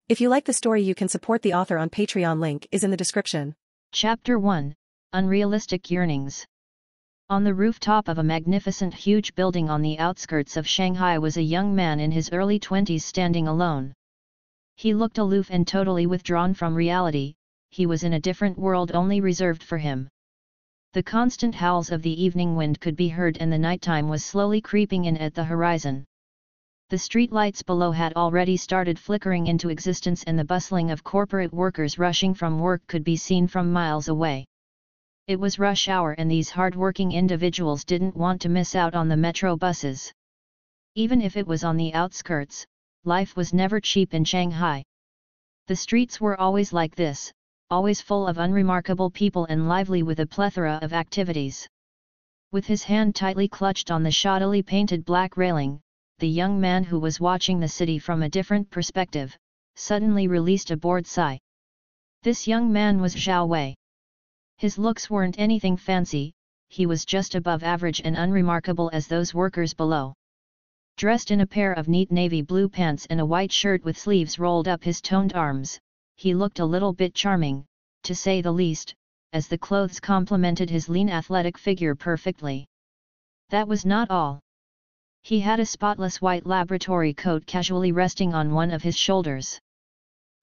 If you like the story, you can support the author on Patreon, link is in the description. Chapter 1, Unrealistic Yearnings. On the rooftop of a magnificent huge building on the outskirts of Shanghai was a young man in his early 20s standing alone. He looked aloof and totally withdrawn from reality. He was in a different world only reserved for him. The constant howls of the evening wind could be heard and the nighttime was slowly creeping in at the horizon. The street lights below had already started flickering into existence and the bustling of corporate workers rushing from work could be seen from miles away. It was rush hour and these hard-working individuals didn't want to miss out on the metro buses. Even if it was on the outskirts, life was never cheap in Shanghai. The streets were always like this, always full of unremarkable people and lively with a plethora of activities. With his hand tightly clutched on the shoddily painted black railing, the young man who was watching the city from a different perspective, suddenly released a bored sigh. This young man was Zhao Wei. His looks weren't anything fancy, he was just above average and unremarkable as those workers below. Dressed in a pair of neat navy blue pants and a white shirt with sleeves rolled up his toned arms, he looked a little bit charming, to say the least, as the clothes complemented his lean athletic figure perfectly. That was not all. He had a spotless white laboratory coat casually resting on one of his shoulders.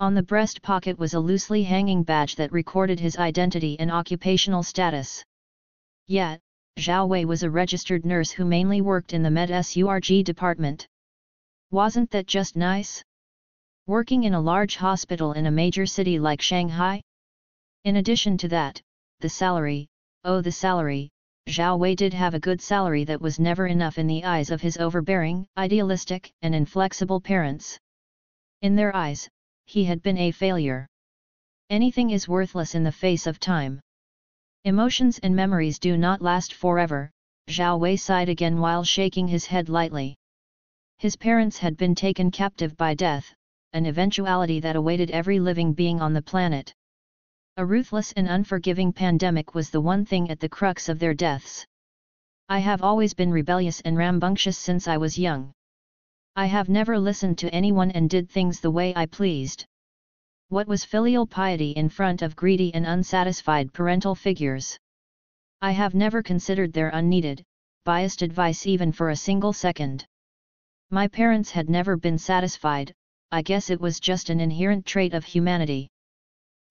On the breast pocket was a loosely hanging badge that recorded his identity and occupational status. Yet, Zhao Wei was a registered nurse who mainly worked in the med-surg department. Wasn't that just nice? Working in a large hospital in a major city like Shanghai? In addition to that, the salary, the salary, Zhao Wei did have a good salary that was never enough in the eyes of his overbearing, idealistic, and inflexible parents. In their eyes, he had been a failure. Anything is worthless in the face of time. Emotions and memories do not last forever, Zhao Wei sighed again while shaking his head lightly. His parents had been taken captive by death, an eventuality that awaited every living being on the planet. A ruthless and unforgiving pandemic was the one thing at the crux of their deaths. I have always been rebellious and rambunctious since I was young. I have never listened to anyone and did things the way I pleased. What was filial piety in front of greedy and unsatisfied parental figures? I have never considered their unneeded, biased advice even for a single second. My parents had never been satisfied, I guess it was just an inherent trait of humanity.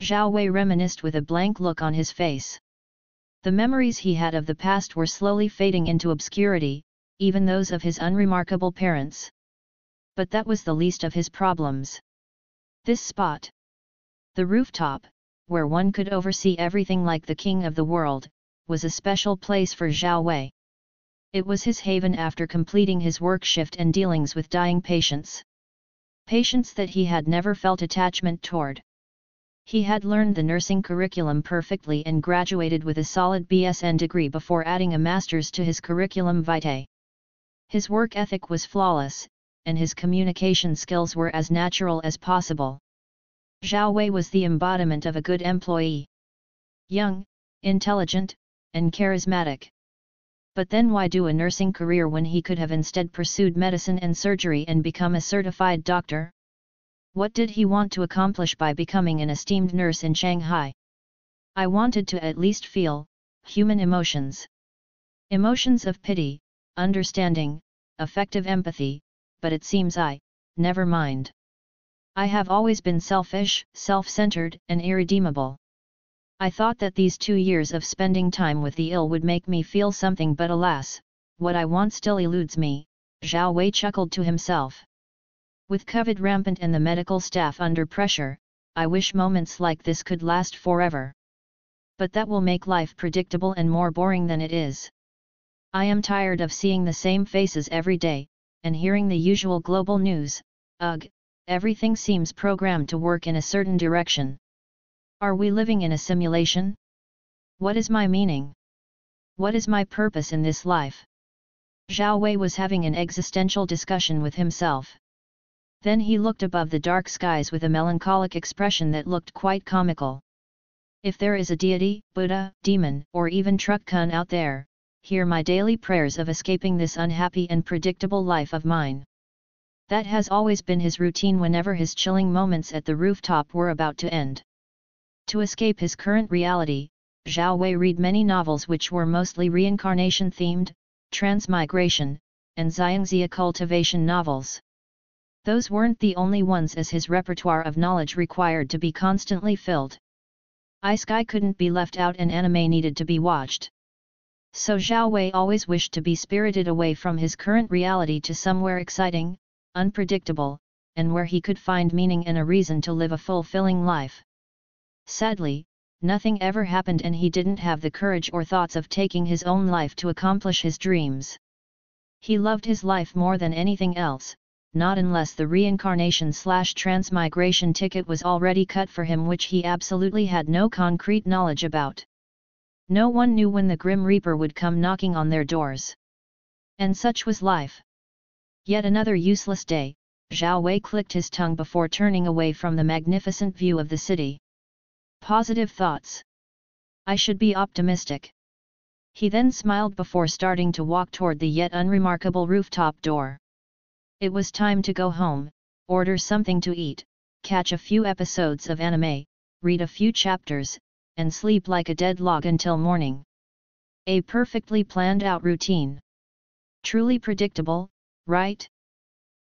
Zhao Wei reminisced with a blank look on his face. The memories he had of the past were slowly fading into obscurity, even those of his unremarkable parents. But that was the least of his problems. This spot, the rooftop, where one could oversee everything like the king of the world, was a special place for Zhao Wei. It was his haven after completing his work shift and dealings with dying patients. Patients that he had never felt attachment toward. He had learned the nursing curriculum perfectly and graduated with a solid BSN degree before adding a master's to his curriculum vitae. His work ethic was flawless, and his communication skills were as natural as possible. Zhao Wei was the embodiment of a good employee. Young, intelligent, and charismatic. But then why do a nursing career when he could have instead pursued medicine and surgery and become a certified doctor? What did he want to accomplish by becoming an esteemed nurse in Shanghai? I wanted to at least feel human emotions. Emotions of pity, understanding, affective empathy, but it seems never mind. I have always been selfish, self-centered, and irredeemable. I thought that these 2 years of spending time with the ill would make me feel something, but alas, what I want still eludes me, Zhao Wei chuckled to himself. With COVID rampant and the medical staff under pressure, I wish moments like this could last forever. But that will make life predictable and more boring than it is. I am tired of seeing the same faces every day, and hearing the usual global news. Ugh, everything seems programmed to work in a certain direction. Are we living in a simulation? What is my meaning? What is my purpose in this life? Zhao Wei was having an existential discussion with himself. Then he looked above the dark skies with a melancholic expression that looked quite comical. If there is a deity, Buddha, demon, or even truck kun out there, hear my daily prayers of escaping this unhappy and predictable life of mine. That has always been his routine whenever his chilling moments at the rooftop were about to end. To escape his current reality, Zhao Wei read many novels which were mostly reincarnation-themed, transmigration, and Xiangxia cultivation novels. Those weren't the only ones, as his repertoire of knowledge required to be constantly filled. Isekai couldn't be left out and anime needed to be watched. So Zhao Wei always wished to be spirited away from his current reality to somewhere exciting, unpredictable, and where he could find meaning and a reason to live a fulfilling life. Sadly, nothing ever happened, and he didn't have the courage or thoughts of taking his own life to accomplish his dreams. He loved his life more than anything else, not unless the reincarnation/transmigration ticket was already cut for him, which he absolutely had no concrete knowledge about. No one knew when the Grim Reaper would come knocking on their doors. And such was life. Yet another useless day, Zhao Wei clicked his tongue before turning away from the magnificent view of the city. Positive thoughts. I should be optimistic. He then smiled before starting to walk toward the yet unremarkable rooftop door. It was time to go home, order something to eat, catch a few episodes of anime, read a few chapters, and sleep like a dead log until morning. A perfectly planned out routine. Truly predictable, right?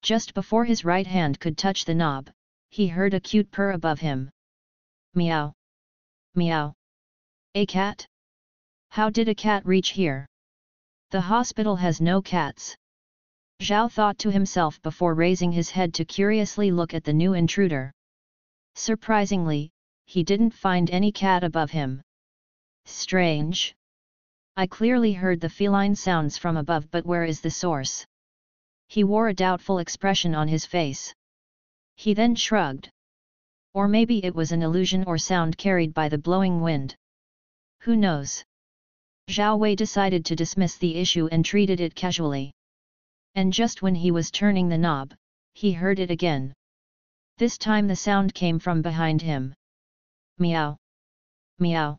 Just before his right hand could touch the knob, he heard a cute purr above him. Meow. Meow. A cat? How did a cat reach here? The hospital has no cats. Zhao thought to himself before raising his head to curiously look at the new intruder. Surprisingly, he didn't find any cat above him. Strange. I clearly heard the feline sounds from above, but where is the source? He wore a doubtful expression on his face. He then shrugged. Or maybe it was an illusion or sound carried by the blowing wind. Who knows? Zhao Wei decided to dismiss the issue and treated it casually. And just when he was turning the knob, he heard it again. This time the sound came from behind him. Meow. Meow.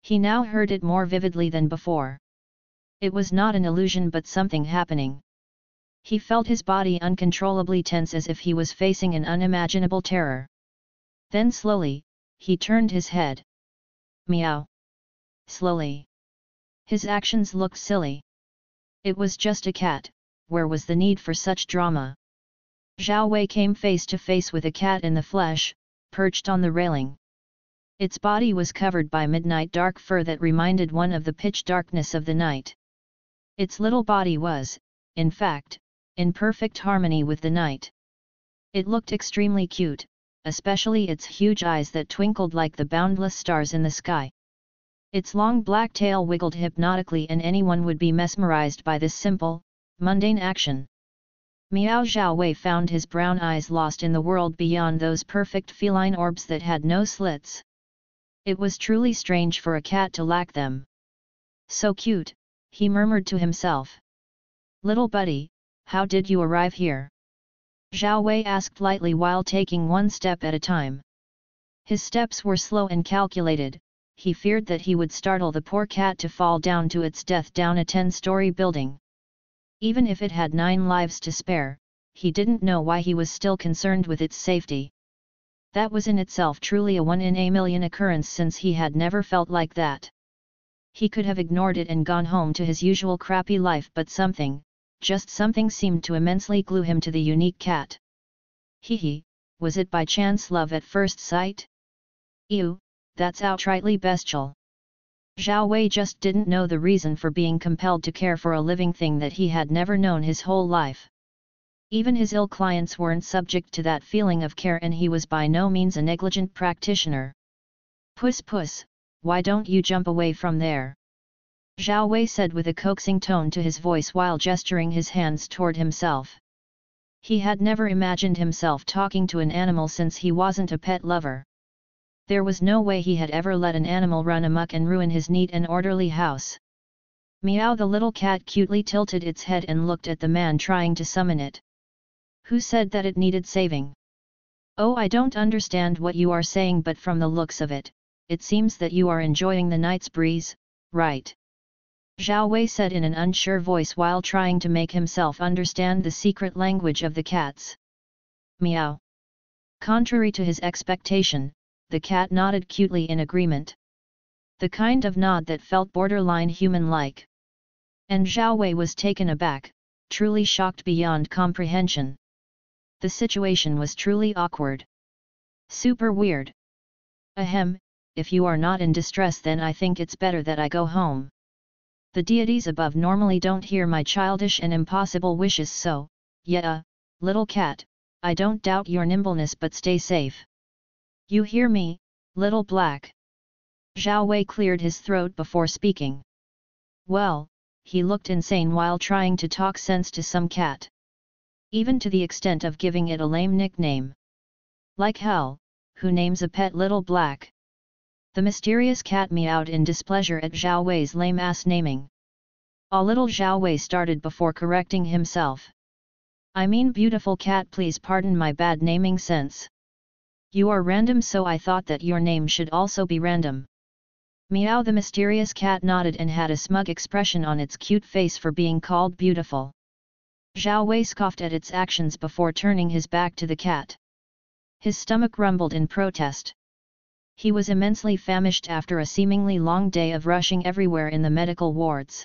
He now heard it more vividly than before. It was not an illusion but something happening. He felt his body uncontrollably tense as if he was facing an unimaginable terror. Then slowly, he turned his head. Meow. Slowly. His actions looked silly. It was just a cat, where was the need for such drama? Zhao Wei came face to face with a cat in the flesh, perched on the railing. Its body was covered by midnight dark fur that reminded one of the pitch darkness of the night. Its little body was, in fact, in perfect harmony with the night. It looked extremely cute, especially its huge eyes that twinkled like the boundless stars in the sky. Its long black tail wiggled hypnotically, and anyone would be mesmerized by this simple, mundane action. Meow. Zhao Wei found his brown eyes lost in the world beyond those perfect feline orbs that had no slits. It was truly strange for a cat to lack them. So cute, he murmured to himself. Little buddy, how did you arrive here? Zhao Wei asked lightly while taking one step at a time. His steps were slow and calculated. He feared that he would startle the poor cat to fall down to its death down a 10-story building. Even if it had 9 lives to spare, he didn't know why he was still concerned with its safety. That was in itself truly a 1 in a million occurrence, since he had never felt like that. He could have ignored it and gone home to his usual crappy life, but something, just something, seemed to immensely glue him to the unique cat. Was it by chance love at first sight? Ew, that's outrightly bestial. Zhao Wei just didn't know the reason for being compelled to care for a living thing that he had never known his whole life. Even his ill clients weren't subject to that feeling of care, and he was by no means a negligent practitioner. Puss puss, why don't you jump away from there? Zhao Wei said with a coaxing tone to his voice while gesturing his hands toward himself. He had never imagined himself talking to an animal since he wasn't a pet lover. There was no way he had ever let an animal run amok and ruin his neat and orderly house. Meow. The little cat cutely tilted its head and looked at the man trying to summon it. Who said that it needed saving? Oh, I don't understand what you are saying, but from the looks of it, it seems that you are enjoying the night's breeze, right? Zhao Wei said in an unsure voice while trying to make himself understand the secret language of the cats. Meow. Contrary to his expectation, the cat nodded cutely in agreement. The kind of nod that felt borderline human-like. And Zhao Wei was taken aback, truly shocked beyond comprehension. The situation was truly awkward. Super weird. Ahem, if you are not in distress, then I think it's better that I go home. The deities above normally don't hear my childish and impossible wishes, so, little cat, I don't doubt your nimbleness, but stay safe. You hear me, little black? Zhao Wei cleared his throat before speaking. Well, he looked insane while trying to talk sense to some cat. Even to the extent of giving it a lame nickname. Like hell, who names a pet little black? The mysterious cat meowed in displeasure at Zhao Wei's lame-ass naming. A little Zhao Wei started before correcting himself. I mean beautiful cat, please pardon my bad naming sense. You are random, so I thought that your name should also be random. Meow. The mysterious cat nodded and had a smug expression on its cute face for being called beautiful. Zhao Wei scoffed at its actions before turning his back to the cat. His stomach rumbled in protest. He was immensely famished after a seemingly long day of rushing everywhere in the medical wards.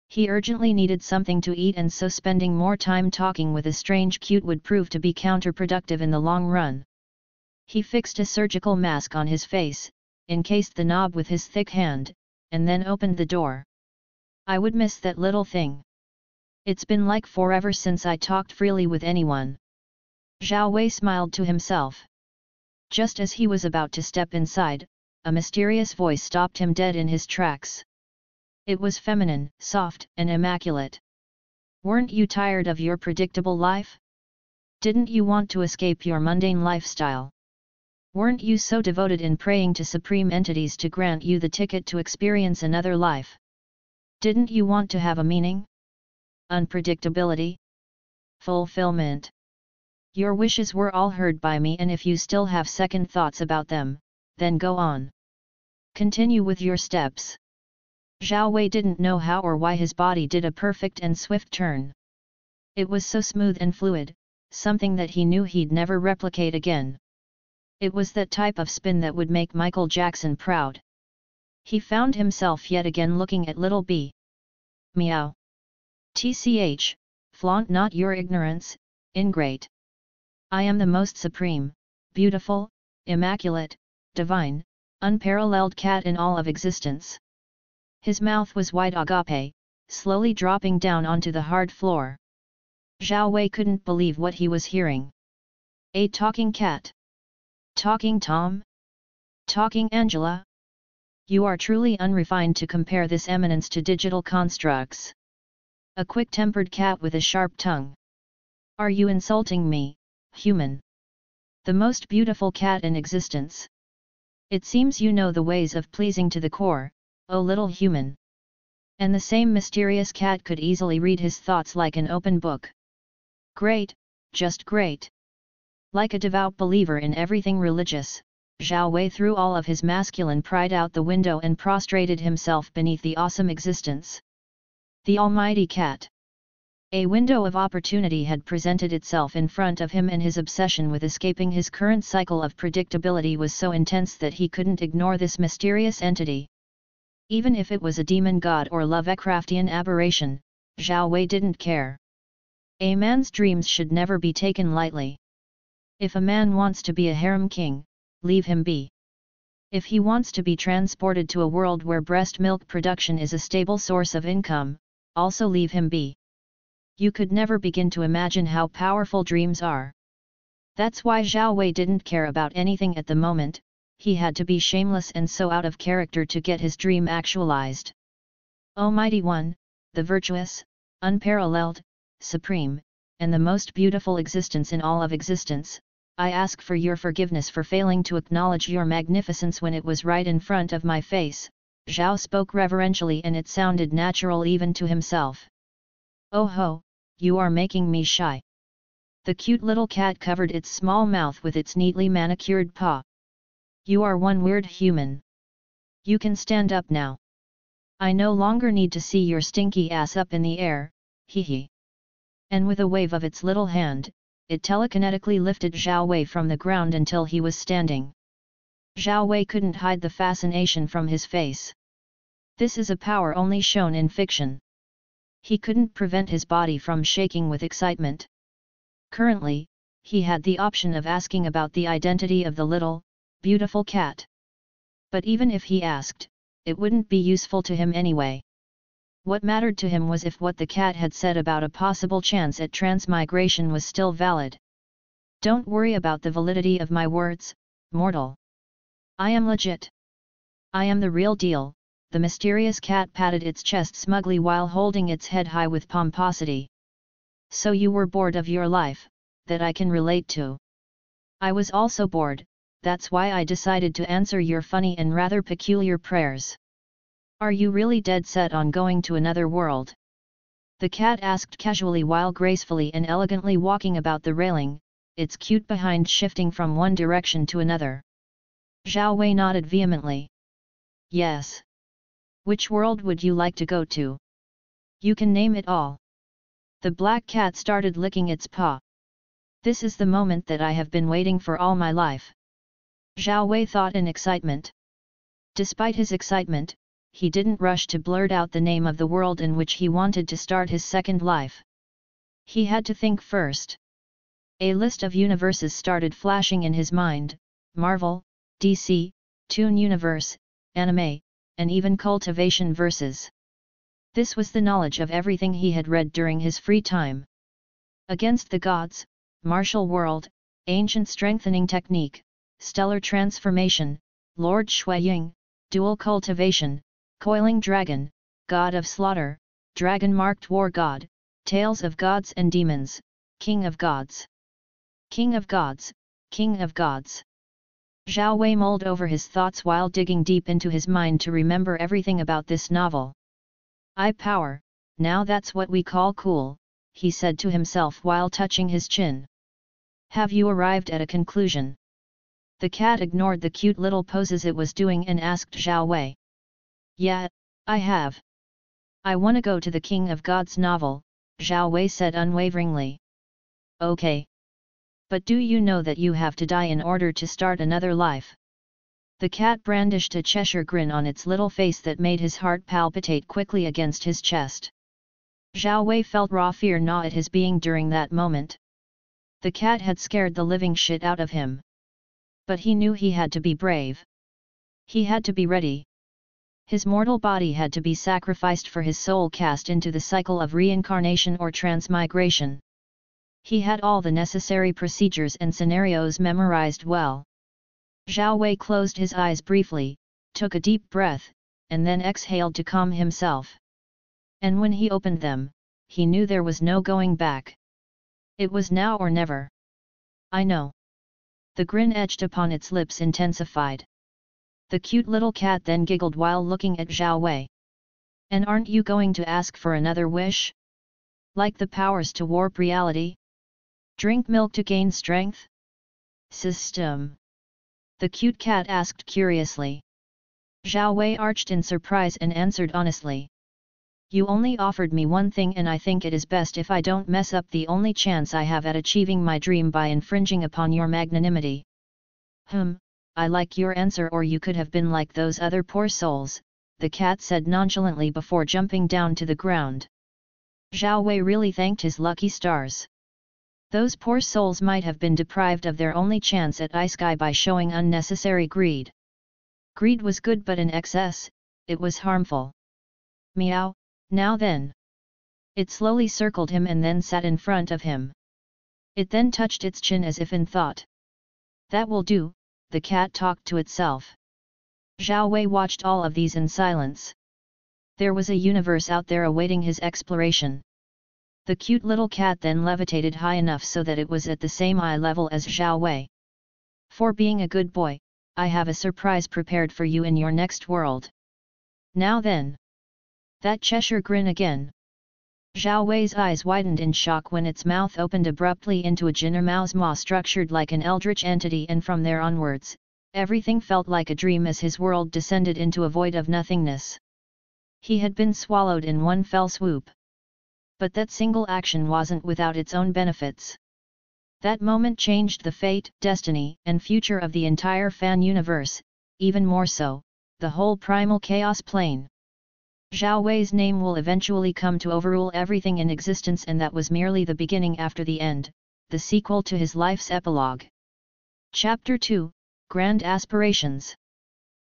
He urgently needed something to eat, and so spending more time talking with a strange cute would prove to be counterproductive in the long run. He fixed a surgical mask on his face, encased the knob with his thick hand, and then opened the door. I would miss that little thing. It's been like forever since I talked freely with anyone. Zhao Wei smiled to himself. Just as he was about to step inside, a mysterious voice stopped him dead in his tracks. It was feminine, soft, and immaculate. Weren't you tired of your predictable life? Didn't you want to escape your mundane lifestyle? Weren't you so devoted in praying to supreme entities to grant you the ticket to experience another life? Didn't you want to have a meaning? Unpredictability? Fulfillment? Your wishes were all heard by me, and if you still have second thoughts about them, then go on. Continue with your steps. Zhao Wei didn't know how or why his body did a perfect and swift turn. It was so smooth and fluid, something that he knew he'd never replicate again. It was that type of spin that would make Michael Jackson proud. He found himself yet again looking at little B. Meow. TCH, flaunt not your ignorance, ingrate. I am the most supreme, beautiful, immaculate, divine, unparalleled cat in all of existence. His mouth was wide agape, slowly dropping down onto the hard floor. Zhao Wei couldn't believe what he was hearing. A talking cat? Talking Tom? Talking Angela? You are truly unrefined to compare this eminence to digital constructs. A quick-tempered cat with a sharp tongue. Are you insulting me, human? The most beautiful cat in existence. It seems you know the ways of pleasing to the core, oh little human. And the same mysterious cat could easily read his thoughts like an open book. Great, just great. Like a devout believer in everything religious, Zhao Wei threw all of his masculine pride out the window and prostrated himself beneath the awesome existence. The almighty cat. A window of opportunity had presented itself in front of him, and his obsession with escaping his current cycle of predictability was so intense that he couldn't ignore this mysterious entity. Even if it was a demon god or Lovecraftian aberration, Zhao Wei didn't care. A man's dreams should never be taken lightly. If a man wants to be a harem king, leave him be. If he wants to be transported to a world where breast milk production is a stable source of income, also leave him be. You could never begin to imagine how powerful dreams are. That's why Zhao Wei didn't care about anything at the moment. He had to be shameless and so out of character to get his dream actualized. O Mighty One, the virtuous, unparalleled, supreme, and the most beautiful existence in all of existence, I ask for your forgiveness for failing to acknowledge your magnificence when it was right in front of my face. Zhao spoke reverentially, and it sounded natural even to himself. Oh ho, you are making me shy. The cute little cat covered its small mouth with its neatly manicured paw. You are one weird human. You can stand up now. I no longer need to see your stinky ass up in the air, hee hee. And with a wave of its little hand, it telekinetically lifted Zhao Wei from the ground until he was standing. Zhao Wei couldn't hide the fascination from his face. This is a power only shown in fiction. He couldn't prevent his body from shaking with excitement. Currently, he had the option of asking about the identity of the little, beautiful cat. But even if he asked, it wouldn't be useful to him anyway. What mattered to him was if what the cat had said about a possible chance at transmigration was still valid. Don't worry about the validity of my words, mortal. I am legit. I am the real deal. The mysterious cat patted its chest smugly while holding its head high with pomposity. So you were bored of your life, that I can relate to. I was also bored, that's why I decided to answer your funny and rather peculiar prayers. Are you really dead set on going to another world? The cat asked casually while gracefully and elegantly walking about the railing, its cute behind shifting from one direction to another. Zhao Wei nodded vehemently. Yes. Which world would you like to go to? You can name it all. The black cat started licking its paw. This is the moment that I have been waiting for all my life. Zhao Wei thought in excitement. Despite his excitement, he didn't rush to blurt out the name of the world in which he wanted to start his second life. He had to think first. A list of universes started flashing in his mind: Marvel, DC, Toon Universe, anime, and even cultivation verses. This was the knowledge of everything he had read during his free time. Against the Gods, Martial World, Ancient Strengthening Technique, Stellar Transformation, Lord Shuiying, Dual Cultivation, Coiling Dragon, God of Slaughter, Dragon-Marked War God, Tales of Gods and Demons, King of Gods. King of Gods, King of Gods. Zhao Wei mulled over his thoughts while digging deep into his mind to remember everything about this novel. Eye power, now that's what we call cool, he said to himself while touching his chin. Have you arrived at a conclusion? The cat ignored the cute little poses it was doing and asked Zhao Wei. Yeah, I have. I wanna go to the King of Gods novel, Zhao Wei said unwaveringly. Okay. But do you know that you have to die in order to start another life? The cat brandished a Cheshire grin on its little face that made his heart palpitate quickly against his chest. Zhao Wei felt raw fear gnaw at his being during that moment. The cat had scared the living shit out of him. But he knew he had to be brave. He had to be ready. His mortal body had to be sacrificed for his soul cast into the cycle of reincarnation or transmigration. He had all the necessary procedures and scenarios memorized well. Zhao Wei closed his eyes briefly, took a deep breath, and then exhaled to calm himself. And when he opened them, he knew there was no going back. It was now or never. I know. The grin etched upon its lips intensified. The cute little cat then giggled while looking at Zhao Wei. And aren't you going to ask for another wish? Like the powers to warp reality? Drink milk to gain strength? System. The cute cat asked curiously. Zhao Wei arched in surprise and answered honestly. You only offered me one thing and I think it is best if I don't mess up the only chance I have at achieving my dream by infringing upon your magnanimity. I like your answer, or you could have been like those other poor souls, the cat said nonchalantly before jumping down to the ground. Zhao Wei really thanked his lucky stars. Those poor souls might have been deprived of their only chance at Ice-Sky by showing unnecessary greed. Greed was good, but in excess, it was harmful. Meow, now then. It slowly circled him and then sat in front of him. It then touched its chin as if in thought. That will do, the cat talked to itself. Zhao Wei watched all of these in silence. There was a universe out there awaiting his exploration. The cute little cat then levitated high enough so that it was at the same eye level as Zhao Wei. For being a good boy, I have a surprise prepared for you in your next world. Now then. That Cheshire grin again. Zhao Wei's eyes widened in shock when its mouth opened abruptly into a Jinnermausma structured like an eldritch entity, and from there onwards, everything felt like a dream as his world descended into a void of nothingness. He had been swallowed in one fell swoop. But that single action wasn't without its own benefits. That moment changed the fate, destiny, and future of the entire fan universe, even more so, the whole primal chaos plane. Zhao Wei's name will eventually come to overrule everything in existence, and that was merely the beginning after the end, the sequel to his life's epilogue. Chapter 2, Grand Aspirations.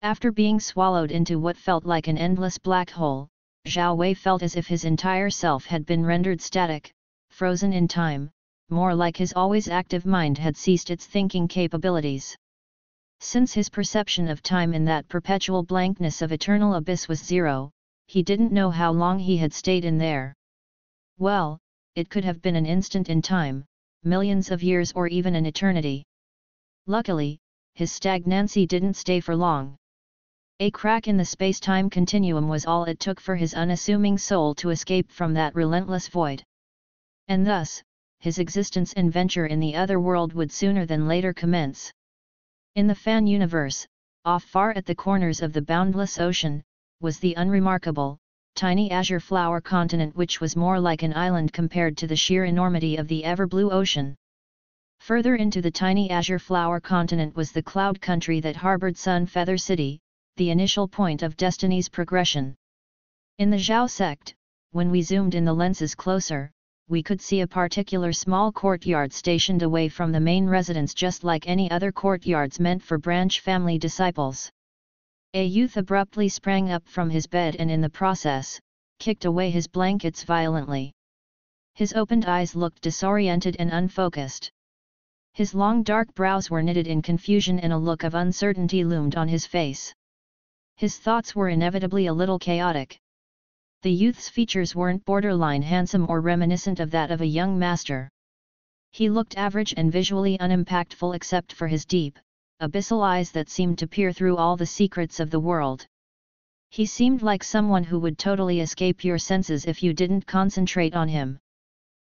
After being swallowed into what felt like an endless black hole, Zhao Wei felt as if his entire self had been rendered static, frozen in time, more like his always active mind had ceased its thinking capabilities. Since his perception of time in that perpetual blankness of eternal abyss was zero, he didn't know how long he had stayed in there. Well, it could have been an instant in time, millions of years, or even an eternity. Luckily, his stagnancy didn't stay for long. A crack in the space-time continuum was all it took for his unassuming soul to escape from that relentless void. And thus, his existence and venture in the other world would sooner than later commence. In the fan universe, off far at the corners of the boundless ocean, was the unremarkable, tiny azure flower continent, which was more like an island compared to the sheer enormity of the ever-blue ocean. Further into the tiny azure flower continent was the cloud country that harbored Sun Feather City, the initial point of destiny's progression. In the Zhao sect, when we zoomed in the lenses closer, we could see a particular small courtyard stationed away from the main residence, just like any other courtyards meant for branch family disciples. A youth abruptly sprang up from his bed and in the process, kicked away his blankets violently. His opened eyes looked disoriented and unfocused. His long dark brows were knitted in confusion and a look of uncertainty loomed on his face. His thoughts were inevitably a little chaotic. The youth's features weren't borderline handsome or reminiscent of that of a young master. He looked average and visually unimpactful except for his deep, abyssal eyes that seemed to peer through all the secrets of the world. He seemed like someone who would totally escape your senses if you didn't concentrate on him.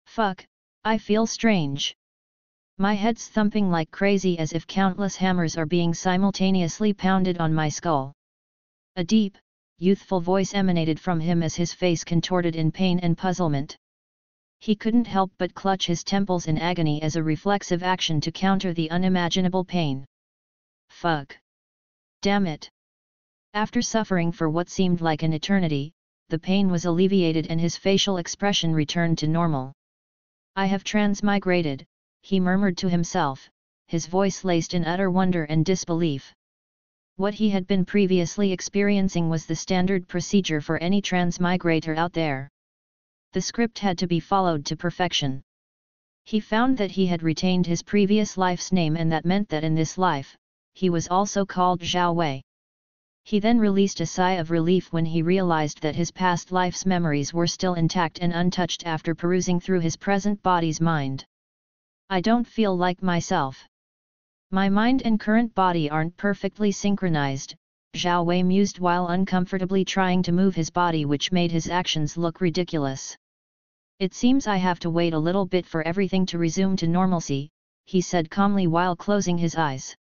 Fuck, I feel strange. My head's thumping like crazy as if countless hammers are being simultaneously pounded on my skull. A deep, youthful voice emanated from him as his face contorted in pain and puzzlement. He couldn't help but clutch his temples in agony as a reflexive action to counter the unimaginable pain. Fuck. Damn it. After suffering for what seemed like an eternity, the pain was alleviated and his facial expression returned to normal. I have transmigrated, he murmured to himself, his voice laced in utter wonder and disbelief. What he had been previously experiencing was the standard procedure for any transmigrator out there. The script had to be followed to perfection. He found that he had retained his previous life's name, and that meant that in this life, he was also called Zhao Wei. He then released a sigh of relief when he realized that his past life's memories were still intact and untouched after perusing through his present body's mind. I don't feel like myself. My mind and current body aren't perfectly synchronized, Zhao Wei mused while uncomfortably trying to move his body, which made his actions look ridiculous. It seems I have to wait a little bit for everything to resume to normalcy, he said calmly while closing his eyes.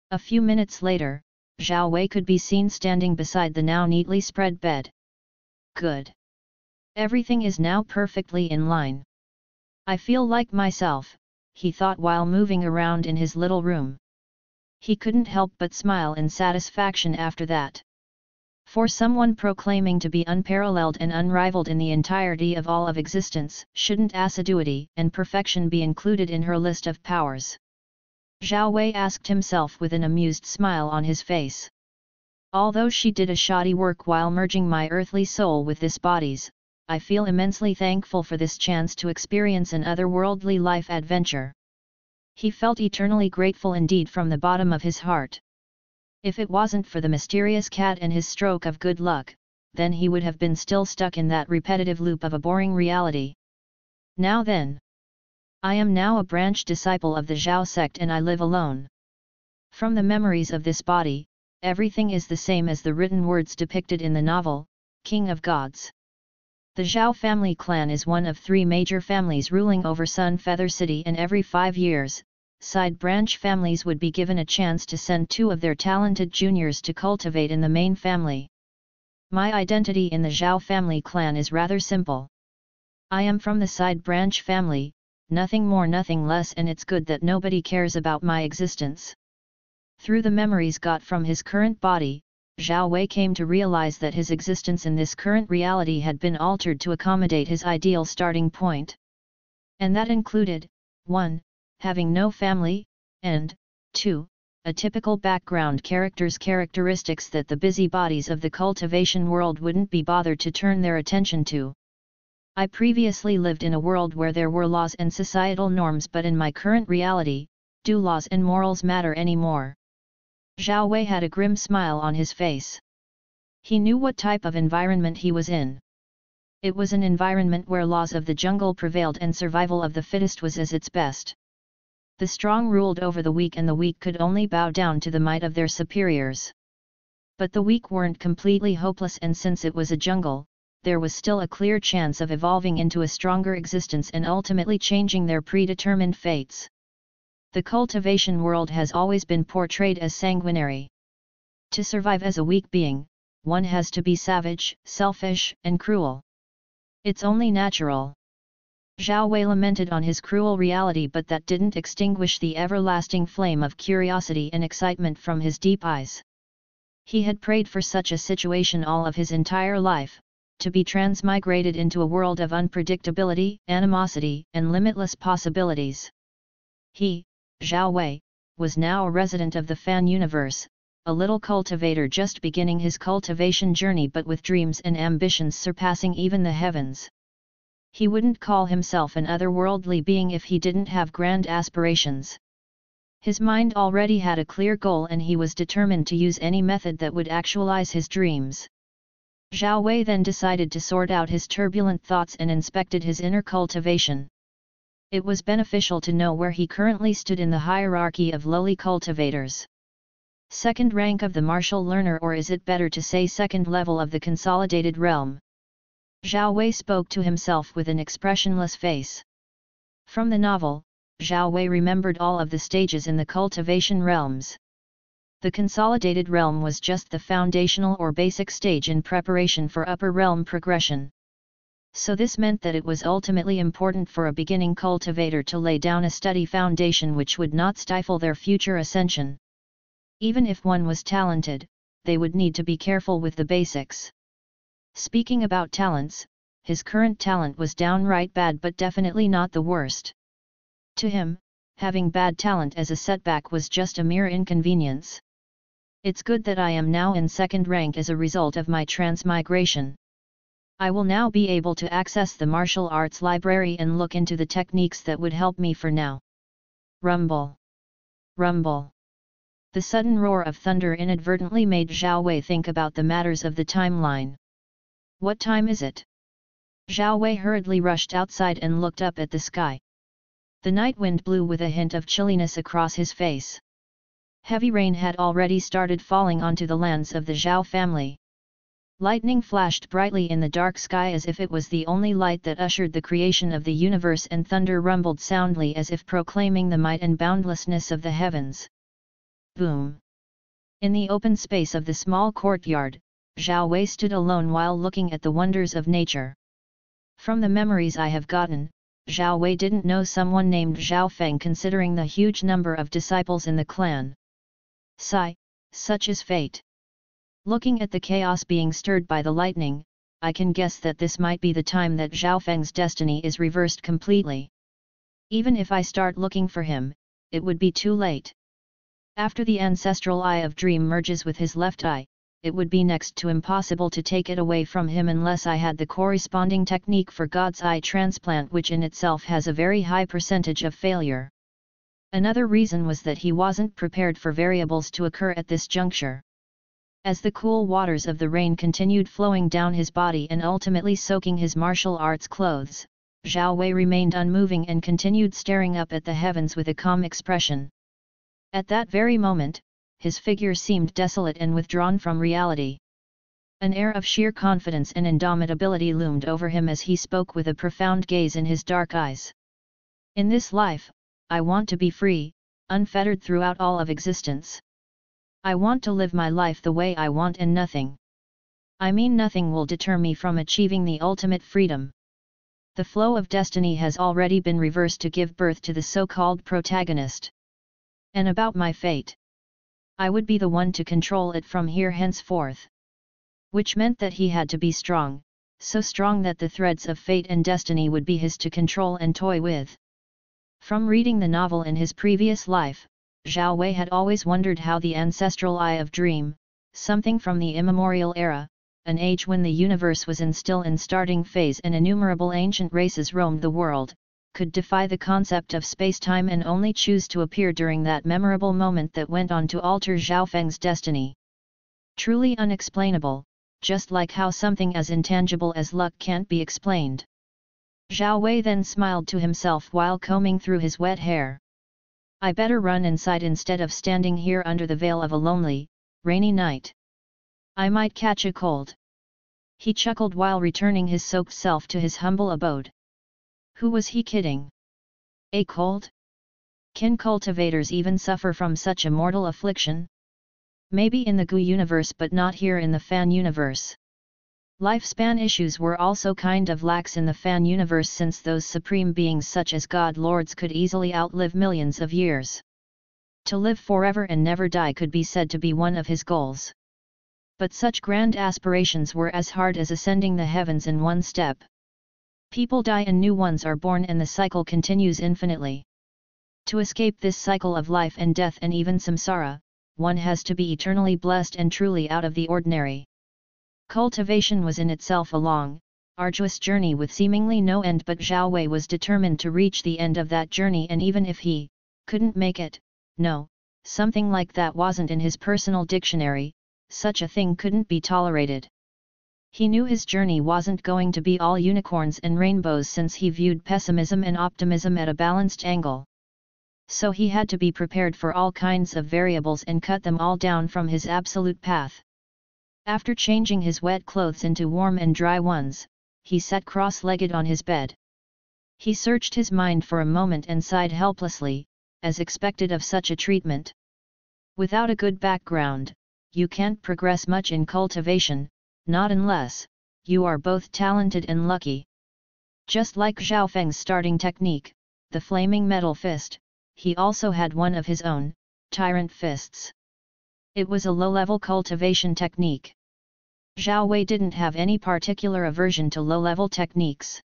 A few minutes later, Zhao Wei could be seen standing beside the now neatly spread bed. Good. Everything is now perfectly in line. I feel like myself, he thought while moving around in his little room. He couldn't help but smile in satisfaction after that. For someone proclaiming to be unparalleled and unrivaled in the entirety of all of existence, shouldn't assiduity and perfection be included in her list of powers? Zhao Wei asked himself with an amused smile on his face. Although she did a shoddy work while merging my earthly soul with this body's, I feel immensely thankful for this chance to experience an otherworldly life adventure. He felt eternally grateful indeed from the bottom of his heart. If it wasn't for the mysterious cat and his stroke of good luck, then he would have been still stuck in that repetitive loop of a boring reality. Now then. I am now a branch disciple of the Zhao sect and I live alone. From the memories of this body, everything is the same as the written words depicted in the novel, King of Gods. The Zhao family clan is one of 3 major families ruling over Sun Feather City, and every 5 years, side branch families would be given a chance to send 2 of their talented juniors to cultivate in the main family. My identity in the Zhao family clan is rather simple. I am from the side branch family, nothing more nothing less, and it's good that nobody cares about my existence. Through the memories got from his current body, Zhao Wei came to realize that his existence in this current reality had been altered to accommodate his ideal starting point. And that included, 1. Having no family, and 2. A typical background character's characteristics that the busybodies of the cultivation world wouldn't be bothered to turn their attention to. I previously lived in a world where there were laws and societal norms, but in my current reality, do laws and morals matter anymore? Zhao Wei had a grim smile on his face. He knew what type of environment he was in. It was an environment where laws of the jungle prevailed and survival of the fittest was at its best. The strong ruled over the weak, and the weak could only bow down to the might of their superiors. But the weak weren't completely hopeless, and since it was a jungle, there was still a clear chance of evolving into a stronger existence and ultimately changing their predetermined fates. The cultivation world has always been portrayed as sanguinary. To survive as a weak being, one has to be savage, selfish, and cruel. It's only natural. Zhao Wei lamented on his cruel reality, but that didn't extinguish the everlasting flame of curiosity and excitement from his deep eyes. He had prayed for such a situation all of his entire life, to be transmigrated into a world of unpredictability, animosity, and limitless possibilities. He, Zhao Wei, was now a resident of the fan universe, a little cultivator just beginning his cultivation journey, but with dreams and ambitions surpassing even the heavens. He wouldn't call himself an otherworldly being if he didn't have grand aspirations. His mind already had a clear goal, and he was determined to use any method that would actualize his dreams. Zhao Wei then decided to sort out his turbulent thoughts and inspected his inner cultivation. It was beneficial to know where he currently stood in the hierarchy of lowly cultivators. Second rank of the martial learner, or is it better to say second level of the consolidated realm? Zhao Wei spoke to himself with an expressionless face. From the novel, Zhao Wei remembered all of the stages in the cultivation realms. The consolidated realm was just the foundational or basic stage in preparation for upper realm progression. So this meant that it was ultimately important for a beginning cultivator to lay down a steady foundation which would not stifle their future ascension. Even if one was talented, they would need to be careful with the basics. Speaking about talents, his current talent was downright bad, but definitely not the worst. To him, having bad talent as a setback was just a mere inconvenience. It's good that I am now in second rank as a result of my transmigration. I will now be able to access the martial arts library and look into the techniques that would help me for now. Rumble! Rumble! The sudden roar of thunder inadvertently made Zhao Wei think about the matters of the timeline. What time is it? Zhao Wei hurriedly rushed outside and looked up at the sky. The night wind blew with a hint of chilliness across his face. Heavy rain had already started falling onto the lands of the Zhao family. Lightning flashed brightly in the dark sky as if it was the only light that ushered the creation of the universe, and thunder rumbled soundly as if proclaiming the might and boundlessness of the heavens. Boom! In the open space of the small courtyard, Zhao Wei stood alone while looking at the wonders of nature. From the memories I have gotten, Zhao Wei didn't know someone named Zhao Feng, considering the huge number of disciples in the clan. Sigh, such is fate. Looking at the chaos being stirred by the lightning, I can guess that this might be the time that Zhao Feng's destiny is reversed completely. Even if I start looking for him, it would be too late. After the ancestral eye of dream merges with his left eye, it would be next to impossible to take it away from him unless I had the corresponding technique for God's eye transplant, which in itself has a very high percentage of failure. Another reason was that he wasn't prepared for variables to occur at this juncture. As the cool waters of the rain continued flowing down his body and ultimately soaking his martial arts clothes, Zhao Wei remained unmoving and continued staring up at the heavens with a calm expression. At that very moment, his figure seemed desolate and withdrawn from reality. An air of sheer confidence and indomitability loomed over him as he spoke with a profound gaze in his dark eyes. In this life, I want to be free, unfettered throughout all of existence. I want to live my life the way I want and nothing I mean, nothing will deter me from achieving the ultimate freedom. The flow of destiny has already been reversed to give birth to the so-called protagonist. And about my fate, I would be the one to control it from here henceforth. Which meant that he had to be strong, so strong that the threads of fate and destiny would be his to control and toy with. From reading the novel in his previous life, Zhao Wei had always wondered how the ancestral Eye of Dream, something from the immemorial era, an age when the universe was in still in starting phase and innumerable ancient races roamed the world, could defy the concept of space-time and only choose to appear during that memorable moment that went on to alter Zhao Feng's destiny. Truly unexplainable, just like how something as intangible as luck can't be explained. Zhao Wei then smiled to himself while combing through his wet hair. I better run inside instead of standing here under the veil of a lonely, rainy night. I might catch a cold. He chuckled while returning his soaked self to his humble abode. Who was he kidding? A cold? Can cultivators even suffer from such a mortal affliction? Maybe in the Gu universe, but not here in the fan universe. Lifespan issues were also kind of lax in the fan universe, since those supreme beings such as God Lords could easily outlive millions of years. To live forever and never die could be said to be one of his goals. But such grand aspirations were as hard as ascending the heavens in one step. People die and new ones are born, and the cycle continues infinitely. To escape this cycle of life and death and even samsara, one has to be eternally blessed and truly out of the ordinary. Cultivation was in itself a long, arduous journey with seemingly no end, but Zhao Wei was determined to reach the end of that journey, and even if he couldn't make it, no, something like that wasn't in his personal dictionary, such a thing couldn't be tolerated. He knew his journey wasn't going to be all unicorns and rainbows, since he viewed pessimism and optimism at a balanced angle. So he had to be prepared for all kinds of variables and cut them all down from his absolute path. After changing his wet clothes into warm and dry ones, he sat cross-legged on his bed. He searched his mind for a moment and sighed helplessly, as expected of such a treatment. Without a good background, you can't progress much in cultivation, not unless you are both talented and lucky. Just like Zhao Feng's starting technique, the flaming metal fist, he also had one of his own, tyrant fists. It was a low-level cultivation technique. Zhao Wei didn't have any particular aversion to low-level techniques.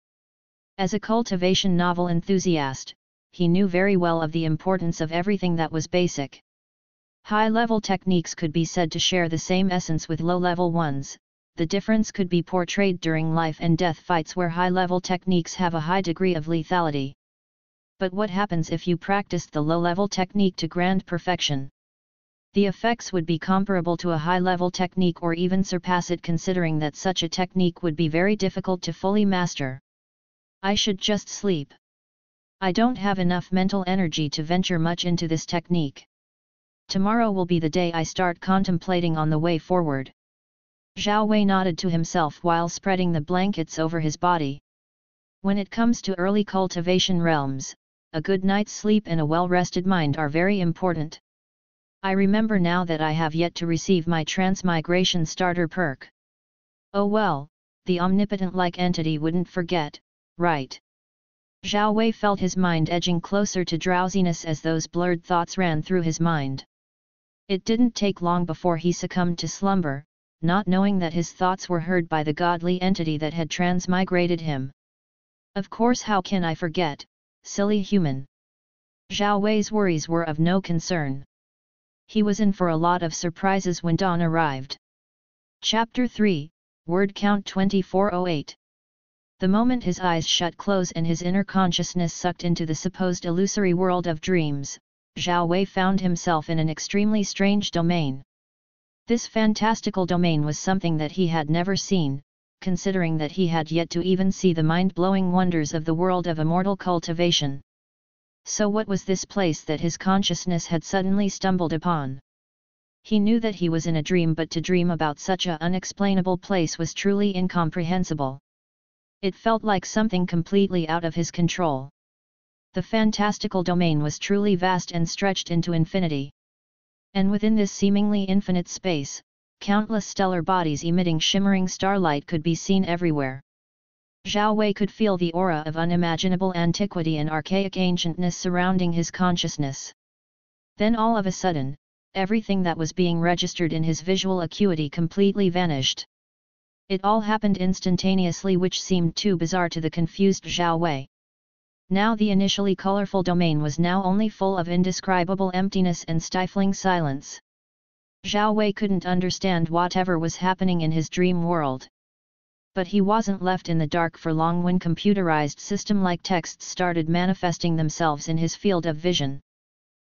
As a cultivation novel enthusiast, he knew very well of the importance of everything that was basic. High-level techniques could be said to share the same essence with low-level ones. The difference could be portrayed during life and death fights, where high-level techniques have a high degree of lethality. But what happens if you practiced the low-level technique to grand perfection? The effects would be comparable to a high-level technique or even surpass it, considering that such a technique would be very difficult to fully master. I should just sleep. I don't have enough mental energy to venture much into this technique. Tomorrow will be the day I start contemplating on the way forward. Zhao Wei nodded to himself while spreading the blankets over his body. When it comes to early cultivation realms, a good night's sleep and a well-rested mind are very important. I remember now that I have yet to receive my transmigration starter perk. Oh well, the omnipotent-like entity wouldn't forget, right? Zhao Wei felt his mind edging closer to drowsiness as those blurred thoughts ran through his mind. It didn't take long before he succumbed to slumber, not knowing that his thoughts were heard by the godly entity that had transmigrated him. Of course, how can I forget, silly human? Zhao Wei's worries were of no concern. He was in for a lot of surprises when dawn arrived. Chapter 3, Word Count 2408. The moment his eyes shut close and his inner consciousness sucked into the supposed illusory world of dreams, Zhao Wei found himself in an extremely strange domain. This fantastical domain was something that he had never seen, considering that he had yet to even see the mind-blowing wonders of the world of immortal cultivation. So what was this place that his consciousness had suddenly stumbled upon? He knew that he was in a dream, but to dream about such an unexplainable place was truly incomprehensible. It felt like something completely out of his control. The fantastical domain was truly vast and stretched into infinity. And within this seemingly infinite space, countless stellar bodies emitting shimmering starlight could be seen everywhere. Zhao Wei could feel the aura of unimaginable antiquity and archaic ancientness surrounding his consciousness. Then all of a sudden, everything that was being registered in his visual acuity completely vanished. It all happened instantaneously, which seemed too bizarre to the confused Zhao Wei. Now the initially colorful domain was now only full of indescribable emptiness and stifling silence. Zhao Wei couldn't understand whatever was happening in his dream world. But he wasn't left in the dark for long when computerized system-like texts started manifesting themselves in his field of vision.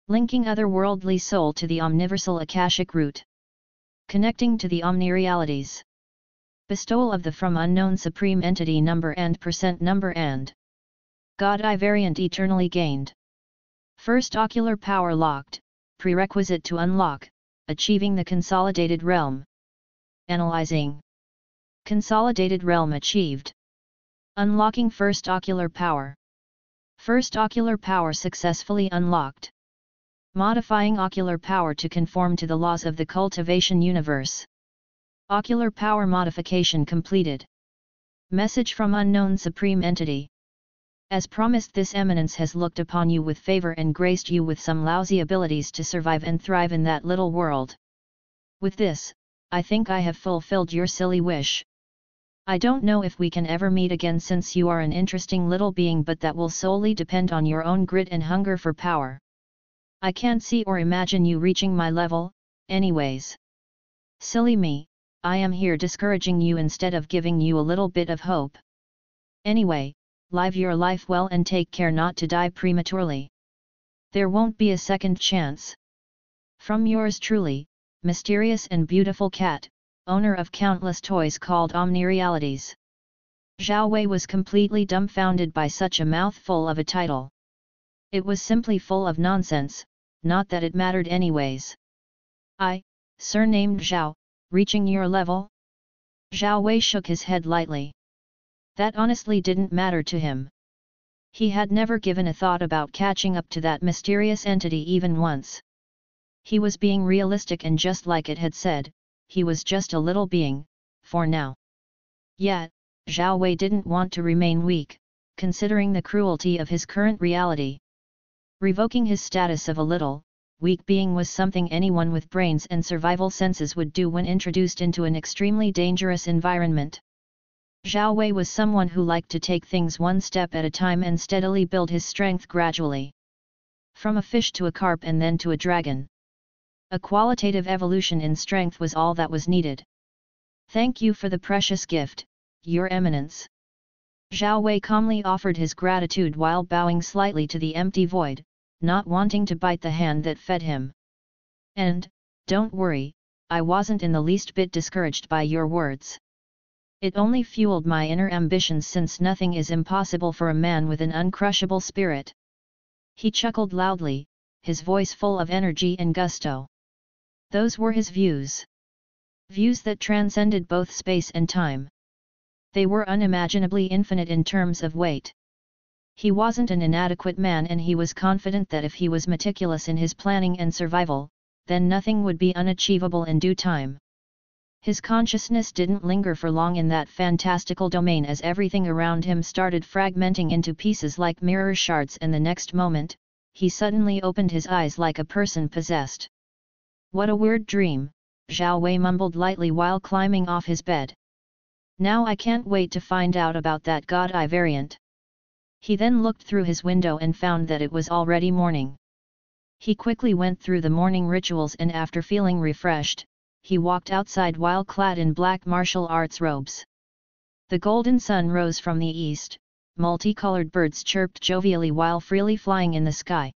Linking otherworldly soul to the omniversal Akashic root. Connecting to the omnirealities. Bestowal of the from unknown supreme entity number and percent number and God I variant eternally gained. First ocular power locked, prerequisite to unlock, achieving the consolidated realm. Analyzing. Consolidated realm achieved. Unlocking first ocular power. First ocular power successfully unlocked. Modifying ocular power to conform to the laws of the cultivation universe. Ocular power modification completed. Message from unknown supreme entity. As promised, this eminence has looked upon you with favor and graced you with some lousy abilities to survive and thrive in that little world. With this, I think I have fulfilled your silly wish. I don't know if we can ever meet again since you are an interesting little being, but that will solely depend on your own grit and hunger for power. I can't see or imagine you reaching my level, anyways. Silly me, I am here discouraging you instead of giving you a little bit of hope. Anyway, live your life well and take care not to die prematurely. There won't be a second chance. From yours truly, mysterious and beautiful cat, owner of countless toys called omnirealities. Zhao Wei was completely dumbfounded by such a mouthful of a title. It was simply full of nonsense, not that it mattered anyways. I, surnamed Zhao, reaching your level? Zhao Wei shook his head lightly. That honestly didn't matter to him. He had never given a thought about catching up to that mysterious entity even once. He was being realistic, and just like it had said, he was just a little being, for now. Yet, Zhao Wei didn't want to remain weak, considering the cruelty of his current reality. Revoking his status of a little, weak being was something anyone with brains and survival senses would do when introduced into an extremely dangerous environment. Zhao Wei was someone who liked to take things one step at a time and steadily build his strength gradually. From a fish to a carp and then to a dragon. A qualitative evolution in strength was all that was needed. Thank you for the precious gift, Your Eminence. Zhao Wei calmly offered his gratitude while bowing slightly to the empty void, not wanting to bite the hand that fed him. And, don't worry, I wasn't in the least bit discouraged by your words. It only fueled my inner ambitions, since nothing is impossible for a man with an uncrushable spirit. He chuckled loudly, his voice full of energy and gusto. Those were his views. Views that transcended both space and time. They were unimaginably infinite in terms of weight. He wasn't an inadequate man, and he was confident that if he was meticulous in his planning and survival, then nothing would be unachievable in due time. His consciousness didn't linger for long in that fantastical domain, as everything around him started fragmenting into pieces like mirror shards, and the next moment, he suddenly opened his eyes like a person possessed. What a weird dream, Zhao Wei mumbled lightly while climbing off his bed. Now I can't wait to find out about that God Eye variant. He then looked through his window and found that it was already morning. He quickly went through the morning rituals, and after feeling refreshed, he walked outside while clad in black martial arts robes. The golden sun rose from the east, multicolored birds chirped jovially while freely flying in the sky.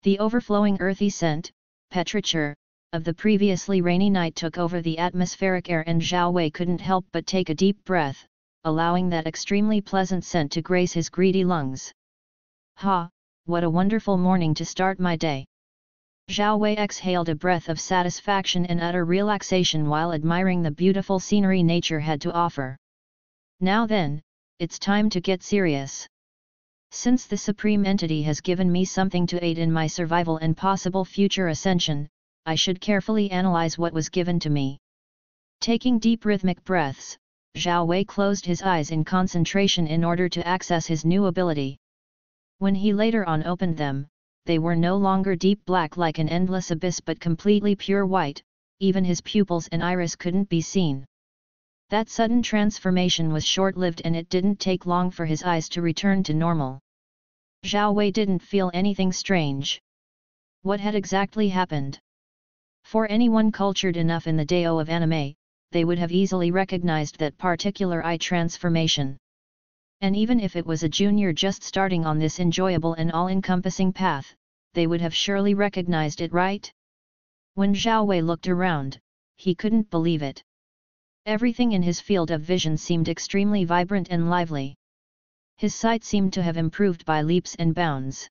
The overflowing earthy scent, petrichor, of the previously rainy night took over the atmospheric air, and Zhao Wei couldn't help but take a deep breath, allowing that extremely pleasant scent to grace his greedy lungs. Ha, what a wonderful morning to start my day! Zhao Wei exhaled a breath of satisfaction and utter relaxation while admiring the beautiful scenery nature had to offer. Now then, it's time to get serious. Since the Supreme Entity has given me something to aid in my survival and possible future ascension, I should carefully analyze what was given to me. Taking deep rhythmic breaths, Zhao Wei closed his eyes in concentration in order to access his new ability. When he later on opened them, they were no longer deep black like an endless abyss but completely pure white, even his pupils and iris couldn't be seen. That sudden transformation was short-lived and it didn't take long for his eyes to return to normal. Zhao Wei didn't feel anything strange. What had exactly happened? For anyone cultured enough in the Dao of anime, they would have easily recognized that particular eye transformation. And even if it was a junior just starting on this enjoyable and all-encompassing path, they would have surely recognized it, right? When Zhao Wei looked around, he couldn't believe it. Everything in his field of vision seemed extremely vibrant and lively. His sight seemed to have improved by leaps and bounds.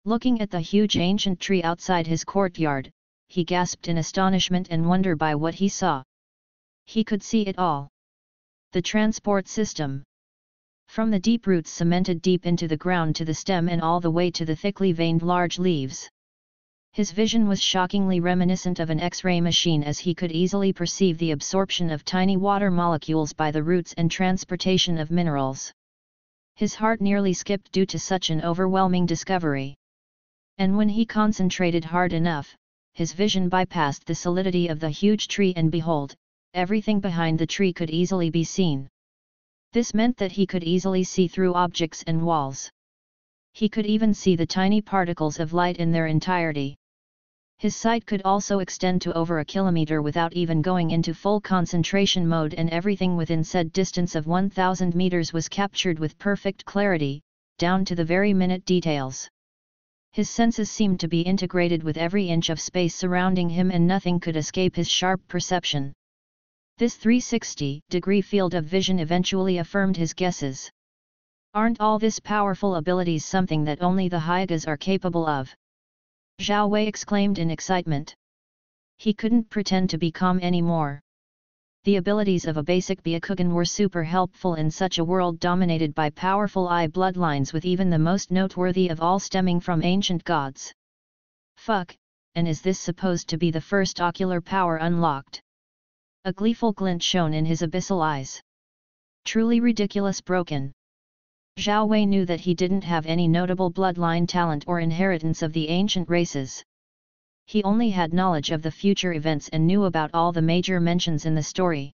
Looking at the huge ancient tree outside his courtyard, he gasped in astonishment and wonder by what he saw. He could see it all. The transport system. From the deep roots cemented deep into the ground to the stem and all the way to the thickly veined large leaves. His vision was shockingly reminiscent of an X-ray machine as he could easily perceive the absorption of tiny water molecules by the roots and transportation of minerals. His heart nearly skipped due to such an overwhelming discovery. And when he concentrated hard enough, his vision bypassed the solidity of the huge tree and behold, everything behind the tree could easily be seen. This meant that he could easily see through objects and walls. He could even see the tiny particles of light in their entirety. His sight could also extend to over a kilometer without even going into full concentration mode, and everything within said distance of 1000 meters was captured with perfect clarity, down to the very minute details. His senses seemed to be integrated with every inch of space surrounding him and nothing could escape his sharp perception. This 360-degree field of vision eventually affirmed his guesses. Aren't all these powerful abilities something that only the Hyagas are capable of? Zhao Wei exclaimed in excitement. He couldn't pretend to be calm anymore. The abilities of a basic Byakugan were super helpful in such a world dominated by powerful eye bloodlines, with even the most noteworthy of all stemming from ancient gods. Fuck, and is this supposed to be the first ocular power unlocked? A gleeful glint shone in his abyssal eyes. Truly ridiculous. Broken. Zhao Wei knew that he didn't have any notable bloodline talent or inheritance of the ancient races. He only had knowledge of the future events and knew about all the major mentions in the story.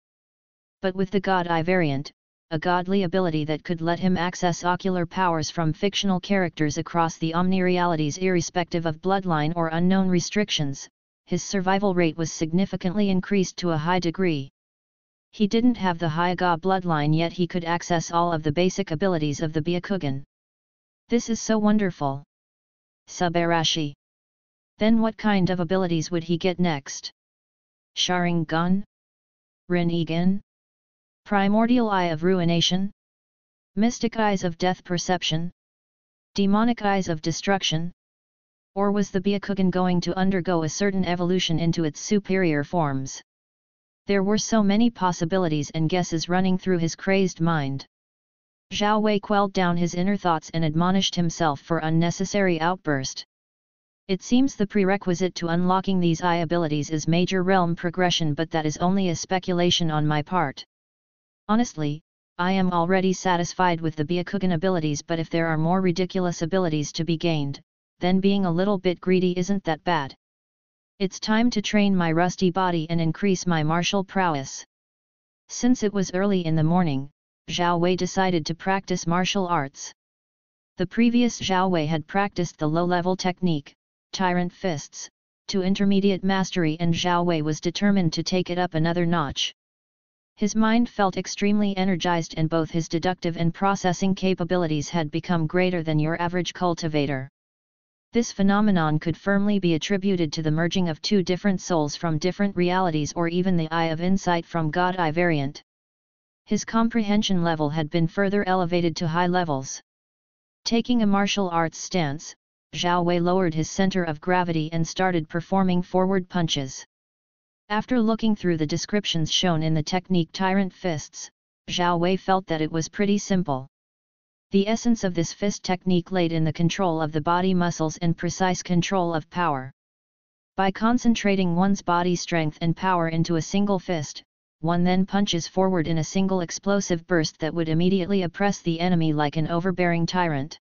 But with the God Eye variant, a godly ability that could let him access ocular powers from fictional characters across the omnirealities irrespective of bloodline or unknown restrictions, his survival rate was significantly increased to a high degree. He didn't have the Hyaga bloodline yet he could access all of the basic abilities of the Byakugan. This is so wonderful. Subarashi. Then what kind of abilities would he get next? Sharingan? Rinnegan? Primordial Eye of Ruination? Mystic Eyes of Death Perception? Demonic Eyes of Destruction? Or was the Byakugan going to undergo a certain evolution into its superior forms? There were so many possibilities and guesses running through his crazed mind. Zhao Wei quelled down his inner thoughts and admonished himself for unnecessary outburst. It seems the prerequisite to unlocking these eye abilities is major realm progression, but that is only a speculation on my part. Honestly, I am already satisfied with the Byakugan abilities, but if there are more ridiculous abilities to be gained, then being a little bit greedy isn't that bad. It's time to train my rusty body and increase my martial prowess. Since it was early in the morning, Zhao Wei decided to practice martial arts. The previous Zhao Wei had practiced the low-level technique, Tyrant Fists, to intermediate mastery, and Zhao Wei was determined to take it up another notch. His mind felt extremely energized and both his deductive and processing capabilities had become greater than your average cultivator. This phenomenon could firmly be attributed to the merging of two different souls from different realities, or even the Eye of Insight from God Eye variant. His comprehension level had been further elevated to high levels. Taking a martial arts stance, Zhao Wei lowered his center of gravity and started performing forward punches. After looking through the descriptions shown in the technique Tyrant Fists, Zhao Wei felt that it was pretty simple. The essence of this fist technique laid in the control of the body muscles and precise control of power. By concentrating one's body strength and power into a single fist, one then punches forward in a single explosive burst that would immediately oppress the enemy like an overbearing tyrant.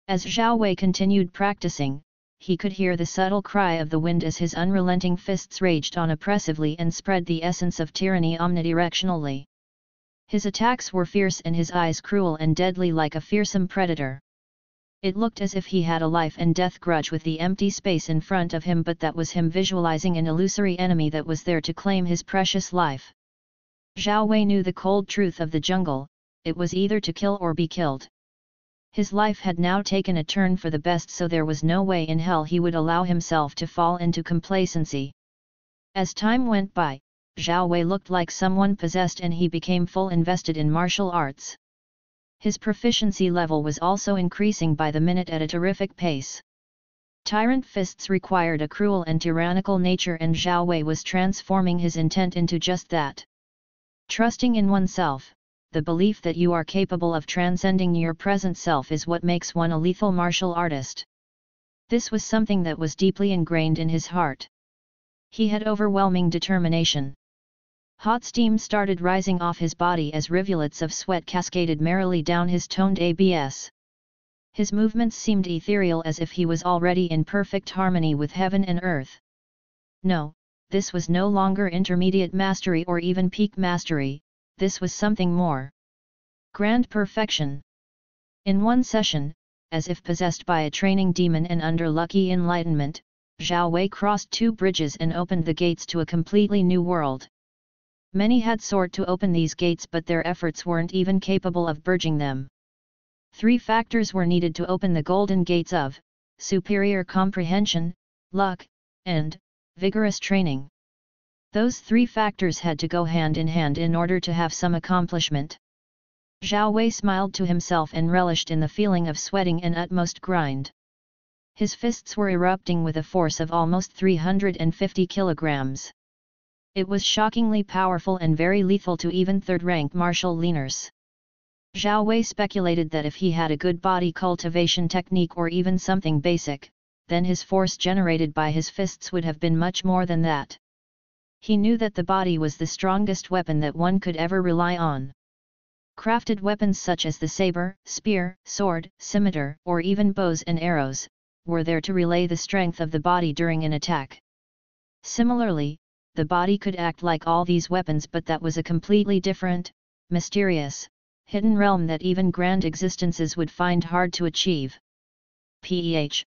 As Zhao Wei continued practicing, he could hear the subtle cry of the wind as his unrelenting fists raged on oppressively and spread the essence of tyranny omnidirectionally. His attacks were fierce and his eyes cruel and deadly like a fearsome predator. It looked as if he had a life and death grudge with the empty space in front of him, but that was him visualizing an illusory enemy that was there to claim his precious life. Zhao Wei knew the cold truth of the jungle, it was either to kill or be killed. His life had now taken a turn for the best, so there was no way in hell he would allow himself to fall into complacency. As time went by, Zhao Wei looked like someone possessed and he became full invested in martial arts. His proficiency level was also increasing by the minute at a terrific pace. Tyrant fists required a cruel and tyrannical nature, and Zhao Wei was transforming his intent into just that. Trusting in oneself, the belief that you are capable of transcending your present self, is what makes one a lethal martial artist. This was something that was deeply ingrained in his heart. He had overwhelming determination. Hot steam started rising off his body as rivulets of sweat cascaded merrily down his toned abs. His movements seemed ethereal, as if he was already in perfect harmony with heaven and earth. No, this was no longer intermediate mastery or even peak mastery, this was something more. Grand perfection. In one session, as if possessed by a training demon and under lucky enlightenment, Zhao Wei crossed 2 bridges and opened the gates to a completely new world. Many had sought to open these gates, but their efforts weren't even capable of bridging them. 3 factors were needed to open the golden gates of superior comprehension, luck, and vigorous training. Those 3 factors had to go hand in hand in order to have some accomplishment. Zhao Wei smiled to himself and relished in the feeling of sweating and utmost grind. His fists were erupting with a force of almost 350 kilograms. It was shockingly powerful and very lethal to even third-rank martial leaners. Zhao Wei speculated that if he had a good body cultivation technique or even something basic, then his force generated by his fists would have been much more than that. He knew that the body was the strongest weapon that one could ever rely on. Crafted weapons such as the saber, spear, sword, scimitar, or even bows and arrows, were there to relay the strength of the body during an attack. Similarly, the body could act like all these weapons, but that was a completely different, mysterious, hidden realm that even grand existences would find hard to achieve. Ph.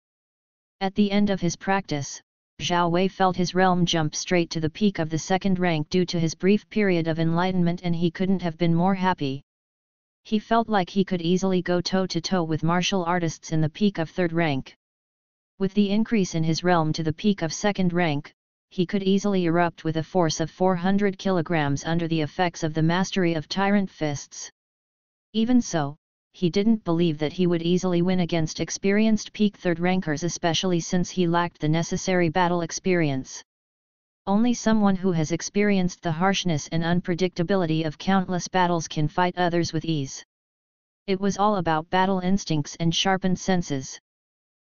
At the end of his practice, Zhao Wei felt his realm jump straight to the peak of the 2nd rank due to his brief period of enlightenment, and he couldn't have been more happy. He felt like he could easily go toe-to-toe with martial artists in the peak of 3rd rank. With the increase in his realm to the peak of 2nd rank, he could easily erupt with a force of 400 kilograms under the effects of the mastery of tyrant fists. Even so, he didn't believe that he would easily win against experienced peak 3rd rankers, especially since he lacked the necessary battle experience. Only someone who has experienced the harshness and unpredictability of countless battles can fight others with ease. It was all about battle instincts and sharpened senses.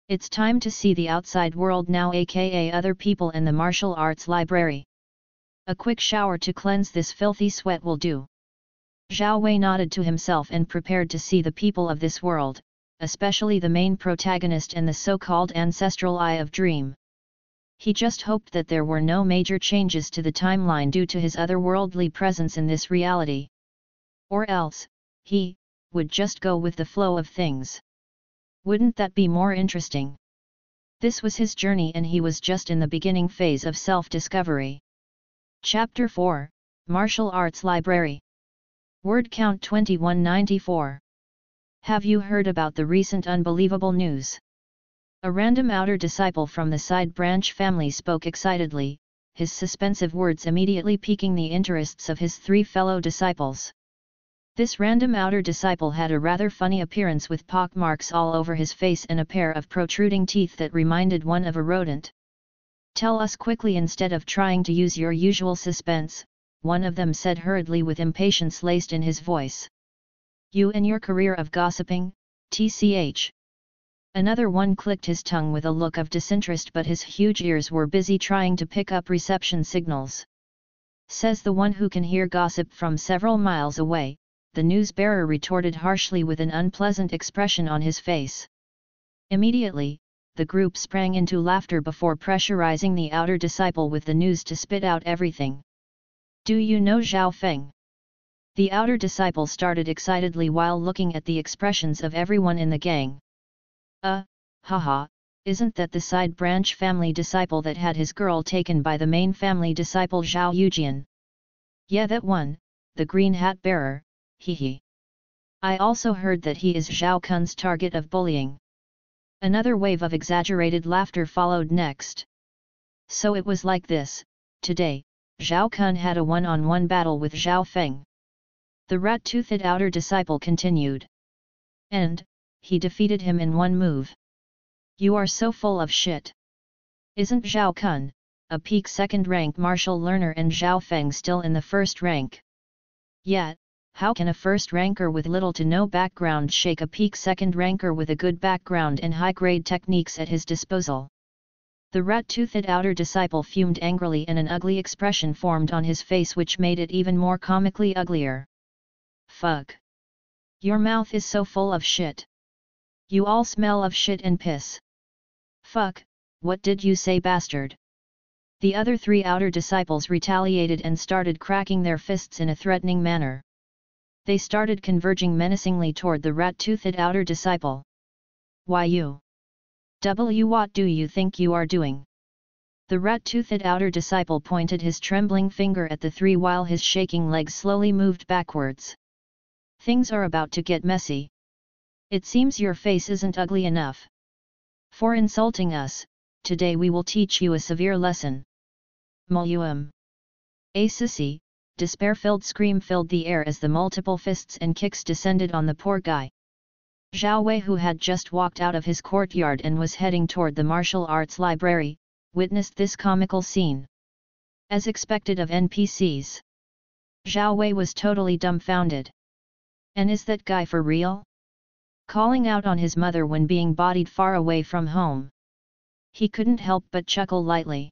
It's time to see the outside world now, aka other people and the martial arts library. A quick shower to cleanse this filthy sweat will do. Zhao Wei nodded to himself and prepared to see the people of this world, especially the main protagonist and the so-called ancestral Eye of Dream. He just hoped that there were no major changes to the timeline due to his otherworldly presence in this reality. Or else, he would just go with the flow of things. Wouldn't that be more interesting? This was his journey, and he was just in the beginning phase of self-discovery. Chapter 4, Martial Arts Library. Word count 2194. Have you heard about the recent unbelievable news? A random outer disciple from the side branch family spoke excitedly, his suspensive words immediately piquing the interests of his 3 fellow disciples. This random outer disciple had a rather funny appearance with pock marks all over his face and a pair of protruding teeth that reminded one of a rodent. Tell us quickly instead of trying to use your usual suspense, one of them said hurriedly with impatience laced in his voice. You and your career of gossiping, tch. Another one clicked his tongue with a look of disinterest, but his huge ears were busy trying to pick up reception signals. says the one who can hear gossip from several miles away, the news-bearer retorted harshly with an unpleasant expression on his face. Immediately, the group sprang into laughter before pressurizing the outer disciple with the news to spit out everything. Do you know Zhao Feng? The outer disciple started excitedly while looking at the expressions of everyone in the gang. Haha, isn't that the side branch family disciple that had his girl taken by the main family disciple Zhao Yujian? Yeah, that one, the green hat bearer, hee. I also heard that he is Zhao Kun's target of bullying. Another wave of exaggerated laughter followed next. So it was like this, today, Zhao Kun had a one-on-one battle with Zhao Feng. The rat-toothed outer disciple continued. And, he defeated him in one move. You are so full of shit. Isn't Zhao Kun, a peak second-rank martial learner, and Zhao Feng still in the first rank? Yet, how can a first-ranker with little to no background shake a peak second-ranker with a good background and high-grade techniques at his disposal? The rat-toothed outer disciple fumed angrily, and an ugly expression formed on his face which made it even more comically uglier. Fuck. Your mouth is so full of shit. You all smell of shit and piss. Fuck, what did you say, bastard? The other three outer disciples retaliated and started cracking their fists in a threatening manner. They started converging menacingly toward the rat-toothed outer disciple. Why you? What do you think you are doing? The rat-toothed outer disciple pointed his trembling finger at the three while his shaking legs slowly moved backwards. Things are about to get messy. It seems your face isn't ugly enough. For insulting us, today we will teach you a severe lesson. Mulum. A sissy, despair-filled scream filled the air as the multiple fists and kicks descended on the poor guy. Zhao Wei, who had just walked out of his courtyard and was heading toward the martial arts library, witnessed this comical scene. As expected of NPCs, Zhao Wei was totally dumbfounded. And is that guy for real? Calling out on his mother when being bodied far away from home. He couldn't help but chuckle lightly.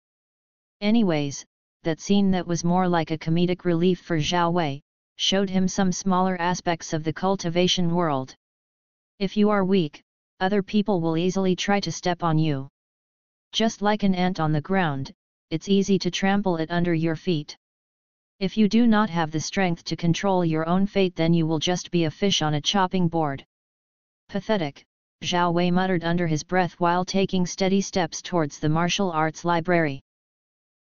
Anyways, that scene that was more like a comedic relief for Zhao Wei, showed him some smaller aspects of the cultivation world. If you are weak, other people will easily try to step on you. Just like an ant on the ground, it's easy to trample it under your feet. If you do not have the strength to control your own fate, then you will just be a fish on a chopping board. Pathetic, Zhao Wei muttered under his breath while taking steady steps towards the martial arts library.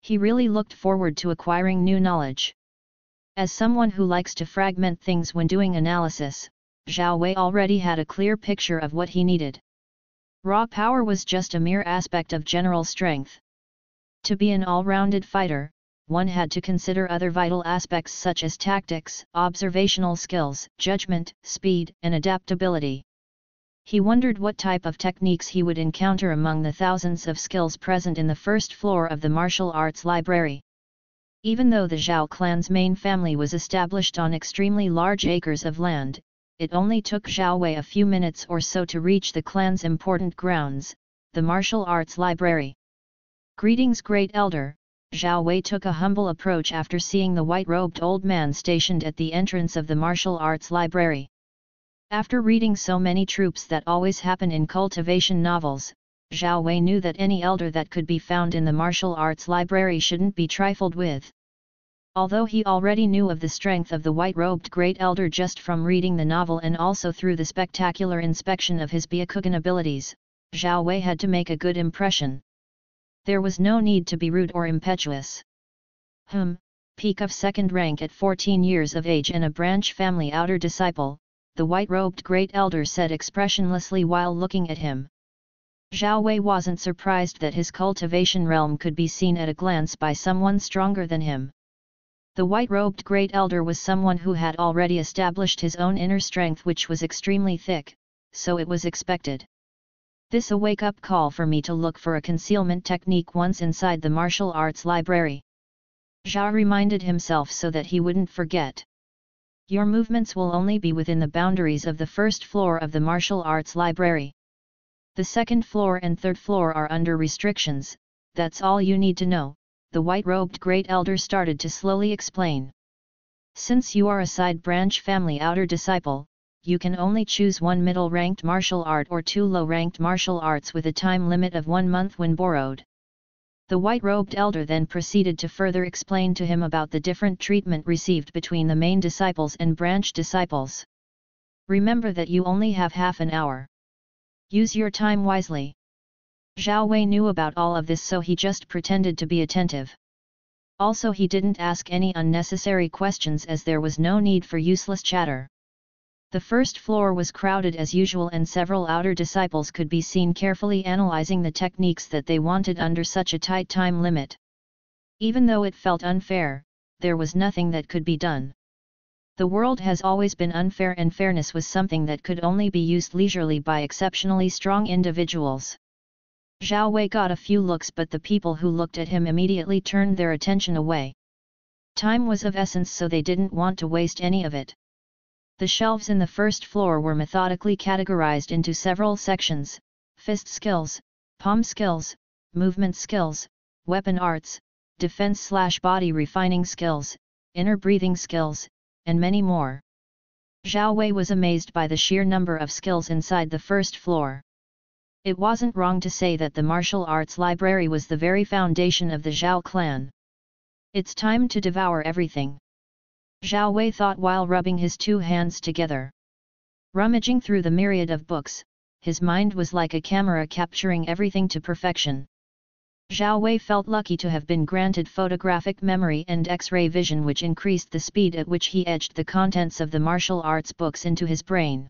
He really looked forward to acquiring new knowledge. As someone who likes to fragment things when doing analysis, Zhao Wei already had a clear picture of what he needed. Raw power was just a mere aspect of general strength. To be an all-rounded fighter, one had to consider other vital aspects such as tactics, observational skills, judgment, speed, and adaptability. He wondered what type of techniques he would encounter among the thousands of skills present in the first floor of the martial arts library. Even though the Zhao clan's main family was established on extremely large acres of land, it only took Zhao Wei a few minutes or so to reach the clan's important grounds, the martial arts library. Greetings, Great Elder. Zhao Wei took a humble approach after seeing the white-robed old man stationed at the entrance of the martial arts library. After reading so many tropes that always happen in cultivation novels, Zhao Wei knew that any elder that could be found in the martial arts library shouldn't be trifled with. Although he already knew of the strength of the white-robed great elder just from reading the novel and also through the spectacular inspection of his Byakugan abilities, Zhao Wei had to make a good impression. There was no need to be rude or impetuous. Peak of second rank at 14 years of age and a branch family outer disciple, the white-robed great elder said expressionlessly while looking at him. Zhao Wei wasn't surprised that his cultivation realm could be seen at a glance by someone stronger than him. The white-robed great elder was someone who had already established his own inner strength, which was extremely thick, so it was expected. This a wake-up call for me to look for a concealment technique once inside the martial arts library. Zhao reminded himself so that he wouldn't forget. Your movements will only be within the boundaries of the first floor of the martial arts library. The second floor and third floor are under restrictions, that's all you need to know, the white-robed great elder started to slowly explain. Since you are a side branch family outer disciple, you can only choose one middle-ranked martial art or two low-ranked martial arts with a time limit of 1 month when borrowed. The white-robed elder then proceeded to further explain to him about the different treatment received between the main disciples and branch disciples. Remember that you only have half an hour. Use your time wisely. Zhao Wei knew about all of this, so he just pretended to be attentive. Also, he didn't ask any unnecessary questions as there was no need for useless chatter. The first floor was crowded as usual, and several outer disciples could be seen carefully analyzing the techniques that they wanted under such a tight time limit. Even though it felt unfair, there was nothing that could be done. The world has always been unfair, and fairness was something that could only be used leisurely by exceptionally strong individuals. Zhao Wei got a few looks, but the people who looked at him immediately turned their attention away. Time was of essence, so they didn't want to waste any of it. The shelves in the first floor were methodically categorized into several sections: fist skills, palm skills, movement skills, weapon arts, defense/body refining skills, inner breathing skills, and many more. Zhao Wei was amazed by the sheer number of skills inside the first floor. It wasn't wrong to say that the martial arts library was the very foundation of the Zhao clan. It's time to devour everything, Zhao Wei thought while rubbing his two hands together. Rummaging through the myriad of books, his mind was like a camera capturing everything to perfection. Zhao Wei felt lucky to have been granted photographic memory and X-ray vision, which increased the speed at which he etched the contents of the martial arts books into his brain.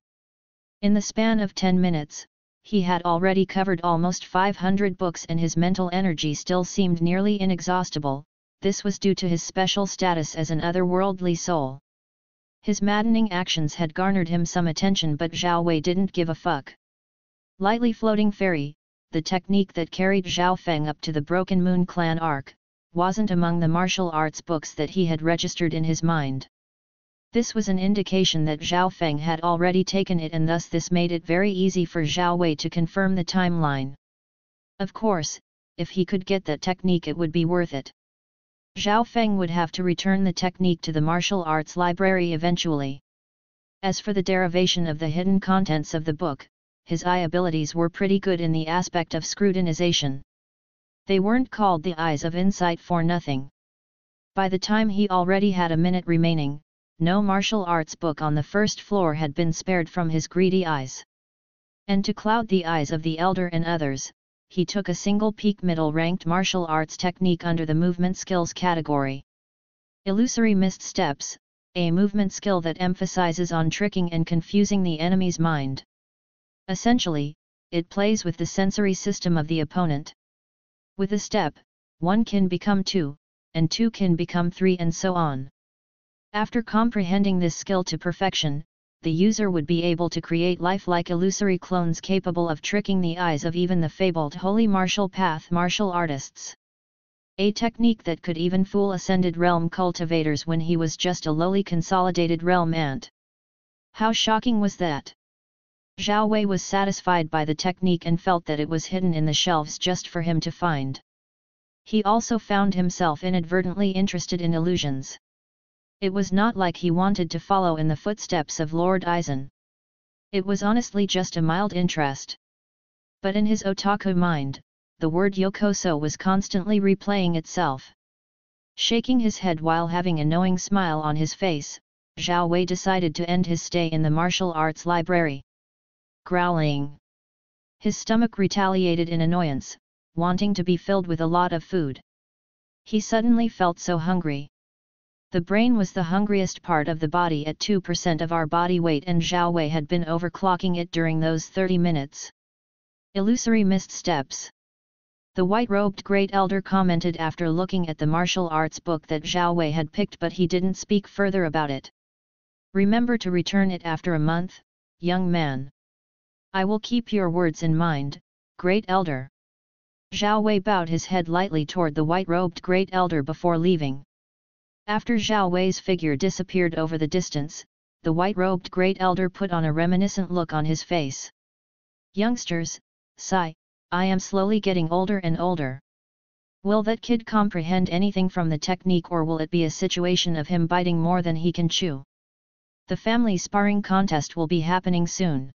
In the span of 10 minutes, he had already covered almost 500 books, and his mental energy still seemed nearly inexhaustible. This was due to his special status as an otherworldly soul. His maddening actions had garnered him some attention, but Zhao Wei didn't give a fuck. Lightly floating fairy, the technique that carried Zhao Feng up to the Broken Moon Clan arc, wasn't among the martial arts books that he had registered in his mind. This was an indication that Zhao Feng had already taken it, and thus this made it very easy for Zhao Wei to confirm the timeline. Of course, if he could get that technique, it would be worth it. Zhao Feng would have to return the technique to the martial arts library eventually. As for the derivation of the hidden contents of the book, his eye abilities were pretty good in the aspect of scrutinization. They weren't called the eyes of insight for nothing. By the time he already had a minute remaining, no martial arts book on the first floor had been spared from his greedy eyes. And to cloud the eyes of the elder and others, he took a single peek middle-ranked martial arts technique under the movement skills category. Illusory missed steps, a movement skill that emphasizes on tricking and confusing the enemy's mind. Essentially, it plays with the sensory system of the opponent. With a step, 1 can become 2, and 2 can become 3, and so on. After comprehending this skill to perfection, the user would be able to create lifelike illusory clones capable of tricking the eyes of even the fabled Holy Martial Path martial artists. A technique that could even fool Ascended Realm cultivators when he was just a lowly Consolidated Realm ant. How shocking was that? Zhao Wei was satisfied by the technique and felt that it was hidden in the shelves just for him to find. He also found himself inadvertently interested in illusions. It was not like he wanted to follow in the footsteps of Lord Aizen. It was honestly just a mild interest. But in his otaku mind, the word yokoso was constantly replaying itself. Shaking his head while having a knowing smile on his face, Zhao Wei decided to end his stay in the martial arts library. Growling. His stomach retaliated in annoyance, wanting to be filled with a lot of food. He suddenly felt so hungry. The brain was the hungriest part of the body at 2% of our body weight, and Zhao Wei had been overclocking it during those 30 minutes. Illusory missed steps. The white-robed great elder commented after looking at the martial arts book that Zhao Wei had picked, but he didn't speak further about it. Remember to return it after a month, young man. I will keep your words in mind, great elder. Zhao Wei bowed his head lightly toward the white-robed great elder before leaving. After Zhao Wei's figure disappeared over the distance, the white-robed great elder put on a reminiscent look on his face. Youngsters, sigh, I am slowly getting older and older. Will that kid comprehend anything from the technique, or will it be a situation of him biting more than he can chew? The family sparring contest will be happening soon.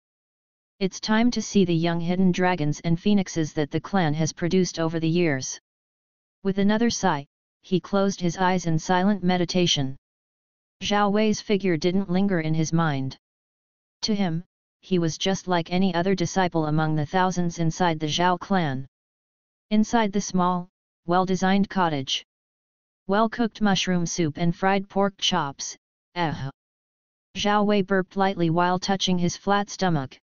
It's time to see the young hidden dragons and phoenixes that the clan has produced over the years. With another sigh, he closed his eyes in silent meditation. Zhao Wei's figure didn't linger in his mind. To him, he was just like any other disciple among the thousands inside the Zhao clan. Inside the small, well-designed cottage. Well-cooked mushroom soup and fried pork chops, Zhao Wei burped lightly while touching his flat stomach.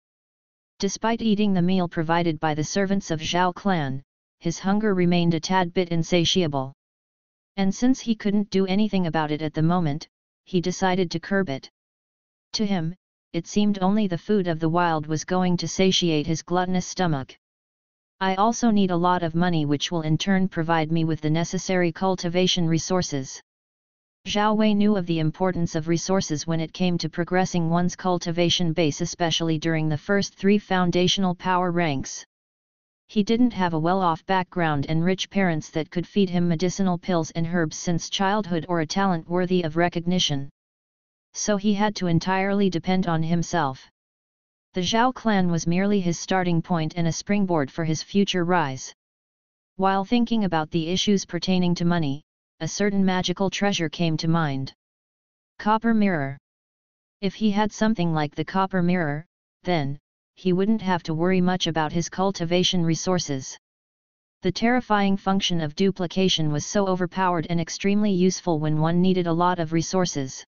Despite eating the meal provided by the servants of Zhao clan, his hunger remained a tad bit insatiable. And since he couldn't do anything about it at the moment, he decided to curb it. To him, it seemed only the food of the wild was going to satiate his gluttonous stomach. I also need a lot of money, which will in turn provide me with the necessary cultivation resources. Zhao Wei knew of the importance of resources when it came to progressing one's cultivation base, especially during the first 3 foundational power ranks. He didn't have a well-off background and rich parents that could feed him medicinal pills and herbs since childhood, or a talent worthy of recognition. So he had to entirely depend on himself. The Zhao clan was merely his starting point and a springboard for his future rise. While thinking about the issues pertaining to money, a certain magical treasure came to mind. Copper mirror. If he had something like the copper mirror, then, he wouldn't have to worry much about his cultivation resources. The terrifying function of duplication was so overpowered and extremely useful when one needed a lot of resources.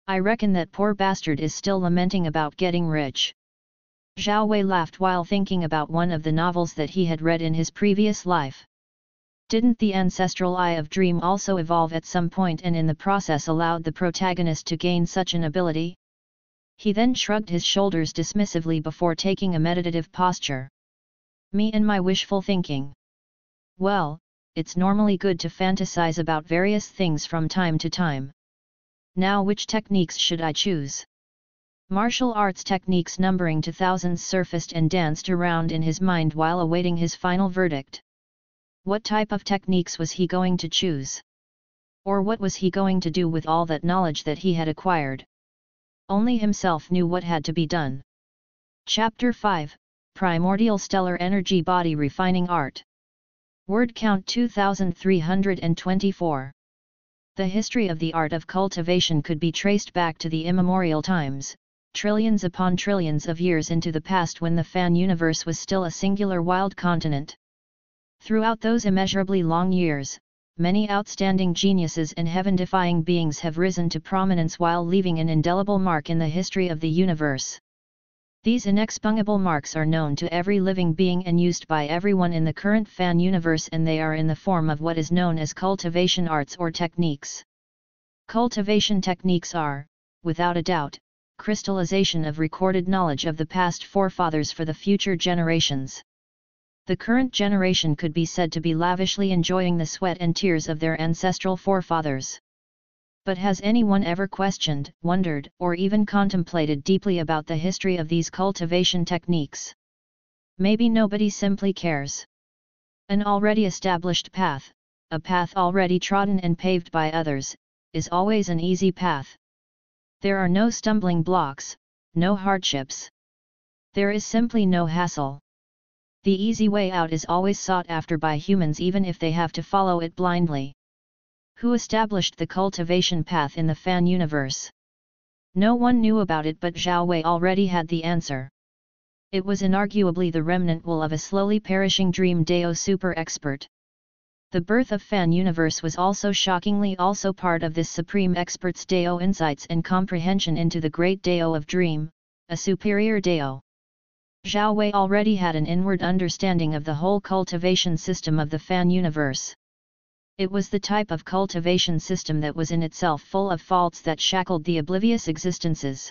I reckon that poor bastard is still lamenting about getting rich. Zhao Wei laughed while thinking about one of the novels that he had read in his previous life. Didn't the ancestral Eye of Dream also evolve at some point and in the process allowed the protagonist to gain such an ability? He then shrugged his shoulders dismissively before taking a meditative posture. Me and my wishful thinking. Well, it's normally good to fantasize about various things from time to time. Now, which techniques should I choose? Martial arts techniques numbering to thousands surfaced and danced around in his mind while awaiting his final verdict. What type of techniques was he going to choose? Or what was he going to do with all that knowledge that he had acquired? Only himself knew what had to be done. Chapter 5, Primordial Stellar Energy Body Refining Art. Word count 2324. The history of the art of cultivation could be traced back to the immemorial times, trillions upon trillions of years into the past, when the Fan universe was still a singular wild continent. Throughout those immeasurably long years, many outstanding geniuses and heaven-defying beings have risen to prominence while leaving an indelible mark in the history of the universe. These inexpugnable marks are known to every living being and used by everyone in the current Fan universe, and they are in the form of what is known as cultivation arts or techniques. Cultivation techniques are, without a doubt, crystallization of recorded knowledge of the past forefathers for the future generations. The current generation could be said to be lavishly enjoying the sweat and tears of their ancestral forefathers. But has anyone ever questioned, wondered, or even contemplated deeply about the history of these cultivation techniques? Maybe nobody simply cares. An already established path, a path already trodden and paved by others, is always an easy path. There are no stumbling blocks, no hardships. There is simply no hassle. The easy way out is always sought after by humans, even if they have to follow it blindly. Who established the cultivation path in the Fan universe? No one knew about it, but Zhao Wei already had the answer. It was inarguably the remnant will of a slowly perishing dream Dao super expert. The birth of Fan universe was also shockingly also part of this supreme expert's Dao insights and comprehension into the great Dao of dream, a superior Dao. Zhao Wei already had an inward understanding of the whole cultivation system of the Fan universe. It was the type of cultivation system that was in itself full of faults that shackled the oblivious existences.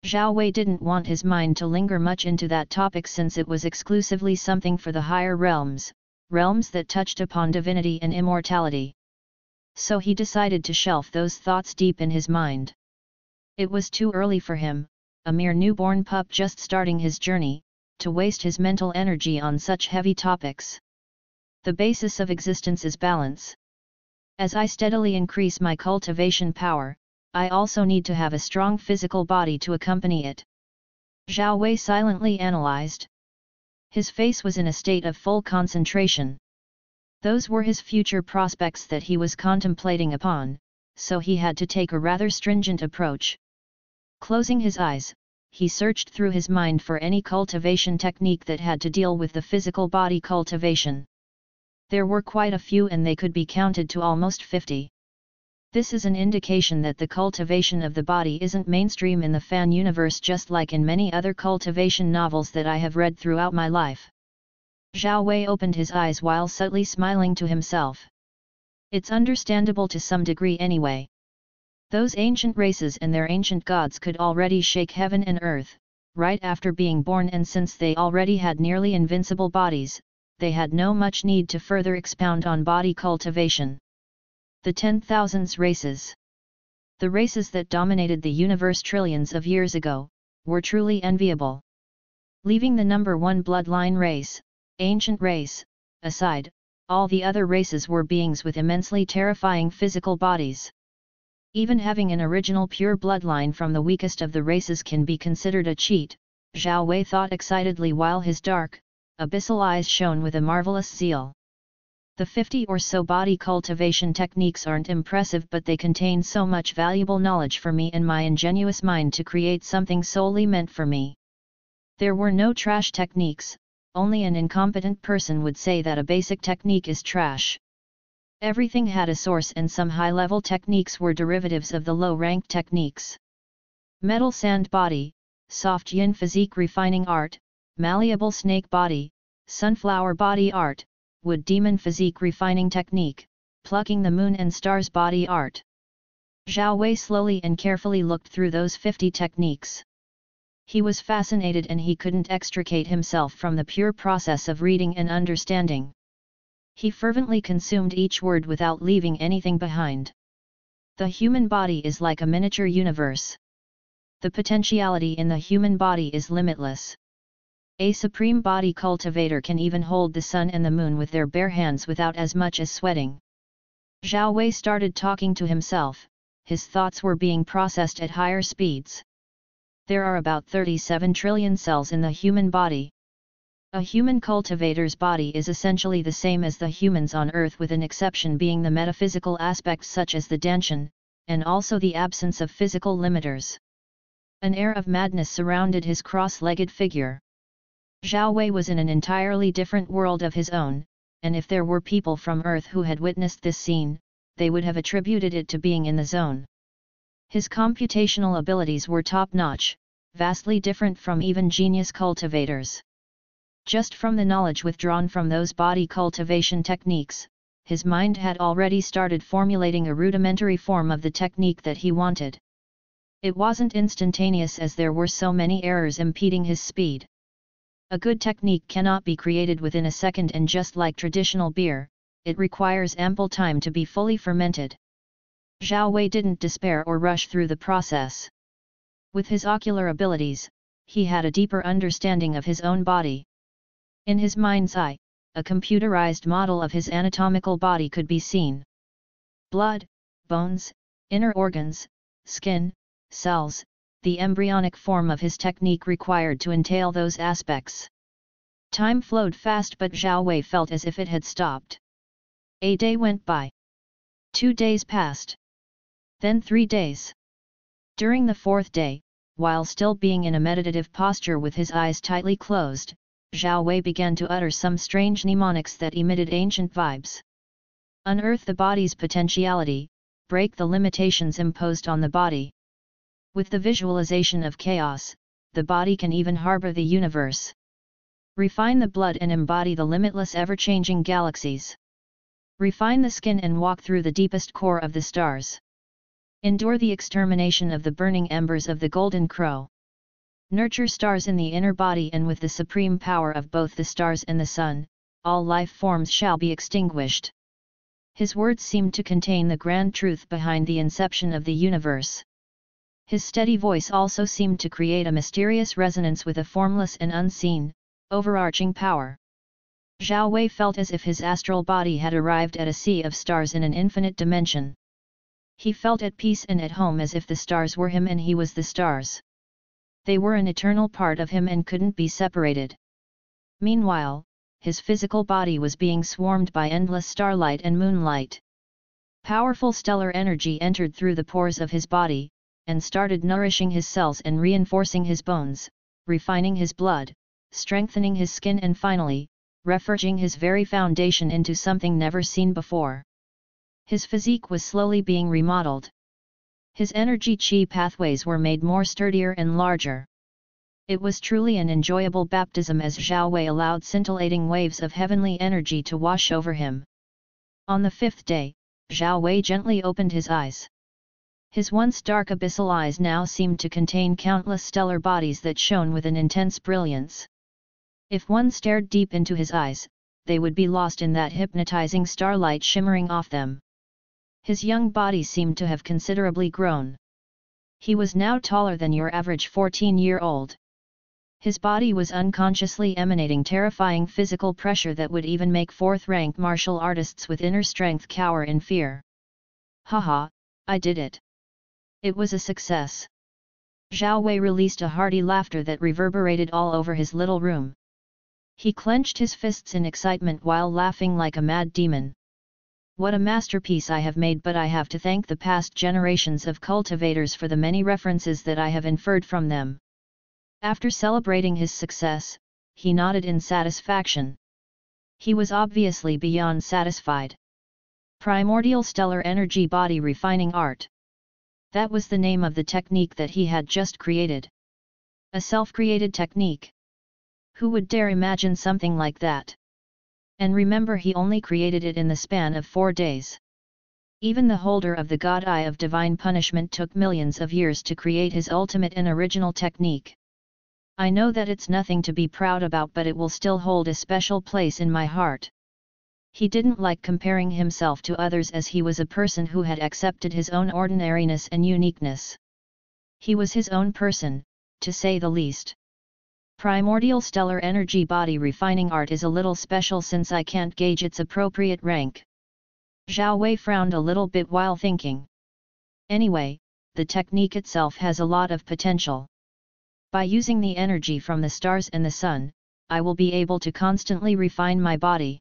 Zhao Wei didn't want his mind to linger much into that topic, since it was exclusively something for the higher realms, realms that touched upon divinity and immortality. So he decided to shelf those thoughts deep in his mind. It was too early for him, a mere newborn pup just starting his journey, to waste his mental energy on such heavy topics. The basis of existence is balance. As I steadily increase my cultivation power, I also need to have a strong physical body to accompany it. Zhao Wei silently analyzed. His face was in a state of full concentration. Those were his future prospects that he was contemplating upon, so he had to take a rather stringent approach. Closing his eyes, he searched through his mind for any cultivation technique that had to deal with the physical body cultivation. There were quite a few and they could be counted to almost 50. This is an indication that the cultivation of the body isn't mainstream in the fan universe, just like in many other cultivation novels that I have read throughout my life. Zhao Wei opened his eyes while subtly smiling to himself. It's understandable to some degree anyway. Those ancient races and their ancient gods could already shake heaven and earth, right after being born, and since they already had nearly invincible bodies, they had no much need to further expound on body cultivation. The 10,000s races. The races that dominated the universe trillions of years ago, were truly enviable. Leaving the number one bloodline race, ancient race, aside, all the other races were beings with immensely terrifying physical bodies. Even having an original pure bloodline from the weakest of the races can be considered a cheat, Zhao Wei thought excitedly while his dark, abyssal eyes shone with a marvelous zeal. The 50 or so body cultivation techniques aren't impressive, but they contain so much valuable knowledge for me and my ingenious mind to create something solely meant for me. There were no trash techniques, only an incompetent person would say that a basic technique is trash. Everything had a source, and some high-level techniques were derivatives of the low-ranked techniques. Metal sand body, soft yin physique refining art, malleable snake body, sunflower body art, wood demon physique refining technique, plucking the moon and stars body art. Zhao Wei slowly and carefully looked through those 50 techniques. He was fascinated and he couldn't extricate himself from the pure process of reading and understanding. He fervently consumed each word without leaving anything behind. The human body is like a miniature universe. The potentiality in the human body is limitless. A supreme body cultivator can even hold the sun and the moon with their bare hands without as much as sweating. Zhao Wei started talking to himself, his thoughts were being processed at higher speeds. There are about 37 trillion cells in the human body. A human cultivator's body is essentially the same as the humans on Earth, with an exception being the metaphysical aspects such as the Danshan, and also the absence of physical limiters. An air of madness surrounded his cross-legged figure. Zhao Wei was in an entirely different world of his own, and if there were people from Earth who had witnessed this scene, they would have attributed it to being in the zone. His computational abilities were top-notch, vastly different from even genius cultivators. Just from the knowledge withdrawn from those body cultivation techniques, his mind had already started formulating a rudimentary form of the technique that he wanted. It wasn't instantaneous as there were so many errors impeding his speed. A good technique cannot be created within a second, and just like traditional beer, it requires ample time to be fully fermented. Zhao Wei didn't despair or rush through the process. With his ocular abilities, he had a deeper understanding of his own body. In his mind's eye, a computerized model of his anatomical body could be seen. Blood, bones, inner organs, skin, cells, the embryonic form of his technique required to entail those aspects. Time flowed fast, but Zhao Wei felt as if it had stopped. A day went by. 2 days passed. Then 3 days. During the 4th day, while still being in a meditative posture with his eyes tightly closed, Zhao Wei began to utter some strange mnemonics that emitted ancient vibes. Unearth the body's potentiality, break the limitations imposed on the body. With the visualization of chaos, the body can even harbor the universe. Refine the blood and embody the limitless ever-changing galaxies. Refine the skin and walk through the deepest core of the stars. Endure the extermination of the burning embers of the golden crow. Nurture stars in the inner body, and with the supreme power of both the stars and the sun, all life forms shall be extinguished. His words seemed to contain the grand truth behind the inception of the universe. His steady voice also seemed to create a mysterious resonance with a formless and unseen, overarching power. Zhao Wei felt as if his astral body had arrived at a sea of stars in an infinite dimension. He felt at peace and at home as if the stars were him and he was the stars. They were an eternal part of him and couldn't be separated. Meanwhile, his physical body was being swarmed by endless starlight and moonlight. Powerful stellar energy entered through the pores of his body, and started nourishing his cells and reinforcing his bones, refining his blood, strengthening his skin and finally, reforging his very foundation into something never seen before. His physique was slowly being remodeled. His energy chi pathways were made more sturdier and larger. It was truly an enjoyable baptism as Zhao Wei allowed scintillating waves of heavenly energy to wash over him. On the 5th day, Zhao Wei gently opened his eyes. His once dark abyssal eyes now seemed to contain countless stellar bodies that shone with an intense brilliance. If one stared deep into his eyes, they would be lost in that hypnotizing starlight shimmering off them. His young body seemed to have considerably grown. He was now taller than your average 14-year-old. His body was unconsciously emanating terrifying physical pressure that would even make fourth-rank martial artists with inner strength cower in fear. Haha, I did it. It was a success. Zhao Wei released a hearty laughter that reverberated all over his little room. He clenched his fists in excitement while laughing like a mad demon. What a masterpiece I have made, but I have to thank the past generations of cultivators for the many references that I have inferred from them. After celebrating his success, he nodded in satisfaction. He was obviously beyond satisfied. Primordial Stellar Energy Body Refining Art. That was the name of the technique that he had just created. A self-created technique. Who would dare imagine something like that? And remember, he only created it in the span of 4 days. Even the holder of the God Eye of Divine Punishment took millions of years to create his ultimate and original technique. I know that it's nothing to be proud about, but it will still hold a special place in my heart. He didn't like comparing himself to others as he was a person who had accepted his own ordinariness and uniqueness. He was his own person, to say the least. Primordial Stellar Energy Body Refining Art is a little special since I can't gauge its appropriate rank. Zhao Wei frowned a little bit while thinking. Anyway, the technique itself has a lot of potential. By using the energy from the stars and the sun, I will be able to constantly refine my body.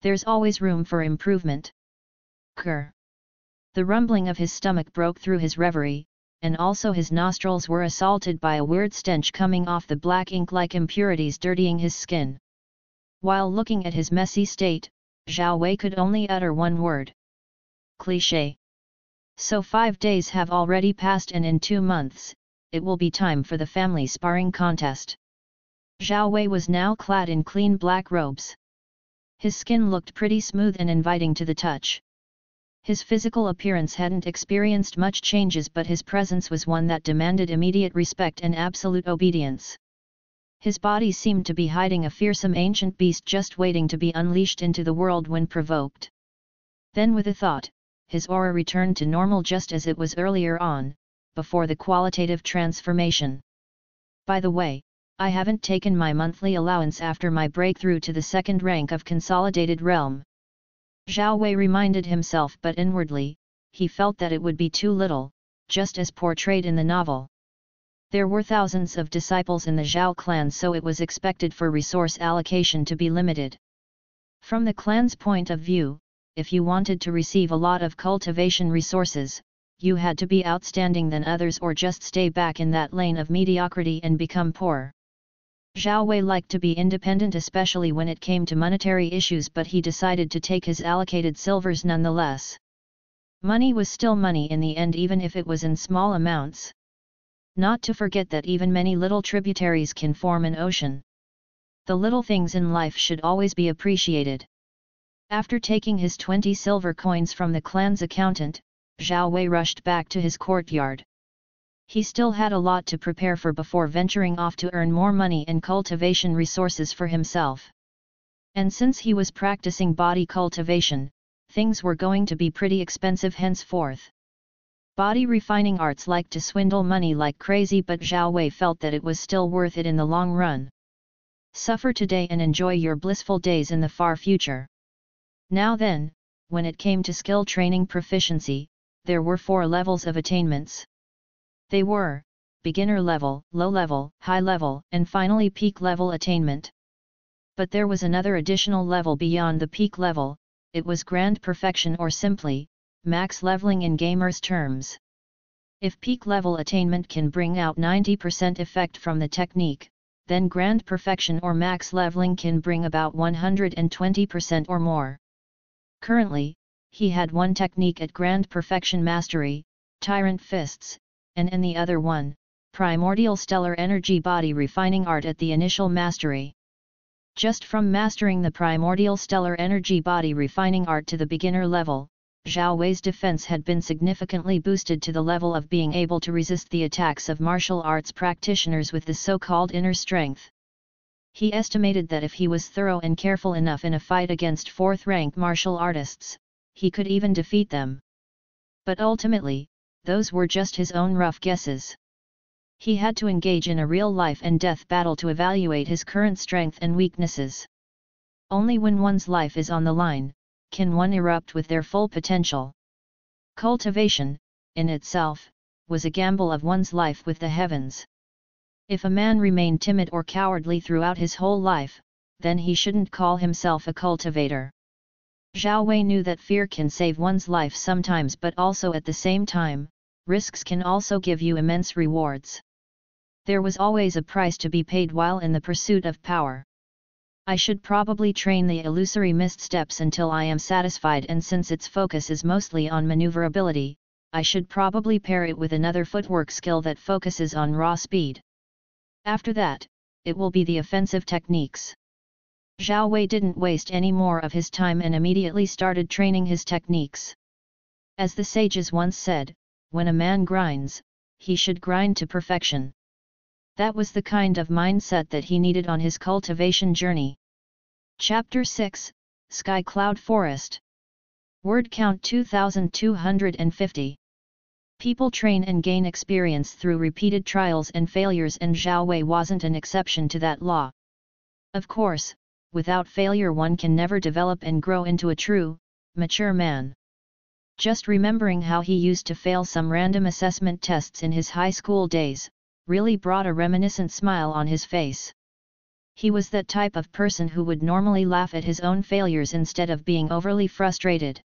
There's always room for improvement. Grr. The rumbling of his stomach broke through his reverie, and also his nostrils were assaulted by a weird stench coming off the black ink-like impurities dirtying his skin. While looking at his messy state, Zhao Wei could only utter one word. Cliché. So 5 days have already passed, and in 2 months, it will be time for the family sparring contest. Zhao Wei was now clad in clean black robes. His skin looked pretty smooth and inviting to the touch. His physical appearance hadn't experienced much changes, but his presence was one that demanded immediate respect and absolute obedience. His body seemed to be hiding a fearsome ancient beast just waiting to be unleashed into the world when provoked. Then with a thought, his aura returned to normal just as it was earlier on, before the qualitative transformation. By the way, I haven't taken my monthly allowance after my breakthrough to the 2nd rank of Consolidated Realm. Zhao Wei reminded himself, but inwardly, he felt that it would be too little, just as portrayed in the novel. There were thousands of disciples in the Zhao clan, so it was expected for resource allocation to be limited. From the clan's point of view, if you wanted to receive a lot of cultivation resources, you had to be outstanding than others or just stay back in that lane of mediocrity and become poor. Zhao Wei liked to be independent, especially when it came to monetary issues, but he decided to take his allocated silvers nonetheless. Money was still money in the end, even if it was in small amounts. Not to forget that even many little tributaries can form an ocean. The little things in life should always be appreciated. After taking his 20 silver coins from the clan's accountant, Zhao Wei rushed back to his courtyard. He still had a lot to prepare for before venturing off to earn more money and cultivation resources for himself. And since he was practicing body cultivation, things were going to be pretty expensive henceforth. Body refining arts like to swindle money like crazy, but Zhao Wei felt that it was still worth it in the long run. Suffer today and enjoy your blissful days in the far future. Now then, when it came to skill training proficiency, there were 4 levels of attainments. They were beginner level, low level, high level, and finally peak level attainment. But there was another additional level beyond the peak level. It was grand perfection, or simply, max leveling in gamers' terms. If peak level attainment can bring out 90% effect from the technique, then grand perfection or max leveling can bring about 120% or more. Currently, he had one technique at grand perfection mastery, Tyrant Fists, and in the other one, Primordial Stellar Energy Body Refining Art at the initial mastery. Just from mastering the Primordial Stellar Energy Body Refining Art to the beginner level, Zhao Wei's defense had been significantly boosted to the level of being able to resist the attacks of martial arts practitioners with the so-called inner strength. He estimated that if he was thorough and careful enough in a fight against 4th-rank martial artists, he could even defeat them. But ultimately, those were just his own rough guesses. He had to engage in a real life and death battle to evaluate his current strength and weaknesses. Only when one's life is on the line, can one erupt with their full potential. Cultivation, in itself, was a gamble of one's life with the heavens. If a man remained timid or cowardly throughout his whole life, then he shouldn't call himself a cultivator. Zhao Wei knew that fear can save one's life sometimes, but also at the same time, risks can also give you immense rewards. There was always a price to be paid while in the pursuit of power. I should probably train the illusory mist steps until I am satisfied, and since its focus is mostly on maneuverability, I should probably pair it with another footwork skill that focuses on raw speed. After that, it will be the offensive techniques. Zhao Wei didn't waste any more of his time and immediately started training his techniques. As the sages once said, when a man grinds, he should grind to perfection. That was the kind of mindset that he needed on his cultivation journey. Chapter 6, Sky Cloud Forest. Word count 2250. People train and gain experience through repeated trials and failures, and Zhao Wei wasn't an exception to that law. Of course, without failure one can never develop and grow into a true, mature man. Just remembering how he used to fail some random assessment tests in his high school days, really brought a reminiscent smile on his face. He was that type of person who would normally laugh at his own failures instead of being overly frustrated.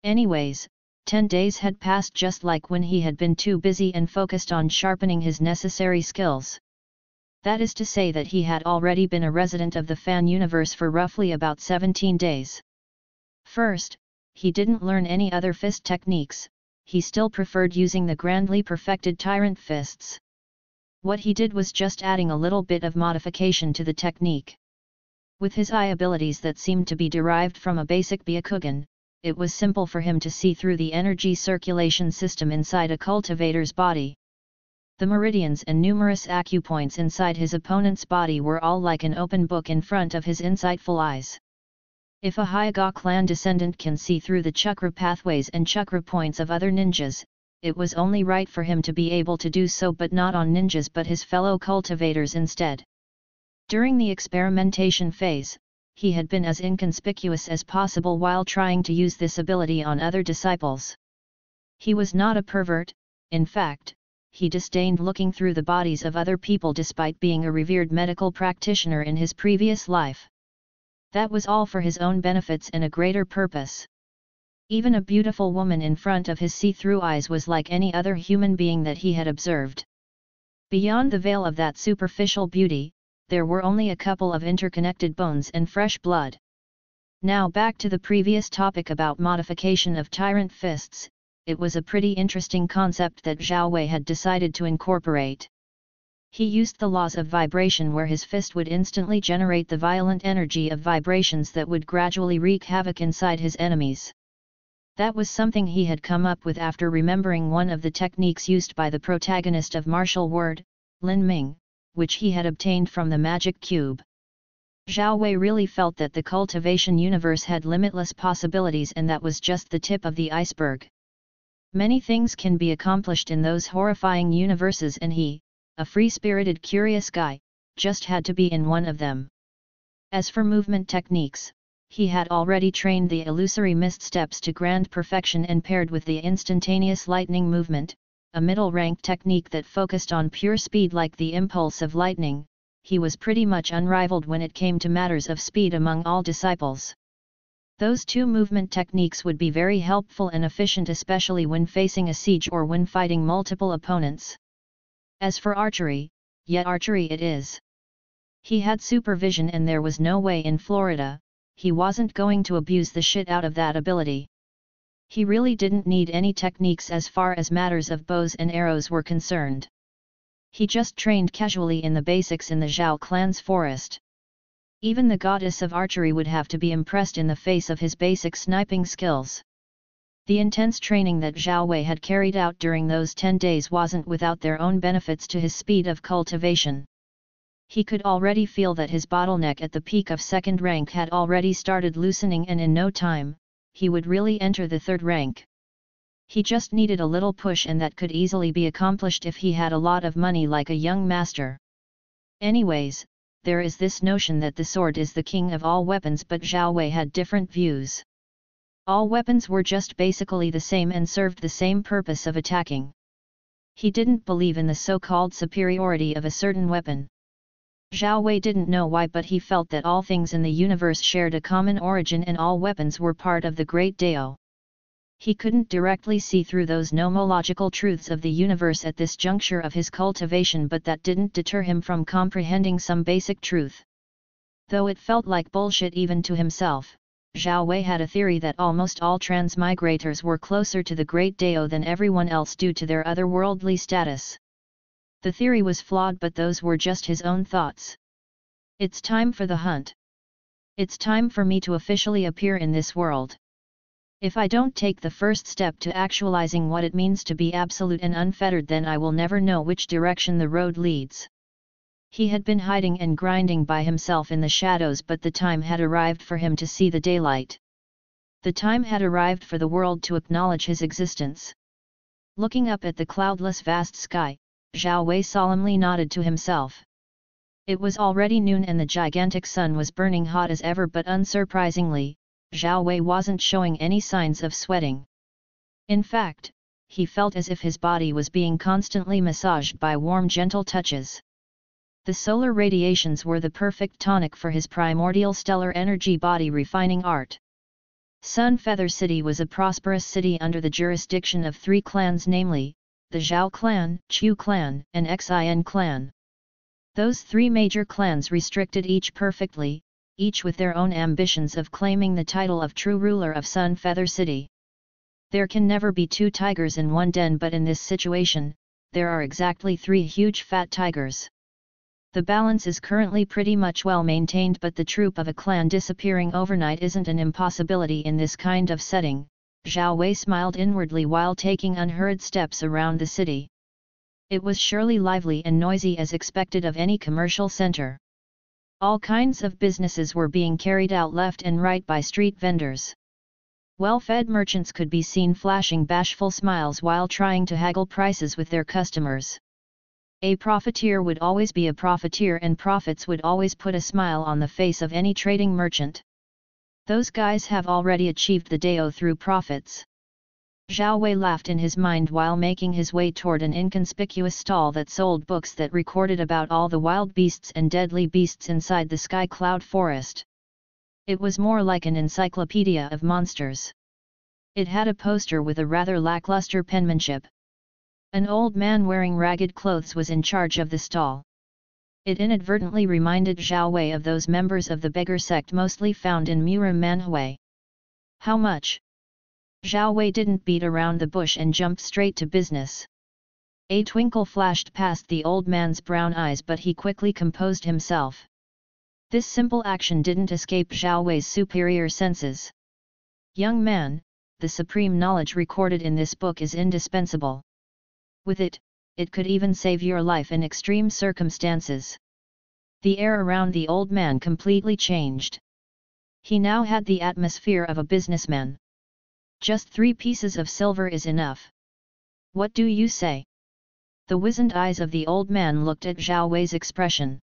Anyways, 10 days had passed just like when he had been too busy and focused on sharpening his necessary skills. That is to say that he had already been a resident of the fan universe for roughly about 17 days. First, he didn't learn any other fist techniques, he still preferred using the grandly perfected Tyrant Fists. What he did was just adding a little bit of modification to the technique. With his eye abilities that seemed to be derived from a basic Byakugan, it was simple for him to see through the energy circulation system inside a cultivator's body. The meridians and numerous acupoints inside his opponent's body were all like an open book in front of his insightful eyes. If a Hyuga clan descendant can see through the chakra pathways and chakra points of other ninjas, it was only right for him to be able to do so, but not on ninjas but his fellow cultivators instead. During the experimentation phase, he had been as inconspicuous as possible while trying to use this ability on other disciples. He was not a pervert, in fact, he disdained looking through the bodies of other people despite being a revered medical practitioner in his previous life. That was all for his own benefits and a greater purpose. Even a beautiful woman in front of his see-through eyes was like any other human being that he had observed. Beyond the veil of that superficial beauty, there were only a couple of interconnected bones and fresh blood. Now back to the previous topic about modification of Tyrant Fists, it was a pretty interesting concept that Zhao Wei had decided to incorporate. He used the laws of vibration where his fist would instantly generate the violent energy of vibrations that would gradually wreak havoc inside his enemies. That was something he had come up with after remembering one of the techniques used by the protagonist of Martial Word, Lin Ming, which he had obtained from the magic cube. Zhao Wei really felt that the cultivation universe had limitless possibilities, and that was just the tip of the iceberg. Many things can be accomplished in those horrifying universes, and he, a free-spirited curious guy, just had to be in one of them. As for movement techniques, he had already trained the illusory mist steps to grand perfection, and paired with the instantaneous lightning movement, a middle-rank technique that focused on pure speed like the impulse of lightning, he was pretty much unrivaled when it came to matters of speed among all disciples. Those two movement techniques would be very helpful and efficient, especially when facing a siege or when fighting multiple opponents. As for archery, yet archery it is. He had supervision, and there was no way in Florida he wasn't going to abuse the shit out of that ability. He really didn't need any techniques as far as matters of bows and arrows were concerned. He just trained casually in the basics in the Zhao clan's forest. Even the goddess of archery would have to be impressed in the face of his basic sniping skills. The intense training that Zhao Wei had carried out during those 10 days wasn't without their own benefits to his speed of cultivation. He could already feel that his bottleneck at the peak of second rank had already started loosening, and in no time, he would really enter the third rank. He just needed a little push, and that could easily be accomplished if he had a lot of money like a young master. Anyways, there is this notion that the sword is the king of all weapons, but Zhao Wei had different views. All weapons were just basically the same and served the same purpose of attacking. He didn't believe in the so-called superiority of a certain weapon. Zhao Wei didn't know why, but he felt that all things in the universe shared a common origin and all weapons were part of the Great Dao. He couldn't directly see through those nomological truths of the universe at this juncture of his cultivation, but that didn't deter him from comprehending some basic truth. Though it felt like bullshit even to himself, Zhao Wei had a theory that almost all transmigrators were closer to the Great Dao than everyone else due to their otherworldly status. The theory was flawed, but those were just his own thoughts. It's time for the hunt. It's time for me to officially appear in this world. If I don't take the first step to actualizing what it means to be absolute and unfettered, then I will never know which direction the road leads. He had been hiding and grinding by himself in the shadows, but the time had arrived for him to see the daylight. The time had arrived for the world to acknowledge his existence. Looking up at the cloudless vast sky, Zhao Wei solemnly nodded to himself. It was already noon and the gigantic sun was burning hot as ever, but unsurprisingly, Zhao Wei wasn't showing any signs of sweating. In fact, he felt as if his body was being constantly massaged by warm, gentle touches. The solar radiations were the perfect tonic for his primordial stellar energy body refining art. Sun Feather City was a prosperous city under the jurisdiction of 3 clans, namely, the Zhao clan, Chu clan, and Xin clan. Those 3 major clans restricted each perfectly, each with their own ambitions of claiming the title of true ruler of Sun Feather City. There can never be 2 tigers in one den, but in this situation, there are exactly 3 huge fat tigers. The balance is currently pretty much well maintained, but the troop of a clan disappearing overnight isn't an impossibility in this kind of setting. Zhao Wei smiled inwardly while taking unhurried steps around the city. It was surely lively and noisy as expected of any commercial center. All kinds of businesses were being carried out left and right by street vendors. Well-fed merchants could be seen flashing bashful smiles while trying to haggle prices with their customers. A profiteer would always be a profiteer, and profits would always put a smile on the face of any trading merchant. Those guys have already achieved the Dao through profits. Zhao Wei laughed in his mind while making his way toward an inconspicuous stall that sold books that recorded about all the wild beasts and deadly beasts inside the sky cloud forest. It was more like an encyclopedia of monsters. It had a poster with a rather lackluster penmanship. An old man wearing ragged clothes was in charge of the stall. It inadvertently reminded Zhao Wei of those members of the beggar sect mostly found in Mura Manhui. How much? Zhao Wei didn't beat around the bush and jumped straight to business. A twinkle flashed past the old man's brown eyes, but he quickly composed himself. This simple action didn't escape Zhao Wei's superior senses. Young man, the supreme knowledge recorded in this book is indispensable. With it, it could even save your life in extreme circumstances. The air around the old man completely changed. He now had the atmosphere of a businessman. Just 3 pieces of silver is enough. What do you say? The wizened eyes of the old man looked at Zhao Wei's expression.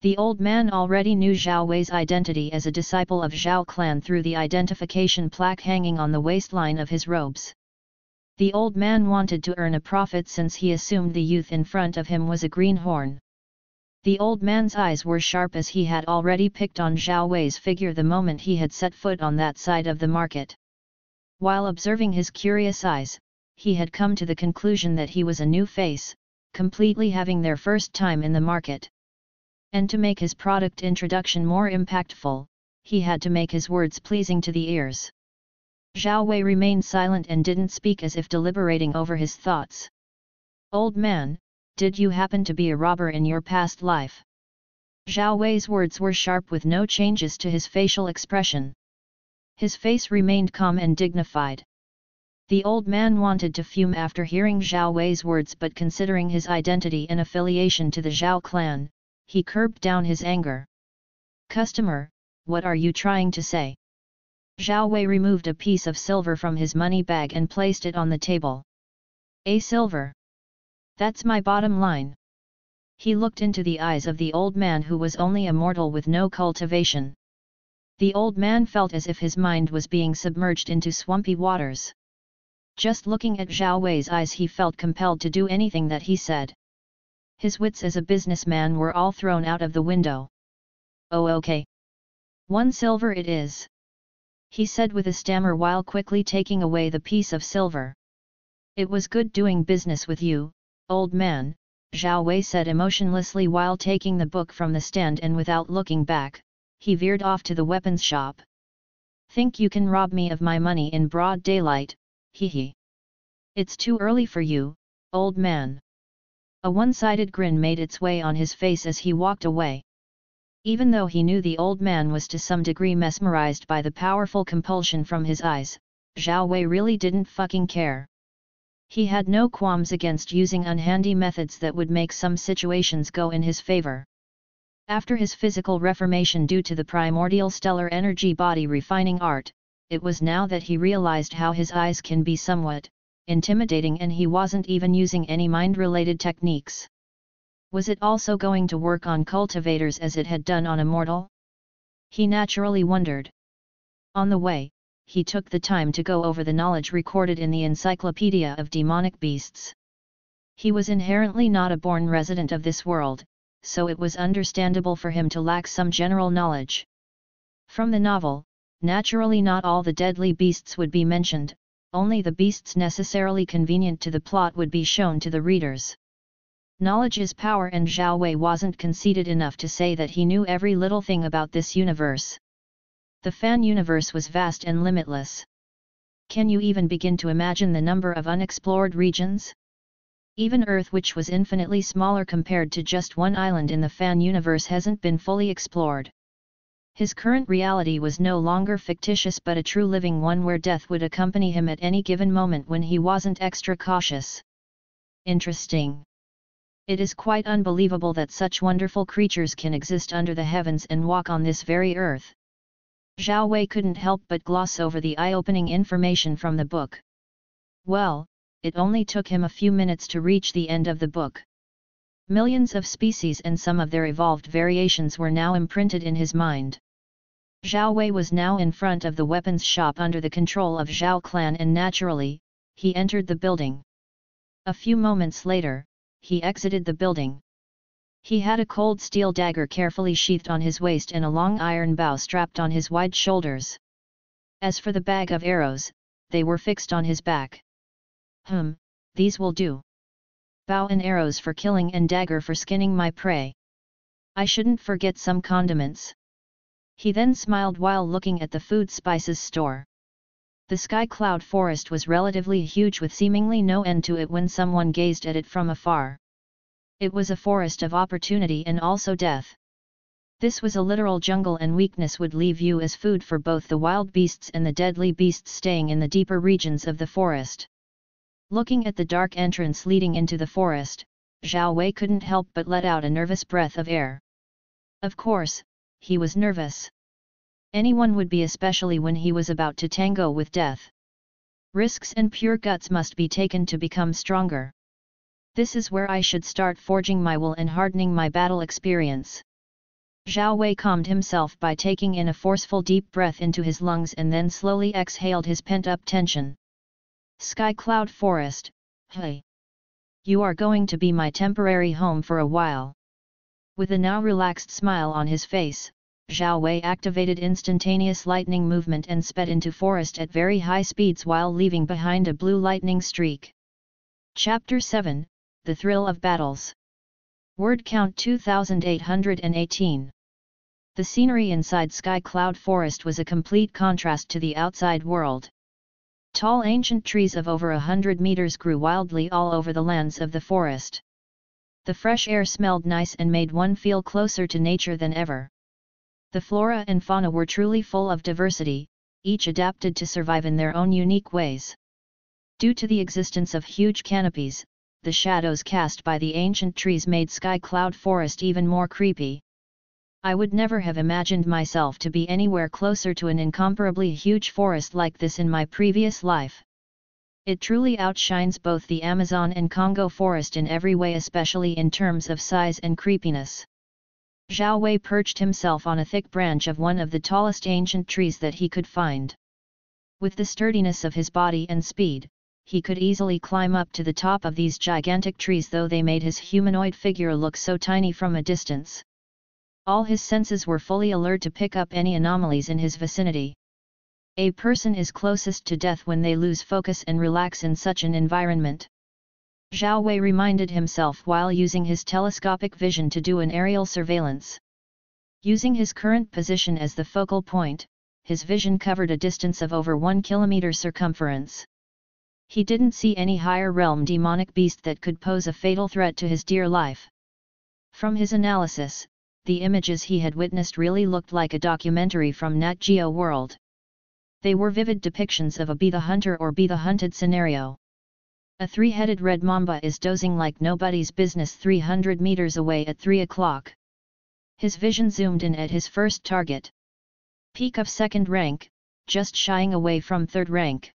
The old man already knew Zhao Wei's identity as a disciple of Zhao clan through the identification plaque hanging on the waistline of his robes. The old man wanted to earn a profit since he assumed the youth in front of him was a greenhorn. The old man's eyes were sharp as he had already picked on Zhao Wei's figure the moment he had set foot on that side of the market. While observing his curious eyes, he had come to the conclusion that he was a new face, completely having their first time in the market. And to make his product introduction more impactful, he had to make his words pleasing to the ears. Zhao Wei remained silent and didn't speak as if deliberating over his thoughts. "Old man, did you happen to be a robber in your past life?" Zhao Wei's words were sharp with no changes to his facial expression. His face remained calm and dignified. The old man wanted to fume after hearing Zhao Wei's words, but considering his identity and affiliation to the Zhao clan, he curbed down his anger. "Customer, what are you trying to say?" Zhao Wei removed a piece of silver from his money bag and placed it on the table. "A silver? That's my bottom line." He looked into the eyes of the old man, who was only a mortal with no cultivation. The old man felt as if his mind was being submerged into swampy waters. Just looking at Zhao Wei's eyes, he felt compelled to do anything that he said. His wits as a businessman were all thrown out of the window. "Oh, okay. 1 silver it is," he said with a stammer while quickly taking away the piece of silver. "It was good doing business with you, old man," Zhao Wei said emotionlessly while taking the book from the stand, and without looking back, he veered off to the weapons shop. "Think you can rob me of my money in broad daylight, hee hee. It's too early for you, old man." A one-sided grin made its way on his face as he walked away. Even though he knew the old man was to some degree mesmerized by the powerful compulsion from his eyes, Zhao Wei really didn't fucking care. He had no qualms against using unhandy methods that would make some situations go in his favor. After his physical reformation due to the primordial stellar energy body refining art, it was now that he realized how his eyes can be somewhat intimidating, and he wasn't even using any mind-related techniques. Was it also going to work on cultivators as it had done on a mortal? He naturally wondered. On the way, he took the time to go over the knowledge recorded in the Encyclopedia of Demonic Beasts. He was inherently not a born resident of this world, so it was understandable for him to lack some general knowledge. From the novel, naturally not all the deadly beasts would be mentioned, only the beasts necessarily convenient to the plot would be shown to the readers. Knowledge is power, and Zhao Wei wasn't conceited enough to say that he knew every little thing about this universe. The fan universe was vast and limitless. Can you even begin to imagine the number of unexplored regions? Even Earth, which was infinitely smaller compared to just one island in the fan universe, hasn't been fully explored. His current reality was no longer fictitious but a true living one, where death would accompany him at any given moment when he wasn't extra cautious. Interesting. It is quite unbelievable that such wonderful creatures can exist under the heavens and walk on this very earth. Zhao Wei couldn't help but gloss over the eye-opening information from the book. Well, it only took him a few minutes to reach the end of the book. Millions of species and some of their evolved variations were now imprinted in his mind. Zhao Wei was now in front of the weapons shop under the control of Zhao clan, and naturally, he entered the building. A few moments later, he exited the building. He had a cold steel dagger carefully sheathed on his waist and a long iron bow strapped on his wide shoulders. As for the bag of arrows, they were fixed on his back. These will do. Bow and arrows for killing and dagger for skinning my prey. I shouldn't forget some condiments. He then smiled while looking at the food spices store. The sky cloud forest was relatively huge with seemingly no end to it when someone gazed at it from afar. It was a forest of opportunity and also death. This was a literal jungle, and weakness would leave you as food for both the wild beasts and the deadly beasts staying in the deeper regions of the forest. Looking at the dark entrance leading into the forest, Zhao Wei couldn't help but let out a nervous breath of air. Of course, he was nervous. Anyone would be, especially when he was about to tango with death. Risks and pure guts must be taken to become stronger. This is where I should start forging my will and hardening my battle experience. Zhao Wei calmed himself by taking in a forceful deep breath into his lungs and then slowly exhaled his pent-up tension. Sky Cloud Forest, hey! You are going to be my temporary home for a while. With a now relaxed smile on his face, Zhao Wei activated instantaneous lightning movement and sped into forest at very high speeds while leaving behind a blue lightning streak. Chapter 7, The Thrill of Battles. Word count 2818. The scenery inside Sky Cloud Forest was a complete contrast to the outside world. Tall ancient trees of over 100 meters grew wildly all over the lands of the forest. The fresh air smelled nice and made one feel closer to nature than ever. The flora and fauna were truly full of diversity, each adapted to survive in their own unique ways. Due to the existence of huge canopies, the shadows cast by the ancient trees made Sky Cloud Forest even more creepy. I would never have imagined myself to be anywhere closer to an incomparably huge forest like this in my previous life. It truly outshines both the Amazon and Congo forest in every way, especially in terms of size and creepiness. Zhao Wei perched himself on a thick branch of one of the tallest ancient trees that he could find. With the sturdiness of his body and speed, he could easily climb up to the top of these gigantic trees, though they made his humanoid figure look so tiny from a distance. All his senses were fully alert to pick up any anomalies in his vicinity. A person is closest to death when they lose focus and relax in such an environment. Zhao Wei reminded himself while using his telescopic vision to do an aerial surveillance. Using his current position as the focal point, his vision covered a distance of over 1 kilometer circumference. He didn't see any higher realm demonic beast that could pose a fatal threat to his dear life. From his analysis, the images he had witnessed really looked like a documentary from Nat Geo World. They were vivid depictions of a be the hunter or be the hunted scenario. A three-headed red mamba is dozing like nobody's business 300 meters away at 3 o'clock. His vision zoomed in at his first target. Peak of second rank, just shying away from third rank.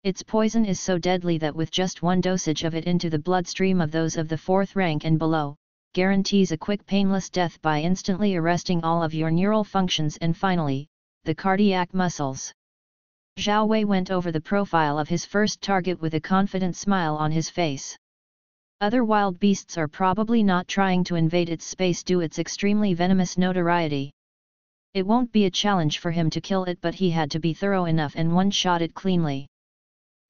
Its poison is so deadly that with just one dosage of it into the bloodstream of those of the fourth rank and below, guarantees a quick painless death by instantly arresting all of your neural functions and finally, the cardiac muscles. Zhao Wei went over the profile of his first target with a confident smile on his face. Other wild beasts are probably not trying to invade its space due to its extremely venomous notoriety. It won't be a challenge for him to kill it, but he had to be thorough enough and one-shot it cleanly.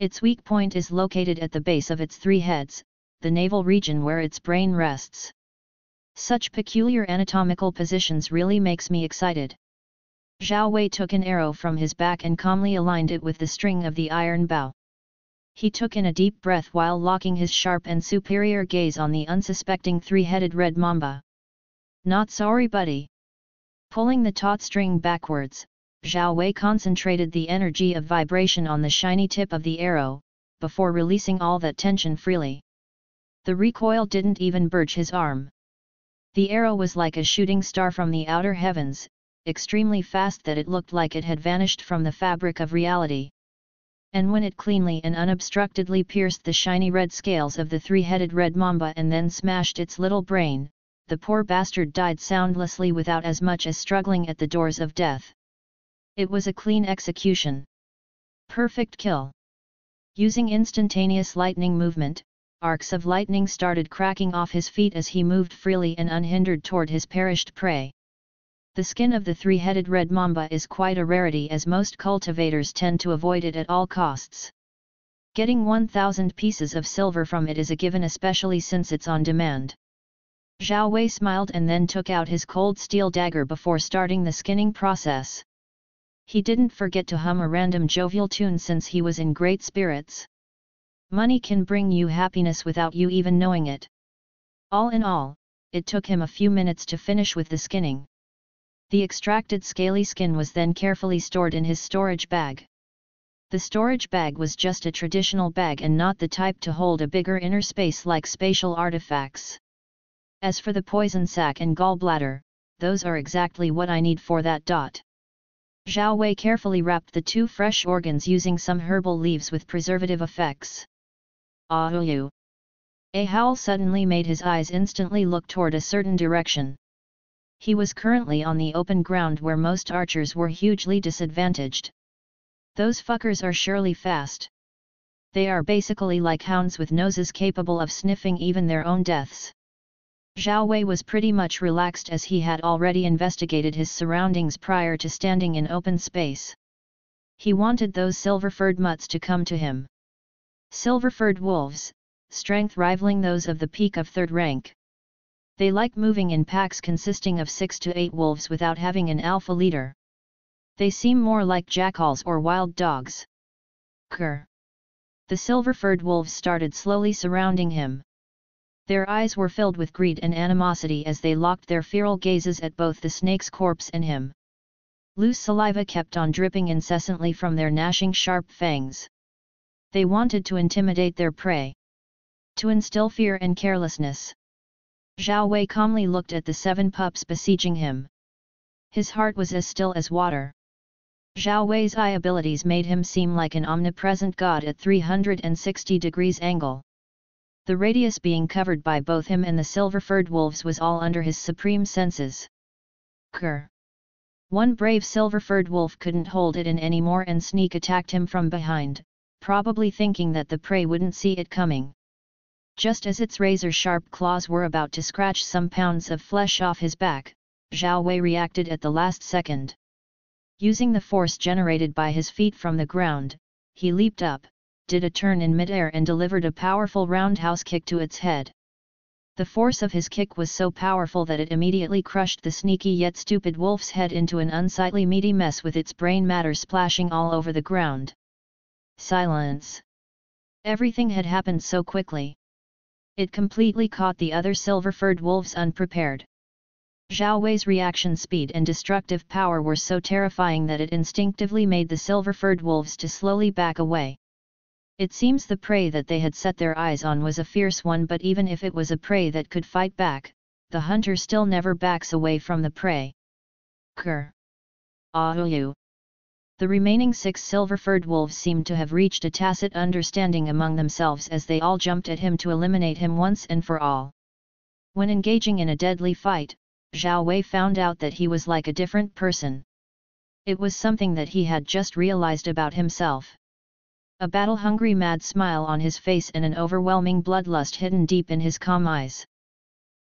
Its weak point is located at the base of its three heads, the navel region where its brain rests. Such peculiar anatomical positions really makes me excited. Zhao Wei took an arrow from his back and calmly aligned it with the string of the iron bow. He took in a deep breath while locking his sharp and superior gaze on the unsuspecting three-headed red mamba. Not sorry, buddy. Pulling the taut string backwards, Zhao Wei concentrated the energy of vibration on the shiny tip of the arrow, before releasing all that tension freely. The recoil didn't even budge his arm. The arrow was like a shooting star from the outer heavens, extremely fast that it looked like it had vanished from the fabric of reality. And when it cleanly and unobstructedly pierced the shiny red scales of the three-headed red mamba and then smashed its little brain, the poor bastard died soundlessly without as much as struggling at the doors of death. It was a clean execution. Perfect kill. Using instantaneous lightning movement, arcs of lightning started cracking off his feet as he moved freely and unhindered toward his perished prey. The skin of the three-headed red mamba is quite a rarity, as most cultivators tend to avoid it at all costs. Getting 1,000 pieces of silver from it is a given, especially since it's on demand. Zhao Wei smiled and then took out his cold steel dagger before starting the skinning process. He didn't forget to hum a random jovial tune since he was in great spirits. Money can bring you happiness without you even knowing it. All in all, it took him a few minutes to finish with the skinning. The extracted scaly skin was then carefully stored in his storage bag. The storage bag was just a traditional bag and not the type to hold a bigger inner space like spatial artifacts. As for the poison sac and gallbladder, those are exactly what I need for that. Zhao Wei carefully wrapped the two fresh organs using some herbal leaves with preservative effects. Ah-you! A howl suddenly made his eyes instantly look toward a certain direction. He was currently on the open ground where most archers were hugely disadvantaged. Those fuckers are surely fast. They are basically like hounds with noses capable of sniffing even their own deaths. Zhao Wei was pretty much relaxed as he had already investigated his surroundings prior to standing in open space. He wanted those silver-furred mutts to come to him. Silver-furred wolves, strength rivaling those of the peak of 3rd rank. They like moving in packs consisting of 6 to 8 wolves without having an alpha leader. They seem more like jackals or wild dogs. Grr. The silver-furred wolves started slowly surrounding him. Their eyes were filled with greed and animosity as they locked their feral gazes at both the snake's corpse and him. Loose saliva kept on dripping incessantly from their gnashing sharp fangs. They wanted to intimidate their prey. To instill fear and carelessness. Zhao Wei calmly looked at the 7 pups besieging him. His heart was as still as water. Zhao Wei's eye abilities made him seem like an omnipresent god at 360 degrees angle. The radius being covered by both him and the silver-furred wolves was all under his supreme senses. Grr. One brave silver-furred wolf couldn't hold it in anymore and sneak attacked him from behind, probably thinking that the prey wouldn't see it coming. Just as its razor-sharp claws were about to scratch some pounds of flesh off his back, Zhao Wei reacted at the last second. Using the force generated by his feet from the ground, he leaped up, did a turn in midair and delivered a powerful roundhouse kick to its head. The force of his kick was so powerful that it immediately crushed the sneaky yet stupid wolf's head into an unsightly meaty mess with its brain matter splashing all over the ground. Silence. Everything had happened so quickly. It completely caught the other silver-furred wolves unprepared. Zhao Wei's reaction speed and destructive power were so terrifying that it instinctively made the silver-furred wolves to slowly back away. It seems the prey that they had set their eyes on was a fierce one, but even if it was a prey that could fight back, the hunter still never backs away from the prey. Grr. Ah-you. The remaining 6 silver-furred wolves seemed to have reached a tacit understanding among themselves as they all jumped at him to eliminate him once and for all. When engaging in a deadly fight, Zhao Wei found out that he was like a different person. It was something that he had just realized about himself. A battle-hungry mad smile on his face and an overwhelming bloodlust hidden deep in his calm eyes.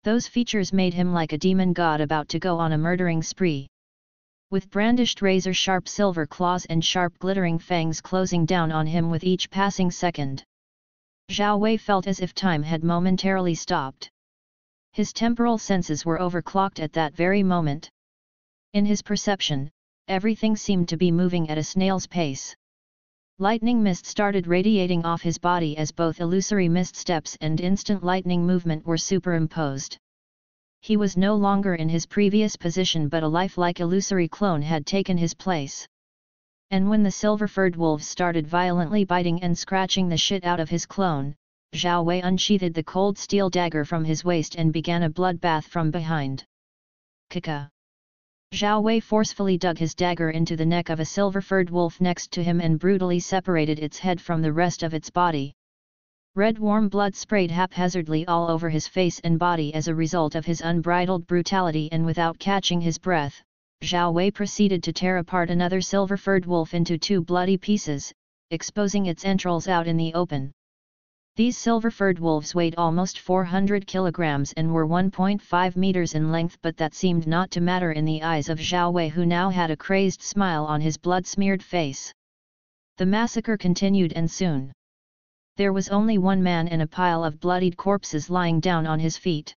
Those features made him like a demon god about to go on a murdering spree. With brandished razor-sharp silver claws and sharp glittering fangs closing down on him with each passing second. Zhao Wei felt as if time had momentarily stopped. His temporal senses were overclocked at that very moment. In his perception, everything seemed to be moving at a snail's pace. Lightning mist started radiating off his body as both illusory mist steps and instant lightning movement were superimposed. He was no longer in his previous position, but a lifelike illusory clone had taken his place. And when the silver-furred wolves started violently biting and scratching the shit out of his clone, Zhao Wei unsheathed the cold steel dagger from his waist and began a bloodbath from behind. Kaka. Zhao Wei forcefully dug his dagger into the neck of a silver-furred wolf next to him and brutally separated its head from the rest of its body. Red warm blood sprayed haphazardly all over his face and body as a result of his unbridled brutality, and without catching his breath, Zhao Wei proceeded to tear apart another silver-furred wolf into 2 bloody pieces, exposing its entrails out in the open. These silver-furred wolves weighed almost 400 kilograms and were 1.5 meters in length, but that seemed not to matter in the eyes of Zhao Wei, who now had a crazed smile on his blood-smeared face. The massacre continued, and soon there was only one man and a pile of bloodied corpses lying down on his feet.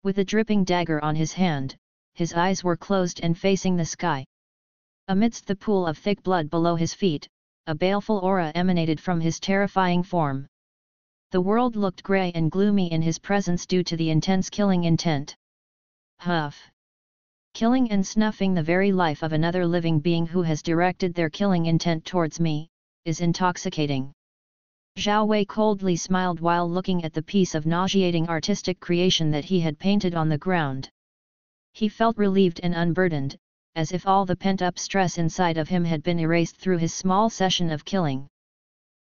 With a dripping dagger on his hand, his eyes were closed and facing the sky. Amidst the pool of thick blood below his feet, a baleful aura emanated from his terrifying form. The world looked grey and gloomy in his presence due to the intense killing intent. Huff! Killing and snuffing the very life of another living being who has directed their killing intent towards me, is intoxicating. Zhao Wei coldly smiled while looking at the piece of nauseating artistic creation that he had painted on the ground. He felt relieved and unburdened, as if all the pent-up stress inside of him had been erased through his small session of killing.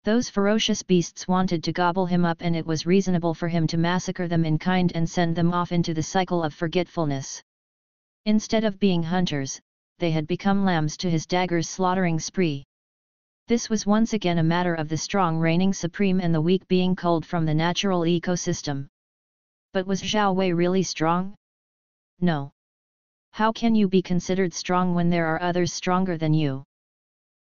Those ferocious beasts wanted to gobble him up, and it was reasonable for him to massacre them in kind and send them off into the cycle of forgetfulness. Instead of being hunters, they had become lambs to his dagger's slaughtering spree. This was once again a matter of the strong reigning supreme and the weak being culled from the natural ecosystem. But was Zhao Wei really strong? No. How can you be considered strong when there are others stronger than you?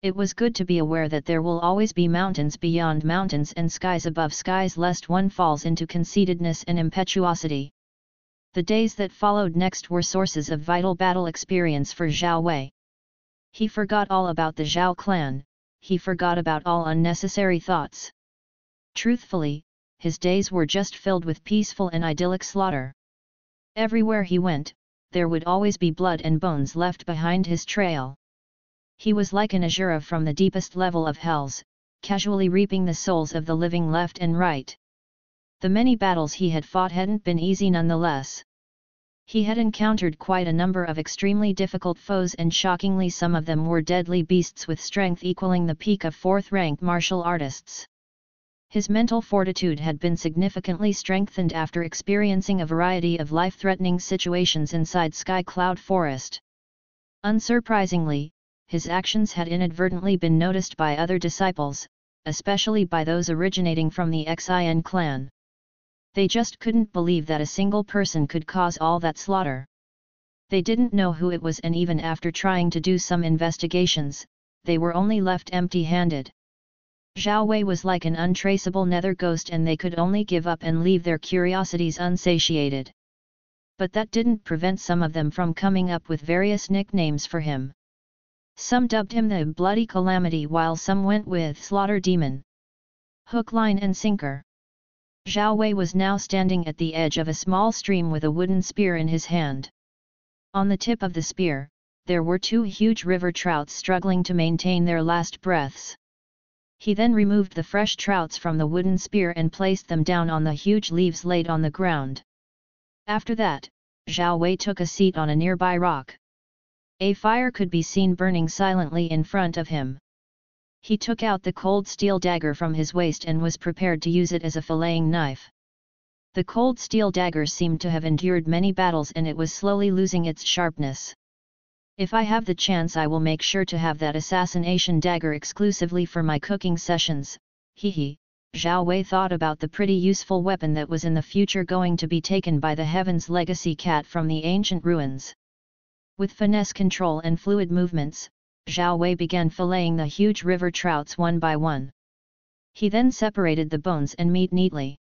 It was good to be aware that there will always be mountains beyond mountains and skies above skies, lest one falls into conceitedness and impetuosity. The days that followed next were sources of vital battle experience for Zhao Wei. He forgot all about the Zhao clan, he forgot about all unnecessary thoughts. Truthfully, his days were just filled with peaceful and idyllic slaughter. Everywhere he went, there would always be blood and bones left behind his trail. He was like an Asura from the deepest level of hells, casually reaping the souls of the living left and right. The many battles he had fought hadn't been easy nonetheless. He had encountered quite a number of extremely difficult foes, and shockingly some of them were deadly beasts with strength equaling the peak of fourth-rank martial artists. His mental fortitude had been significantly strengthened after experiencing a variety of life-threatening situations inside Sky Cloud Forest. Unsurprisingly, his actions had inadvertently been noticed by other disciples, especially by those originating from the Xin clan. They just couldn't believe that a single person could cause all that slaughter. They didn't know who it was, and even after trying to do some investigations, they were only left empty-handed. Zhao Wei was like an untraceable nether ghost, and they could only give up and leave their curiosities unsatiated. But that didn't prevent some of them from coming up with various nicknames for him. Some dubbed him the Bloody Calamity, while some went with Slaughter Demon. Hook, line and sinker. Zhao Wei was now standing at the edge of a small stream with a wooden spear in his hand. On the tip of the spear, there were two huge river trouts struggling to maintain their last breaths. He then removed the fresh trouts from the wooden spear and placed them down on the huge leaves laid on the ground. After that, Zhao Wei took a seat on a nearby rock. A fire could be seen burning silently in front of him. He took out the cold steel dagger from his waist and was prepared to use it as a filleting knife. The cold steel dagger seemed to have endured many battles, and it was slowly losing its sharpness. If I have the chance, I will make sure to have that assassination dagger exclusively for my cooking sessions. Zhao Wei thought about the pretty useful weapon that was in the future going to be taken by the Heaven's Legacy cat from the ancient ruins. With finesse control and fluid movements, Zhao Wei began filleting the huge river trouts one by one. He then separated the bones and meat neatly.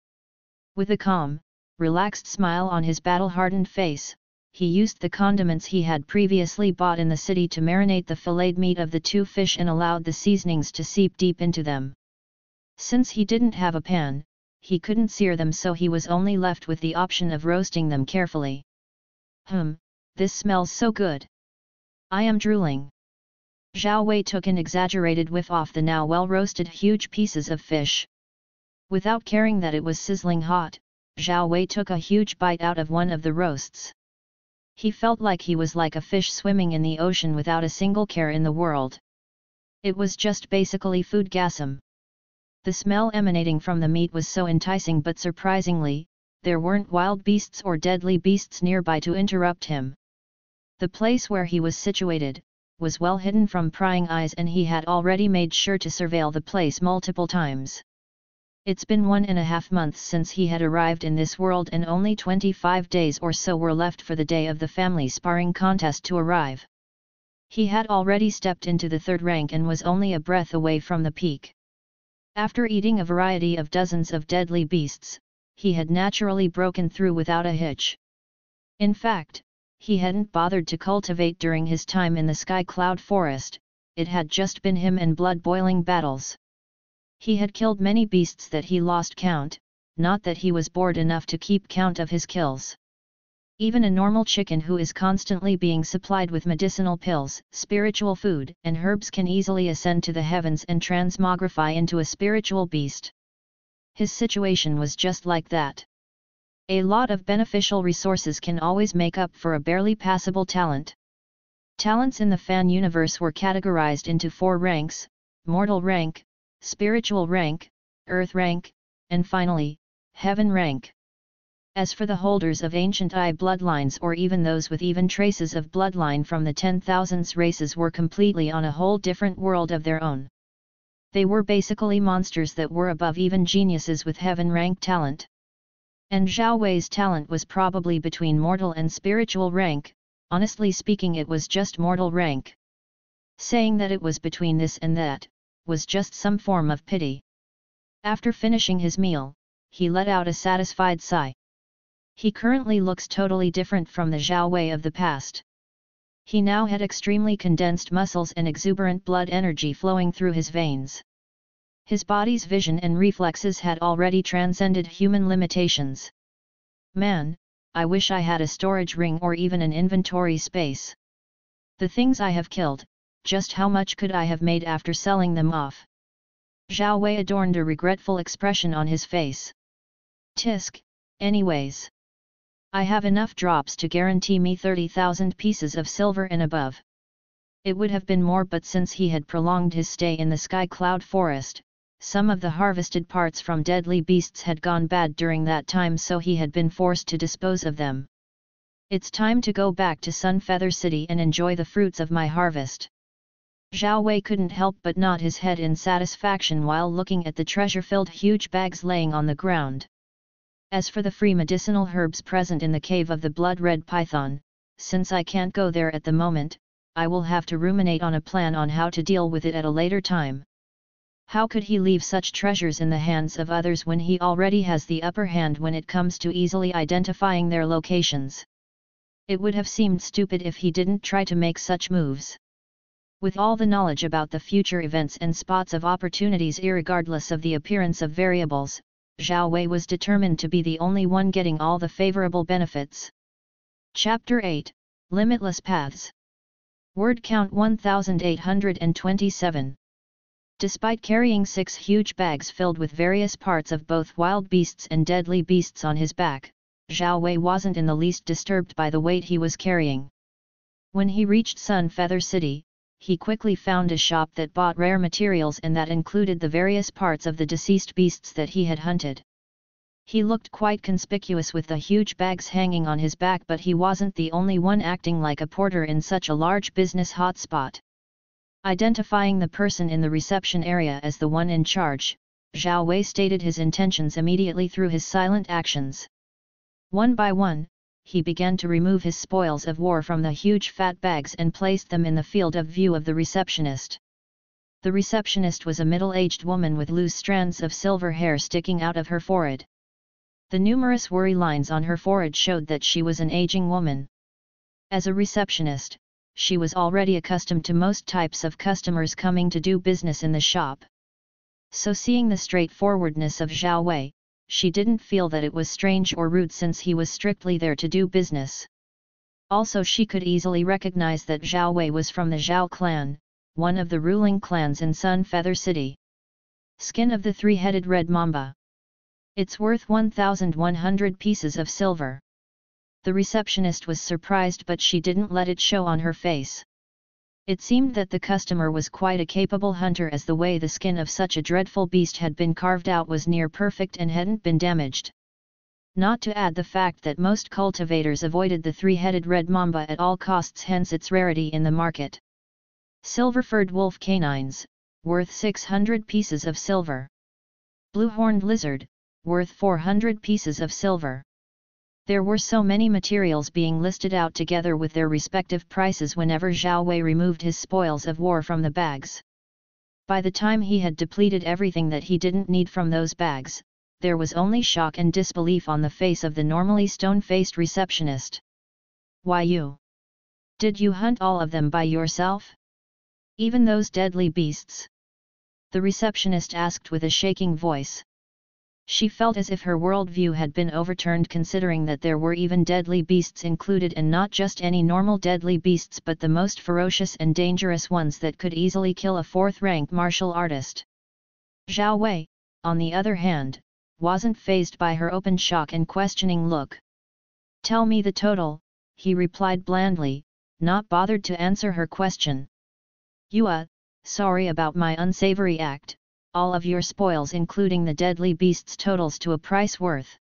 With a calm, relaxed smile on his battle-hardened face, he used the condiments he had previously bought in the city to marinate the filleted meat of the two fish and allowed the seasonings to seep deep into them. Since he didn't have a pan, he couldn't sear them, so he was only left with the option of roasting them carefully. This smells so good. I am drooling. Zhao Wei took an exaggerated whiff off the now well-roasted huge pieces of fish. Without caring that it was sizzling hot, Zhao Wei took a huge bite out of one of the roasts. He felt like he was like a fish swimming in the ocean without a single care in the world. It was just basically foodgasm. The smell emanating from the meat was so enticing, but surprisingly, there weren't wild beasts or deadly beasts nearby to interrupt him. The place where he was situated was well hidden from prying eyes, and he had already made sure to surveil the place multiple times. It's been 1.5 months since he had arrived in this world, and only 25 days or so were left for the day of the family sparring contest to arrive. He had already stepped into the 3rd rank and was only a breath away from the peak. After eating a variety of dozens of deadly beasts, he had naturally broken through without a hitch. In fact, he hadn't bothered to cultivate during his time in the Sky Cloud Forest. It had just been him and blood-boiling battles. He had killed many beasts that he lost count, not that he was bored enough to keep count of his kills. Even a normal chicken who is constantly being supplied with medicinal pills, spiritual food, and herbs can easily ascend to the heavens and transmogrify into a spiritual beast. His situation was just like that. A lot of beneficial resources can always make up for a barely passable talent. Talents in the fan universe were categorized into 4 ranks: mortal rank, spiritual rank, earth rank, and finally, heaven rank. As for the holders of ancient I bloodlines or even those with even traces of bloodline from the 10,000s races were completely on a whole different world of their own. They were basically monsters that were above even geniuses with heaven-rank talent. And Zhao Wei's talent was probably between mortal and spiritual rank, honestly speaking it was just mortal rank. Saying that it was between this and that, was just some form of pity. After finishing his meal, he let out a satisfied sigh. He currently looks totally different from the Zhao Wei of the past. He now had extremely condensed muscles and exuberant blood energy flowing through his veins. His body's vision and reflexes had already transcended human limitations. Man, I wish I had a storage ring or even an inventory space. The things I have killed, just how much could I have made after selling them off? Zhao Wei adorned a regretful expression on his face. Tisk, anyways. I have enough drops to guarantee me 30,000 pieces of silver and above. It would have been more, but since he had prolonged his stay in the sky cloud forest, some of the harvested parts from deadly beasts had gone bad during that time, so he had been forced to dispose of them. It's time to go back to Sunfeather City and enjoy the fruits of my harvest. Zhao Wei couldn't help but nod his head in satisfaction while looking at the treasure-filled huge bags laying on the ground. As for the free medicinal herbs present in the cave of the blood-red python, since I can't go there at the moment, I will have to ruminate on a plan on how to deal with it at a later time. How could he leave such treasures in the hands of others when he already has the upper hand when it comes to easily identifying their locations? It would have seemed stupid if he didn't try to make such moves. With all the knowledge about the future events and spots of opportunities irregardless of the appearance of variables, Zhao Wei was determined to be the only one getting all the favorable benefits. Chapter 8, Limitless Paths. Word count 1827. Despite carrying 6 huge bags filled with various parts of both wild beasts and deadly beasts on his back, Zhao Wei wasn't in the least disturbed by the weight he was carrying. When he reached Sunfeather City, he quickly found a shop that bought rare materials and that included the various parts of the deceased beasts that he had hunted. He looked quite conspicuous with the huge bags hanging on his back, but he wasn't the only one acting like a porter in such a large business hotspot. Identifying the person in the reception area as the one in charge, Zhao Wei stated his intentions immediately through his silent actions. One by one, he began to remove his spoils of war from the huge fat bags and placed them in the field of view of the receptionist. The receptionist was a middle-aged woman with loose strands of silver hair sticking out of her forehead. The numerous worry lines on her forehead showed that she was an aging woman. As a receptionist, she was already accustomed to most types of customers coming to do business in the shop. So seeing the straightforwardness of Zhao Wei, she didn't feel that it was strange or rude since he was strictly there to do business. Also, she could easily recognize that Zhao Wei was from the Zhao clan, one of the ruling clans in Sunfeather City. Skin of the three-headed red mamba. It's worth 1,100 pieces of silver. The receptionist was surprised, but she didn't let it show on her face. It seemed that the customer was quite a capable hunter, as the way the skin of such a dreadful beast had been carved out was near perfect and hadn't been damaged. Not to add the fact that most cultivators avoided the three-headed red mamba at all costs, hence its rarity in the market. Silver-furred wolf canines, worth 600 pieces of silver. Blue-horned lizard, worth 400 pieces of silver. There were so many materials being listed out together with their respective prices whenever Zhao Wei removed his spoils of war from the bags. By the time he had depleted everything that he didn't need from those bags, there was only shock and disbelief on the face of the normally stone-faced receptionist. Why, you? Did you hunt all of them by yourself? Even those deadly beasts? The receptionist asked with a shaking voice. She felt as if her worldview had been overturned, considering that there were even deadly beasts included, and not just any normal deadly beasts but the most ferocious and dangerous ones that could easily kill a 4th-rank martial artist. Zhao Wei, on the other hand, wasn't fazed by her open shock and questioning look. "Tell me the total," he replied blandly, not bothered to answer her question. Sorry about my unsavory act. All of your spoils including the deadly beasts totals to a price worth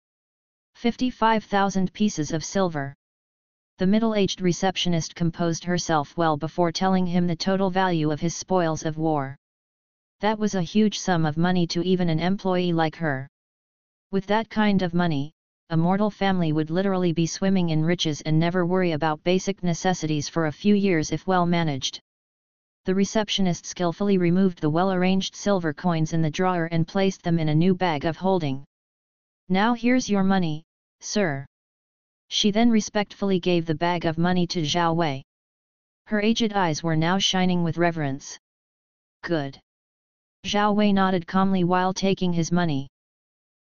55,000 pieces of silver. The middle-aged receptionist composed herself well before telling him the total value of his spoils of war. That was a huge sum of money to even an employee like her. With that kind of money, a mortal family would literally be swimming in riches and never worry about basic necessities for a few years if well managed. The receptionist skillfully removed the well-arranged silver coins in the drawer and placed them in a new bag of holding. "Now here's your money, sir." She then respectfully gave the bag of money to Zhao Wei. Her aged eyes were now shining with reverence. "Good." Zhao Wei nodded calmly while taking his money.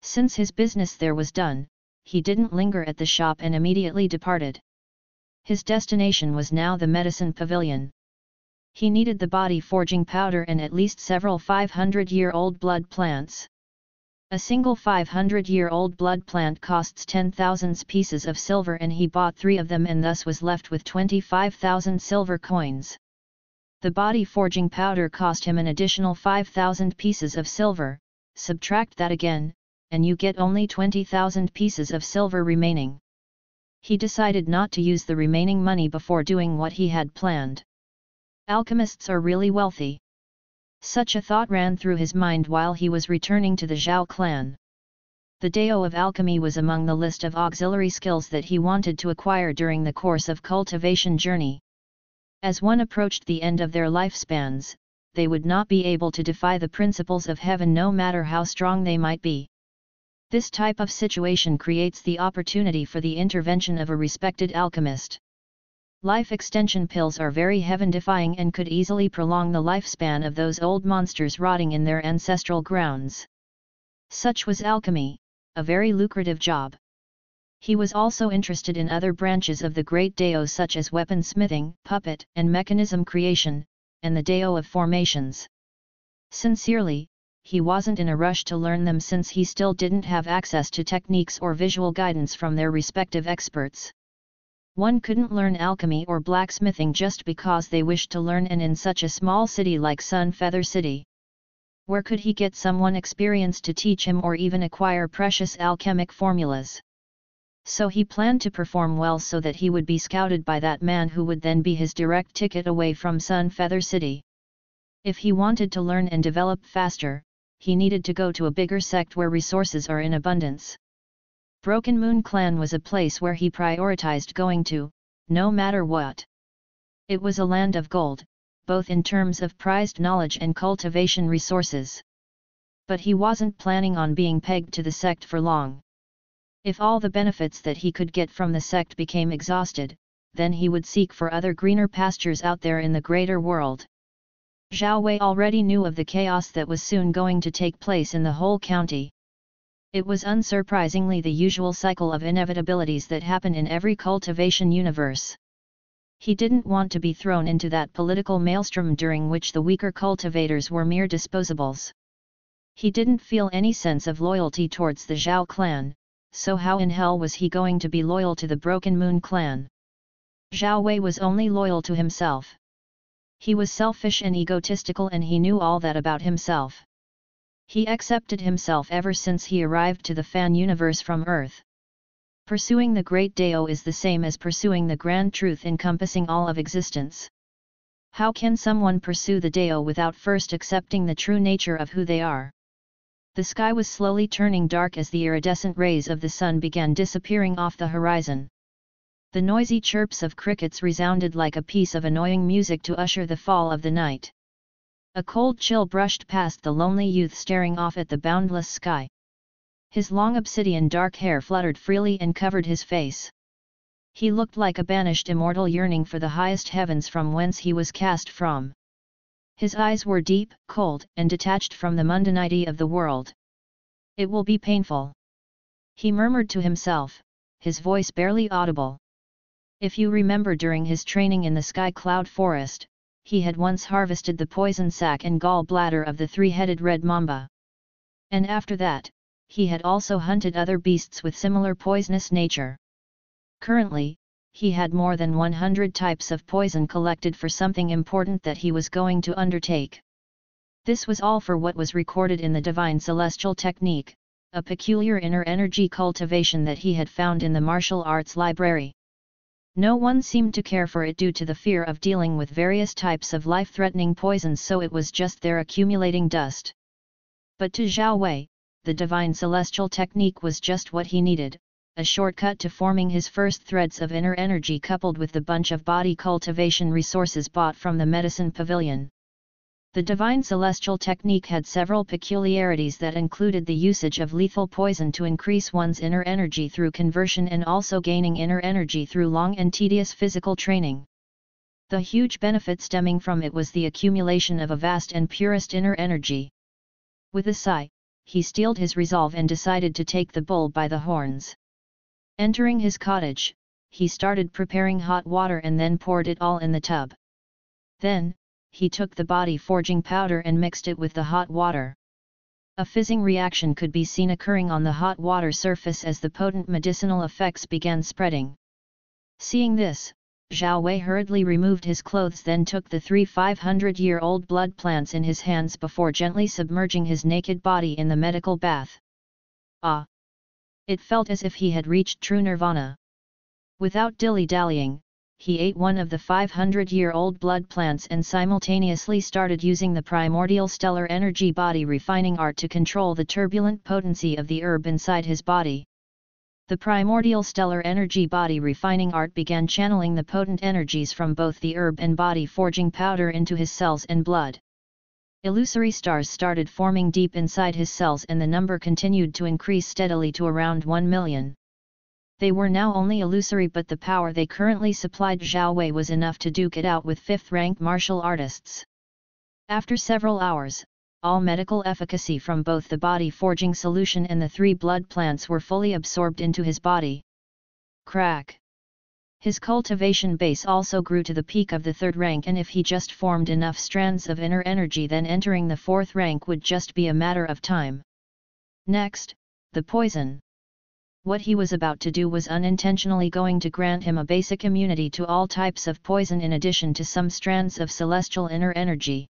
Since his business there was done, he didn't linger at the shop and immediately departed. His destination was now the medicine pavilion. He needed the body forging powder and at least several 500-year-old blood plants. A single 500-year-old blood plant costs 10,000 pieces of silver, and he bought 3 of them and thus was left with 25,000 silver coins. The body forging powder cost him an additional 5,000 pieces of silver, subtract that again, and you get only 20,000 pieces of silver remaining. He decided not to use the remaining money before doing what he had planned. Alchemists are really wealthy. Such a thought ran through his mind while he was returning to the Zhao clan. The Dao of Alchemy was among the list of auxiliary skills that he wanted to acquire during the course of cultivation journey. As one approached the end of their lifespans, they would not be able to defy the principles of heaven no matter how strong they might be. This type of situation creates the opportunity for the intervention of a respected alchemist. Life extension pills are very heaven-defying and could easily prolong the lifespan of those old monsters rotting in their ancestral grounds. Such was alchemy, a very lucrative job. He was also interested in other branches of the great Dao such as weaponsmithing, puppet and mechanism creation, and the Dao of formations. Sincerely, he wasn't in a rush to learn them since he still didn't have access to techniques or visual guidance from their respective experts. One couldn't learn alchemy or blacksmithing just because they wished to learn, and in such a small city like Sun Feather City. Where could he get someone experienced to teach him or even acquire precious alchemic formulas? So he planned to perform well so that he would be scouted by that man who would then be his direct ticket away from Sun Feather City. If he wanted to learn and develop faster, he needed to go to a bigger sect where resources are in abundance. Broken Moon Clan was a place where he prioritized going to, no matter what. It was a land of gold, both in terms of prized knowledge and cultivation resources. But he wasn't planning on being pegged to the sect for long. If all the benefits that he could get from the sect became exhausted, then he would seek for other greener pastures out there in the greater world. Zhao Wei already knew of the chaos that was soon going to take place in the whole county. It was unsurprisingly the usual cycle of inevitabilities that happen in every cultivation universe. He didn't want to be thrown into that political maelstrom during which the weaker cultivators were mere disposables. He didn't feel any sense of loyalty towards the Zhao clan, so how in hell was he going to be loyal to the Broken Moon clan? Zhao Wei was only loyal to himself. He was selfish and egotistical, and he knew all that about himself. He accepted himself ever since he arrived to the fan universe from Earth. Pursuing the great Dao is the same as pursuing the grand truth encompassing all of existence. How can someone pursue the Dao without first accepting the true nature of who they are? The sky was slowly turning dark as the iridescent rays of the sun began disappearing off the horizon. The noisy chirps of crickets resounded like a piece of annoying music to usher the fall of the night. A cold chill brushed past the lonely youth staring off at the boundless sky. His long obsidian dark hair fluttered freely and covered his face. He looked like a banished immortal yearning for the highest heavens from whence he was cast from. His eyes were deep, cold, and detached from the mundanity of the world. "It will be painful," he murmured to himself, his voice barely audible. If you remember, during his training in the Sky Cloud Forest, he had once harvested the poison sac and gall bladder of the three-headed red mamba. And after that, he had also hunted other beasts with similar poisonous nature. Currently, he had more than 100 types of poison collected for something important that he was going to undertake. This was all for what was recorded in the divine celestial technique, a peculiar inner energy cultivation that he had found in the martial arts library. No one seemed to care for it due to the fear of dealing with various types of life-threatening poisons, so it was just there accumulating dust. But to Zhao Wei, the divine celestial technique was just what he needed, a shortcut to forming his first threads of inner energy coupled with the bunch of body cultivation resources bought from the medicine pavilion. The divine celestial technique had several peculiarities that included the usage of lethal poison to increase one's inner energy through conversion and also gaining inner energy through long and tedious physical training. The huge benefit stemming from it was the accumulation of a vast and purest inner energy. With a sigh, he steeled his resolve and decided to take the bull by the horns. Entering his cottage, he started preparing hot water and then poured it all in the tub. Then, he took the body forging powder and mixed it with the hot water. A fizzing reaction could be seen occurring on the hot water surface as the potent medicinal effects began spreading. Seeing this, Zhao Wei hurriedly removed his clothes, then took the 3 500-year-old blood plants in his hands before gently submerging his naked body in the medical bath. Ah! It felt as if he had reached true nirvana. Without dilly-dallying, he ate one of the 500-year-old blood plants and simultaneously started using the primordial stellar energy body refining art to control the turbulent potency of the herb inside his body. The primordial stellar energy body refining art began channeling the potent energies from both the herb and body forging powder into his cells and blood. Illusory stars started forming deep inside his cells and the number continued to increase steadily to around 1 million. They were now only illusory, but the power they currently supplied Zhao Wei was enough to duke it out with 5th-rank martial artists. After several hours, all medical efficacy from both the body forging solution and the 3 blood plants were fully absorbed into his body. Crack! His cultivation base also grew to the peak of the 3rd rank, and if he just formed enough strands of inner energy, then entering the 4th rank would just be a matter of time. Next, the poison. What he was about to do was unintentionally going to grant him a basic immunity to all types of poison in addition to some strands of celestial inner energy.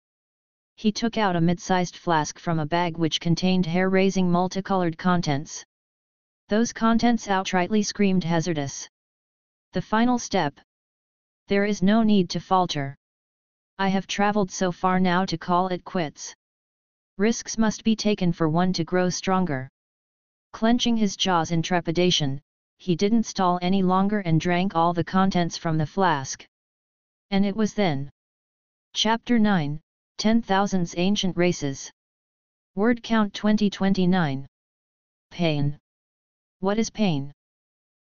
He took out a mid-sized flask from a bag which contained hair-raising multicolored contents. Those contents outrightly screamed hazardous. The final step. There is no need to falter. I have traveled so far now to call it quits. Risks must be taken for one to grow stronger. Clenching his jaws in trepidation, he didn't stall any longer and drank all the contents from the flask. And it was then. Chapter 9, 10,000's Ancient Races. Word count 2029. Pain. What is pain?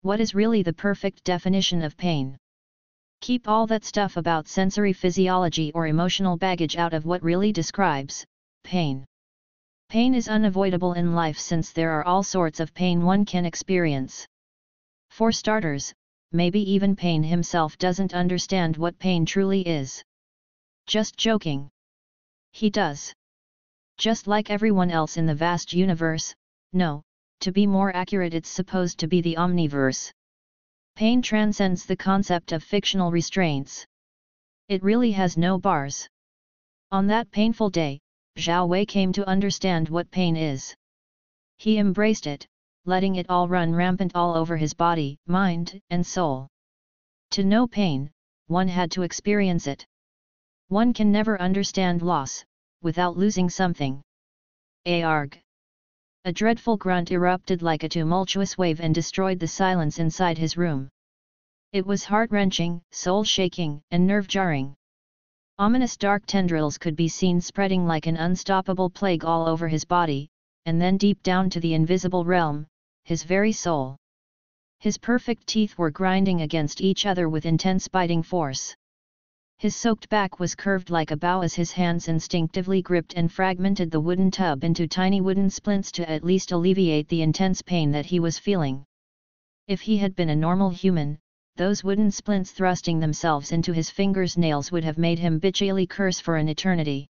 What is really the perfect definition of pain? Keep all that stuff about sensory physiology or emotional baggage out of what really describes pain. Pain is unavoidable in life since there are all sorts of pain one can experience. For starters, maybe even pain himself doesn't understand what pain truly is. Just joking. He does. Just like everyone else in the vast universe, no, to be more accurate, it's supposed to be the omniverse. Pain transcends the concept of fictional restraints. It really has no bars. On that painful day, Zhao Wei came to understand what pain is. He embraced it, letting it all run rampant all over his body, mind, and soul. To know pain, one had to experience it. One can never understand loss, without losing something. Arg! A dreadful grunt erupted like a tumultuous wave and destroyed the silence inside his room. It was heart-wrenching, soul-shaking, and nerve-jarring. Ominous dark tendrils could be seen spreading like an unstoppable plague all over his body, and then deep down to the invisible realm, his very soul. His perfect teeth were grinding against each other with intense biting force. His soaked back was curved like a bow as his hands instinctively gripped and fragmented the wooden tub into tiny wooden splints to at least alleviate the intense pain that he was feeling. If he had been a normal human, those wooden splints thrusting themselves into his fingers' nails would have made him bitchily curse for an eternity.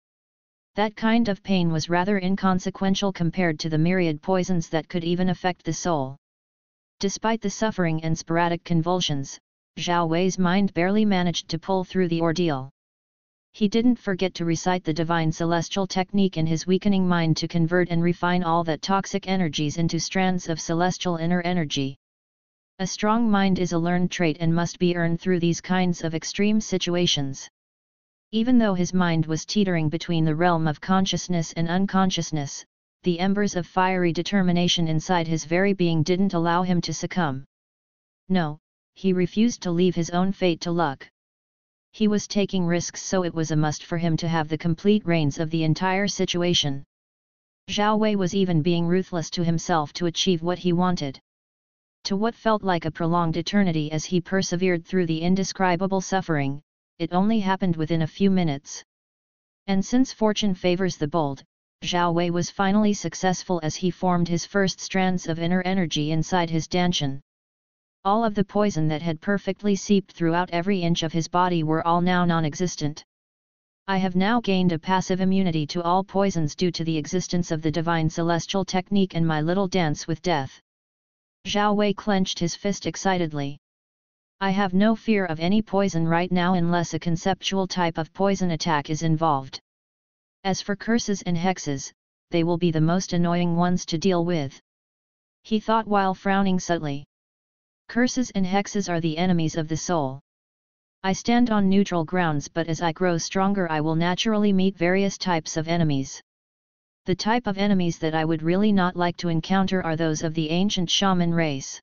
That kind of pain was rather inconsequential compared to the myriad poisons that could even affect the soul. Despite the suffering and sporadic convulsions, Zhao Wei's mind barely managed to pull through the ordeal. He didn't forget to recite the divine celestial technique in his weakening mind to convert and refine all that toxic energies into strands of celestial inner energy. A strong mind is a learned trait and must be earned through these kinds of extreme situations. Even though his mind was teetering between the realm of consciousness and unconsciousness, the embers of fiery determination inside his very being didn't allow him to succumb. No, he refused to leave his own fate to luck. He was taking risks, so it was a must for him to have the complete reins of the entire situation. Zhao Wei was even being ruthless to himself to achieve what he wanted. To what felt like a prolonged eternity as he persevered through the indescribable suffering, it only happened within a few minutes. And since fortune favors the bold, Zhao Wei was finally successful as he formed his first strands of inner energy inside his dantian. All of the poison that had perfectly seeped throughout every inch of his body were all now non-existent. I have now gained a passive immunity to all poisons due to the existence of the divine celestial technique and my little dance with death. Zhao Wei clenched his fist excitedly. I have no fear of any poison right now unless a conceptual type of poison attack is involved. As for curses and hexes, they will be the most annoying ones to deal with. He thought while frowning subtly. Curses and hexes are the enemies of the soul. I stand on neutral grounds, but as I grow stronger I will naturally meet various types of enemies. The type of enemies that I would really not like to encounter are those of the ancient shaman race.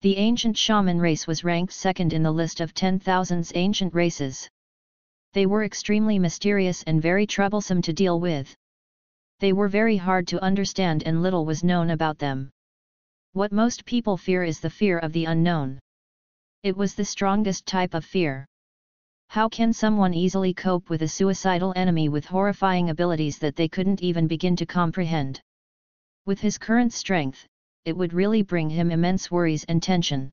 The ancient shaman race was ranked second in the list of 10,000 ancient races. They were extremely mysterious and very troublesome to deal with. They were very hard to understand and little was known about them. What most people fear is the fear of the unknown. It was the strongest type of fear. How can someone easily cope with a suicidal enemy with horrifying abilities that they couldn't even begin to comprehend? With his current strength, it would really bring him immense worries and tension.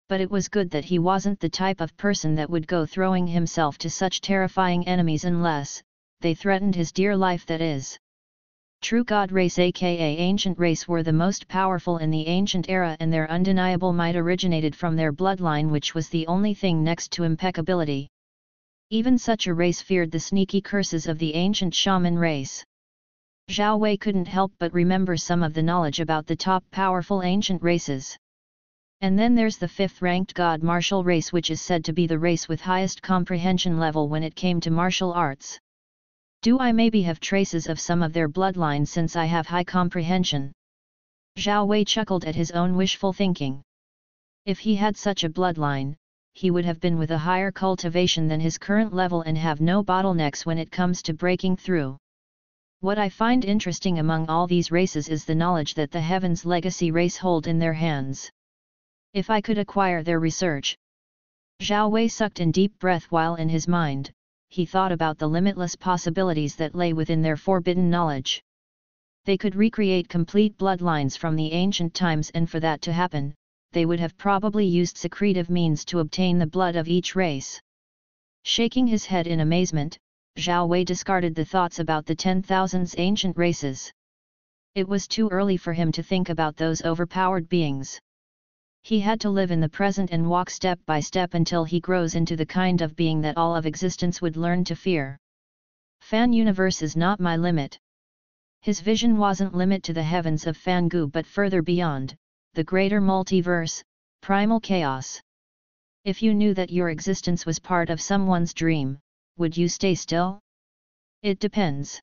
But it was good that he wasn't the type of person that would go throwing himself to such terrifying enemies unless they threatened his dear life, that is. True God race aka ancient race were the most powerful in the ancient era, and their undeniable might originated from their bloodline, which was the only thing next to impeccability. Even such a race feared the sneaky curses of the ancient shaman race. Zhao Wei couldn't help but remember some of the knowledge about the top powerful ancient races. And then there's the 5th ranked god martial race, which is said to be the race with highest comprehension level when it came to martial arts. Do I maybe have traces of some of their bloodline since I have high comprehension? Zhao Wei chuckled at his own wishful thinking. If he had such a bloodline, he would have been with a higher cultivation than his current level and have no bottlenecks when it comes to breaking through. What I find interesting among all these races is the knowledge that the Heaven's legacy race hold in their hands. If I could acquire their research. Zhao Wei sucked in deep breath while in his mind, he thought about the limitless possibilities that lay within their forbidden knowledge. They could recreate complete bloodlines from the ancient times, and for that to happen, they would have probably used secretive means to obtain the blood of each race. Shaking his head in amazement, Zhao Wei discarded the thoughts about the 10,000 ancient races. It was too early for him to think about those overpowered beings. He had to live in the present and walk step by step until he grows into the kind of being that all of existence would learn to fear. Fan universe is not my limit. His vision wasn't limited to the heavens of Fangu but further beyond, the greater multiverse, primal chaos. If you knew that your existence was part of someone's dream, would you stay still? It depends.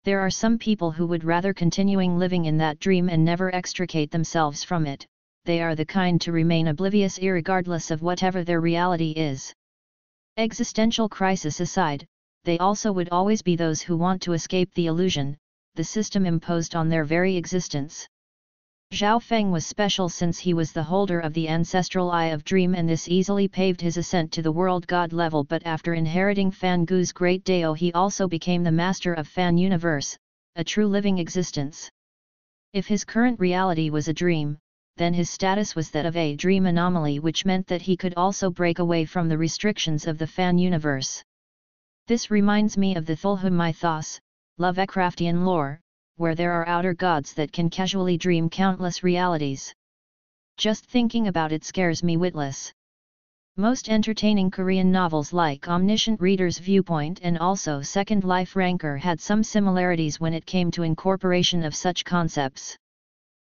There are some people who would rather continuing living in that dream and never extricate themselves from it. They are the kind to remain oblivious irregardless of whatever their reality is. Existential crisis aside, they also would always be those who want to escape the illusion, the system imposed on their very existence. Zhao Feng was special since he was the holder of the ancestral Eye of Dream, and this easily paved his ascent to the world god level, but after inheriting Fan Gu's great Dao he also became the master of Fan Universe, a true living existence. If his current reality was a dream, then his status was that of a dream anomaly, which meant that he could also break away from the restrictions of the Fan Universe. This reminds me of the Thulhu mythos, Lovecraftian lore, where there are outer gods that can casually dream countless realities. Just thinking about it scares me witless. Most entertaining Korean novels like Omniscient Reader's Viewpoint and also Second Life Ranker had some similarities when it came to incorporation of such concepts.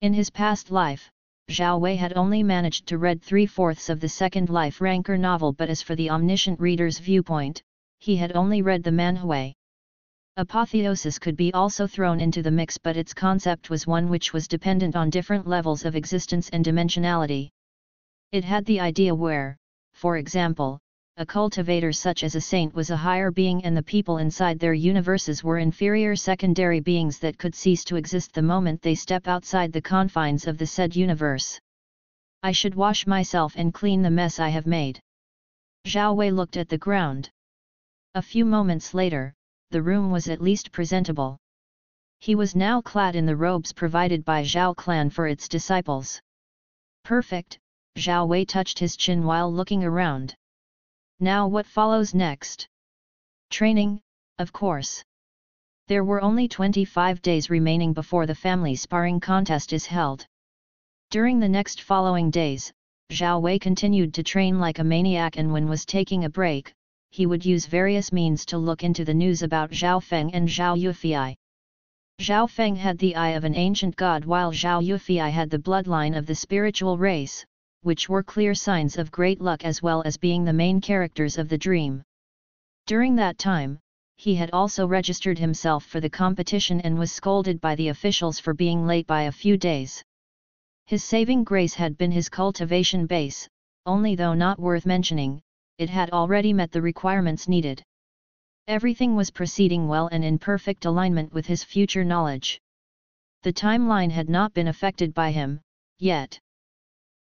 In his past life, Zhao Wei had only managed to read 3/4 of the Second Life Ranker novel, but as for the Omniscient Reader's Viewpoint, he had only read the manhwa. Apotheosis could be also thrown into the mix, but its concept was one which was dependent on different levels of existence and dimensionality. It had the idea where, for example, a cultivator such as a saint was a higher being and the people inside their universes were inferior secondary beings that could cease to exist the moment they step outside the confines of the said universe. I should wash myself and clean the mess I have made. Zhao Wei looked at the ground. A few moments later, the room was at least presentable. He was now clad in the robes provided by Zhao clan for its disciples. Perfect, Zhao Wei touched his chin while looking around. Now what follows next? Training, of course. There were only 25 days remaining before the family sparring contest is held. During the next following days, Zhao Wei continued to train like a maniac, and when was taking a break, he would use various means to look into the news about Zhao Feng and Zhao Yufei. Zhao Feng had the eye of an ancient god while Zhao Yufei had the bloodline of the spiritual race, which were clear signs of great luck as well as being the main characters of the dream. During that time, he had also registered himself for the competition and was scolded by the officials for being late by a few days. His saving grace had been his cultivation base, only though not worth mentioning, it had already met the requirements needed. Everything was proceeding well and in perfect alignment with his future knowledge. The timeline had not been affected by him, yet.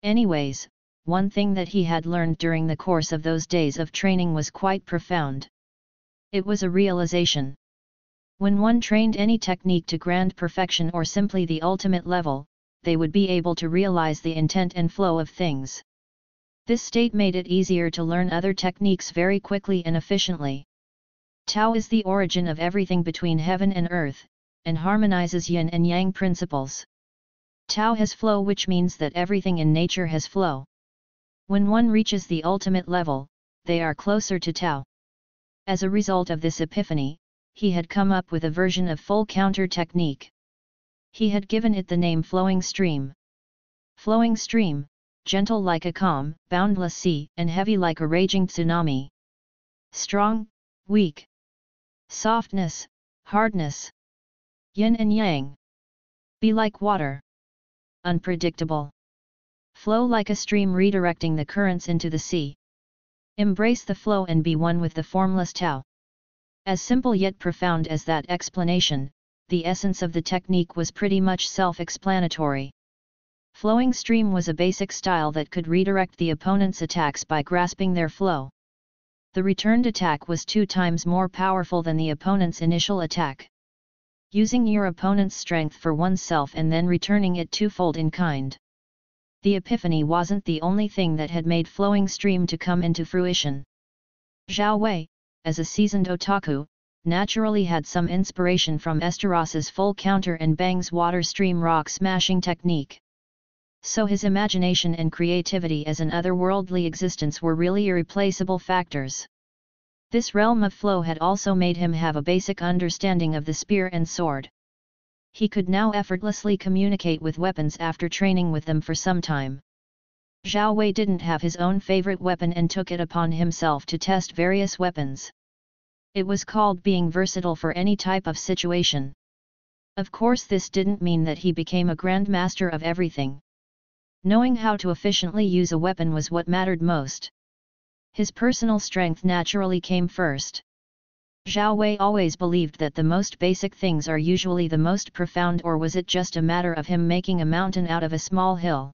Anyways, one thing that he had learned during the course of those days of training was quite profound. It was a realization. When one trained any technique to grand perfection or simply the ultimate level, they would be able to realize the intent and flow of things. This state made it easier to learn other techniques very quickly and efficiently. Tao is the origin of everything between heaven and earth, and harmonizes yin and yang principles. Tao has flow, which means that everything in nature has flow. When one reaches the ultimate level, they are closer to Tao. As a result of this epiphany, he had come up with a version of full counter technique. He had given it the name Flowing Stream. Flowing Stream, gentle like a calm, boundless sea, and heavy like a raging tsunami. Strong, weak. Softness, hardness. Yin and yang. Be like water. Unpredictable. Flow like a stream redirecting the currents into the sea. Embrace the flow and be one with the formless Tao. As simple yet profound as that explanation, the essence of the technique was pretty much self-explanatory. Flowing stream was a basic style that could redirect the opponent's attacks by grasping their flow. The returned attack was 2 times more powerful than the opponent's initial attack. Using your opponent's strength for oneself and then returning it twofold in kind. The epiphany wasn't the only thing that had made Flowing Stream to come into fruition. Zhao Wei, as a seasoned otaku, naturally had some inspiration from Esteros's full counter and Bang's water stream rock smashing technique. So his imagination and creativity as an otherworldly existence were really irreplaceable factors. This realm of flow had also made him have a basic understanding of the spear and sword. He could now effortlessly communicate with weapons after training with them for some time. Zhao Wei didn't have his own favorite weapon and took it upon himself to test various weapons. It was called being versatile for any type of situation. Of course, this didn't mean that he became a grandmaster of everything. Knowing how to efficiently use a weapon was what mattered most. His personal strength naturally came first. Zhao Wei always believed that the most basic things are usually the most profound, or was it just a matter of him making a mountain out of a small hill?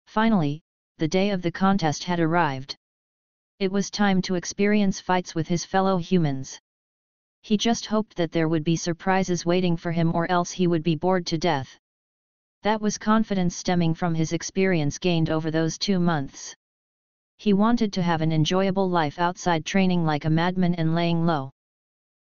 Finally, the day of the contest had arrived. It was time to experience fights with his fellow humans. He just hoped that there would be surprises waiting for him, or else he would be bored to death. That was confidence stemming from his experience gained over those 2 months. He wanted to have an enjoyable life outside training like a madman and laying low.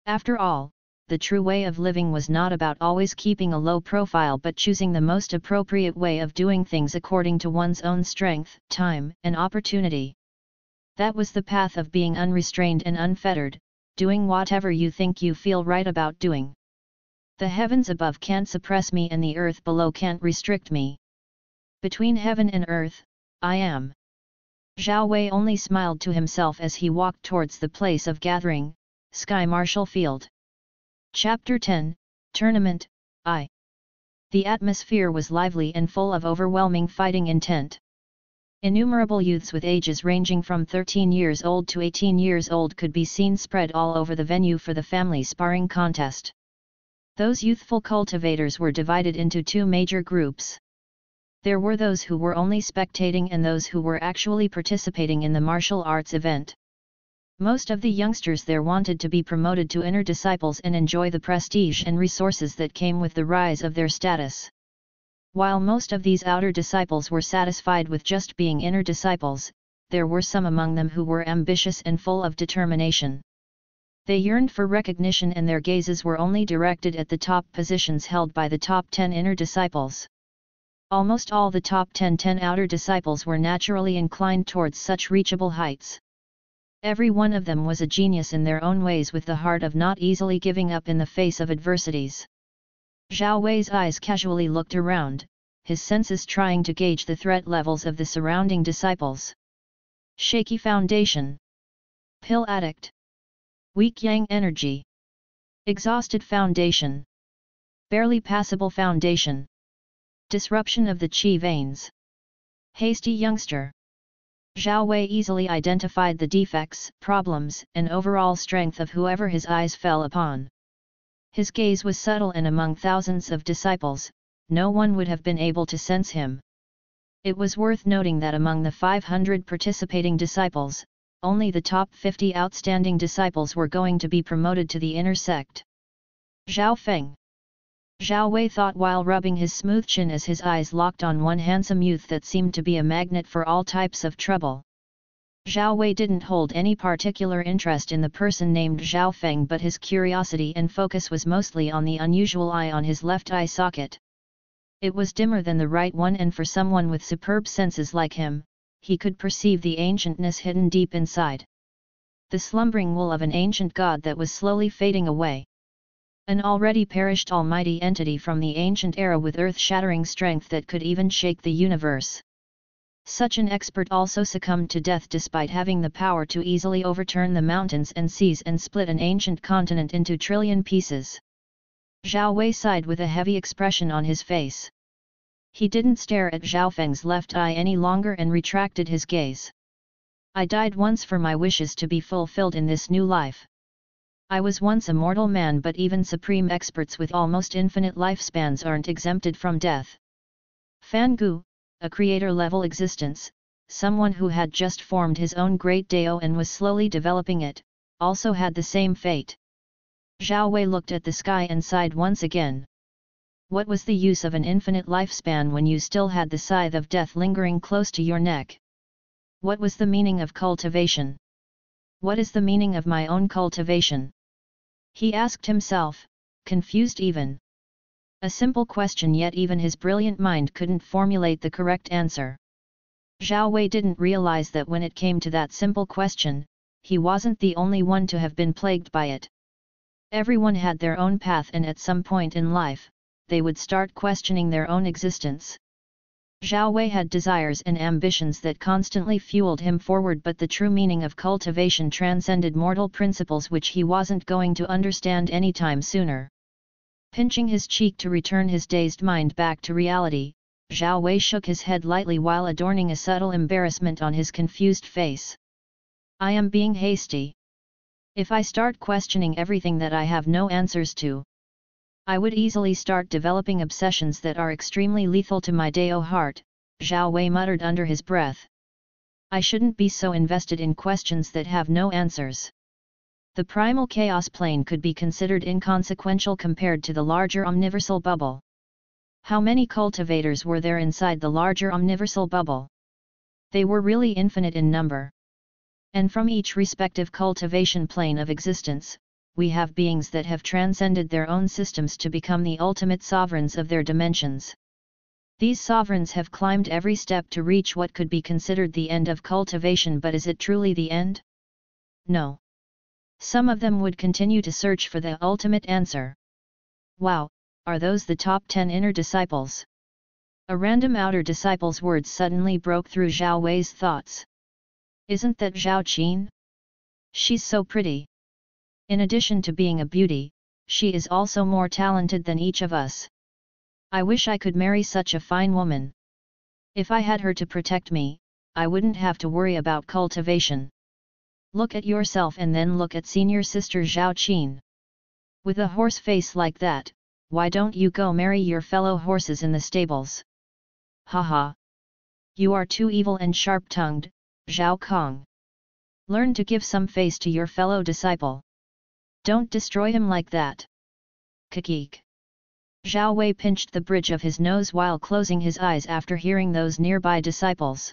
After all, the true way of living was not about always keeping a low profile but choosing the most appropriate way of doing things according to one's own strength, time, and opportunity. That was the path of being unrestrained and unfettered, doing whatever you think you feel right about doing. The heavens above can't suppress me and the earth below can't restrict me. Between heaven and earth, I am. Zhao Wei only smiled to himself as he walked towards the place of gathering, Sky Marshal Field. Chapter 10, Tournament, I. The atmosphere was lively and full of overwhelming fighting intent. Innumerable youths with ages ranging from 13 years old to 18 years old could be seen spread all over the venue for the family sparring contest. Those youthful cultivators were divided into two major groups. There were those who were only spectating and those who were actually participating in the martial arts event. Most of the youngsters there wanted to be promoted to inner disciples and enjoy the prestige and resources that came with the rise of their status. While most of these outer disciples were satisfied with just being inner disciples, there were some among them who were ambitious and full of determination. They yearned for recognition and their gazes were only directed at the top positions held by the top 10 inner disciples. Almost all the top 10 outer disciples were naturally inclined towards such reachable heights. Every one of them was a genius in their own ways with the heart of not easily giving up in the face of adversities. Zhao Wei's eyes casually looked around, his senses trying to gauge the threat levels of the surrounding disciples. Shaky foundation. Pill addict. Weak yang energy. Exhausted foundation. Barely passable foundation. Disruption of the qi veins. Hasty youngster. Zhao Wei easily identified the defects, problems, and overall strength of whoever his eyes fell upon. His gaze was subtle and among thousands of disciples, no one would have been able to sense him. It was worth noting that among the 500 participating disciples, only the top 50 outstanding disciples were going to be promoted to the inner sect. Zhao Feng. Zhao Wei thought while rubbing his smooth chin as his eyes locked on one handsome youth that seemed to be a magnet for all types of trouble. Zhao Wei didn't hold any particular interest in the person named Zhao Feng, but his curiosity and focus was mostly on the unusual eye on his left eye socket. It was dimmer than the right one, and for someone with superb senses like him, he could perceive the ancientness hidden deep inside. The slumbering wool of an ancient god that was slowly fading away. An already perished almighty entity from the ancient era with earth-shattering strength that could even shake the universe. Such an expert also succumbed to death despite having the power to easily overturn the mountains and seas and split an ancient continent into trillion pieces. Zhao Wei sighed with a heavy expression on his face. He didn't stare at Zhao Feng's left eye any longer and retracted his gaze. I died once for my wishes to be fulfilled in this new life. I was once a mortal man, but even supreme experts with almost infinite lifespans aren't exempted from death. Fan Gu, a creator-level existence, someone who had just formed his own great Dao and was slowly developing it, also had the same fate. Zhao Wei looked at the sky and sighed once again. What was the use of an infinite lifespan when you still had the scythe of death lingering close to your neck? What was the meaning of cultivation? What is the meaning of my own cultivation? He asked himself, confused even. A simple question, yet even his brilliant mind couldn't formulate the correct answer. Zhao Wei didn't realize that when it came to that simple question, he wasn't the only one to have been plagued by it. Everyone had their own path, and at some point in life, they would start questioning their own existence. Zhao Wei had desires and ambitions that constantly fueled him forward, but the true meaning of cultivation transcended mortal principles which he wasn't going to understand anytime sooner. Pinching his cheek to return his dazed mind back to reality, Zhao Wei shook his head lightly while adorning a subtle embarrassment on his confused face. I am being hasty. If I start questioning everything that I have no answers to, I would easily start developing obsessions that are extremely lethal to my Dao heart, Zhao Wei muttered under his breath. I shouldn't be so invested in questions that have no answers. The primal chaos plane could be considered inconsequential compared to the larger omniversal bubble. How many cultivators were there inside the larger omniversal bubble? They were really infinite in number. And from each respective cultivation plane of existence, we have beings that have transcended their own systems to become the ultimate sovereigns of their dimensions. These sovereigns have climbed every step to reach what could be considered the end of cultivation, but is it truly the end? No. Some of them would continue to search for the ultimate answer. Wow, are those the top 10 inner disciples? A random outer disciple's words suddenly broke through Zhao Wei's thoughts. Isn't that Zhao Qin? She's so pretty. In addition to being a beauty, she is also more talented than each of us. I wish I could marry such a fine woman. If I had her to protect me, I wouldn't have to worry about cultivation. Look at yourself and then look at senior sister Zhao Qin. With a horse face like that, why don't you go marry your fellow horses in the stables? Haha. You are too evil and sharp-tongued, Zhao Kong. Learn to give some face to your fellow disciple. Don't destroy him like that. Kikik. Zhao Wei pinched the bridge of his nose while closing his eyes after hearing those nearby disciples.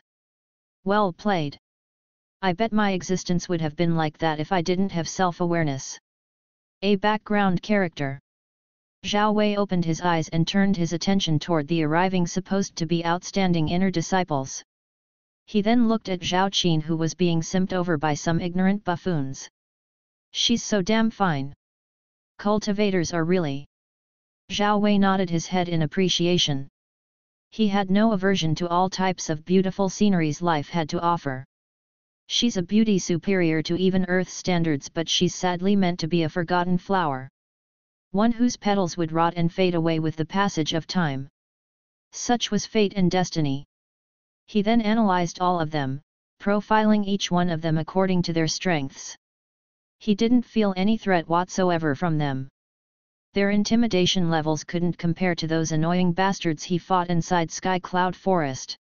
Well played. I bet my existence would have been like that if I didn't have self-awareness. A background character. Zhao Wei opened his eyes and turned his attention toward the arriving supposed to be outstanding inner disciples. He then looked at Zhao Qin, who was being simped over by some ignorant buffoons. She's so damn fine. Cultivators are really... Zhao Wei nodded his head in appreciation. He had no aversion to all types of beautiful sceneries life had to offer. She's a beauty superior to even Earth standards, but she's sadly meant to be a forgotten flower. One whose petals would rot and fade away with the passage of time. Such was fate and destiny. He then analyzed all of them, profiling each one of them according to their strengths. He didn't feel any threat whatsoever from them. Their intimidation levels couldn't compare to those annoying bastards he fought inside Sky Cloud Forest.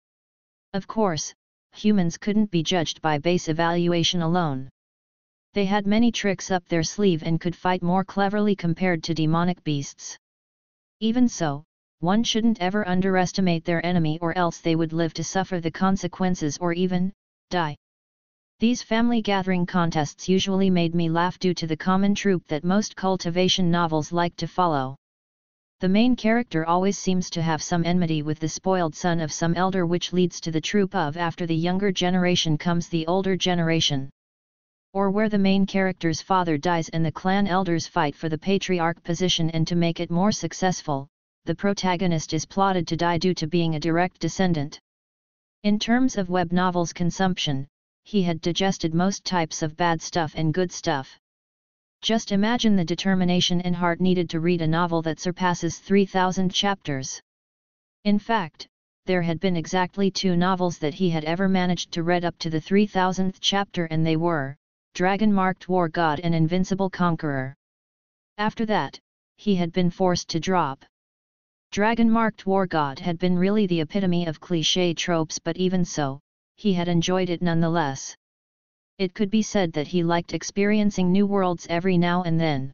Of course, humans couldn't be judged by base evaluation alone. They had many tricks up their sleeve and could fight more cleverly compared to demonic beasts. Even so, one shouldn't ever underestimate their enemy, or else they would live to suffer the consequences or even die. These family gathering contests usually made me laugh due to the common trope that most cultivation novels like to follow. The main character always seems to have some enmity with the spoiled son of some elder, which leads to the trope of after the younger generation comes the older generation. Or where the main character's father dies and the clan elders fight for the patriarch position, and to make it more successful, the protagonist is plotted to die due to being a direct descendant. In terms of web novels consumption, he had digested most types of bad stuff and good stuff. Just imagine the determination and heart needed to read a novel that surpasses 3,000 chapters. In fact, there had been exactly 2 novels that he had ever managed to read up to the 3,000th chapter, and they were Dragon-Marked War God and Invincible Conqueror. After that, he had been forced to drop. Dragon-Marked War God had been really the epitome of cliché tropes, but even so, he had enjoyed it nonetheless. It could be said that he liked experiencing new worlds every now and then.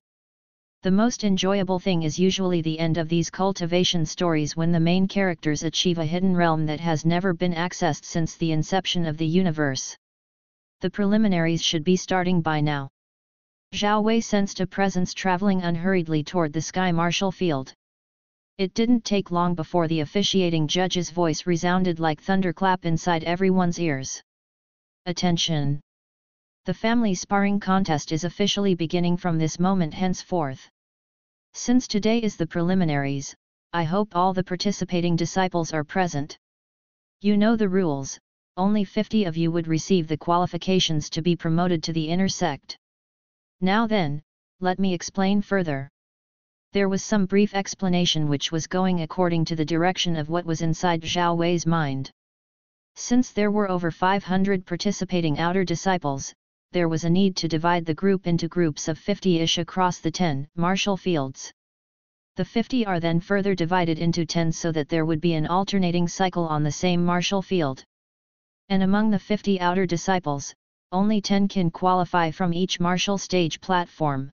The most enjoyable thing is usually the end of these cultivation stories, when the main characters achieve a hidden realm that has never been accessed since the inception of the universe. The preliminaries should be starting by now. Zhao Wei sensed a presence traveling unhurriedly toward the sky marshal field. It didn't take long before the officiating judge's voice resounded like thunderclap inside everyone's ears. Attention! The family sparring contest is officially beginning from this moment henceforth. Since today is the preliminaries, I hope all the participating disciples are present. You know the rules, only 50 of you would receive the qualifications to be promoted to the inner sect. Now then, let me explain further. There was some brief explanation which was going according to the direction of what was inside Zhao Wei's mind. Since there were over 500 participating outer disciples, there was a need to divide the group into groups of 50-ish across the 10 martial fields. The 50 are then further divided into 10 so that there would be an alternating cycle on the same martial field. And among the 50 outer disciples, only 10 can qualify from each martial stage platform.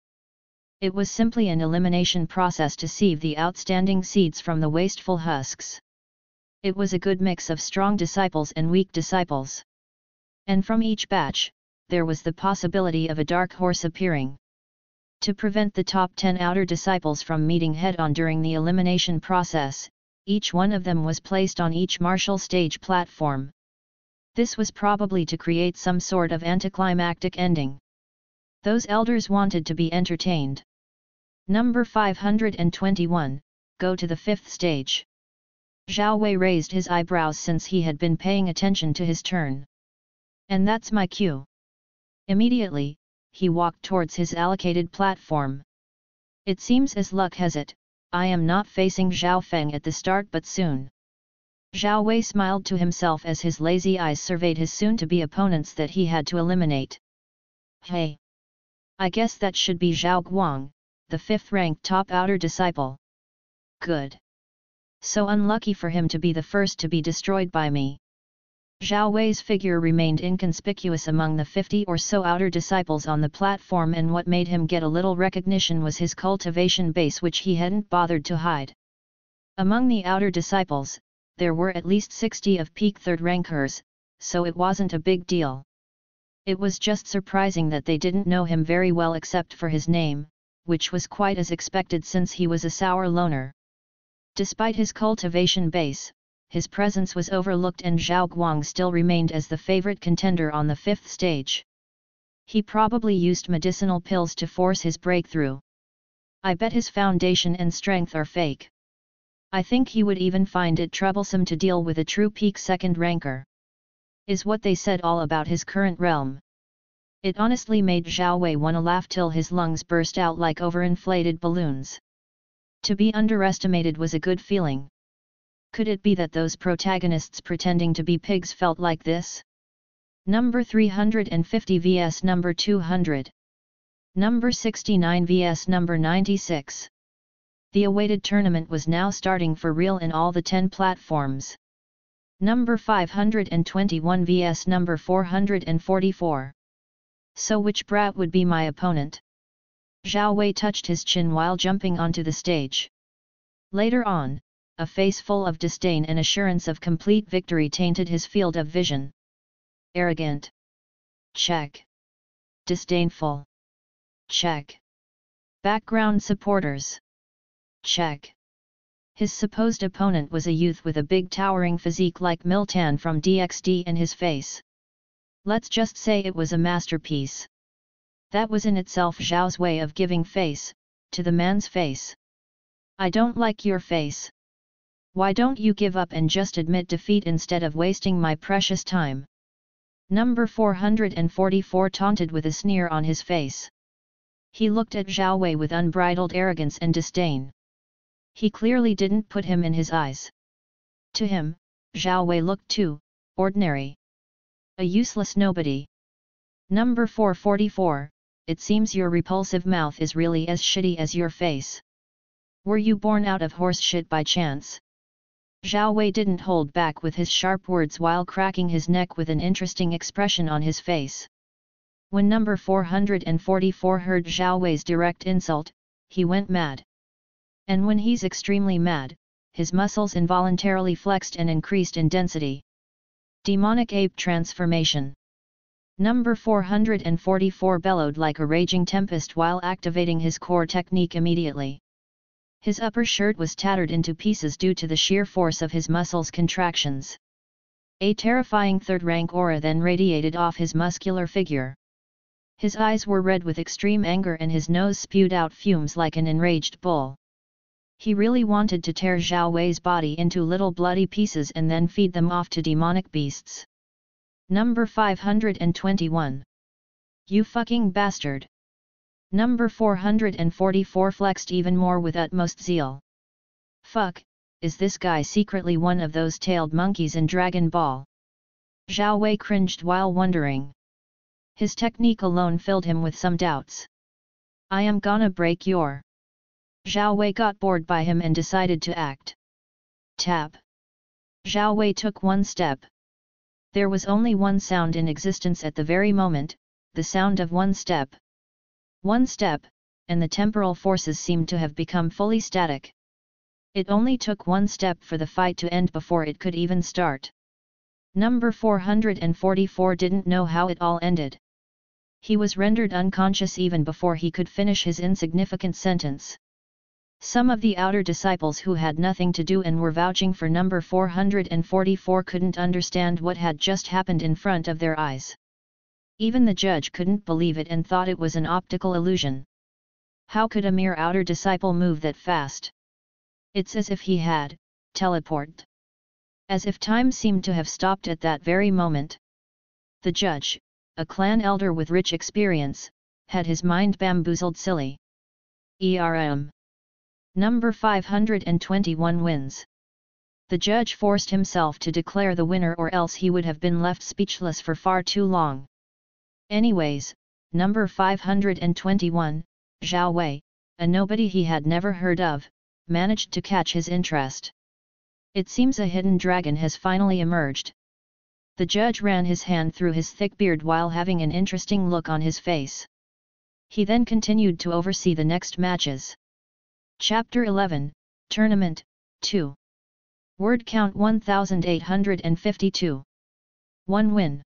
It was simply an elimination process to sieve the outstanding seeds from the wasteful husks. It was a good mix of strong disciples and weak disciples. And from each batch, there was the possibility of a dark horse appearing. To prevent the top 10 outer disciples from meeting head-on during the elimination process, each one of them was placed on each martial stage platform. This was probably to create some sort of anticlimactic ending. Those elders wanted to be entertained. Number 521, go to the fifth stage. Zhao Wei raised his eyebrows since he had been paying attention to his turn. And that's my cue. Immediately, he walked towards his allocated platform. It seems as luck has it, I am not facing Zhao Feng at the start but soon. Zhao Wei smiled to himself as his lazy eyes surveyed his soon-to-be opponents that he had to eliminate. Hey! I guess that should be Zhao Guang, the fifth-ranked top outer disciple. Good. So unlucky for him to be the first to be destroyed by me. Zhao Wei's figure remained inconspicuous among the 50 or so outer disciples on the platform, and what made him get a little recognition was his cultivation base, which he hadn't bothered to hide. Among the outer disciples, there were at least 60 of peak third rankers, so it wasn't a big deal. It was just surprising that they didn't know him very well except for his name, which was quite as expected since he was a sour loner. Despite his cultivation base, his presence was overlooked, and Zhao Guang still remained as the favorite contender on the fifth stage. He probably used medicinal pills to force his breakthrough. I bet his foundation and strength are fake. I think he would even find it troublesome to deal with a true peak second ranker. Is what they said all about his current realm. It honestly made Zhao Wei wanna laugh till his lungs burst out like overinflated balloons. To be underestimated was a good feeling. Could it be that those protagonists pretending to be pigs felt like this? Number 350 vs number 200. Number 69 vs number 96. The awaited tournament was now starting for real in all the 10 platforms. Number 521 vs number 444. So which brat would be my opponent? Zhao Wei touched his chin while jumping onto the stage. Later on, a face full of disdain and assurance of complete victory tainted his field of vision. Arrogant. Check. Disdainful. Check. Background supporters. Check. His supposed opponent was a youth with a big towering physique like Miltan from DxD, and his face. Let's just say it was a masterpiece. That was in itself Zhao's way of giving face to the man's face. I don't like your face. Why don't you give up and just admit defeat instead of wasting my precious time? Number 444 taunted with a sneer on his face. He looked at Zhao Wei with unbridled arrogance and disdain. He clearly didn't put him in his eyes. To him, Zhao Wei looked too ordinary. A useless nobody. Number 444, it seems your repulsive mouth is really as shitty as your face. Were you born out of horse shit by chance? Zhao Wei didn't hold back with his sharp words while cracking his neck with an interesting expression on his face. When number 444 heard Zhao Wei's direct insult, he went mad. And when he's extremely mad, his muscles involuntarily flexed and increased in density. Demonic ape transformation. Number 444 bellowed like a raging tempest while activating his core technique immediately. His upper shirt was tattered into pieces due to the sheer force of his muscles' contractions. A terrifying third-rank aura then radiated off his muscular figure. His eyes were red with extreme anger and his nose spewed out fumes like an enraged bull. He really wanted to tear Zhao Wei's body into little bloody pieces and then feed them off to demonic beasts. Number 521. You fucking bastard! Number 444 flexed even more with utmost zeal. Fuck, is this guy secretly one of those tailed monkeys in Dragon Ball? Zhao Wei cringed while wondering. His technique alone filled him with some doubts. I am gonna break your... Zhao Wei got bored by him and decided to act. Tap. Zhao Wei took one step. There was only one sound in existence at the very moment, the sound of one step. One step, and the temporal forces seemed to have become fully static. It only took one step for the fight to end before it could even start. Number 444 didn't know how it all ended. He was rendered unconscious even before he could finish his insignificant sentence. Some of the outer disciples who had nothing to do and were vouching for number 444 couldn't understand what had just happened in front of their eyes. Even the judge couldn't believe it and thought it was an optical illusion. How could a mere outer disciple move that fast? It's as if he had teleported. As if time seemed to have stopped at that very moment. The judge, a clan elder with rich experience, had his mind bamboozled silly. Number 521 wins. The judge forced himself to declare the winner, or else he would have been left speechless for far too long. Anyways, number 521, Zhao Wei, a nobody he had never heard of, managed to catch his interest. It seems a hidden dragon has finally emerged. The judge ran his hand through his thick beard while having an interesting look on his face. He then continued to oversee the next matches. Chapter 11, Tournament, 2. Word count 1852. 1 win.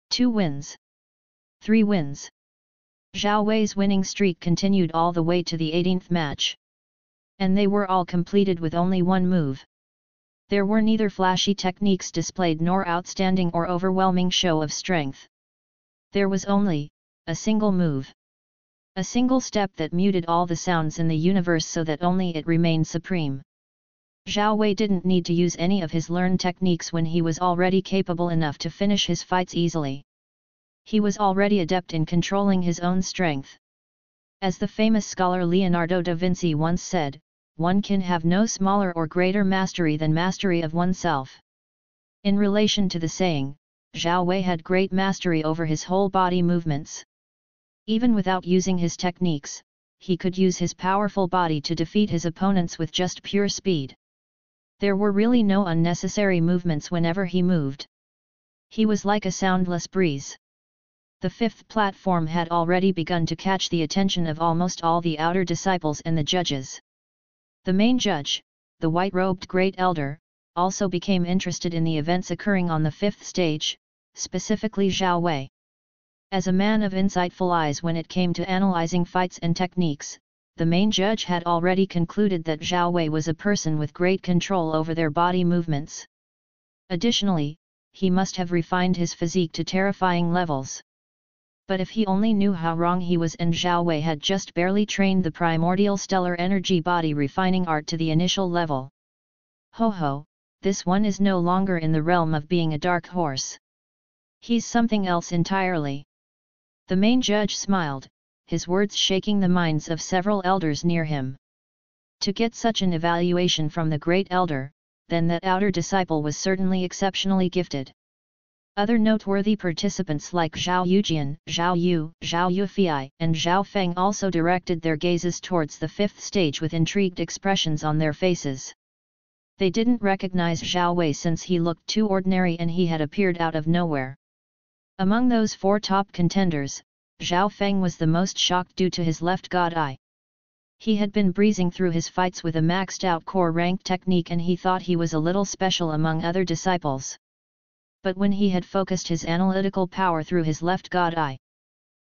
2 wins. 3 wins. Zhao Wei's winning streak continued all the way to the 18th match. And they were all completed with only one move. There were neither flashy techniques displayed nor outstanding or overwhelming show of strength. There was only a single move. A single step that muted all the sounds in the universe so that only it remained supreme. Zhao Wei didn't need to use any of his learned techniques when he was already capable enough to finish his fights easily. He was already adept in controlling his own strength. As the famous scholar Leonardo da Vinci once said, one can have no smaller or greater mastery than mastery of oneself. In relation to the saying, Zhao Wei had great mastery over his whole body movements. Even without using his techniques, he could use his powerful body to defeat his opponents with just pure speed. There were really no unnecessary movements whenever he moved. He was like a soundless breeze. The fifth platform had already begun to catch the attention of almost all the outer disciples and the judges. The main judge, the white-robed great elder, also became interested in the events occurring on the fifth stage, specifically Zhao Wei. As a man of insightful eyes when it came to analyzing fights and techniques, the main judge had already concluded that Zhao Wei was a person with great control over their body movements. Additionally, he must have refined his physique to terrifying levels. But if he only knew how wrong he was, and Zhao Wei had just barely trained the primordial stellar energy body refining art to the initial level. Ho ho, this one is no longer in the realm of being a dark horse. He's something else entirely. The main judge smiled, his words shaking the minds of several elders near him. To get such an evaluation from the great elder, then that outer disciple was certainly exceptionally gifted. Other noteworthy participants like Zhao Yujian, Zhao Yu, Zhao Yufei, and Zhao Feng also directed their gazes towards the fifth stage with intrigued expressions on their faces. They didn't recognize Zhao Wei since he looked too ordinary and he had appeared out of nowhere. Among those 4 top contenders, Zhao Feng was the most shocked due to his left god eye. He had been breezing through his fights with a maxed-out core rank technique and he thought he was a little special among other disciples. But when he had focused his analytical power through his left god eye,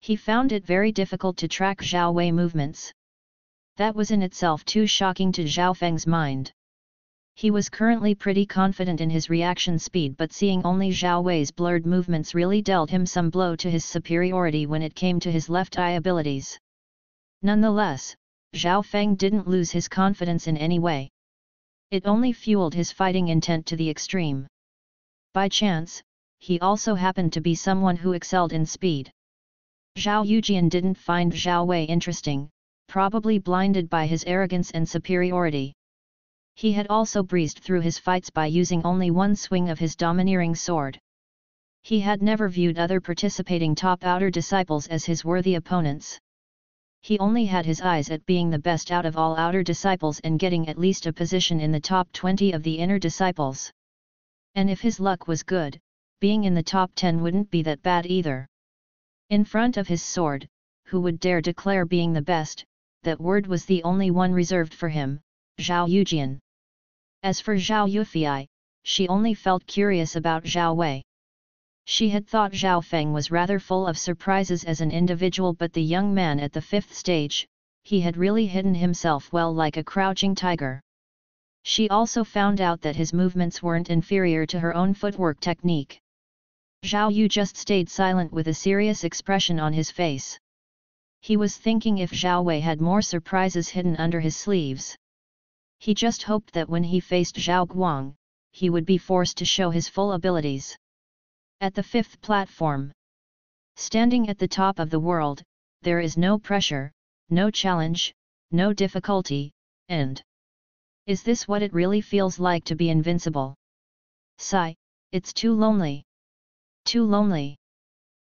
he found it very difficult to track Zhao Wei movements. That was in itself too shocking to Zhao Feng's mind. He was currently pretty confident in his reaction speed, but seeing only Zhao Wei's blurred movements really dealt him some blow to his superiority when it came to his left eye abilities. Nonetheless, Zhao Feng didn't lose his confidence in any way. It only fueled his fighting intent to the extreme. By chance, he also happened to be someone who excelled in speed. Zhao Yujian didn't find Zhao Wei interesting, probably blinded by his arrogance and superiority. He had also breezed through his fights by using only one swing of his domineering sword. He had never viewed other participating top outer disciples as his worthy opponents. He only had his eyes at being the best out of all outer disciples and getting at least a position in the top 20 of the inner disciples. And if his luck was good, being in the top 10 wouldn't be that bad either. In front of his sword, who would dare declare being the best? That word was the only one reserved for him, Zhao Yujian. As for Zhao Yufei, she only felt curious about Zhao Wei. She had thought Zhao Feng was rather full of surprises as an individual, but the young man at the fifth stage, he had really hidden himself well like a crouching tiger. She also found out that his movements weren't inferior to her own footwork technique. Zhao Yu just stayed silent with a serious expression on his face. He was thinking if Zhao Wei had more surprises hidden under his sleeves. He just hoped that when he faced Zhao Guang, he would be forced to show his full abilities. At the fifth platform. Standing at the top of the world, there is no pressure, no challenge, no difficulty, and is this what it really feels like to be invincible? Sigh, it's too lonely. Too lonely.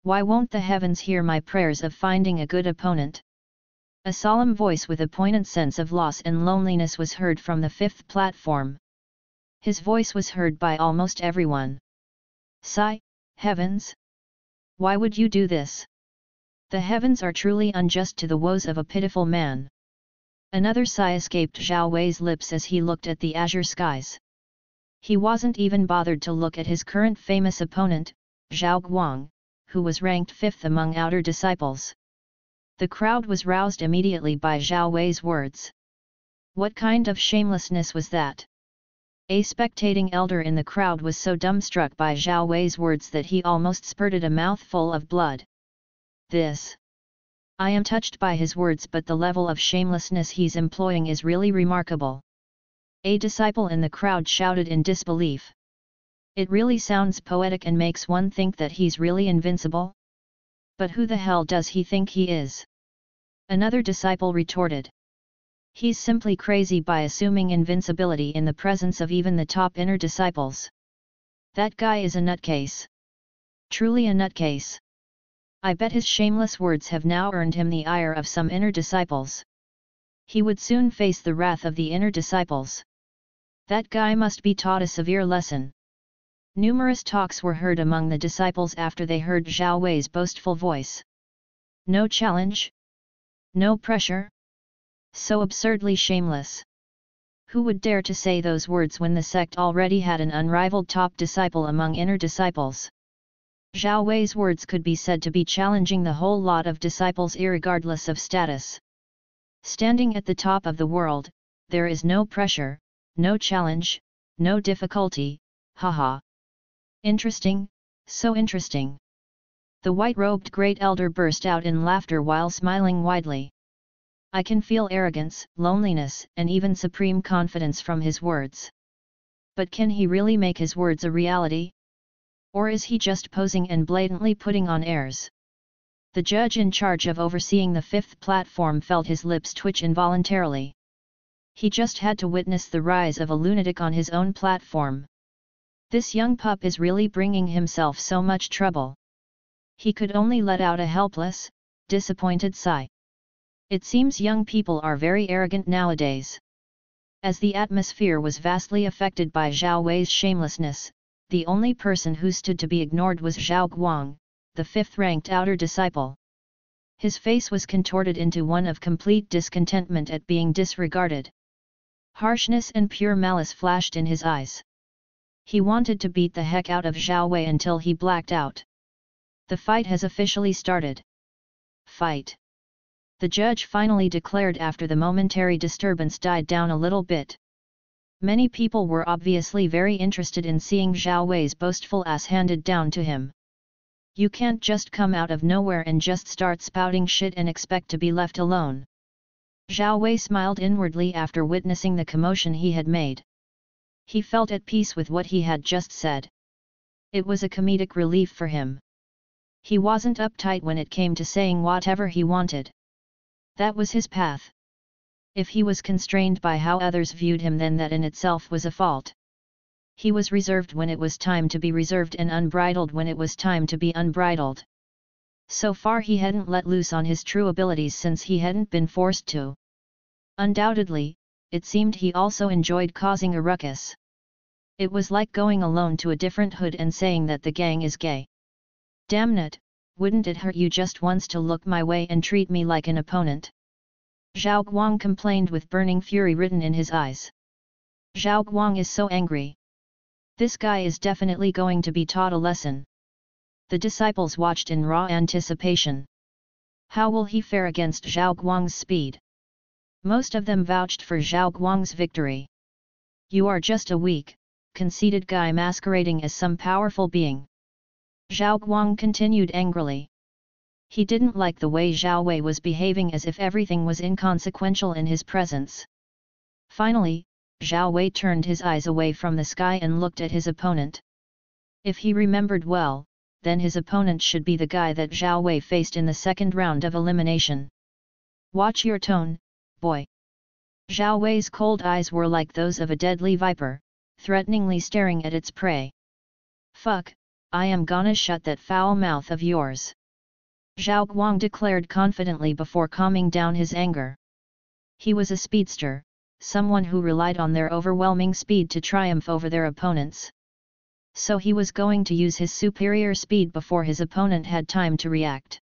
Why won't the heavens hear my prayers of finding a good opponent? A solemn voice with a poignant sense of loss and loneliness was heard from the fifth platform. His voice was heard by almost everyone. Sigh, heavens? Why would you do this? The heavens are truly unjust to the woes of a pitiful man. Another sigh escaped Zhao Wei's lips as he looked at the azure skies. He wasn't even bothered to look at his current famous opponent, Zhao Guang, who was ranked fifth among outer disciples. The crowd was roused immediately by Zhao Wei's words. What kind of shamelessness was that? A spectating elder in the crowd was so dumbstruck by Zhao Wei's words that he almost spurted a mouthful of blood. This. I am touched by his words, but the level of shamelessness he's employing is really remarkable. A disciple in the crowd shouted in disbelief. It really sounds poetic and makes one think that he's really invincible. But who the hell does he think he is? Another disciple retorted. He's simply crazy by assuming invincibility in the presence of even the top inner disciples. That guy is a nutcase. Truly a nutcase. I bet his shameless words have now earned him the ire of some inner disciples. He would soon face the wrath of the inner disciples. That guy must be taught a severe lesson. Numerous talks were heard among the disciples after they heard Zhao Wei's boastful voice. No challenge? No pressure? So absurdly shameless. Who would dare to say those words when the sect already had an unrivaled top disciple among inner disciples? Zhao Wei's words could be said to be challenging the whole lot of disciples irregardless of status. Standing at the top of the world, there is no pressure, no challenge, no difficulty, haha. Interesting, so interesting. The white-robed great elder burst out in laughter while smiling widely. I can feel arrogance, loneliness, and even supreme confidence from his words. But can he really make his words a reality? Or is he just posing and blatantly putting on airs? The judge in charge of overseeing the fifth platform felt his lips twitch involuntarily. He just had to witness the rise of a lunatic on his own platform. This young pup is really bringing himself so much trouble. He could only let out a helpless, disappointed sigh. It seems young people are very arrogant nowadays. As the atmosphere was vastly affected by Zhao Wei's shamelessness, the only person who stood to be ignored was Zhao Guang, the fifth-ranked outer disciple. His face was contorted into one of complete discontentment at being disregarded. Harshness and pure malice flashed in his eyes. He wanted to beat the heck out of Zhao Wei until he blacked out. The fight has officially started. Fight. The judge finally declared after the momentary disturbance died down a little bit. Many people were obviously very interested in seeing Zhao Wei's boastful ass handed down to him. You can't just come out of nowhere and just start spouting shit and expect to be left alone. Zhao Wei smiled inwardly after witnessing the commotion he had made. He felt at peace with what he had just said. It was a comedic relief for him. He wasn't uptight when it came to saying whatever he wanted. That was his path. If he was constrained by how others viewed him, then that in itself was a fault. He was reserved when it was time to be reserved and unbridled when it was time to be unbridled. So far he hadn't let loose on his true abilities since he hadn't been forced to. Undoubtedly, it seemed he also enjoyed causing a ruckus. It was like going alone to a different hood and saying that the gang is gay. Damn it, wouldn't it hurt you just once to look my way and treat me like an opponent? Zhao Guang complained with burning fury written in his eyes. Zhao Guang is so angry. This guy is definitely going to be taught a lesson. The disciples watched in raw anticipation. How will he fare against Zhao Guang's speed? Most of them vouched for Zhao Guang's victory. "You are just a weak, conceited guy masquerading as some powerful being." Zhao Guang continued angrily. He didn't like the way Zhao Wei was behaving, as if everything was inconsequential in his presence. Finally, Zhao Wei turned his eyes away from the sky and looked at his opponent. If he remembered well, then his opponent should be the guy that Zhao Wei faced in the second round of elimination. "Watch your tone, boy." Zhao Wei's cold eyes were like those of a deadly viper, threateningly staring at its prey. "Fuck, I am gonna shut that foul mouth of yours," Zhao Guang declared confidently before calming down his anger. He was a speedster, someone who relied on their overwhelming speed to triumph over their opponents. So he was going to use his superior speed before his opponent had time to react.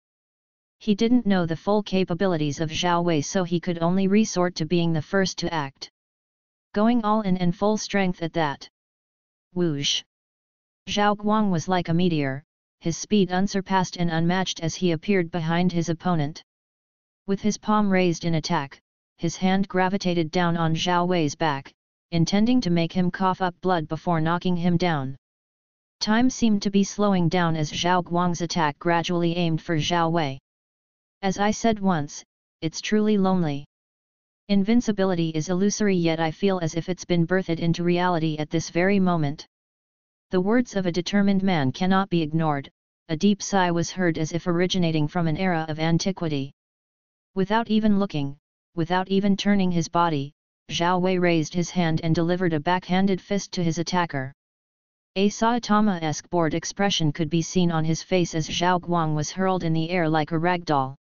He didn't know the full capabilities of Zhao Wei, so he could only resort to being the first to act. Going all in and full strength at that. Whoosh! Zhao Guang was like a meteor, his speed unsurpassed and unmatched as he appeared behind his opponent. With his palm raised in attack, his hand gravitated down on Zhao Wei's back, intending to make him cough up blood before knocking him down. Time seemed to be slowing down as Zhao Guang's attack gradually aimed for Zhao Wei. "As I said once, it's truly lonely. Invincibility is illusory, yet I feel as if it's been birthed into reality at this very moment." The words of a determined man cannot be ignored. A deep sigh was heard as if originating from an era of antiquity. Without even looking, without even turning his body, Zhao Wei raised his hand and delivered a backhanded fist to his attacker. A Saitama-esque bored expression could be seen on his face as Zhao Guang was hurled in the air like a rag doll.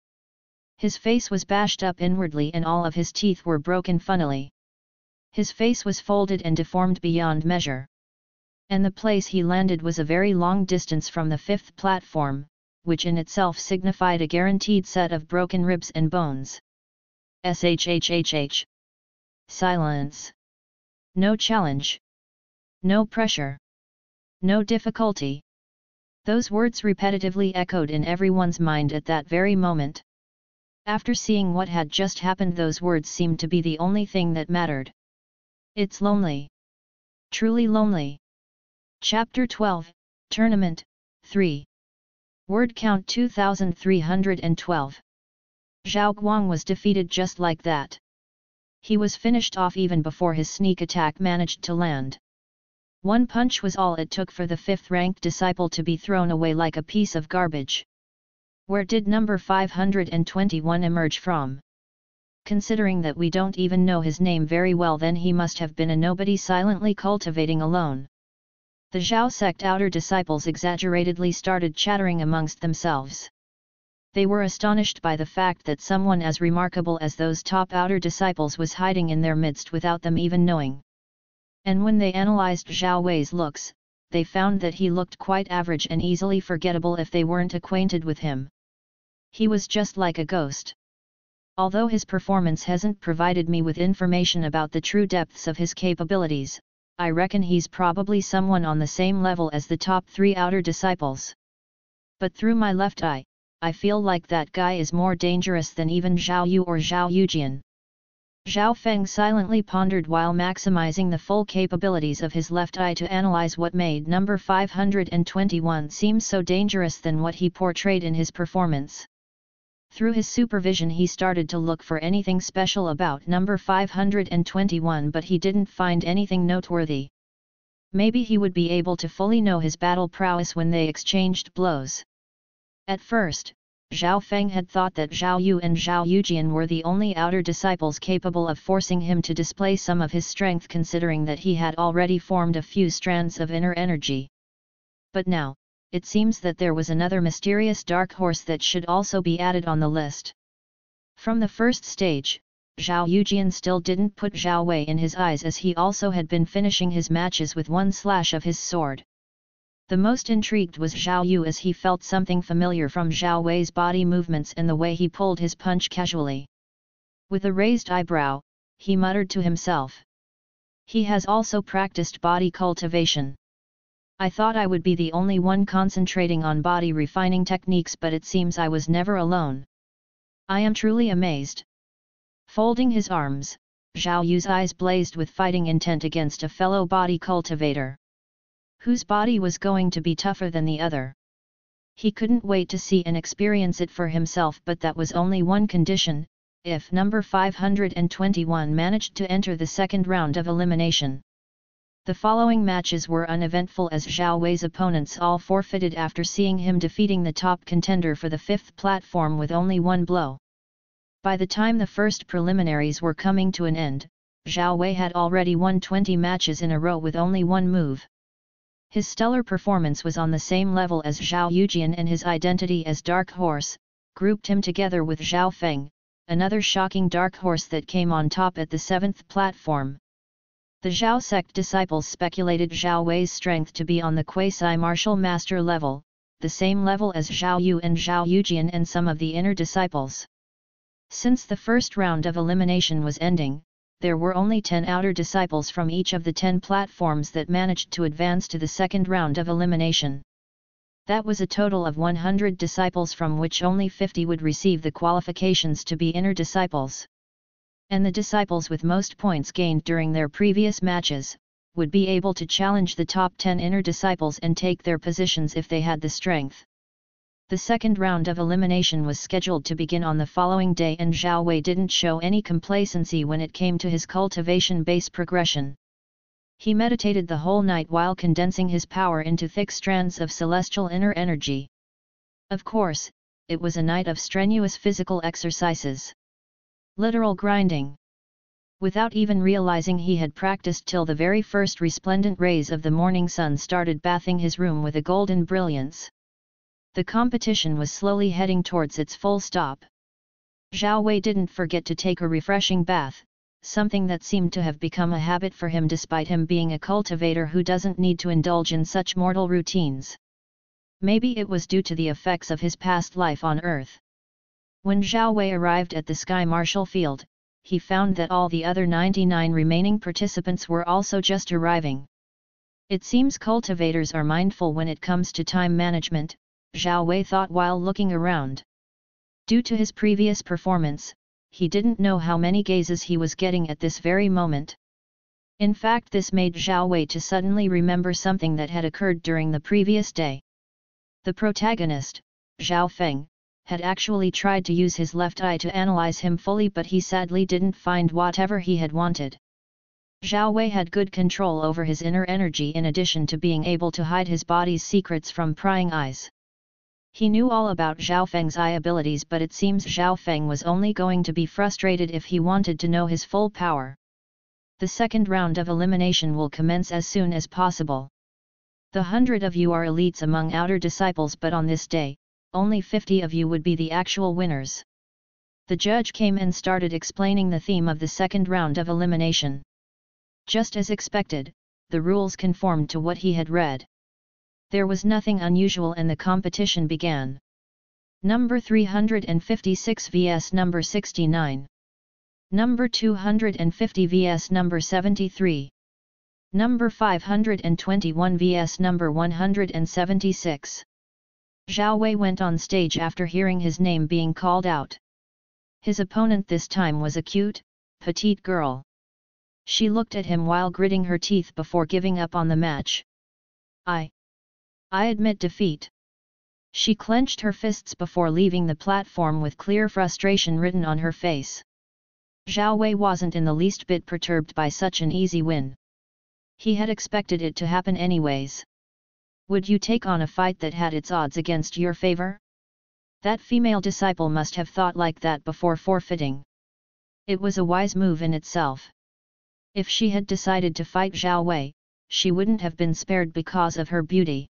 His face was bashed up inwardly and all of his teeth were broken funnily. His face was folded and deformed beyond measure. And the place he landed was a very long distance from the fifth platform, which in itself signified a guaranteed set of broken ribs and bones. Shhhh. Silence. No challenge. No pressure. No difficulty. Those words repetitively echoed in everyone's mind at that very moment. After seeing what had just happened, those words seemed to be the only thing that mattered. It's lonely. Truly lonely. Chapter 12, Tournament, 3. Word count 2312. Zhao Guang was defeated just like that. He was finished off even before his sneak attack managed to land. One punch was all it took for the fifth-ranked disciple to be thrown away like a piece of garbage. Where did number 521 emerge from? Considering that we don't even know his name very well, then he must have been a nobody silently cultivating alone. The Zhao sect outer disciples exaggeratedly started chattering amongst themselves. They were astonished by the fact that someone as remarkable as those top outer disciples was hiding in their midst without them even knowing. And when they analyzed Zhao Wei's looks, they found that he looked quite average and easily forgettable if they weren't acquainted with him. He was just like a ghost. Although his performance hasn't provided me with information about the true depths of his capabilities, I reckon he's probably someone on the same level as the top 3 outer disciples. But through my left eye, I feel like that guy is more dangerous than even Zhao Yu or Zhao Yujian. Zhao Feng silently pondered while maximizing the full capabilities of his left eye to analyze what made number 521 seem so dangerous than what he portrayed in his performance. Through his supervision he started to look for anything special about number 521, but he didn't find anything noteworthy. Maybe he would be able to fully know his battle prowess when they exchanged blows. At first, Zhao Feng had thought that Zhao Yu and Zhao Yujian were the only outer disciples capable of forcing him to display some of his strength, considering that he had already formed a few strands of inner energy. But now, it seems that there was another mysterious dark horse that should also be added on the list. From the first stage, Zhao Yujian still didn't put Zhao Wei in his eyes, as he also had been finishing his matches with one slash of his sword. The most intrigued was Zhao Yu, as he felt something familiar from Zhao Wei's body movements and the way he pulled his punch casually. With a raised eyebrow, he muttered to himself. He has also practiced body cultivation. I thought I would be the only one concentrating on body refining techniques, but it seems I was never alone. I am truly amazed. Folding his arms, Zhao Yu's eyes blazed with fighting intent against a fellow body cultivator. Whose body was going to be tougher than the other? He couldn't wait to see and experience it for himself, but that was only one condition, if number 521 managed to enter the second round of elimination. The following matches were uneventful as Zhao Wei's opponents all forfeited after seeing him defeating the top contender for the fifth platform with only one blow. By the time the first preliminaries were coming to an end, Zhao Wei had already won 20 matches in a row with only one move. His stellar performance was on the same level as Zhao Yujian, and his identity as Dark Horse grouped him together with Zhao Feng, another shocking Dark Horse that came on top at the seventh platform. The Zhao sect disciples speculated Zhao Wei's strength to be on the quasi-martial master level, the same level as Zhao Yu and Zhao Yujian and some of the inner disciples. Since the first round of elimination was ending, there were only 10 outer disciples from each of the 10 platforms that managed to advance to the second round of elimination. That was a total of 100 disciples, from which only 50 would receive the qualifications to be inner disciples. And the disciples with most points gained during their previous matches would be able to challenge the top 10 inner disciples and take their positions if they had the strength. The second round of elimination was scheduled to begin on the following day, and Zhao Wei didn't show any complacency when it came to his cultivation base progression. He meditated the whole night while condensing his power into thick strands of celestial inner energy. Of course, it was a night of strenuous physical exercises. Literal grinding. Without even realizing he had practiced till the very first resplendent rays of the morning sun started bathing his room with a golden brilliance. The competition was slowly heading towards its full stop. Zhao Wei didn't forget to take a refreshing bath, something that seemed to have become a habit for him despite him being a cultivator who doesn't need to indulge in such mortal routines. Maybe it was due to the effects of his past life on Earth. When Zhao Wei arrived at the Sky Martial Field, he found that all the other 99 remaining participants were also just arriving. It seems cultivators are mindful when it comes to time management, Zhao Wei thought while looking around. Due to his previous performance, he didn't know how many gazes he was getting at this very moment. In fact, this made Zhao Wei to suddenly remember something that had occurred during the previous day. The protagonist, Zhao Feng, had actually tried to use his left eye to analyze him fully, but he sadly didn't find whatever he had wanted. Zhao Wei had good control over his inner energy in addition to being able to hide his body's secrets from prying eyes. He knew all about Zhao Feng's eye abilities, but it seems Zhao Feng was only going to be frustrated if he wanted to know his full power. The second round of elimination will commence as soon as possible. The 100 of you are elites among outer disciples, but on this day, only 50 of you would be the actual winners. The judge came and started explaining the theme of the second round of elimination. Just as expected, the rules conformed to what he had read. There was nothing unusual and the competition began. Number 356 vs number 69. Number 250 vs number 73. Number 521 vs number 176. Zhao Wei went on stage after hearing his name being called out. His opponent this time was a cute, petite girl. She looked at him while gritting her teeth before giving up on the match. I admit defeat. She clenched her fists before leaving the platform with clear frustration written on her face. Zhao Wei wasn't in the least bit perturbed by such an easy win. He had expected it to happen anyways. Would you take on a fight that had its odds against your favor? That female disciple must have thought like that before forfeiting. It was a wise move in itself. If she had decided to fight Zhao Wei, she wouldn't have been spared because of her beauty.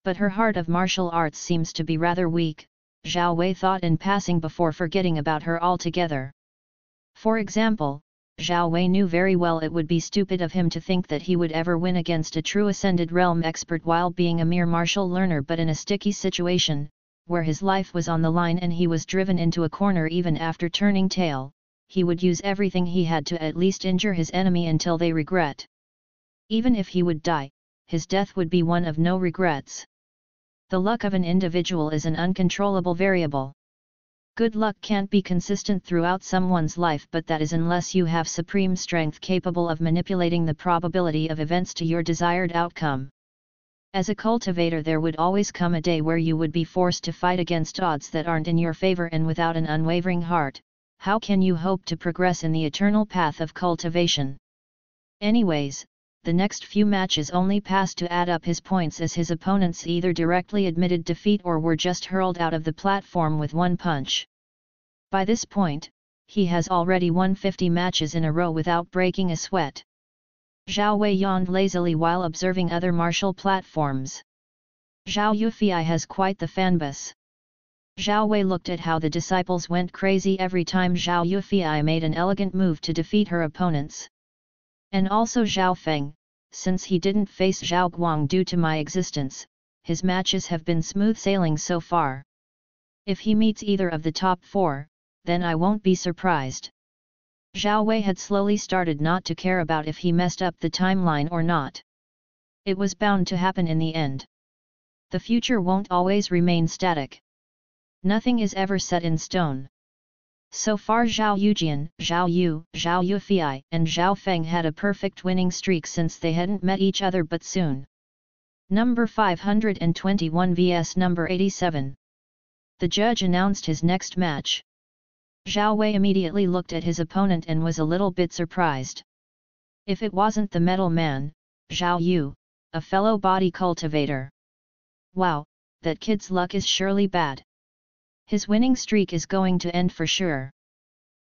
But her heart of martial arts seems to be rather weak, Zhao Wei thought in passing before forgetting about her altogether. For example, Zhao Wei knew very well it would be stupid of him to think that he would ever win against a true Ascended Realm expert while being a mere martial learner, but in a sticky situation, where his life was on the line and he was driven into a corner even after turning tail, he would use everything he had to at least injure his enemy until they regret. Even if he would die, his death would be one of no regrets. The luck of an individual is an uncontrollable variable. Good luck can't be consistent throughout someone's life, but that is unless you have supreme strength capable of manipulating the probability of events to your desired outcome. As a cultivator, there would always come a day where you would be forced to fight against odds that aren't in your favor, and without an unwavering heart, how can you hope to progress in the eternal path of cultivation? Anyways, the next few matches only passed to add up his points, as his opponents either directly admitted defeat or were just hurled out of the platform with one punch. By this point, he has already won 50 matches in a row without breaking a sweat. Zhao Wei yawned lazily while observing other martial platforms. Zhao Yufei has quite the fanbase. Zhao Wei looked at how the disciples went crazy every time Zhao Yufei made an elegant move to defeat her opponents. And also Zhao Feng, since he didn't face Zhao Guang due to my existence, his matches have been smooth sailing so far. If he meets either of the top 4, then I won't be surprised. Zhao Wei had slowly started not to care about if he messed up the timeline or not. It was bound to happen in the end. The future won't always remain static. Nothing is ever set in stone. So far Zhao Yujian, Zhao Yu, Zhao Yufei, and Zhao Feng had a perfect winning streak since they hadn't met each other but soon. Number 521 vs number 87. The judge announced his next match. Zhao Wei immediately looked at his opponent and was a little bit surprised. If it wasn't the metal man, Zhao Yu, a fellow body cultivator. Wow, that kid's luck is surely bad. His winning streak is going to end for sure.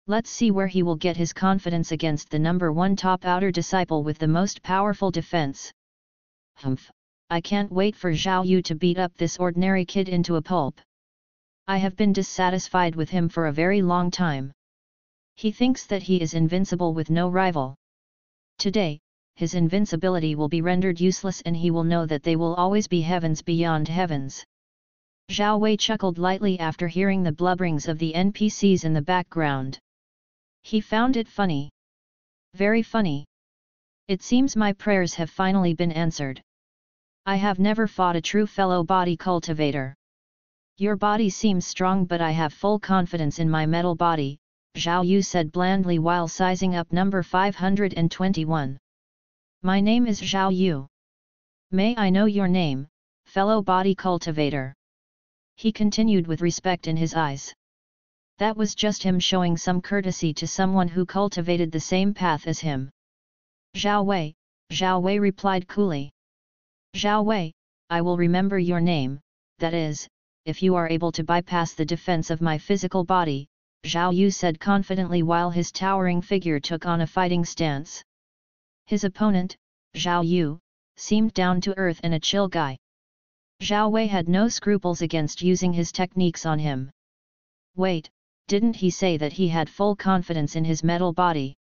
Let's see where he will get his confidence against the number 1 top outer disciple with the most powerful defense. Humph, I can't wait for Zhao Yu to beat up this ordinary kid into a pulp. I have been dissatisfied with him for a very long time. He thinks that he is invincible with no rival. Today, his invincibility will be rendered useless and he will know that they will always be heavens beyond heavens. Zhao Wei chuckled lightly after hearing the blubberings of the NPCs in the background. He found it funny. Very funny. It seems my prayers have finally been answered. I have never fought a true fellow body cultivator. Your body seems strong, but I have full confidence in my metal body, Zhao Yu said blandly while sizing up number 521. My name is Zhao Yu. May I know your name, fellow body cultivator? He continued with respect in his eyes. That was just him showing some courtesy to someone who cultivated the same path as him. Zhao Wei replied coolly. Zhao Wei, I will remember your name, that is, if you are able to bypass the defense of my physical body, Zhao Yu said confidently while his towering figure took on a fighting stance. His opponent, Zhao Yu, seemed down to earth and a chill guy. Zhao Wei had no scruples against using his techniques on him. Wait, didn't he say that he had full confidence in his metal body?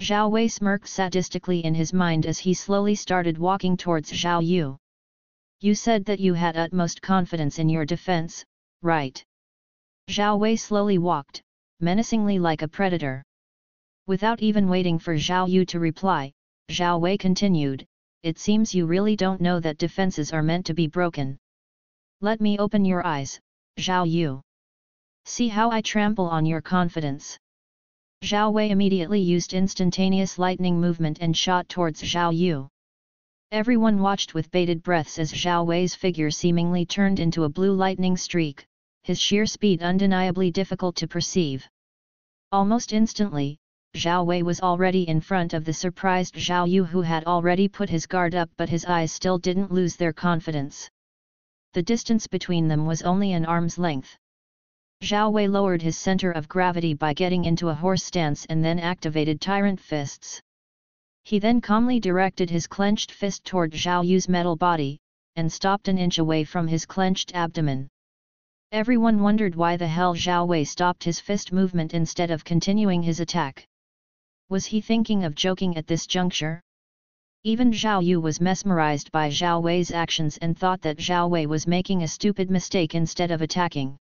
Zhao Wei smirked sadistically in his mind as he slowly started walking towards Zhao Yu. You said that you had utmost confidence in your defense, right? Zhao Wei slowly walked, menacingly like a predator. Without even waiting for Zhao Yu to reply, Zhao Wei continued, it seems you really don't know that defenses are meant to be broken. Let me open your eyes, Zhao Yu. See how I trample on your confidence. Zhao Wei immediately used instantaneous lightning movement and shot towards Zhao Yu. Everyone watched with bated breaths as Zhao Wei's figure seemingly turned into a blue lightning streak, his sheer speed undeniably difficult to perceive. Almost instantly, Zhao Wei was already in front of the surprised Zhao Yu, who had already put his guard up, but his eyes still didn't lose their confidence. The distance between them was only an arm's length. Zhao Wei lowered his center of gravity by getting into a horse stance and then activated tyrant fists. He then calmly directed his clenched fist toward Zhao Yu's metal body, and stopped an inch away from his clenched abdomen. Everyone wondered why the hell Zhao Wei stopped his fist movement instead of continuing his attack. Was he thinking of joking at this juncture? Even Zhao Yu was mesmerized by Zhao Wei's actions and thought that Zhao Wei was making a stupid mistake instead of attacking.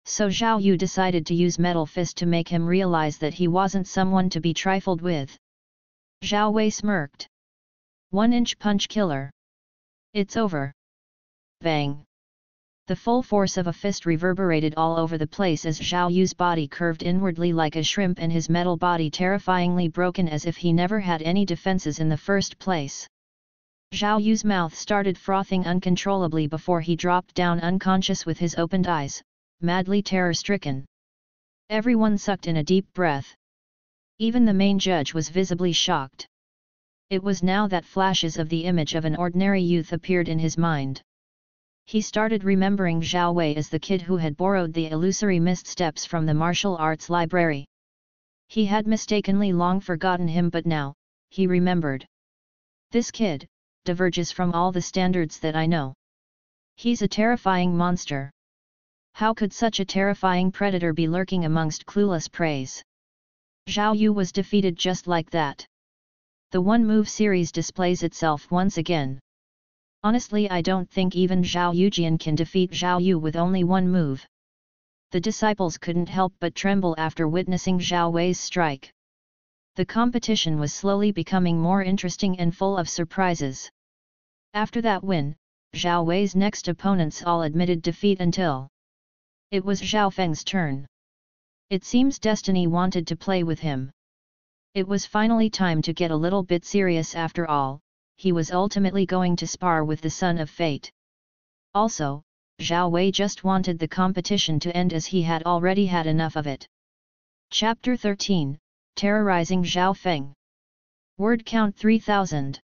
So Zhao Yu decided to use Metal Fist to make him realize that he wasn't someone to be trifled with. Zhao Wei smirked. 1-inch punch killer. It's over. Bang. The full force of a fist reverberated all over the place as Zhao Yu's body curved inwardly like a shrimp and his metal body terrifyingly broken as if he never had any defenses in the first place. Zhao Yu's mouth started frothing uncontrollably before he dropped down unconscious with his opened eyes, madly terror-stricken. Everyone sucked in a deep breath. Even the main judge was visibly shocked. It was now that flashes of the image of an ordinary youth appeared in his mind. He started remembering Zhao Wei as the kid who had borrowed the illusory mist steps from the martial arts library. He had mistakenly long forgotten him, but now, he remembered. This kid diverges from all the standards that I know. He's a terrifying monster. How could such a terrifying predator be lurking amongst clueless preys? Zhao Yu was defeated just like that. The one-move series displays itself once again. Honestly, I don't think even Zhao Yujian can defeat Zhao Yu with only one move. The disciples couldn't help but tremble after witnessing Zhao Wei's strike. The competition was slowly becoming more interesting and full of surprises. After that win, Zhao Wei's next opponents all admitted defeat until it was Zhao Feng's turn. It seems destiny wanted to play with him. It was finally time to get a little bit serious after all. He was ultimately going to spar with the Son of Fate. Also, Zhao Wei just wanted the competition to end as he had already had enough of it. Chapter 13, Terrorizing Zhao Feng. Word count 3000.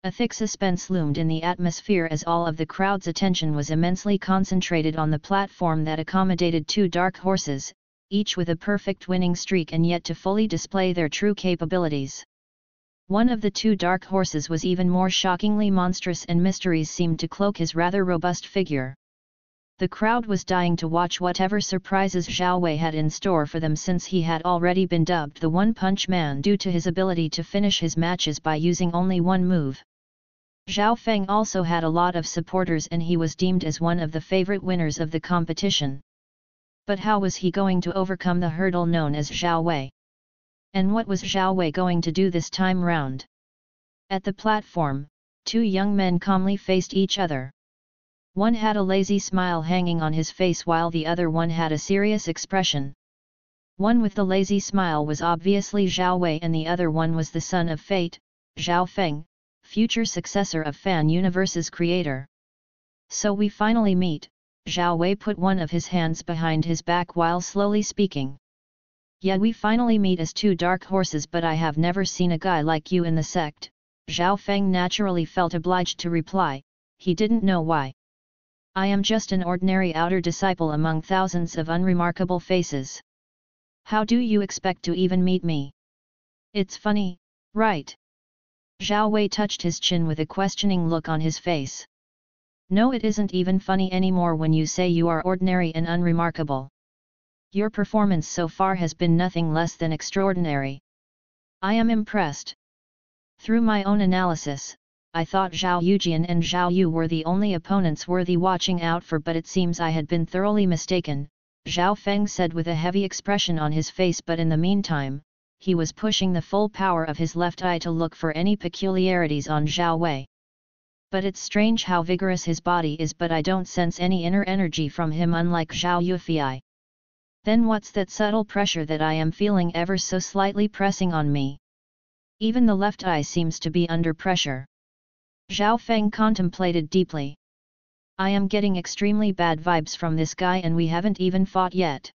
A thick suspense loomed in the atmosphere as all of the crowd's attention was immensely concentrated on the platform that accommodated two dark horses, each with a perfect winning streak and yet to fully display their true capabilities. One of the two dark horses was even more shockingly monstrous, and mysteries seemed to cloak his rather robust figure. The crowd was dying to watch whatever surprises Zhao Wei had in store for them, since he had already been dubbed the One-Punch Man due to his ability to finish his matches by using only one move. Zhao Feng also had a lot of supporters and he was deemed as one of the favorite winners of the competition. But how was he going to overcome the hurdle known as Zhao Wei? And what was Zhao Wei going to do this time round? At the platform, two young men calmly faced each other. One had a lazy smile hanging on his face while the other one had a serious expression. One with the lazy smile was obviously Zhao Wei and the other one was the Son of Fate, Zhao Feng, future successor of Fan Universe's creator. So we finally meet, Zhao Wei put one of his hands behind his back while slowly speaking. Yeah, we finally meet as two dark horses, but I have never seen a guy like you in the sect. Zhao Feng naturally felt obliged to reply, he didn't know why. I am just an ordinary outer disciple among thousands of unremarkable faces. How do you expect to even meet me? It's funny, right? Zhao Wei touched his chin with a questioning look on his face. No, it isn't even funny anymore when you say you are ordinary and unremarkable. Your performance so far has been nothing less than extraordinary. I am impressed. Through my own analysis, I thought Zhao Yujian and Zhao Yu were the only opponents worthy watching out for, but it seems I had been thoroughly mistaken, Zhao Feng said with a heavy expression on his face, but in the meantime, he was pushing the full power of his left eye to look for any peculiarities on Zhao Wei. But it's strange how vigorous his body is, but I don't sense any inner energy from him, unlike Zhao Yufei. Then what's that subtle pressure that I am feeling ever so slightly pressing on me? Even the left eye seems to be under pressure. Zhao Feng contemplated deeply. I am getting extremely bad vibes from this guy and we haven't even fought yet.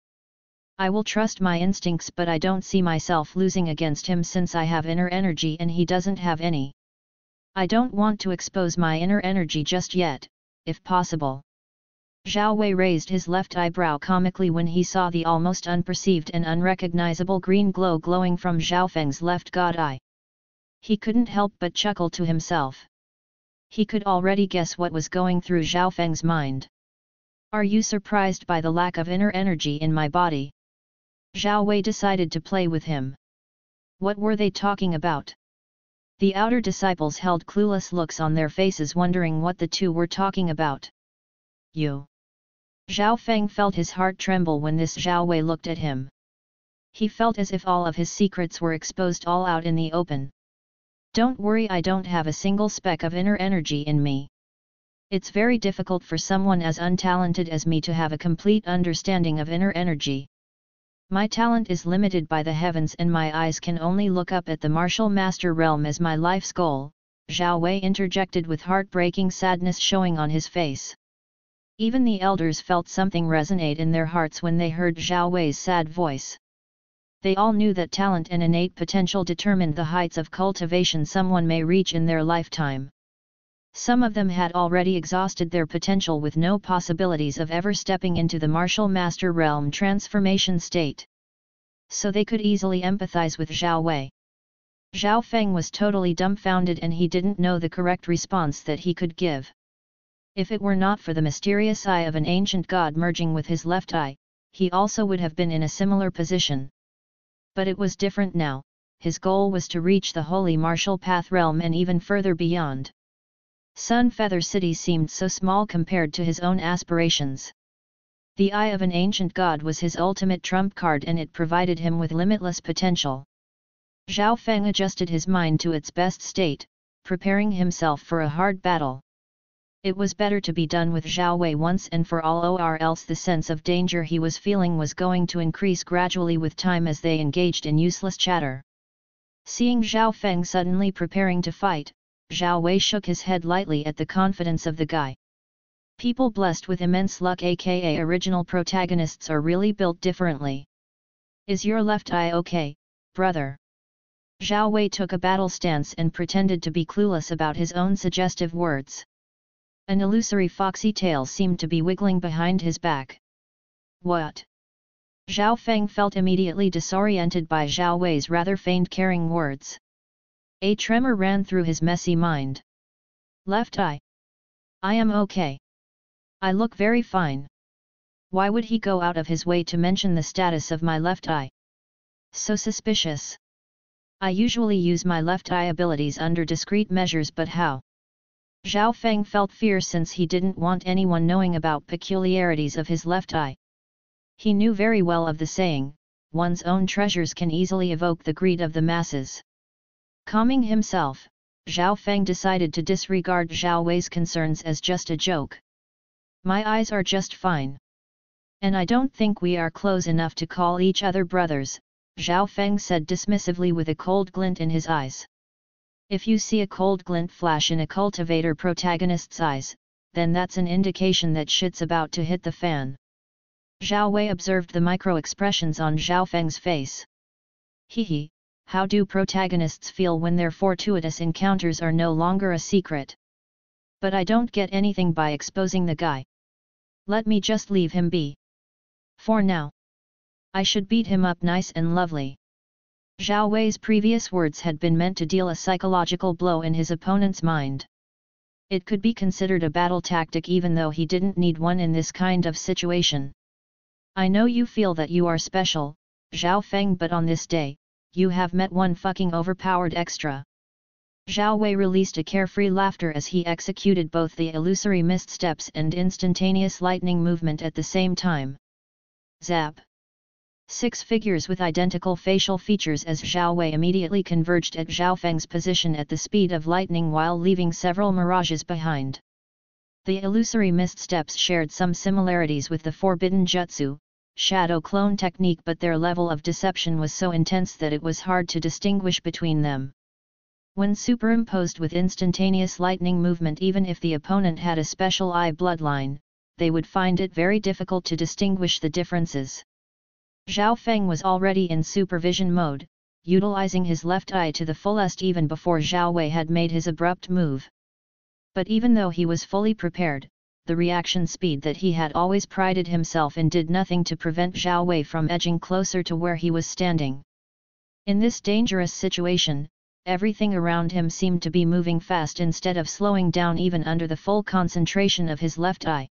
I will trust my instincts, but I don't see myself losing against him since I have inner energy and he doesn't have any. I don't want to expose my inner energy just yet, if possible. Zhao Wei raised his left eyebrow comically when he saw the almost unperceived and unrecognizable green glow glowing from Zhao Feng's left god eye. He couldn't help but chuckle to himself. He could already guess what was going through Zhao Feng's mind. Are you surprised by the lack of inner energy in my body? Zhao Wei decided to play with him. What were they talking about? The outer disciples held clueless looks on their faces, wondering what the two were talking about. You. Zhao Feng felt his heart tremble when this Zhao Wei looked at him. He felt as if all of his secrets were exposed all out in the open. Don't worry, I don't have a single speck of inner energy in me. It's very difficult for someone as untalented as me to have a complete understanding of inner energy. My talent is limited by the heavens and my eyes can only look up at the martial master realm as my life's goal, Zhao Wei interjected with heartbreaking sadness showing on his face. Even the elders felt something resonate in their hearts when they heard Zhao Wei's sad voice. They all knew that talent and innate potential determined the heights of cultivation someone may reach in their lifetime. Some of them had already exhausted their potential with no possibilities of ever stepping into the martial master realm transformation state. So they could easily empathize with Zhao Wei. Zhao Feng was totally dumbfounded and he didn't know the correct response that he could give. If it were not for the mysterious eye of an ancient god merging with his left eye, he also would have been in a similar position. But it was different now, his goal was to reach the holy martial path realm and even further beyond. Sun Feather City seemed so small compared to his own aspirations. The eye of an ancient god was his ultimate trump card and it provided him with limitless potential. Zhao Feng adjusted his mind to its best state, preparing himself for a hard battle. It was better to be done with Zhao Wei once and for all, or else the sense of danger he was feeling was going to increase gradually with time as they engaged in useless chatter. Seeing Zhao Feng suddenly preparing to fight, Zhao Wei shook his head lightly at the confidence of the guy. People blessed with immense luck, aka original protagonists, are really built differently. Is your left eye okay, brother? Zhao Wei took a battle stance and pretended to be clueless about his own suggestive words. An illusory foxy tail seemed to be wiggling behind his back. What? Zhao Feng felt immediately disoriented by Zhao Wei's rather feigned caring words. A tremor ran through his messy mind. Left eye. I am okay. I look very fine. Why would he go out of his way to mention the status of my left eye? So suspicious. I usually use my left eye abilities under discrete measures, but how? Zhao Feng felt fear since he didn't want anyone knowing about peculiarities of his left eye. He knew very well of the saying, one's own treasures can easily evoke the greed of the masses. Calming himself, Zhao Feng decided to disregard Zhao Wei's concerns as just a joke. My eyes are just fine. And I don't think we are close enough to call each other brothers, Zhao Feng said dismissively with a cold glint in his eyes. If you see a cold glint flash in a cultivator protagonist's eyes, then that's an indication that shit's about to hit the fan. Zhao Wei observed the micro-expressions on Zhao Feng's face. Hehe. How do protagonists feel when their fortuitous encounters are no longer a secret? But I don't get anything by exposing the guy. Let me just leave him be. For now. I should beat him up nice and lovely. Zhao Wei's previous words had been meant to deal a psychological blow in his opponent's mind. It could be considered a battle tactic even though he didn't need one in this kind of situation. I know you feel that you are special, Zhao Feng, but on this day, you have met one fucking overpowered extra. Zhao Wei released a carefree laughter as he executed both the illusory mist steps and instantaneous lightning movement at the same time. Zap! 6 figures with identical facial features as Zhao Wei immediately converged at Zhao Feng's position at the speed of lightning while leaving several mirages behind. The illusory mist steps shared some similarities with the forbidden jutsu, shadow clone technique, but their level of deception was so intense that it was hard to distinguish between them. When superimposed with instantaneous lightning movement, even if the opponent had a special eye bloodline, they would find it very difficult to distinguish the differences. Zhao Feng was already in supervision mode, utilizing his left eye to the fullest even before Zhao Wei had made his abrupt move. But even though he was fully prepared, the reaction speed that he had always prided himself in did nothing to prevent Zhao Wei from edging closer to where he was standing. In this dangerous situation, everything around him seemed to be moving fast instead of slowing down even under the full concentration of his left eye.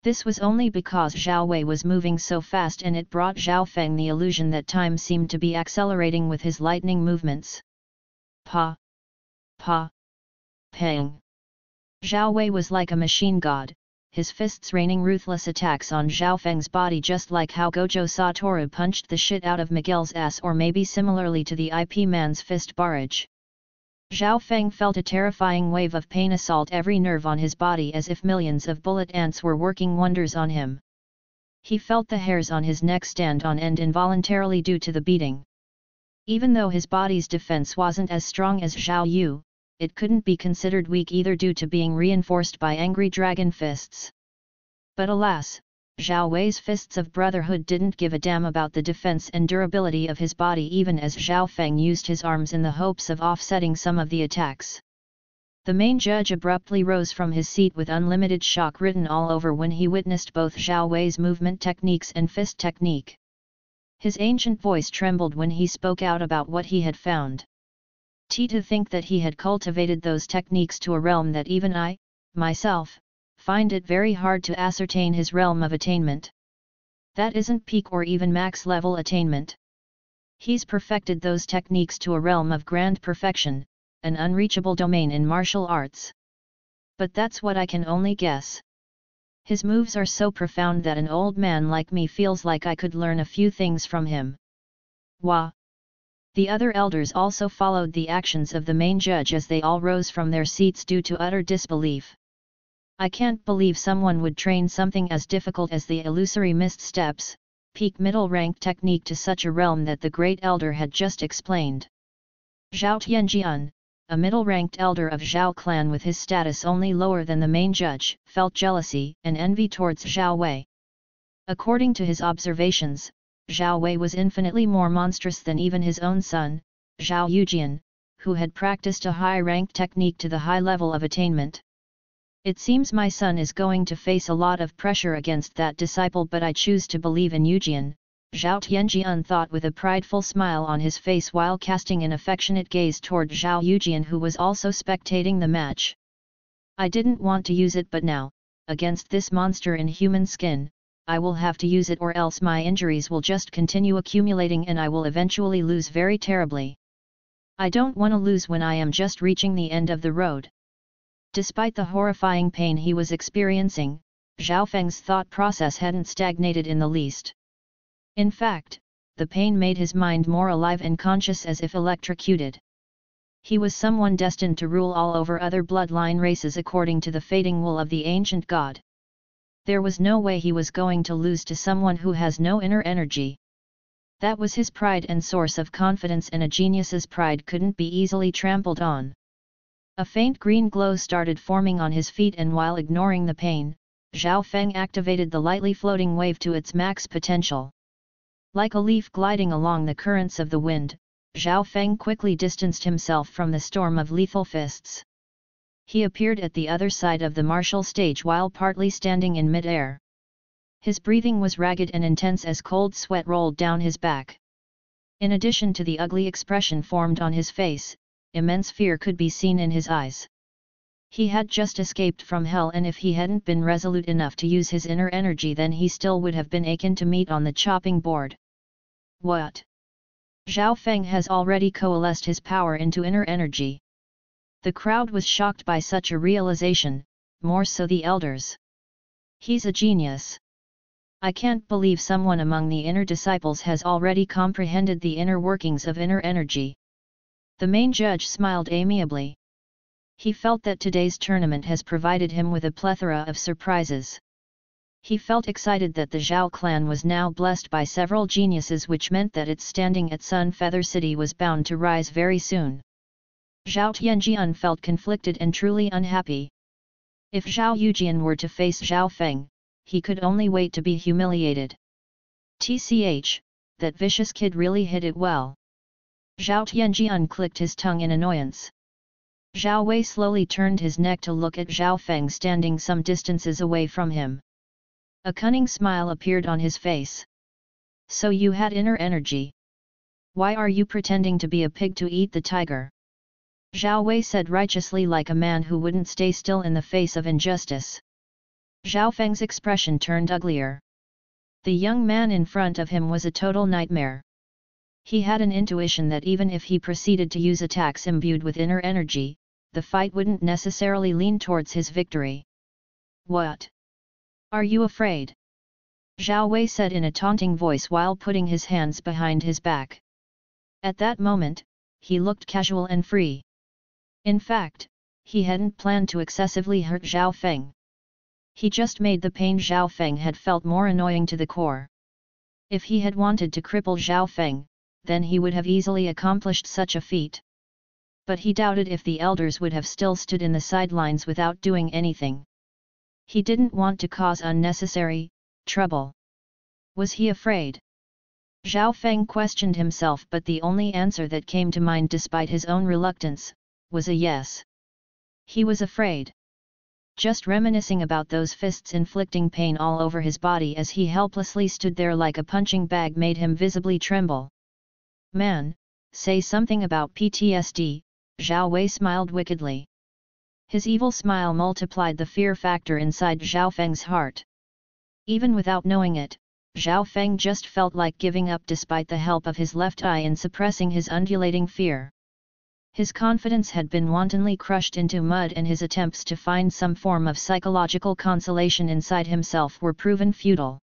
This was only because Zhao Wei was moving so fast, and it brought Zhao Feng the illusion that time seemed to be accelerating with his lightning movements. Pa! Pa! Pang! Zhao Wei was like a machine god, his fists raining ruthless attacks on Zhao Feng's body, just like how Gojo Satoru punched the shit out of Miguel's ass, or maybe similarly to the IP man's fist barrage. Zhao Feng felt a terrifying wave of pain assault every nerve on his body as if millions of bullet ants were working wonders on him. He felt the hairs on his neck stand on end involuntarily due to the beating. Even though his body's defense wasn't as strong as Zhao Yu, it couldn't be considered weak either due to being reinforced by angry dragon fists. But alas, Zhao Wei's fists of brotherhood didn't give a damn about the defense and durability of his body even as Zhao Feng used his arms in the hopes of offsetting some of the attacks. The main judge abruptly rose from his seat with unlimited shock written all over when he witnessed both Zhao Wei's movement techniques and fist technique. His ancient voice trembled when he spoke out about what he had found. To think that he had cultivated those techniques to a realm that even I, myself, find it very hard to ascertain his realm of attainment. That isn't peak or even max level attainment. He's perfected those techniques to a realm of grand perfection, an unreachable domain in martial arts. But that's what I can only guess. His moves are so profound that an old man like me feels like I could learn a few things from him. Wah! The other elders also followed the actions of the main judge as they all rose from their seats due to utter disbelief. I can't believe someone would train something as difficult as the illusory mist steps, peak middle rank technique to such a realm that the great elder had just explained. Zhao Tianjian, a middle-ranked elder of Zhao clan with his status only lower than the main judge, felt jealousy and envy towards Zhao Wei. According to his observations, Zhao Wei was infinitely more monstrous than even his own son, Zhao Yujian, who had practiced a high-ranked technique to the high level of attainment. It seems my son is going to face a lot of pressure against that disciple, but I choose to believe in Yujian, Zhao Tianjian thought with a prideful smile on his face while casting an affectionate gaze toward Zhao Yujian who was also spectating the match. I didn't want to use it, but now, against this monster in human skin, I will have to use it or else my injuries will just continue accumulating and I will eventually lose very terribly. I don't want to lose when I am just reaching the end of the road. Despite the horrifying pain he was experiencing, Zhao Feng's thought process hadn't stagnated in the least. In fact, the pain made his mind more alive and conscious as if electrocuted. He was someone destined to rule all over other bloodline races according to the fating will of the ancient god. There was no way he was going to lose to someone who has no inner energy. That was his pride and source of confidence, and a genius's pride couldn't be easily trampled on. A faint green glow started forming on his feet, and while ignoring the pain, Zhao Feng activated the lightly floating wave to its max potential. Like a leaf gliding along the currents of the wind, Zhao Feng quickly distanced himself from the storm of lethal fists. He appeared at the other side of the martial stage while partly standing in mid-air. His breathing was ragged and intense as cold sweat rolled down his back. In addition to the ugly expression formed on his face, immense fear could be seen in his eyes. He had just escaped from hell, and if he hadn't been resolute enough to use his inner energy, then he still would have been akin to meat on the chopping board. What? Zhao Feng has already coalesced his power into inner energy. The crowd was shocked by such a realization, more so the elders. He's a genius. I can't believe someone among the inner disciples has already comprehended the inner workings of inner energy. The main judge smiled amiably. He felt that today's tournament has provided him with a plethora of surprises. He felt excited that the Zhao clan was now blessed by several geniuses, which meant that its standing at Sun Feather City was bound to rise very soon. Zhao Tianjian felt conflicted and truly unhappy. If Zhao Yujian were to face Zhao Feng, he could only wait to be humiliated. Tch, that vicious kid really hit it well. Zhao Tianjian clicked his tongue in annoyance. Zhao Wei slowly turned his neck to look at Zhao Feng standing some distances away from him. A cunning smile appeared on his face. So you had inner energy. Why are you pretending to be a pig to eat the tiger? Zhao Wei said righteously, like a man who wouldn't stay still in the face of injustice. Zhao Feng's expression turned uglier. The young man in front of him was a total nightmare. He had an intuition that even if he proceeded to use attacks imbued with inner energy, the fight wouldn't necessarily lean towards his victory. What? Are you afraid? Zhao Wei said in a taunting voice while putting his hands behind his back. At that moment, he looked casual and free. In fact, he hadn't planned to excessively hurt Zhao Feng. He just made the pain Zhao Feng had felt more annoying to the core. If he had wanted to cripple Zhao Feng, then he would have easily accomplished such a feat. But he doubted if the elders would have still stood in the sidelines without doing anything. He didn't want to cause unnecessary trouble. Was he afraid? Zhao Feng questioned himself, but the only answer that came to mind despite his own reluctance, was a yes. He was afraid. Just reminiscing about those fists inflicting pain all over his body as he helplessly stood there like a punching bag made him visibly tremble. Man, say something about PTSD, Zhao Wei smiled wickedly. His evil smile multiplied the fear factor inside Zhao Feng's heart. Even without knowing it, Zhao Feng just felt like giving up despite the help of his left eye in suppressing his undulating fear. His confidence had been wantonly crushed into mud, and his attempts to find some form of psychological consolation inside himself were proven futile.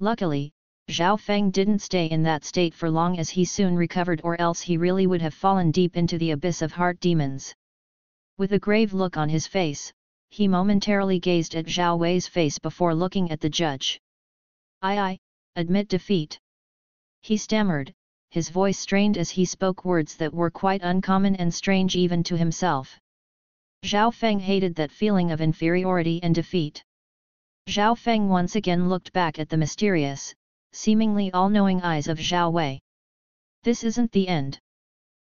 Luckily, Zhao Feng didn't stay in that state for long, as he soon recovered, or else he really would have fallen deep into the abyss of heart demons. With a grave look on his face, he momentarily gazed at Zhao Wei's face before looking at the judge. I admit defeat," he stammered, his voice strained as he spoke words that were quite uncommon and strange even to himself. Zhao Feng hated that feeling of inferiority and defeat. Zhao Feng once again looked back at the mysterious, seemingly all-knowing eyes of Zhao Wei. "This isn't the end.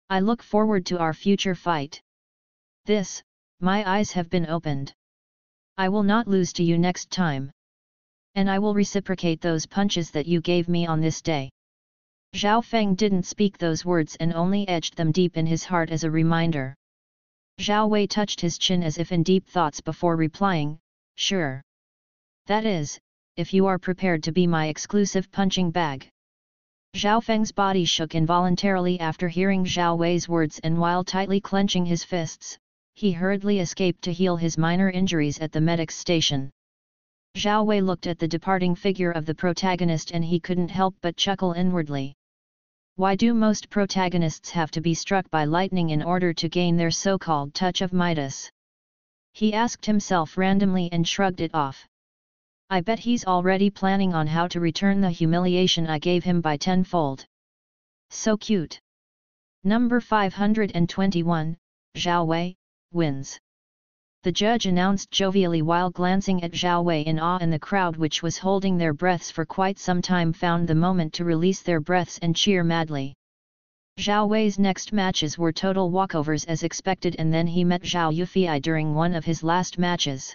I look forward to our future fight. My eyes have been opened. I will not lose to you next time. And I will reciprocate those punches that you gave me on this day." Zhao Feng didn't speak those words and only etched them deep in his heart as a reminder. Zhao Wei touched his chin as if in deep thoughts before replying, "Sure. That is, if you are prepared to be my exclusive punching bag." Zhao Feng's body shook involuntarily after hearing Zhao Wei's words, and while tightly clenching his fists, he hurriedly escaped to heal his minor injuries at the medic's station. Zhao Wei looked at the departing figure of the protagonist and he couldn't help but chuckle inwardly. Why do most protagonists have to be struck by lightning in order to gain their so-called touch of Midas? He asked himself randomly and shrugged it off. I bet he's already planning on how to return the humiliation I gave him by tenfold. So cute. Number 521, Zhao Wei wins. The judge announced jovially while glancing at Zhao Wei in awe, and the crowd, which was holding their breaths for quite some time, found the moment to release their breaths and cheer madly. Zhao Wei's next matches were total walkovers as expected, and then he met Zhao Yufei during one of his last matches.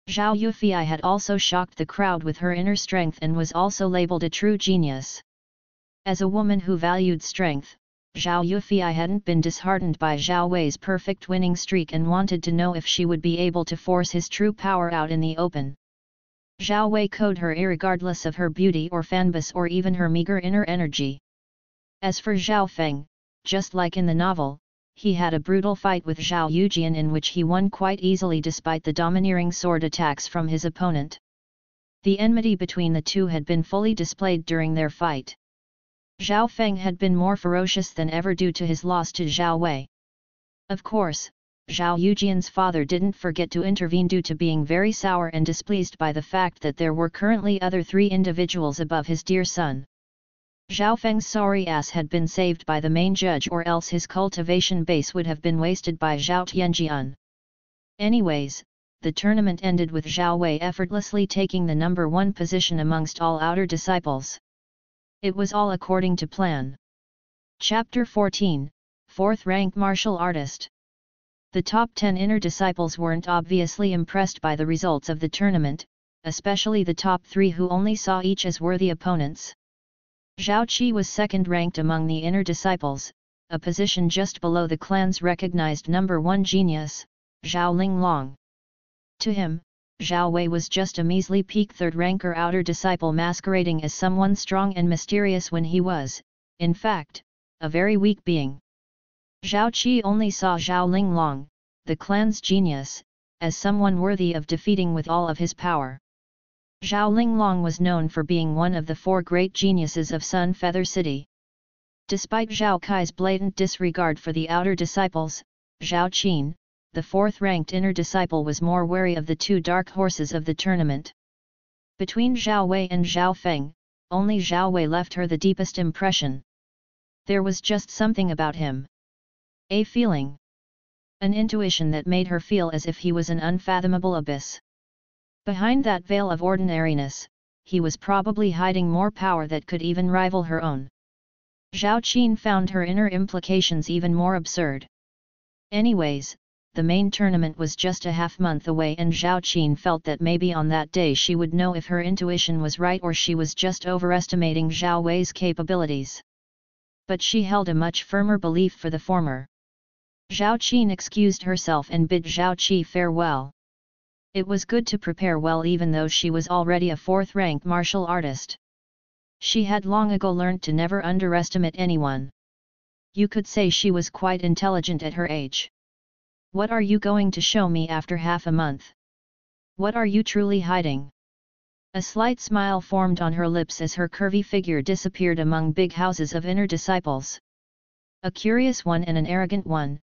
Zhao Yufei had also shocked the crowd with her inner strength and was also labeled a true genius. As a woman who valued strength, Zhao Yufei hadn't been disheartened by Zhao Wei's perfect winning streak and wanted to know if she would be able to force his true power out in the open. Zhao Wei cowed her irregardless of her beauty or fanbase or even her meager inner energy. As for Zhao Feng, just like in the novel, he had a brutal fight with Zhao Yujian in which he won quite easily despite the domineering sword attacks from his opponent. The enmity between the two had been fully displayed during their fight. Zhao Feng had been more ferocious than ever due to his loss to Zhao Wei. Of course, Zhao Yujian's father didn't forget to intervene due to being very sour and displeased by the fact that there were currently other 3 individuals above his dear son. Zhao Feng's sorry ass had been saved by the main judge, or else his cultivation base would have been wasted by Zhao Tianjian. Anyways, the tournament ended with Zhao Wei effortlessly taking the number 1 position amongst all outer disciples. It was all according to plan. Chapter 14, 4th Rank Martial Artist. The top 10 inner disciples weren't obviously impressed by the results of the tournament, especially the top 3 who only saw each as worthy opponents. Zhao Qi was second ranked among the inner disciples, a position just below the clan's recognized number 1 genius, Zhao Linglong. To him, Zhao Wei was just a measly peak third-ranker outer disciple masquerading as someone strong and mysterious when he was, in fact, a very weak being. Zhao Qi only saw Zhao Linglong, the clan's genius, as someone worthy of defeating with all of his power. Zhao Linglong was known for being one of the 4 great geniuses of Sun Feather City. Despite Zhao Kai's blatant disregard for the outer disciples, Zhao Qin, the fourth-ranked inner disciple, was more wary of the two dark horses of the tournament. Between Zhao Wei and Zhao Feng, only Zhao Wei left her the deepest impression. There was just something about him. A feeling. An intuition that made her feel as if he was an unfathomable abyss. Behind that veil of ordinariness, he was probably hiding more power that could even rival her own. Zhao Qin found her inner implications even more absurd. Anyways, the main tournament was just a half-month away, and Zhao Qin felt that maybe on that day she would know if her intuition was right or she was just overestimating Zhao Wei's capabilities. But she held a much firmer belief for the former. Zhao Qin excused herself and bid Zhao Qi farewell. It was good to prepare well even though she was already a fourth-ranked martial artist. She had long ago learned to never underestimate anyone. You could say she was quite intelligent at her age. What are you going to show me after half a month? What are you truly hiding? A slight smile formed on her lips as her curvy figure disappeared among big houses of inner disciples. A curious one and an arrogant one,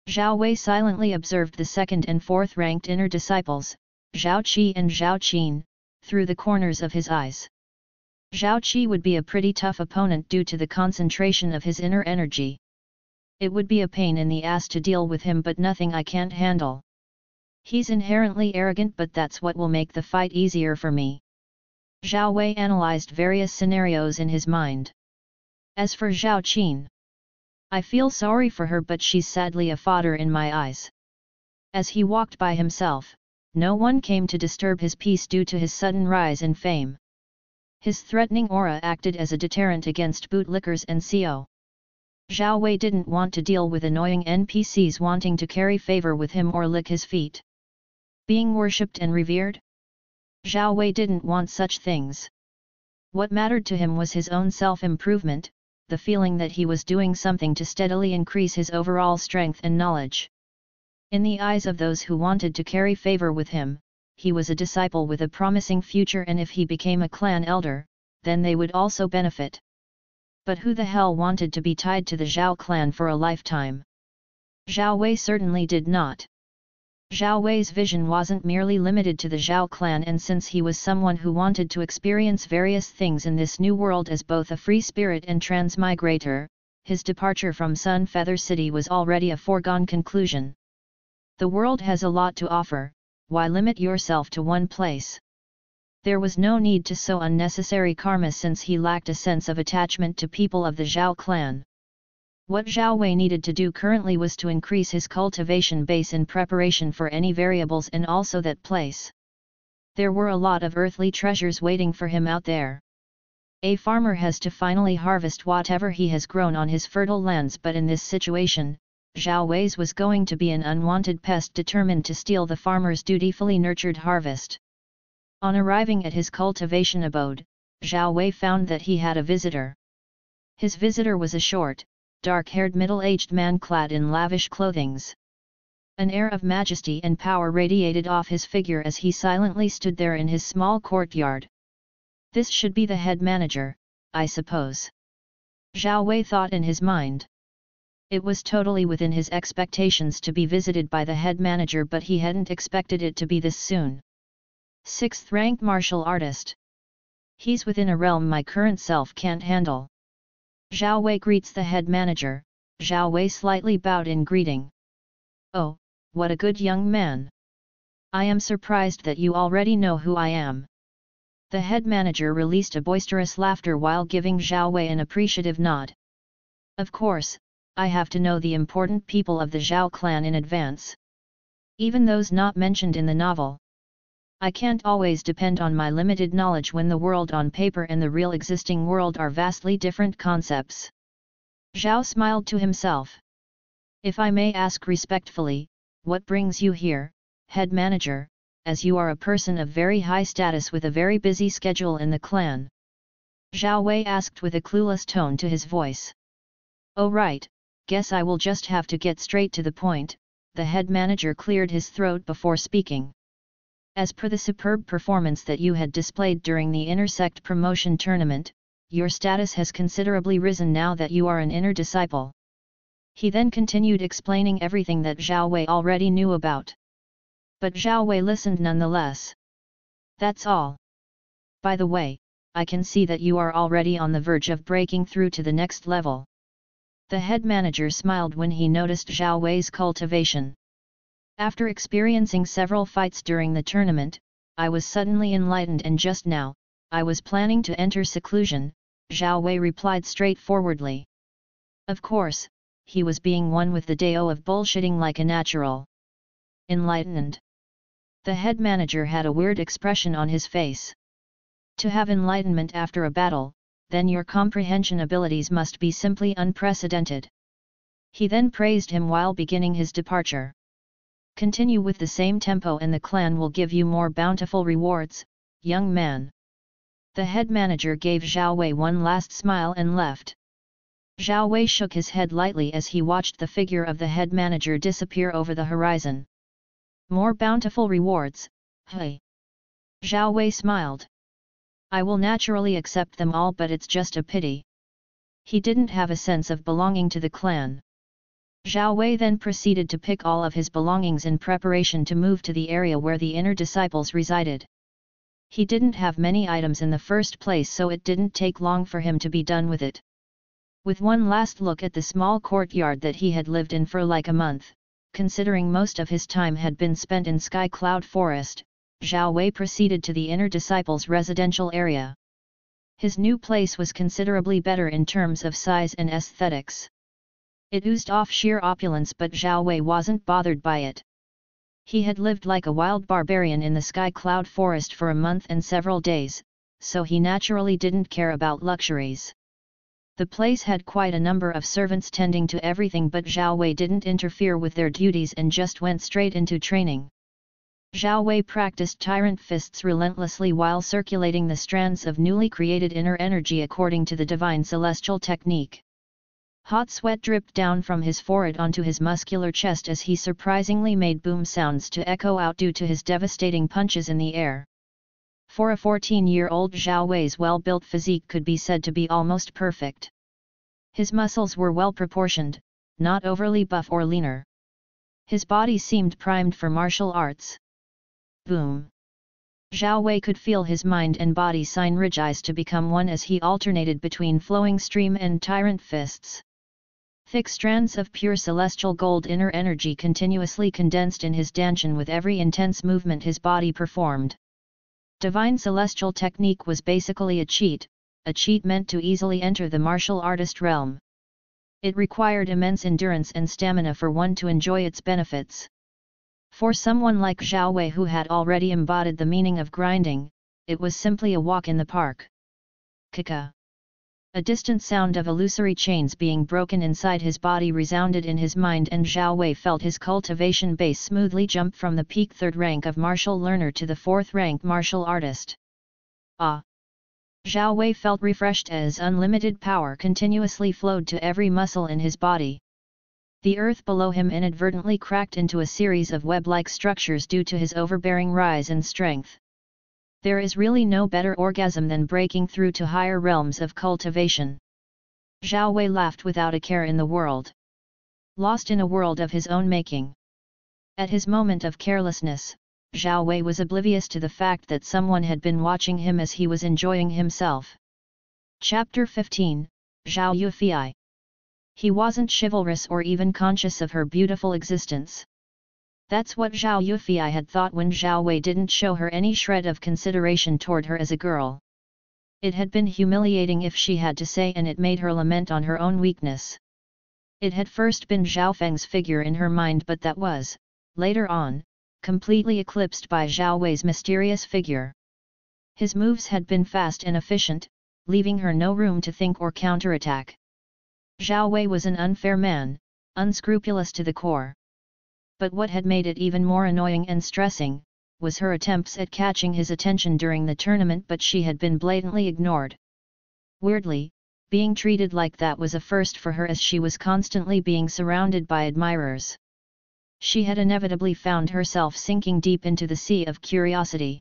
Zhao Wei silently observed the second and fourth-ranked inner disciples, Zhao Qi and Zhao Qin, through the corners of his eyes. Zhao Qi would be a pretty tough opponent due to the concentration of his inner energy. It would be a pain in the ass to deal with him, but nothing I can't handle. He's inherently arrogant, but that's what will make the fight easier for me. Zhao Wei analyzed various scenarios in his mind. As for Zhao Qin, I feel sorry for her, but she's sadly a fodder in my eyes. As he walked by himself, no one came to disturb his peace due to his sudden rise in fame. His threatening aura acted as a deterrent against bootlickers and CO. Zhao Wei didn't want to deal with annoying NPCs wanting to carry favor with him or lick his feet. Being worshipped and revered? Zhao Wei didn't want such things. What mattered to him was his own self-improvement, the feeling that he was doing something to steadily increase his overall strength and knowledge. In the eyes of those who wanted to carry favor with him, he was a disciple with a promising future, and if he became a clan elder, then they would also benefit. But who the hell wanted to be tied to the Zhao clan for a lifetime? Zhao Wei certainly did not. Zhao Wei's vision wasn't merely limited to the Zhao clan, and since he was someone who wanted to experience various things in this new world as both a free spirit and transmigrator, his departure from Sun Feather City was already a foregone conclusion. The world has a lot to offer, why limit yourself to one place? There was no need to sow unnecessary karma since he lacked a sense of attachment to people of the Zhao clan. What Zhao Wei needed to do currently was to increase his cultivation base in preparation for any variables and also that place. There were a lot of earthly treasures waiting for him out there. A farmer has to finally harvest whatever he has grown on his fertile lands, but in this situation, Zhao Wei's was going to be an unwanted pest determined to steal the farmer's dutifully nurtured harvest. On arriving at his cultivation abode, Zhao Wei found that he had a visitor. His visitor was a short, dark-haired middle-aged man clad in lavish clothings. An air of majesty and power radiated off his figure as he silently stood there in his small courtyard. This should be the head manager, I suppose. Zhao Wei thought in his mind. It was totally within his expectations to be visited by the head manager, but he hadn't expected it to be this soon. 6th-ranked martial artist. He's within a realm my current self can't handle. Zhao Wei greets the head manager. Zhao Wei slightly bowed in greeting. Oh, what a good young man. I am surprised that you already know who I am. The head manager released a boisterous laughter while giving Zhao Wei an appreciative nod. Of course, I have to know the important people of the Zhao clan in advance. Even those not mentioned in the novel. I can't always depend on my limited knowledge when the world on paper and the real existing world are vastly different concepts. Zhao smiled to himself. If I may ask respectfully, what brings you here, head manager, as you are a person of very high status with a very busy schedule in the clan? Zhao Wei asked with a clueless tone to his voice. Oh right, guess I will just have to get straight to the point. The head manager cleared his throat before speaking. As per the superb performance that you had displayed during the Intersect promotion tournament, your status has considerably risen now that you are an inner disciple. He then continued explaining everything that Zhao Wei already knew about. But Zhao Wei listened nonetheless. That's all. By the way, I can see that you are already on the verge of breaking through to the next level. The head manager smiled when he noticed Zhao Wei's cultivation. After experiencing several fights during the tournament, I was suddenly enlightened, and just now, I was planning to enter seclusion, Zhao Wei replied straightforwardly. Of course, he was being one with the Dao of bullshitting like a natural. Enlightened. The head manager had a weird expression on his face. To have enlightenment after a battle, then your comprehension abilities must be simply unprecedented. He then praised him while beginning his departure. Continue with the same tempo and the clan will give you more bountiful rewards, young man. The head manager gave Zhao Wei one last smile and left. Zhao Wei shook his head lightly as he watched the figure of the head manager disappear over the horizon. More bountiful rewards, hey. Zhao Wei smiled. I will naturally accept them all, but it's just a pity. He didn't have a sense of belonging to the clan. Zhao Wei then proceeded to pick all of his belongings in preparation to move to the area where the inner disciples resided. He didn't have many items in the first place, so it didn't take long for him to be done with it. With one last look at the small courtyard that he had lived in for like a month, considering most of his time had been spent in Sky Cloud Forest, Zhao Wei proceeded to the inner disciples' residential area. His new place was considerably better in terms of size and aesthetics. It oozed off sheer opulence, but Zhao Wei wasn't bothered by it. He had lived like a wild barbarian in the Sky Cloud Forest for a month and several days, so he naturally didn't care about luxuries. The place had quite a number of servants tending to everything, but Zhao Wei didn't interfere with their duties and just went straight into training. Zhao Wei practiced tyrant fists relentlessly while circulating the strands of newly created inner energy according to the divine celestial technique. Hot sweat dripped down from his forehead onto his muscular chest as he surprisingly made boom sounds to echo out due to his devastating punches in the air. For a 14-year-old, Zhao Wei's well-built physique could be said to be almost perfect. His muscles were well proportioned, not overly buff or leaner. His body seemed primed for martial arts. Boom! Zhao Wei could feel his mind and body synergize to become one as he alternated between flowing stream and tyrant fists. Thick strands of pure celestial gold inner energy continuously condensed in his danshan with every intense movement his body performed. Divine celestial technique was basically a cheat meant to easily enter the martial artist realm. It required immense endurance and stamina for one to enjoy its benefits. For someone like Zhao Wei who had already embodied the meaning of grinding, it was simply a walk in the park. Kaka. A distant sound of illusory chains being broken inside his body resounded in his mind, and Zhao Wei felt his cultivation base smoothly jump from the peak 3rd rank of martial learner to the 4th rank martial artist. Ah! Zhao Wei felt refreshed as unlimited power continuously flowed to every muscle in his body. The earth below him inadvertently cracked into a series of web-like structures due to his overbearing rise in strength. There is really no better orgasm than breaking through to higher realms of cultivation. Zhao Wei laughed without a care in the world. Lost in a world of his own making. At his moment of carelessness, Zhao Wei was oblivious to the fact that someone had been watching him as he was enjoying himself. Chapter 15, Zhao Yufei. He wasn't chivalrous or even conscious of her beautiful existence. That's what Zhao Yufei had thought when Zhao Wei didn't show her any shred of consideration toward her as a girl. It had been humiliating if she had to say, and it made her lament on her own weakness. It had first been Zhao Feng's figure in her mind, but that was, later on, completely eclipsed by Zhao Wei's mysterious figure. His moves had been fast and efficient, leaving her no room to think or counterattack. Zhao Wei was an unfair man, unscrupulous to the core. But what had made it even more annoying and stressing, was her attempts at catching his attention during the tournament, but she had been blatantly ignored. Weirdly, being treated like that was a first for her, as she was constantly being surrounded by admirers. She had inevitably found herself sinking deep into the sea of curiosity.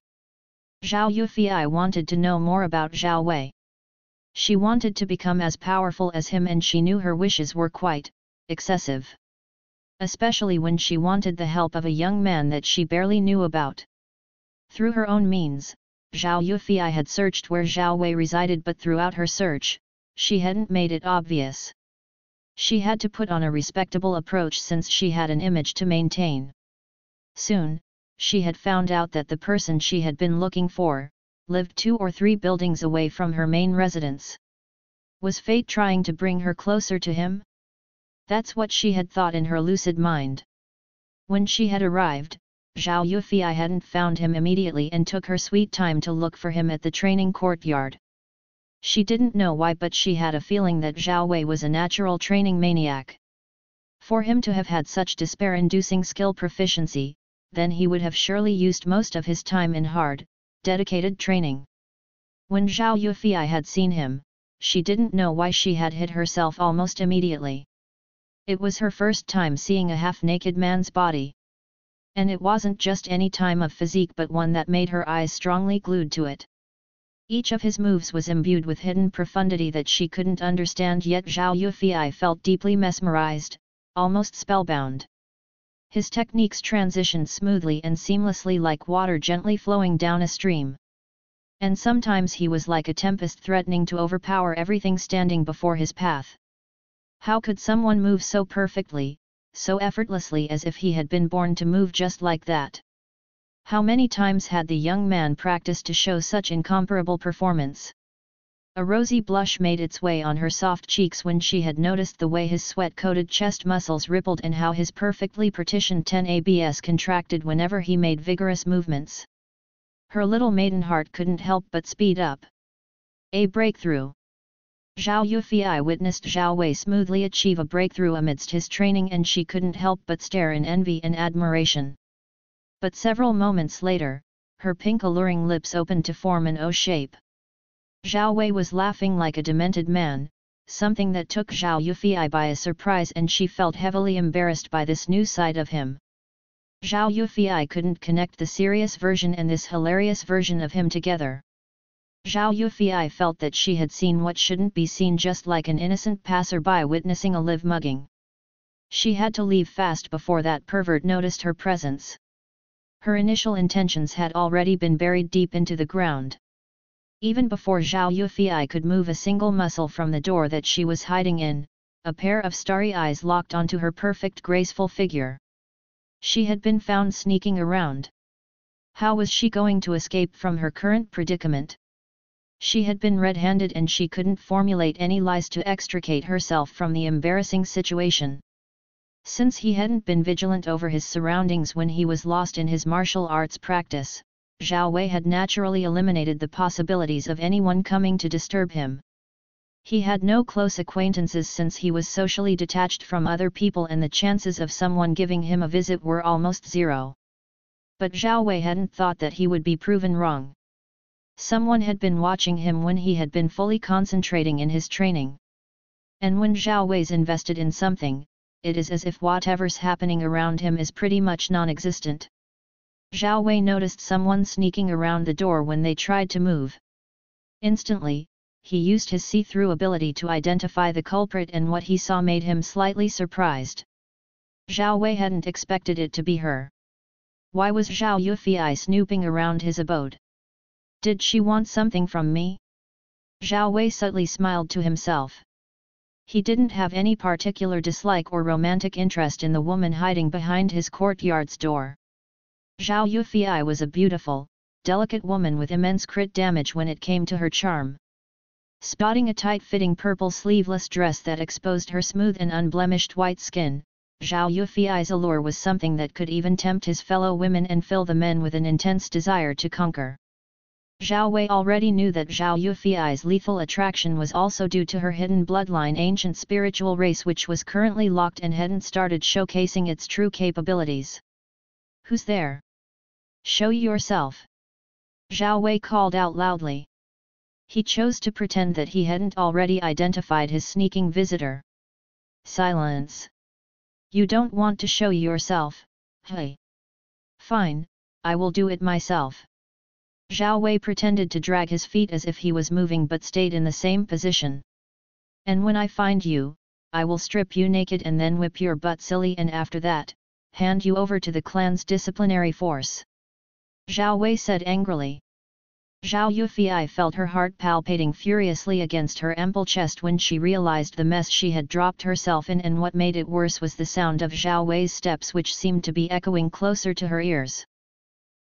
Zhao Yufei wanted to know more about Zhao Wei. She wanted to become as powerful as him, and she knew her wishes were quite excessive. Especially when she wanted the help of a young man that she barely knew about. Through her own means, Zhao Yufei had searched where Zhao Wei resided, but throughout her search, she hadn't made it obvious. She had to put on a respectable approach since she had an image to maintain. Soon, she had found out that the person she had been looking for, lived 2 or 3 buildings away from her main residence. Was fate trying to bring her closer to him? That's what she had thought in her lucid mind. When she had arrived, Zhao Yufei hadn't found him immediately and took her sweet time to look for him at the training courtyard. She didn't know why, but she had a feeling that Zhao Wei was a natural training maniac. For him to have had such despair-inducing skill proficiency, then he would have surely used most of his time in hard, dedicated training. When Zhao Yufei had seen him, she didn't know why she had hid herself almost immediately. It was her first time seeing a half-naked man's body. And it wasn't just any time of physique, but one that made her eyes strongly glued to it. Each of his moves was imbued with hidden profundity that she couldn't understand, yet Zhao Yufei felt deeply mesmerized, almost spellbound. His techniques transitioned smoothly and seamlessly like water gently flowing down a stream. And sometimes he was like a tempest threatening to overpower everything standing before his path. How could someone move so perfectly, so effortlessly, as if he had been born to move just like that? How many times had the young man practiced to show such incomparable performance? A rosy blush made its way on her soft cheeks when she had noticed the way his sweat-coated chest muscles rippled and how his perfectly partitioned 10 abs contracted whenever he made vigorous movements. Her little maiden heart couldn't help but speed up. A breakthrough. Zhao Yufei witnessed Zhao Wei smoothly achieve a breakthrough amidst his training, and she couldn't help but stare in envy and admiration. But several moments later, her pink alluring lips opened to form an O shape. Zhao Wei was laughing like a demented man, something that took Zhao Yufei by a surprise, and she felt heavily embarrassed by this new side of him. Zhao Yufei couldn't connect the serious version and this hilarious version of him together. Zhao Yufei felt that she had seen what shouldn't be seen, just like an innocent passerby witnessing a live mugging. She had to leave fast before that pervert noticed her presence. Her initial intentions had already been buried deep into the ground. Even before Zhao Yufei could move a single muscle from the door that she was hiding in, a pair of starry eyes locked onto her perfect graceful figure. She had been found sneaking around. How was she going to escape from her current predicament? She had been red-handed and she couldn't formulate any lies to extricate herself from the embarrassing situation. Since he hadn't been vigilant over his surroundings when he was lost in his martial arts practice, Zhao Wei had naturally eliminated the possibilities of anyone coming to disturb him. He had no close acquaintances since he was socially detached from other people, and the chances of someone giving him a visit were almost zero. But Zhao Wei hadn't thought that he would be proven wrong. Someone had been watching him when he had been fully concentrating in his training. And when Zhao Wei's invested in something, it is as if whatever's happening around him is pretty much non-existent. Zhao Wei noticed someone sneaking around the door when they tried to move. Instantly, he used his see-through ability to identify the culprit, and what he saw made him slightly surprised. Zhao Wei hadn't expected it to be her. Why was Zhao Yufei snooping around his abode? Did she want something from me? Zhao Wei subtly smiled to himself. He didn't have any particular dislike or romantic interest in the woman hiding behind his courtyard's door. Zhao Yufei was a beautiful, delicate woman with immense crit damage when it came to her charm. Spotting a tight-fitting purple sleeveless dress that exposed her smooth and unblemished white skin, Zhao Yufei's allure was something that could even tempt his fellow women and fill the men with an intense desire to conquer. Zhao Wei already knew that Zhao Yufei's lethal attraction was also due to her hidden bloodline ancient spiritual race, which was currently locked and hadn't started showcasing its true capabilities. "Who's there? Show yourself!" Zhao Wei called out loudly. He chose to pretend that he hadn't already identified his sneaking visitor. "Silence! You don't want to show yourself, hey? Fine, I will do it myself." Zhao Wei pretended to drag his feet as if he was moving, but stayed in the same position. "And when I find you, I will strip you naked and then whip your butt silly, and after that, hand you over to the clan's disciplinary force. Zhao Wei said angrily. Zhao Yufei felt her heart palpitating furiously against her ample chest when she realized the mess she had dropped herself in, and what made it worse was the sound of Zhao Wei's steps, which seemed to be echoing closer to her ears.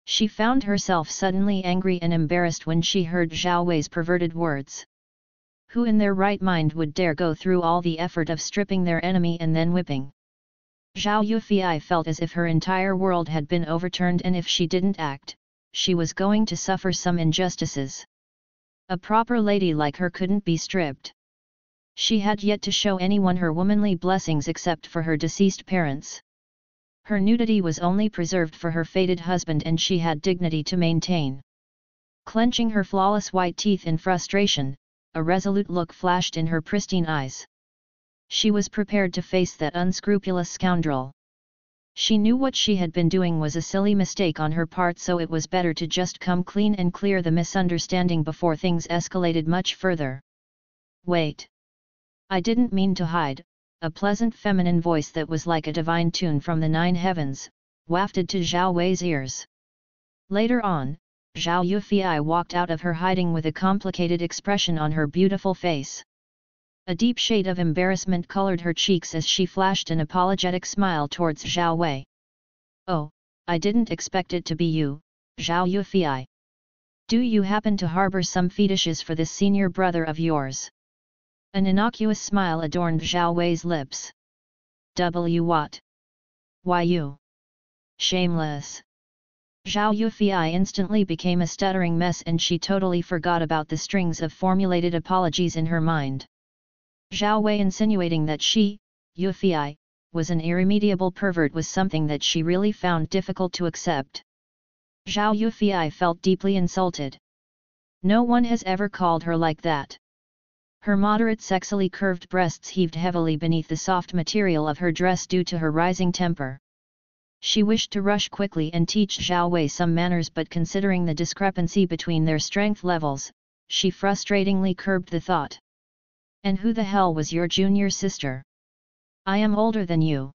She found herself suddenly angry and embarrassed when she heard Zhao Wei's perverted words. Who in their right mind would dare go through all the effort of stripping their enemy and then whipping? Zhao Yufei felt as if her entire world had been overturned, and if she didn't act, she was going to suffer some injustices. A proper lady like her couldn't be stripped. She had yet to show anyone her womanly blessings except for her deceased parents. Her nudity was only preserved for her fated husband, and she had dignity to maintain. Clenching her flawless white teeth in frustration, a resolute look flashed in her pristine eyes. She was prepared to face that unscrupulous scoundrel. She knew what she had been doing was a silly mistake on her part, so it was better to just come clean and clear the misunderstanding before things escalated much further. Wait. I didn't mean to hide, a pleasant feminine voice that was like a divine tune from the 9 heavens, wafted to Zhao Wei's ears. Later on, Zhao Yufei walked out of her hiding with a complicated expression on her beautiful face. A deep shade of embarrassment colored her cheeks as she flashed an apologetic smile towards Zhao Wei. Oh, I didn't expect it to be you, Zhao Yufei. Do you happen to harbor some fetishes for this senior brother of yours? An innocuous smile adorned Zhao Wei's lips. What? Why you? Shameless. Zhao Yufei instantly became a stuttering mess, and she totally forgot about the strings of formulated apologies in her mind. Zhao Wei insinuating that she, Yufei, was an irremediable pervert was something that she really found difficult to accept. Zhao Yufei felt deeply insulted. No one has ever called her like that. Her moderate sexily curved breasts heaved heavily beneath the soft material of her dress due to her rising temper. She wished to rush quickly and teach Zhao Wei some manners, but considering the discrepancy between their strength levels, she frustratingly curbed the thought. And who the hell was your junior sister? I am older than you.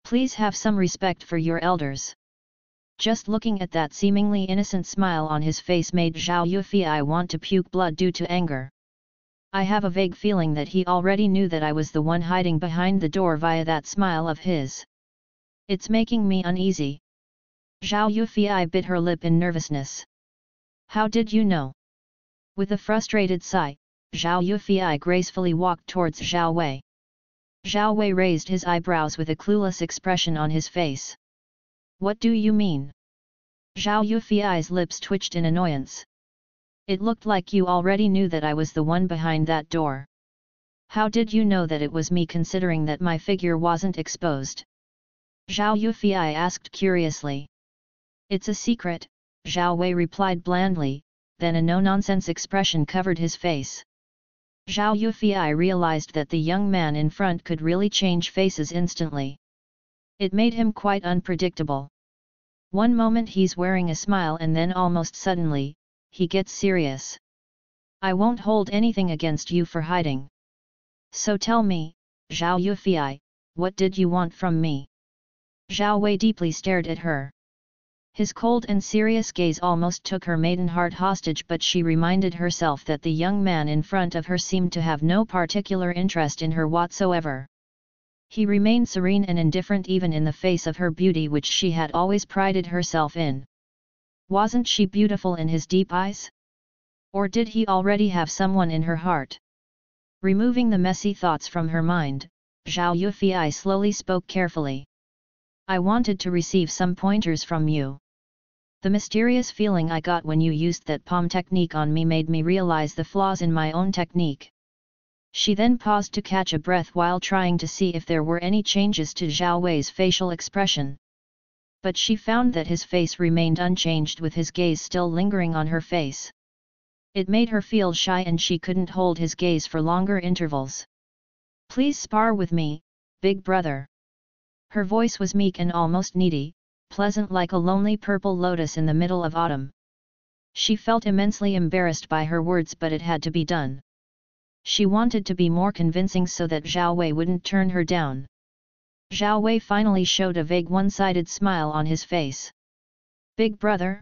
Please have some respect for your elders. Just looking at that seemingly innocent smile on his face made Zhao Yufei want to puke blood due to anger. I have a vague feeling that he already knew that I was the one hiding behind the door via that smile of his. It's making me uneasy. Zhao Yufei bit her lip in nervousness. How did you know? With a frustrated sigh, Zhao Yufei gracefully walked towards Zhao Wei. Zhao Wei raised his eyebrows with a clueless expression on his face. What do you mean? Zhao Yufei's lips twitched in annoyance. It looked like you already knew that I was the one behind that door. How did you know that it was me, considering that my figure wasn't exposed? Zhao Yufei asked curiously. It's a secret, Zhao Wei replied blandly, then a no-nonsense expression covered his face. Zhao Yufei realized that the young man in front could really change faces instantly. It made him quite unpredictable. One moment he's wearing a smile and then almost suddenly, he gets serious. I won't hold anything against you for hiding. So tell me, Zhao Yufei, what did you want from me? Zhao Wei deeply stared at her. His cold and serious gaze almost took her maiden heart hostage, but she reminded herself that the young man in front of her seemed to have no particular interest in her whatsoever. He remained serene and indifferent even in the face of her beauty, which she had always prided herself in. Wasn't she beautiful in his deep eyes? Or did he already have someone in her heart? Removing the messy thoughts from her mind, Zhao Yufei slowly spoke carefully. I wanted to receive some pointers from you. The mysterious feeling I got when you used that palm technique on me made me realize the flaws in my own technique. She then paused to catch a breath while trying to see if there were any changes to Zhao Wei's facial expression. But she found that his face remained unchanged, with his gaze still lingering on her face. It made her feel shy and she couldn't hold his gaze for longer intervals. Please spar with me, big brother. Her voice was meek and almost needy, pleasant like a lonely purple lotus in the middle of autumn. She felt immensely embarrassed by her words, but it had to be done. She wanted to be more convincing so that Zhao Wei wouldn't turn her down. Zhao Wei finally showed a vague one-sided smile on his face. Big brother?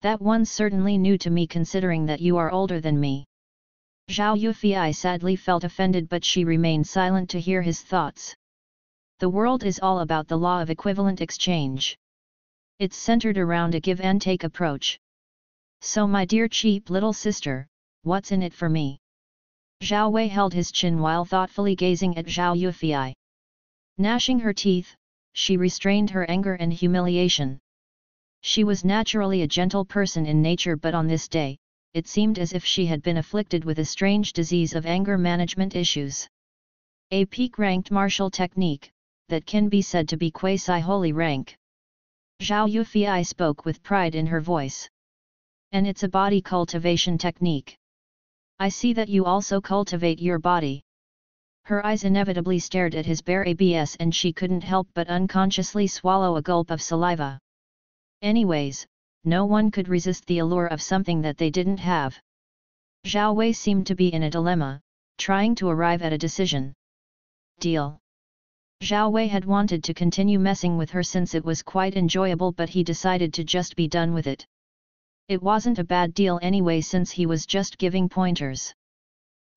That one's certainly new to me considering that you are older than me. Zhao Yufei sadly felt offended, but she remained silent to hear his thoughts. The world is all about the law of equivalent exchange. It's centered around a give and take approach. So my dear cheap little sister, what's in it for me? Zhao Wei held his chin while thoughtfully gazing at Zhao Yufei. Gnashing her teeth, she restrained her anger and humiliation. She was naturally a gentle person in nature, but on this day, it seemed as if she had been afflicted with a strange disease of anger management issues. A peak-ranked martial technique, that can be said to be quasi-holy rank. Zhao Yufei spoke with pride in her voice. And it's a body cultivation technique. I see that you also cultivate your body. Her eyes inevitably stared at his bare abs and she couldn't help but unconsciously swallow a gulp of saliva. Anyways, no one could resist the allure of something that they didn't have. Zhao Wei seemed to be in a dilemma, trying to arrive at a decision. Deal. Zhao Wei had wanted to continue messing with her since it was quite enjoyable, but he decided to just be done with it. It wasn't a bad deal anyway since he was just giving pointers.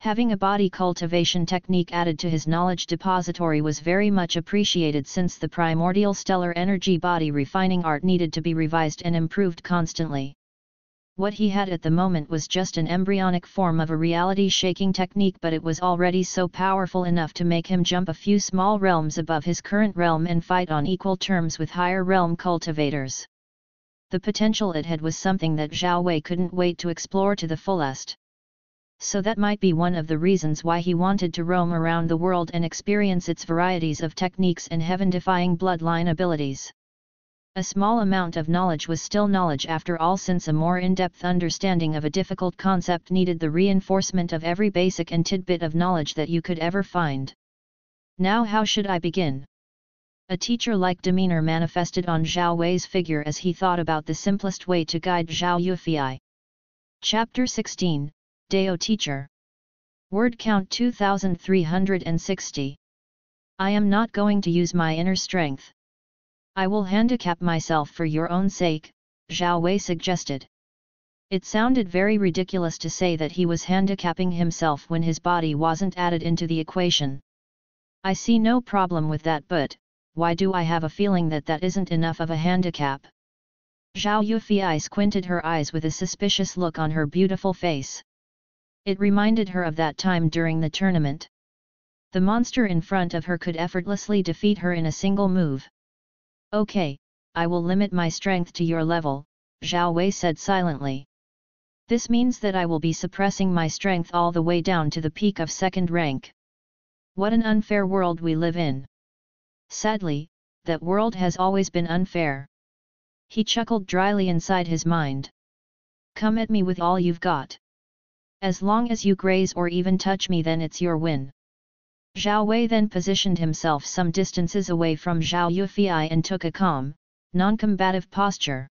Having a body cultivation technique added to his knowledge depository was very much appreciated since the primordial stellar energy body refining art needed to be revised and improved constantly. What he had at the moment was just an embryonic form of a reality-shaking technique, but it was already so powerful enough to make him jump a few small realms above his current realm and fight on equal terms with higher realm cultivators. The potential it had was something that Zhao Wei couldn't wait to explore to the fullest. So that might be one of the reasons why he wanted to roam around the world and experience its varieties of techniques and heaven-defying bloodline abilities. A small amount of knowledge was still knowledge after all, since a more in-depth understanding of a difficult concept needed the reinforcement of every basic and tidbit of knowledge that you could ever find. Now how should I begin? A teacher-like demeanor manifested on Zhao Wei's figure as he thought about the simplest way to guide Zhao Yufei. Chapter 16, Dao Teacher. Word count 2360. I am not going to use my inner strength. I will handicap myself for your own sake, Zhao Wei suggested. It sounded very ridiculous to say that he was handicapping himself when his body wasn't added into the equation. I see no problem with that, but why do I have a feeling that that isn't enough of a handicap? Zhao Yufei squinted her eyes with a suspicious look on her beautiful face. It reminded her of that time during the tournament. The monster in front of her could effortlessly defeat her in a single move. Okay, I will limit my strength to your level, Zhao Wei said silently. This means that I will be suppressing my strength all the way down to the peak of second rank. What an unfair world we live in. Sadly, that world has always been unfair. He chuckled dryly inside his mind. Come at me with all you've got. As long as you graze or even touch me, then it's your win. Zhao Wei then positioned himself some distances away from Zhao Yufei and took a calm, non-combative posture.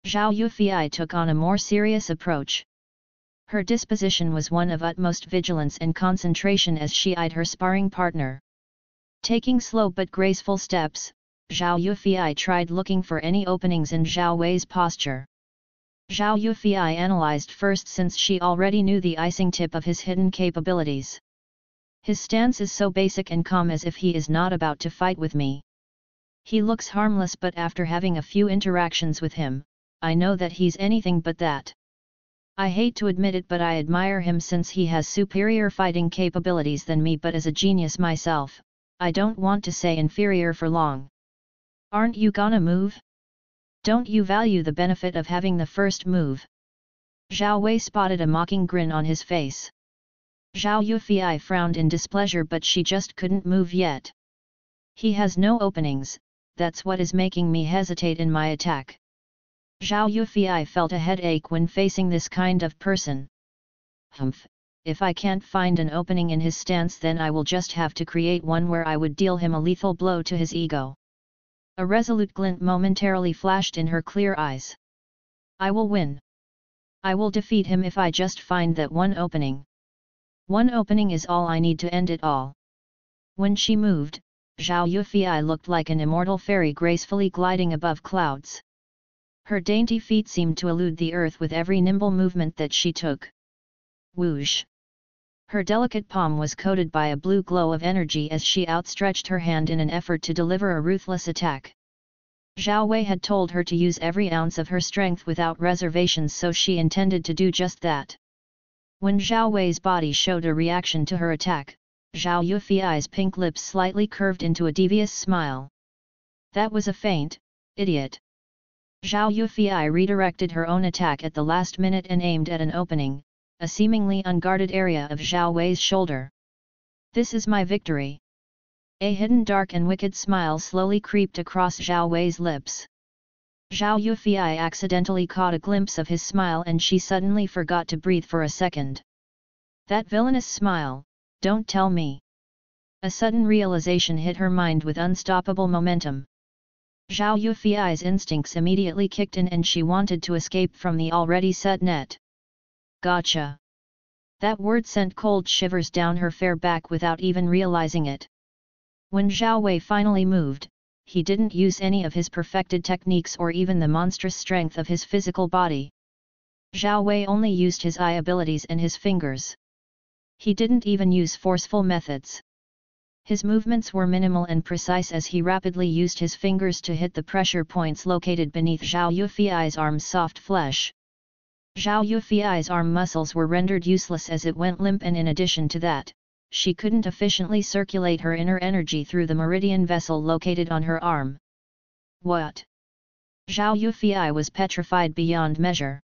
Zhao Yufei took on a more serious approach. Her disposition was one of utmost vigilance and concentration as she eyed her sparring partner. Taking slow but graceful steps, Zhao Yufei tried looking for any openings in Zhao Wei's posture. Zhao Yufei analyzed first since she already knew the icing tip of his hidden capabilities. His stance is so basic and calm, as if he is not about to fight with me. He looks harmless, but after having a few interactions with him, I know that he's anything but that. I hate to admit it, but I admire him since he has superior fighting capabilities than me, but as a genius myself, I don't want to say inferior for long. Aren't you gonna move? Don't you value the benefit of having the first move? Zhao Wei spotted a mocking grin on his face. Zhao Yufei frowned in displeasure, but she just couldn't move yet. He has no openings, that's what is making me hesitate in my attack. Zhao Yufei felt a headache when facing this kind of person. Humph, if I can't find an opening in his stance, then I will just have to create one where I would deal him a lethal blow to his ego. A resolute glint momentarily flashed in her clear eyes. I will win. I will defeat him if I just find that one opening. One opening is all I need to end it all. When she moved, Zhao Yufei looked like an immortal fairy gracefully gliding above clouds. Her dainty feet seemed to elude the earth with every nimble movement that she took. Whoosh! Her delicate palm was coated by a blue glow of energy as she outstretched her hand in an effort to deliver a ruthless attack. Zhao Wei had told her to use every ounce of her strength without reservations, so she intended to do just that. When Zhao Wei's body showed a reaction to her attack, Zhao Yufei's pink lips slightly curved into a devious smile. That was a feint, idiot. Zhao Yufei redirected her own attack at the last minute and aimed at an opening, a seemingly unguarded area of Zhao Wei's shoulder. This is my victory. A hidden dark and wicked smile slowly creeped across Zhao Wei's lips. Zhao Yufei accidentally caught a glimpse of his smile and she suddenly forgot to breathe for a second. That villainous smile, don't tell me. A sudden realization hit her mind with unstoppable momentum. Zhao Yufei's instincts immediately kicked in and she wanted to escape from the already set net. Gotcha! That word sent cold shivers down her fair back without even realizing it. When Zhao Wei finally moved, he didn't use any of his perfected techniques or even the monstrous strength of his physical body. Zhao Wei only used his eye abilities and his fingers. He didn't even use forceful methods. His movements were minimal and precise as he rapidly used his fingers to hit the pressure points located beneath Zhao Yufei's arm's soft flesh. Zhao Yufei's arm muscles were rendered useless as it went limp, and in addition to that, she couldn't efficiently circulate her inner energy through the meridian vessel located on her arm. What? Zhao Yufei was petrified beyond measure.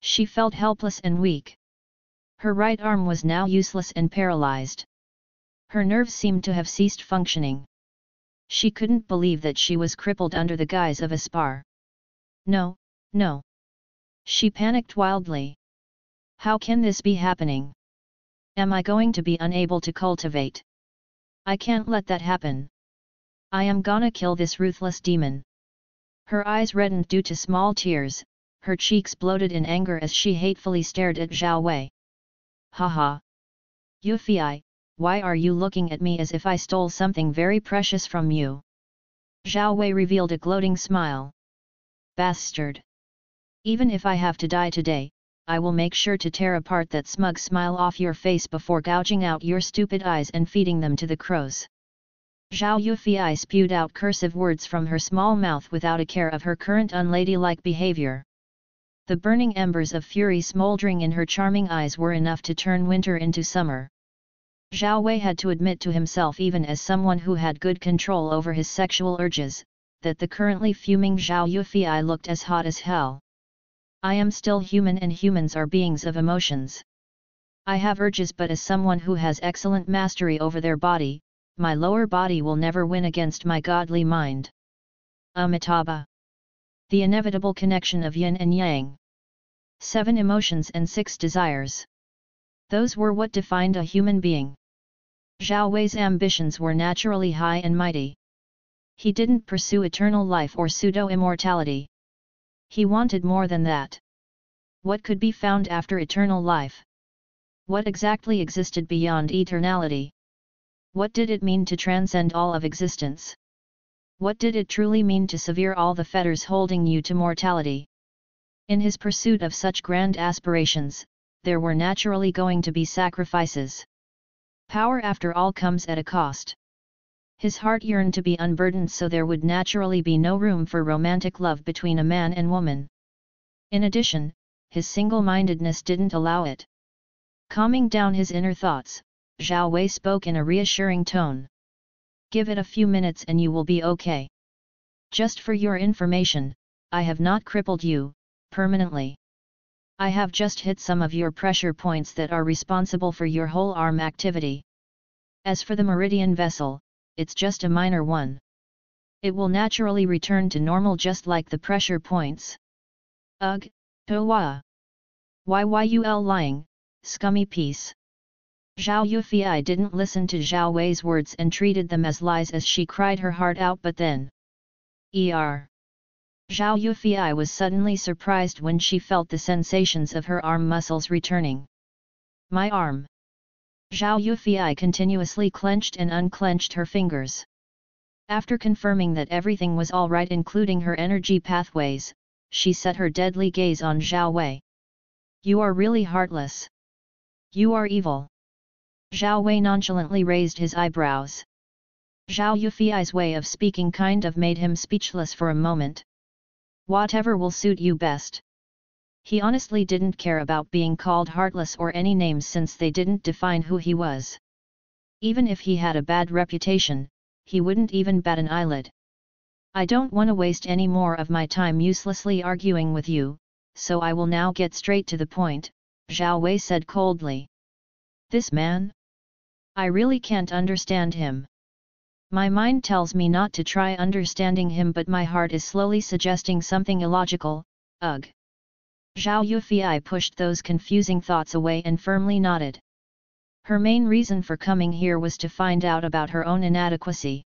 She felt helpless and weak. Her right arm was now useless and paralyzed. Her nerves seemed to have ceased functioning. She couldn't believe that she was crippled under the guise of a spar. No, no. She panicked wildly. How can this be happening? Am I going to be unable to cultivate? I can't let that happen. I am gonna kill this ruthless demon. Her eyes reddened due to small tears, her cheeks bloated in anger as she hatefully stared at Zhao Wei. Haha! Yufei, why are you looking at me as if I stole something very precious from you? Zhao Wei revealed a gloating smile. Bastard! Even if I have to die today, I will make sure to tear apart that smug smile off your face before gouging out your stupid eyes and feeding them to the crows. Zhao Yufei spewed out cursive words from her small mouth without a care of her current unladylike behavior. The burning embers of fury smoldering in her charming eyes were enough to turn winter into summer. Zhao Wei had to admit to himself, even as someone who had good control over his sexual urges, that the currently fuming Zhao Yufei looked as hot as hell. I am still human and humans are beings of emotions. I have urges, but as someone who has excellent mastery over their body, my lower body will never win against my godly mind. Amitabha. The inevitable connection of yin and yang. 7 emotions and 6 desires. Those were what defined a human being. Zhao Wei's ambitions were naturally high and mighty. He didn't pursue eternal life or pseudo-immortality. He wanted more than that. What could be found after eternal life? What exactly existed beyond eternality? What did it mean to transcend all of existence? What did it truly mean to sever all the fetters holding you to mortality? In his pursuit of such grand aspirations, there were naturally going to be sacrifices. Power after all comes at a cost. His heart yearned to be unburdened, so there would naturally be no room for romantic love between a man and woman. In addition, his single-mindedness didn't allow it. Calming down his inner thoughts, Zhao Wei spoke in a reassuring tone. Give it a few minutes and you will be okay. Just for your information, I have not crippled you permanently. I have just hit some of your pressure points that are responsible for your whole arm activity. As for the meridian vessel, it's just a minor one. It will naturally return to normal just like the pressure points. Ugh, Towa. Why you lying, scummy piece. Zhao Yufei didn't listen to Zhao Wei's words and treated them as lies as she cried her heart out, but then. Zhao Yufei was suddenly surprised when she felt the sensations of her arm muscles returning. My arm. Zhao Yufei continuously clenched and unclenched her fingers. After confirming that everything was alright including her energy pathways, she set her deadly gaze on Zhao Wei. You are really heartless. You are evil. Zhao Wei nonchalantly raised his eyebrows. Zhao Yufei's way of speaking kind of made him speechless for a moment. Whatever will suit you best. He honestly didn't care about being called heartless or any names since they didn't define who he was. Even if he had a bad reputation, he wouldn't even bat an eyelid. I don't want to waste any more of my time uselessly arguing with you, so I will now get straight to the point, Zhao Wei said coldly. This man? I really can't understand him. My mind tells me not to try understanding him but my heart is slowly suggesting something illogical, ugh. Zhao Yufei pushed those confusing thoughts away and firmly nodded. Her main reason for coming here was to find out about her own inadequacy.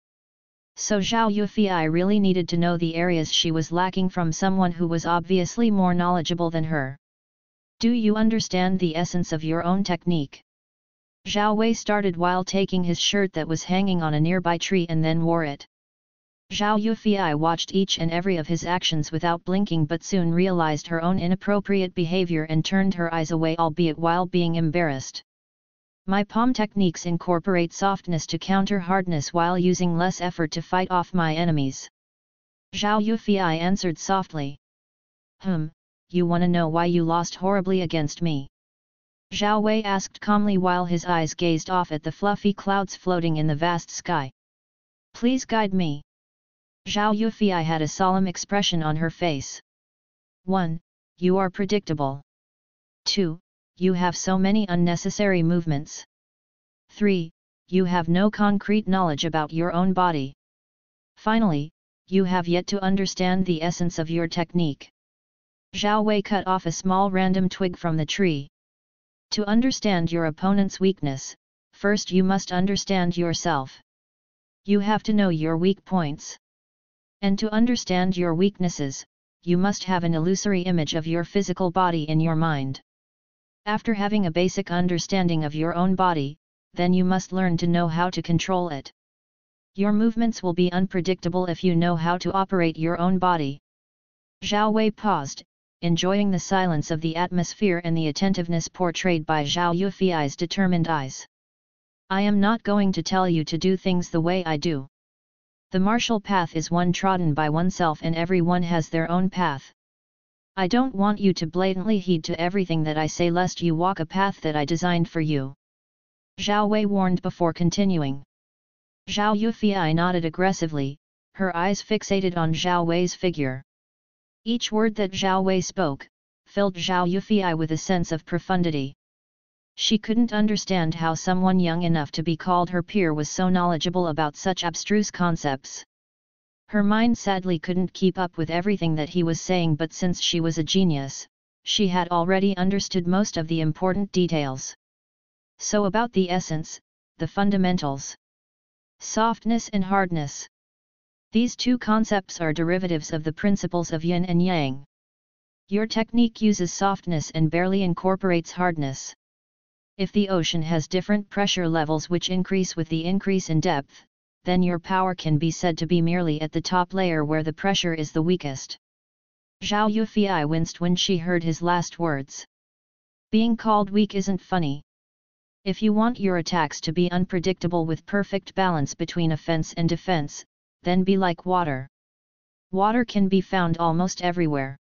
So Zhao Yufei really needed to know the areas she was lacking from someone who was obviously more knowledgeable than her. Do you understand the essence of your own technique? Zhao Wei started while taking his shirt that was hanging on a nearby tree and then wore it. Zhao Yufei watched each and every of his actions without blinking but soon realized her own inappropriate behavior and turned her eyes away albeit while being embarrassed. My palm techniques incorporate softness to counter hardness while using less effort to fight off my enemies. Zhao Yufei answered softly. You wanna know why you lost horribly against me? Zhao Wei asked calmly while his eyes gazed off at the fluffy clouds floating in the vast sky. Please guide me. Zhao Yufei had a solemn expression on her face. 1. You are predictable. 2. You have so many unnecessary movements. 3. You have no concrete knowledge about your own body. Finally, you have yet to understand the essence of your technique. Zhao Wei cut off a small random twig from the tree. To understand your opponent's weakness, first you must understand yourself. You have to know your weak points. And to understand your weaknesses, you must have an illusory image of your physical body in your mind. After having a basic understanding of your own body, then you must learn to know how to control it. Your movements will be unpredictable if you know how to operate your own body. Zhao Wei paused, enjoying the silence of the atmosphere and the attentiveness portrayed by Zhao Yufei's determined eyes. I am not going to tell you to do things the way I do. The martial path is one trodden by oneself and everyone has their own path. I don't want you to blatantly heed to everything that I say lest you walk a path that I designed for you. Zhao Wei warned before continuing. Zhao Yufei nodded aggressively, her eyes fixated on Zhao Wei's figure. Each word that Zhao Wei spoke, filled Zhao Yufei with a sense of profundity. She couldn't understand how someone young enough to be called her peer was so knowledgeable about such abstruse concepts. Her mind sadly couldn't keep up with everything that he was saying but since she was a genius, she had already understood most of the important details. So about the essence, the fundamentals. Softness and hardness. These two concepts are derivatives of the principles of yin and yang. Your technique uses softness and barely incorporates hardness. If the ocean has different pressure levels which increase with the increase in depth, then your power can be said to be merely at the top layer where the pressure is the weakest. Zhao Yufei winced when she heard his last words. Being called weak isn't funny. If you want your attacks to be unpredictable with perfect balance between offense and defense, then be like water. Water can be found almost everywhere.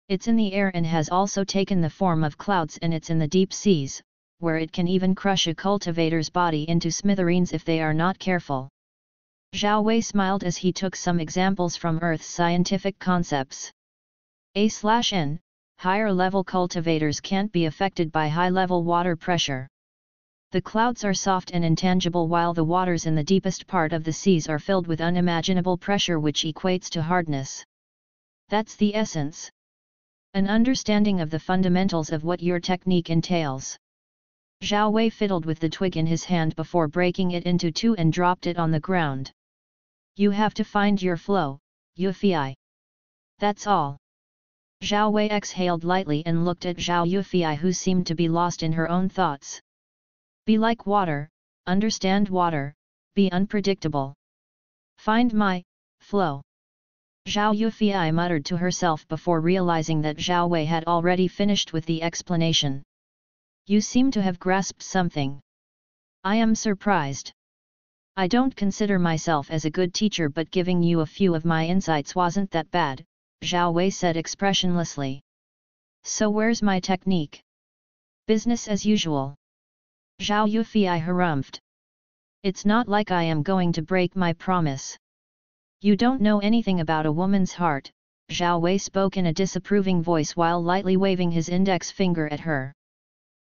It's in the air and has also taken the form of clouds and it's in the deep seas, where it can even crush a cultivator's body into smithereens if they are not careful. Zhao Wei smiled as he took some examples from Earth's scientific concepts. A/N, higher-level cultivators can't be affected by high-level water pressure. The clouds are soft and intangible while the waters in the deepest part of the seas are filled with unimaginable pressure which equates to hardness. That's the essence. An understanding of the fundamentals of what your technique entails. Zhao Wei fiddled with the twig in his hand before breaking it into two and dropped it on the ground. You have to find your flow, Yufei. That's all. Zhao Wei exhaled lightly and looked at Zhao Yufei who seemed to be lost in her own thoughts. Be like water, understand water, be unpredictable. Find my flow. Zhao Yufei muttered to herself before realizing that Zhao Wei had already finished with the explanation. You seem to have grasped something. I am surprised. I don't consider myself as a good teacher, but giving you a few of my insights wasn't that bad, Zhao Wei said expressionlessly. So where's my technique? Business as usual. Zhao Yufei harumphed. It's not like I am going to break my promise. You don't know anything about a woman's heart, Zhao Wei spoke in a disapproving voice while lightly waving his index finger at her.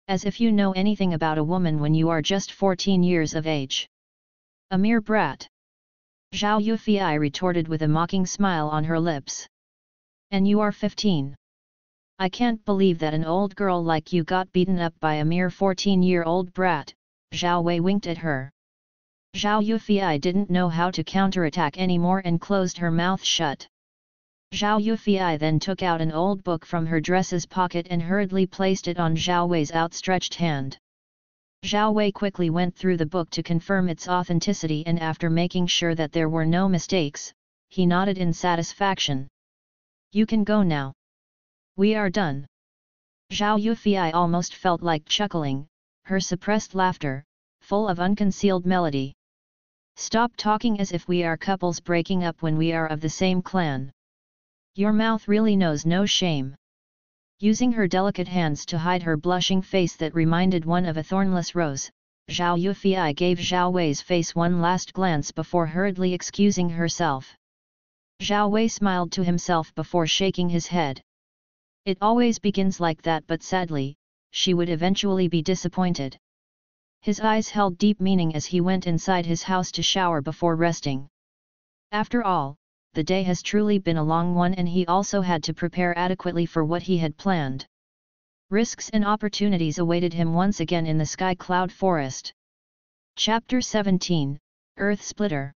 As if you know anything about a woman when you are just 14 years of age. A mere brat. Zhao Yufei retorted with a mocking smile on her lips. And you are 15. I can't believe that an old girl like you got beaten up by a mere 14-year-old brat, Zhao Wei winked at her. Zhao Yufei didn't know how to counterattack anymore and closed her mouth shut. Zhao Yufei then took out an old book from her dress's pocket and hurriedly placed it on Zhao Wei's outstretched hand. Zhao Wei quickly went through the book to confirm its authenticity, and after making sure that there were no mistakes, he nodded in satisfaction. You can go now. We are done. Zhao Yufei almost felt like chuckling, her suppressed laughter, full of unconcealed melody. Stop talking as if we are couples breaking up when we are of the same clan. Your mouth really knows no shame. Using her delicate hands to hide her blushing face that reminded one of a thornless rose, Zhao Yufei gave Zhao Wei's face one last glance before hurriedly excusing herself. Zhao Wei smiled to himself before shaking his head. It always begins like that, but sadly, she would eventually be disappointed. His eyes held deep meaning as he went inside his house to shower before resting. After all, the day has truly been a long one, and he also had to prepare adequately for what he had planned. Risks and opportunities awaited him once again in the Sky Cloud Forest. Chapter 17, Earth Splitter.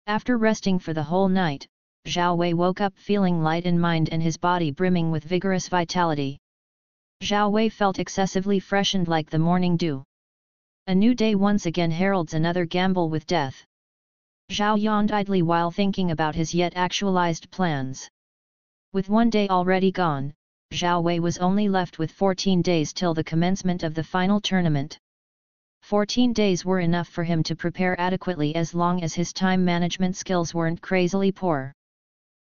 After resting for the whole night, Zhao Wei woke up feeling light in mind and his body brimming with vigorous vitality. Zhao Wei felt excessively fresh and like the morning dew. A new day once again heralds another gamble with death. Zhao yawned idly while thinking about his yet actualized plans. With one day already gone, Zhao Wei was only left with 14 days till the commencement of the final tournament. 14 days were enough for him to prepare adequately as long as his time management skills weren't crazily poor.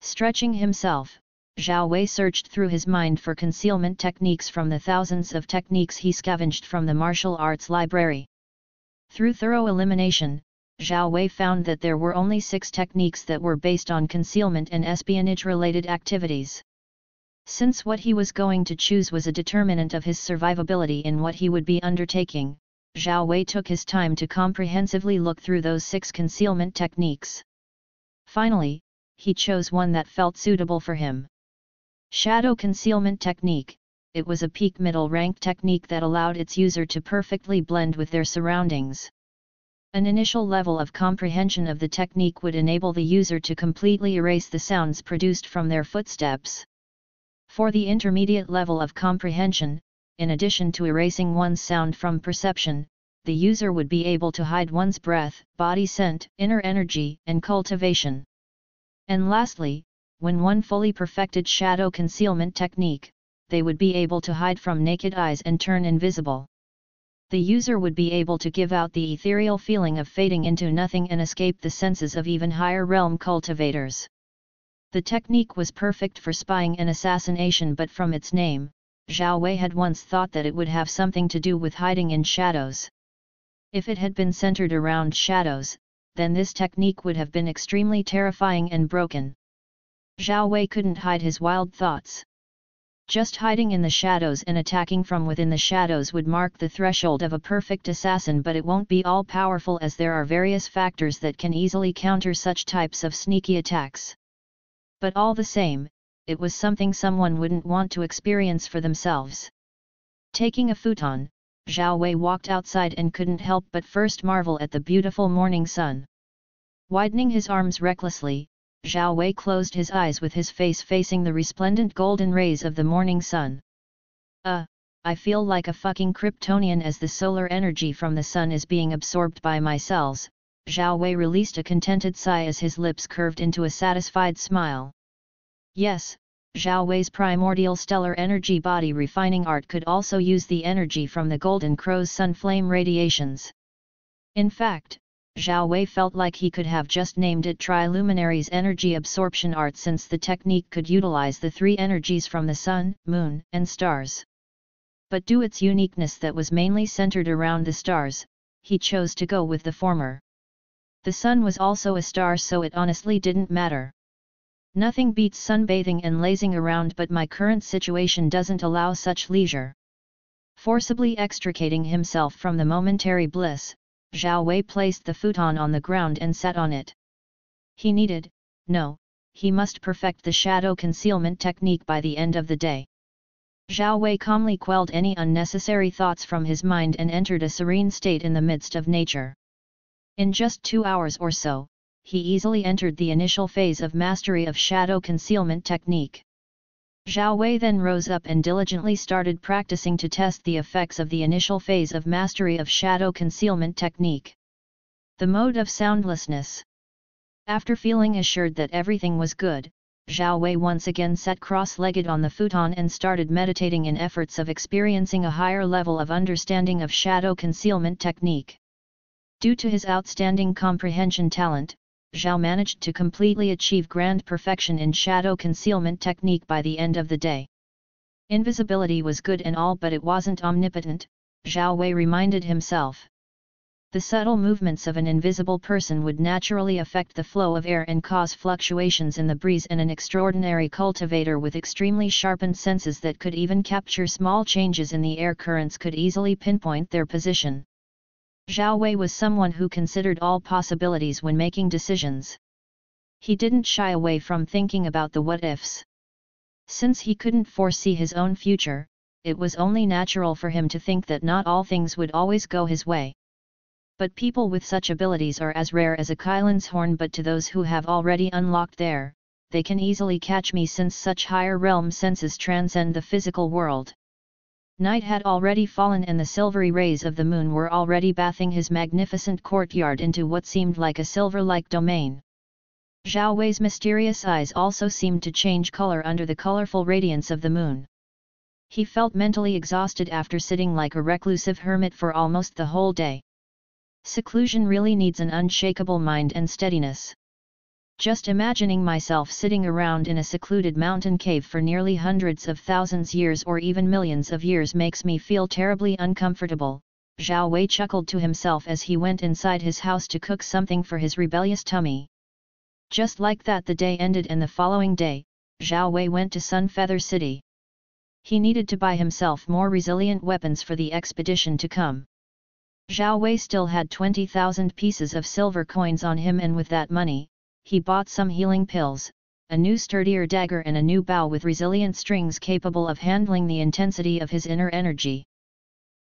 Stretching himself, Zhao Wei searched through his mind for concealment techniques from the thousands of techniques he scavenged from the martial arts library. Through thorough elimination, Zhao Wei found that there were only 6 techniques that were based on concealment and espionage-related activities. Since what he was going to choose was a determinant of his survivability in what he would be undertaking, Zhao Wei took his time to comprehensively look through those 6 concealment techniques. Finally, he chose one that felt suitable for him. Shadow Concealment Technique. It was a peak middle-ranked technique that allowed its user to perfectly blend with their surroundings. An initial level of comprehension of the technique would enable the user to completely erase the sounds produced from their footsteps. For the intermediate level of comprehension, in addition to erasing one's sound from perception, the user would be able to hide one's breath, body scent, inner energy, and cultivation. And lastly, when one fully perfected shadow concealment technique, they would be able to hide from naked eyes and turn invisible. The user would be able to give out the ethereal feeling of fading into nothing and escape the senses of even higher realm cultivators. The technique was perfect for spying and assassination, but from its name, Zhao Wei had once thought that it would have something to do with hiding in shadows. If it had been centered around shadows, then this technique would have been extremely terrifying and broken. Zhao Wei couldn't hide his wild thoughts. Just hiding in the shadows and attacking from within the shadows would mark the threshold of a perfect assassin, but it won't be all-powerful as there are various factors that can easily counter such types of sneaky attacks. But all the same, it was something someone wouldn't want to experience for themselves. Taking a futon, Zhao Wei walked outside and couldn't help but first marvel at the beautiful morning sun. Widening his arms recklessly, Zhao Wei closed his eyes with his face facing the resplendent golden rays of the morning sun. I feel like a fucking Kryptonian as the solar energy from the sun is being absorbed by my cells." Zhao Wei released a contented sigh as his lips curved into a satisfied smile. Yes, Zhao Wei's primordial stellar energy body refining art could also use the energy from the Golden Crow's sun flame radiations. In fact, Zhao Wei felt like he could have just named it Triluminary's energy absorption art, since the technique could utilize the three energies from the sun, moon, and stars. But due to its uniqueness that was mainly centered around the stars, he chose to go with the former. The sun was also a star, so it honestly didn't matter. Nothing beats sunbathing and lazing around, but my current situation doesn't allow such leisure. Forcibly extricating himself from the momentary bliss, Zhao Wei placed the futon on the ground and sat on it. He must perfect the shadow concealment technique by the end of the day. Zhao Wei calmly quelled any unnecessary thoughts from his mind and entered a serene state in the midst of nature. In just 2 hours or so, he easily entered the initial phase of mastery of shadow concealment technique. Zhao Wei then rose up and diligently started practicing to test the effects of the initial phase of mastery of shadow concealment technique. The mode of soundlessness. After feeling assured that everything was good, Zhao Wei once again sat cross-legged on the futon and started meditating in efforts of experiencing a higher level of understanding of shadow concealment technique. Due to his outstanding comprehension talent, Zhao managed to completely achieve grand perfection in shadow concealment technique by the end of the day. Invisibility was good and all, but it wasn't omnipotent, Zhao Wei reminded himself. The subtle movements of an invisible person would naturally affect the flow of air and cause fluctuations in the breeze, and an extraordinary cultivator with extremely sharpened senses that could even capture small changes in the air currents could easily pinpoint their position. Zhao Wei was someone who considered all possibilities when making decisions. He didn't shy away from thinking about the what-ifs. Since he couldn't foresee his own future, it was only natural for him to think that not all things would always go his way. But people with such abilities are as rare as a Kylan's horn, but to those who have already unlocked they can easily catch me, since such higher realm senses transcend the physical world. Night had already fallen and the silvery rays of the moon were already bathing his magnificent courtyard into what seemed like a silver-like domain. Zhao Wei's mysterious eyes also seemed to change color under the colorful radiance of the moon. He felt mentally exhausted after sitting like a reclusive hermit for almost the whole day. Seclusion really needs an unshakable mind and steadiness. Just imagining myself sitting around in a secluded mountain cave for nearly hundreds of thousands years or even millions of years makes me feel terribly uncomfortable, Zhao Wei chuckled to himself as he went inside his house to cook something for his rebellious tummy. Just like that, the day ended, and the following day, Zhao Wei went to Sunfeather City. He needed to buy himself more resilient weapons for the expedition to come. Zhao Wei still had 20,000 pieces of silver coins on him, and with that money, he bought some healing pills, a new sturdier dagger and a new bow with resilient strings capable of handling the intensity of his inner energy.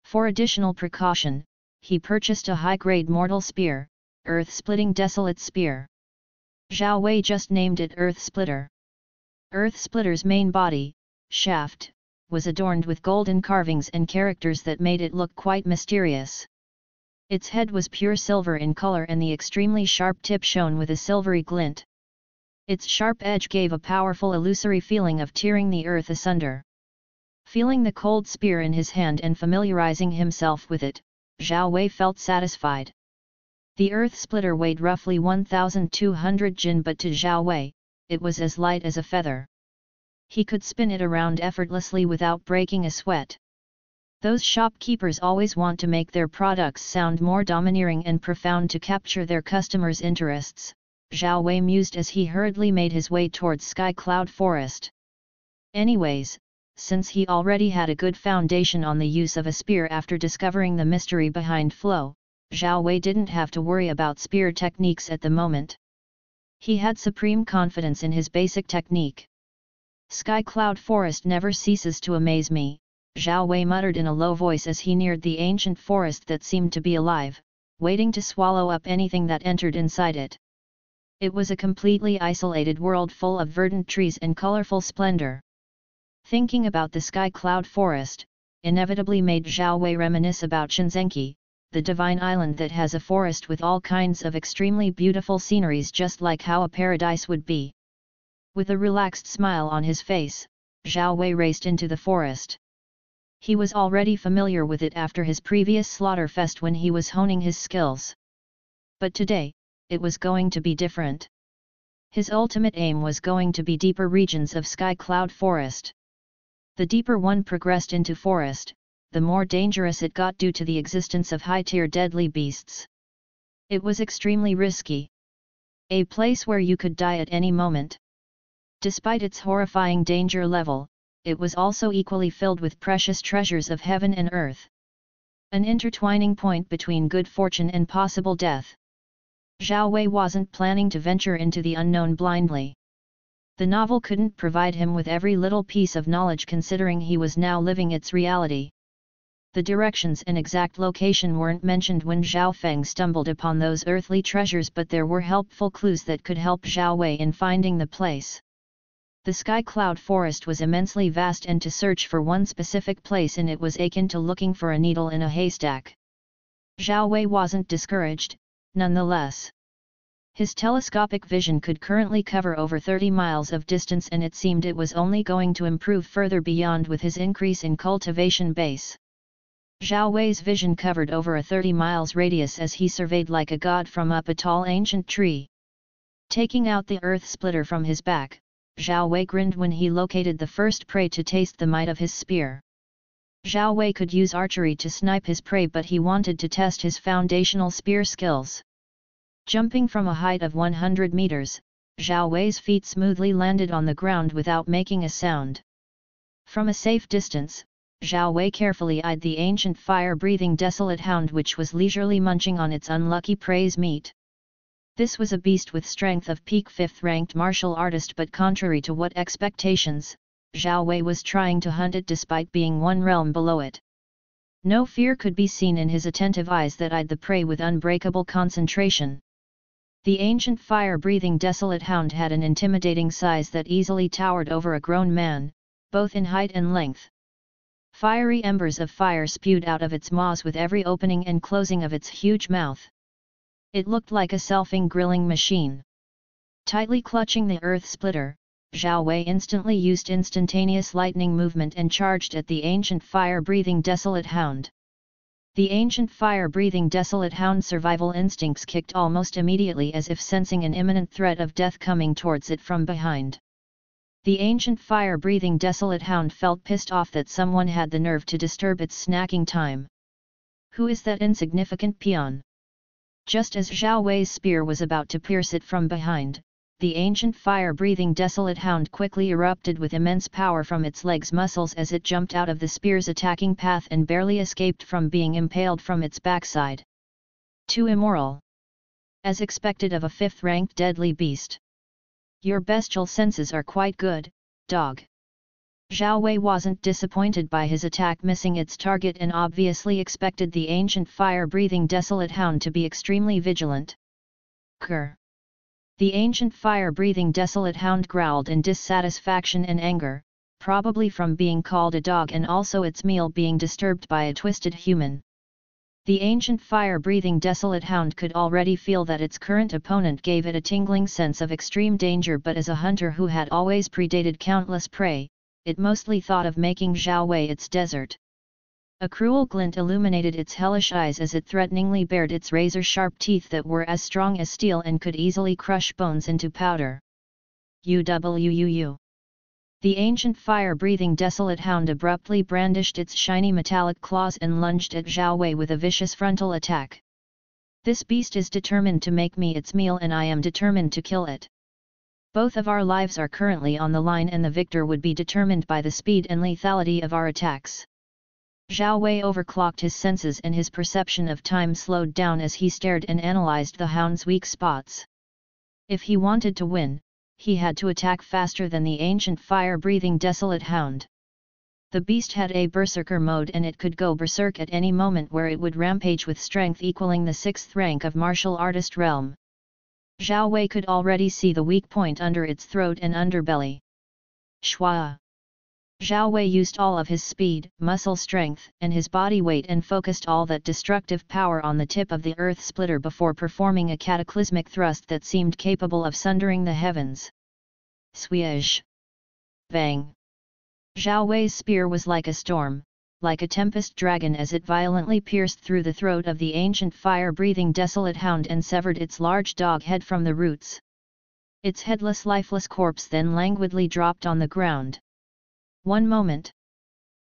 For additional precaution, he purchased a high-grade mortal spear, Earth-Splitting Desolate Spear. Zhao Wei just named it Earth Splitter. Earth Splitter's main body, shaft, was adorned with golden carvings and characters that made it look quite mysterious. Its head was pure silver in color, and the extremely sharp tip shone with a silvery glint. Its sharp edge gave a powerful illusory feeling of tearing the earth asunder. Feeling the cold spear in his hand and familiarizing himself with it, Zhao Wei felt satisfied. The earth splitter weighed roughly 1,200 jin, but to Zhao Wei, it was as light as a feather. He could spin it around effortlessly without breaking a sweat. Those shopkeepers always want to make their products sound more domineering and profound to capture their customers' interests, Zhao Wei mused as he hurriedly made his way towards Sky Cloud Forest. Anyways, since he already had a good foundation on the use of a spear after discovering the mystery behind flow, Zhao Wei didn't have to worry about spear techniques at the moment. He had supreme confidence in his basic technique. Sky Cloud Forest never ceases to amaze me, Zhao Wei muttered in a low voice as he neared the ancient forest that seemed to be alive, waiting to swallow up anything that entered inside it. It was a completely isolated world full of verdant trees and colorful splendor. Thinking about the Sky Cloud Forest, inevitably made Zhao Wei reminisce about Shenzhenki, the divine island that has a forest with all kinds of extremely beautiful sceneries, just like how a paradise would be. With a relaxed smile on his face, Zhao Wei raced into the forest. He was already familiar with it after his previous slaughter fest when he was honing his skills. But today, it was going to be different. His ultimate aim was going to be deeper regions of sky cloud forest. The deeper one progressed into forest, the more dangerous it got due to the existence of high-tier deadly beasts. It was extremely risky. A place where you could die at any moment. Despite its horrifying danger level, it was also equally filled with precious treasures of heaven and earth. An intertwining point between good fortune and possible death. Zhao Wei wasn't planning to venture into the unknown blindly. The novel couldn't provide him with every little piece of knowledge considering he was now living its reality. The directions and exact location weren't mentioned when Zhao Feng stumbled upon those earthly treasures, but there were helpful clues that could help Zhao Wei in finding the place. The sky cloud forest was immensely vast, and to search for one specific place in it was akin to looking for a needle in a haystack. Zhao Wei wasn't discouraged, nonetheless. His telescopic vision could currently cover over 30 miles of distance, and it seemed it was only going to improve further beyond with his increase in cultivation base. Zhao Wei's vision covered over a 30 miles radius as he surveyed like a god from up a tall ancient tree. Taking out the earth splitter from his back, Zhao Wei grinned when he located the first prey to taste the might of his spear. Zhao Wei could use archery to snipe his prey, but he wanted to test his foundational spear skills. Jumping from a height of 100 meters, Zhao Wei's feet smoothly landed on the ground without making a sound. From a safe distance, Zhao Wei carefully eyed the ancient fire-breathing desolate hound which was leisurely munching on its unlucky prey's meat. This was a beast with strength of peak 5th-ranked martial artist, but contrary to what expectations, Zhao Wei was trying to hunt it despite being one realm below it. No fear could be seen in his attentive eyes that eyed the prey with unbreakable concentration. The ancient fire-breathing desolate hound had an intimidating size that easily towered over a grown man, both in height and length. Fiery embers of fire spewed out of its maws with every opening and closing of its huge mouth. It looked like a selfing grilling machine. Tightly clutching the earth splitter, Zhao Wei instantly used instantaneous lightning movement and charged at the ancient fire-breathing desolate hound. The ancient fire-breathing desolate hound's survival instincts kicked almost immediately, as if sensing an imminent threat of death coming towards it from behind. The ancient fire-breathing desolate hound felt pissed off that someone had the nerve to disturb its snacking time. Who is that insignificant peon? Just as Zhao Wei's spear was about to pierce it from behind, the ancient fire-breathing desolate hound quickly erupted with immense power from its legs' muscles as it jumped out of the spear's attacking path and barely escaped from being impaled from its backside. Too immoral. As expected of a 5th-ranked deadly beast. Your bestial senses are quite good, dog. Zhao Wei wasn't disappointed by his attack missing its target and obviously expected the ancient fire-breathing desolate hound to be extremely vigilant. Grr. The ancient fire-breathing desolate hound growled in dissatisfaction and anger, probably from being called a dog and also its meal being disturbed by a twisted human. The ancient fire-breathing desolate hound could already feel that its current opponent gave it a tingling sense of extreme danger, but as a hunter who had always predated countless prey, it mostly thought of making Zhao Wei its desert. A cruel glint illuminated its hellish eyes as it threateningly bared its razor-sharp teeth that were as strong as steel and could easily crush bones into powder. UWUU. The ancient fire-breathing desolate hound abruptly brandished its shiny metallic claws and lunged at Zhao Wei with a vicious frontal attack. This beast is determined to make me its meal, and I am determined to kill it. Both of our lives are currently on the line, and the victor would be determined by the speed and lethality of our attacks. Zhao Wei overclocked his senses and his perception of time slowed down as he stared and analyzed the hound's weak spots. If he wanted to win, he had to attack faster than the ancient fire-breathing desolate hound. The beast had a berserker mode, and it could go berserk at any moment, where it would rampage with strength equaling the 6th rank of martial artist realm. Zhao Wei could already see the weak point under its throat and underbelly. Shwa! Zhao Wei used all of his speed, muscle strength, and his body weight and focused all that destructive power on the tip of the earth splitter before performing a cataclysmic thrust that seemed capable of sundering the heavens. Swish! Bang! Zhao Wei's spear was like a storm, like a tempest dragon as it violently pierced through the throat of the ancient fire-breathing desolate hound and severed its large dog head from the roots. Its headless lifeless corpse then languidly dropped on the ground. One moment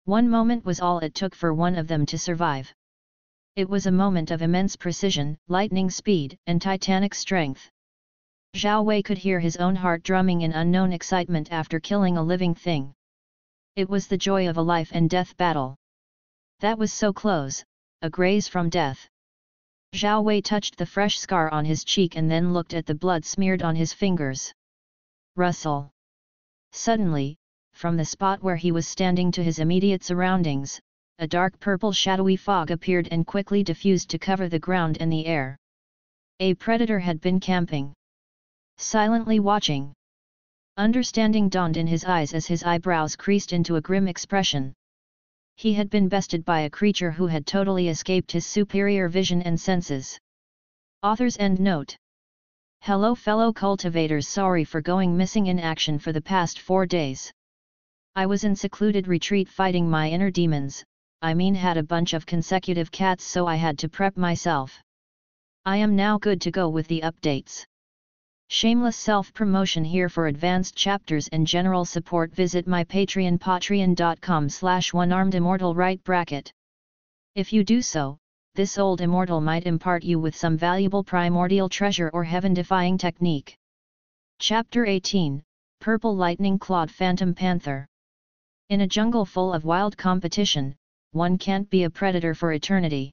was all it took for one of them to survive. It was a moment of immense precision, lightning speed, and titanic strength. Zhao Wei could hear his own heart drumming in unknown excitement after killing a living thing. It was the joy of a life and death battle. That was so close, a graze from death. Zhao Wei touched the fresh scar on his cheek and then looked at the blood smeared on his fingers. Rustle. Suddenly, from the spot where he was standing to his immediate surroundings, a dark purple shadowy fog appeared and quickly diffused to cover the ground and the air. A predator had been camping. Silently watching. Understanding dawned in his eyes as his eyebrows creased into a grim expression. He had been bested by a creature who had totally escaped his superior vision and senses. Author's endnote. Hello fellow cultivators, sorry for going missing in action for the past 4 days. I was in secluded retreat fighting my inner demons, had a bunch of consecutive cats so I had to prep myself. I am now good to go with the updates. Shameless self-promotion here. For advanced chapters and general support visit my Patreon patreon.com/onearmedimmortal right bracket. If you do so, this old immortal might impart you with some valuable primordial treasure or heaven-defying technique. Chapter 18, Purple Lightning Clawed Phantom Panther. In a jungle full of wild competition, one can't be a predator for eternity.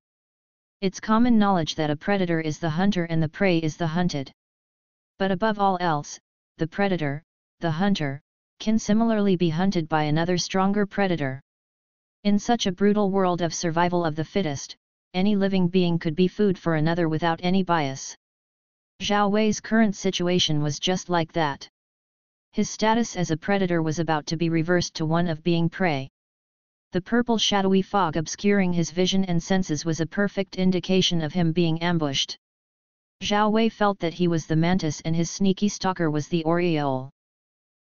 It's common knowledge that a predator is the hunter and the prey is the hunted. But above all else, the predator, the hunter, can similarly be hunted by another stronger predator. In such a brutal world of survival of the fittest, any living being could be food for another without any bias. Zhao Wei's current situation was just like that. His status as a predator was about to be reversed to one of being prey. The purple shadowy fog obscuring his vision and senses was a perfect indication of him being ambushed. Zhao Wei felt that he was the mantis and his sneaky stalker was the oriole.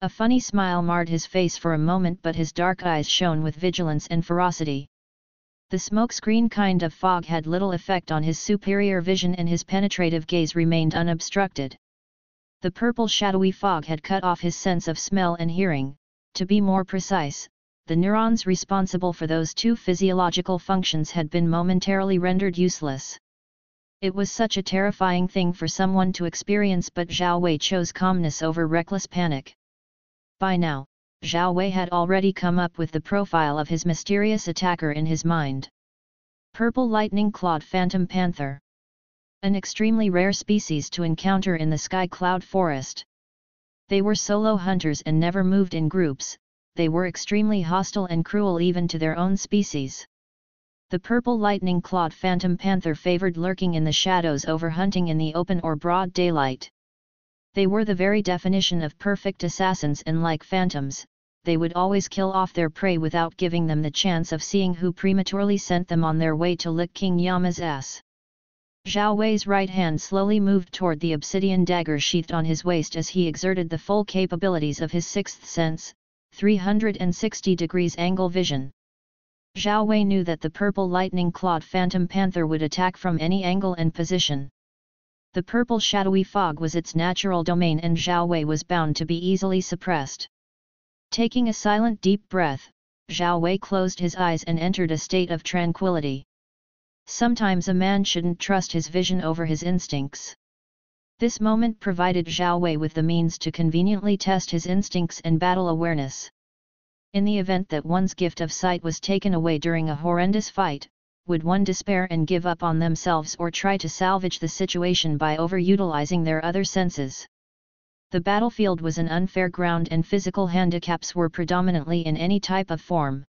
A funny smile marred his face for a moment, but his dark eyes shone with vigilance and ferocity. The smokescreen kind of fog had little effect on his superior vision and his penetrative gaze remained unobstructed. The purple shadowy fog had cut off his sense of smell and hearing, to be more precise, the neurons responsible for those two physiological functions had been momentarily rendered useless. It was such a terrifying thing for someone to experience, but Zhao Wei chose calmness over reckless panic. By now, Zhao Wei had already come up with the profile of his mysterious attacker in his mind. Purple lightning-clawed phantom panther. An extremely rare species to encounter in the sky cloud forest. They were solo hunters and never moved in groups, they were extremely hostile and cruel even to their own species. The purple lightning-clawed phantom panther favored lurking in the shadows over hunting in the open or broad daylight. They were the very definition of perfect assassins, and like phantoms, they would always kill off their prey without giving them the chance of seeing who prematurely sent them on their way to lick King Yama's ass. Zhao Wei's right hand slowly moved toward the obsidian dagger sheathed on his waist as he exerted the full capabilities of his sixth sense, 360 degrees angle vision. Zhao Wei knew that the purple lightning-clawed phantom panther would attack from any angle and position. The purple shadowy fog was its natural domain and Zhao Wei was bound to be easily suppressed. Taking a silent deep breath, Zhao Wei closed his eyes and entered a state of tranquility. Sometimes a man shouldn't trust his vision over his instincts. This moment provided Zhao Wei with the means to conveniently test his instincts and battle awareness. In the event that one's gift of sight was taken away during a horrendous fight, would one despair and give up on themselves or try to salvage the situation by overutilizing their other senses? The battlefield was an unfair ground and physical handicaps were predominantly in any type of form.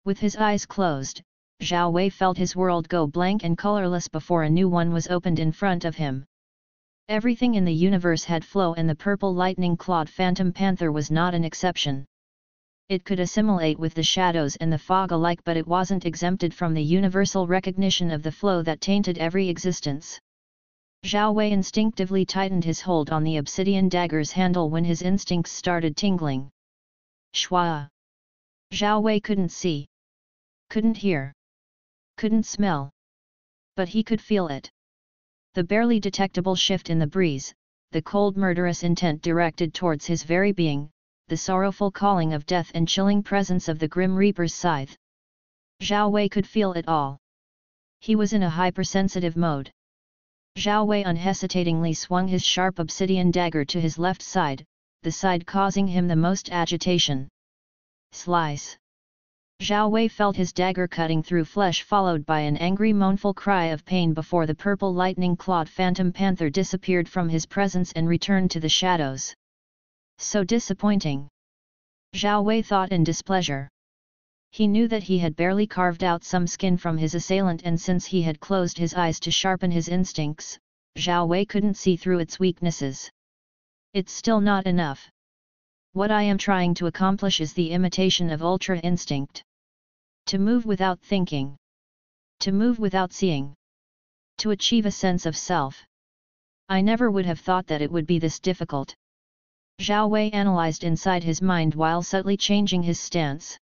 With his eyes closed, Zhao Wei felt his world go blank and colorless before a new one was opened in front of him. Everything in the universe had flow and the purple lightning-clawed phantom panther was not an exception. It could assimilate with the shadows and the fog alike, but it wasn't exempted from the universal recognition of the flow that tainted every existence. Zhao Wei instinctively tightened his hold on the obsidian dagger's handle when his instincts started tingling. Shwa! Zhao Wei couldn't see, couldn't hear, couldn't smell. But he could feel it. The barely detectable shift in the breeze, the cold murderous intent directed towards his very being, the sorrowful calling of death and chilling presence of the grim reaper's scythe. Zhao Wei could feel it all. He was in a hypersensitive mode. Zhao Wei unhesitatingly swung his sharp obsidian dagger to his left side, the side causing him the most agitation. Slice! Zhao Wei felt his dagger cutting through flesh, followed by an angry mournful cry of pain before the purple lightning-clawed phantom panther disappeared from his presence and returned to the shadows. So disappointing! Zhao Wei thought in displeasure. He knew that he had barely carved out some skin from his assailant, and since he had closed his eyes to sharpen his instincts, Zhao Wei couldn't see through its weaknesses. It's still not enough. What I am trying to accomplish is the imitation of ultra instinct. To move without thinking. To move without seeing. To achieve a sense of self. I never would have thought that it would be this difficult. Zhao Wei analyzed inside his mind while subtly changing his stance.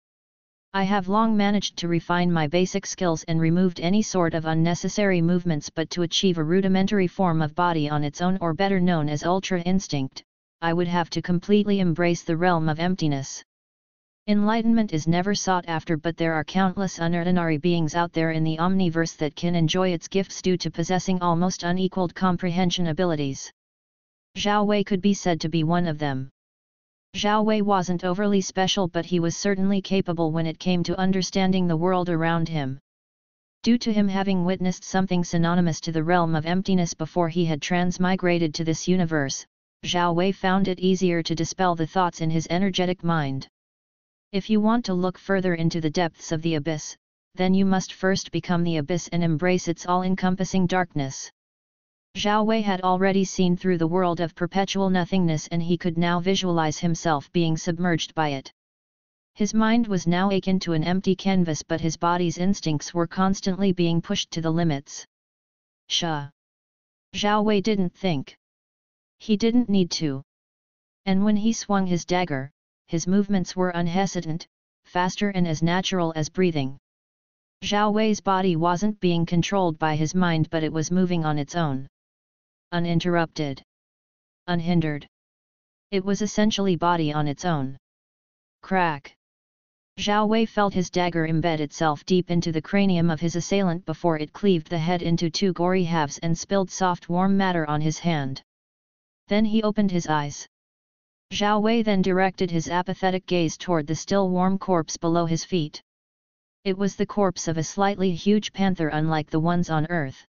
I have long managed to refine my basic skills and removed any sort of unnecessary movements, but to achieve a rudimentary form of body on its own, or better known as ultra instinct, I would have to completely embrace the realm of emptiness. Enlightenment is never sought after, but there are countless unordinary beings out there in the omniverse that can enjoy its gifts due to possessing almost unequaled comprehension abilities. Zhao Wei could be said to be one of them. Zhao Wei wasn't overly special, but he was certainly capable when it came to understanding the world around him. Due to him having witnessed something synonymous to the realm of emptiness before he had transmigrated to this universe, Zhao Wei found it easier to dispel the thoughts in his energetic mind. If you want to look further into the depths of the abyss, then you must first become the abyss and embrace its all-encompassing darkness. Zhao Wei had already seen through the world of perpetual nothingness, and he could now visualize himself being submerged by it. His mind was now akin to an empty canvas, but his body's instincts were constantly being pushed to the limits. Zhao Wei didn't think. He didn't need to. And when he swung his dagger, his movements were unhesitant, faster and as natural as breathing. Zhao Wei's body wasn't being controlled by his mind, but it was moving on its own. Uninterrupted. Unhindered. It was essentially body on its own. Crack. Zhao Wei felt his dagger embed itself deep into the cranium of his assailant before it cleaved the head into two gory halves and spilled soft warm matter on his hand. Then he opened his eyes. Zhao Wei then directed his apathetic gaze toward the still warm corpse below his feet. It was the corpse of a slightly huge panther, unlike the ones on Earth.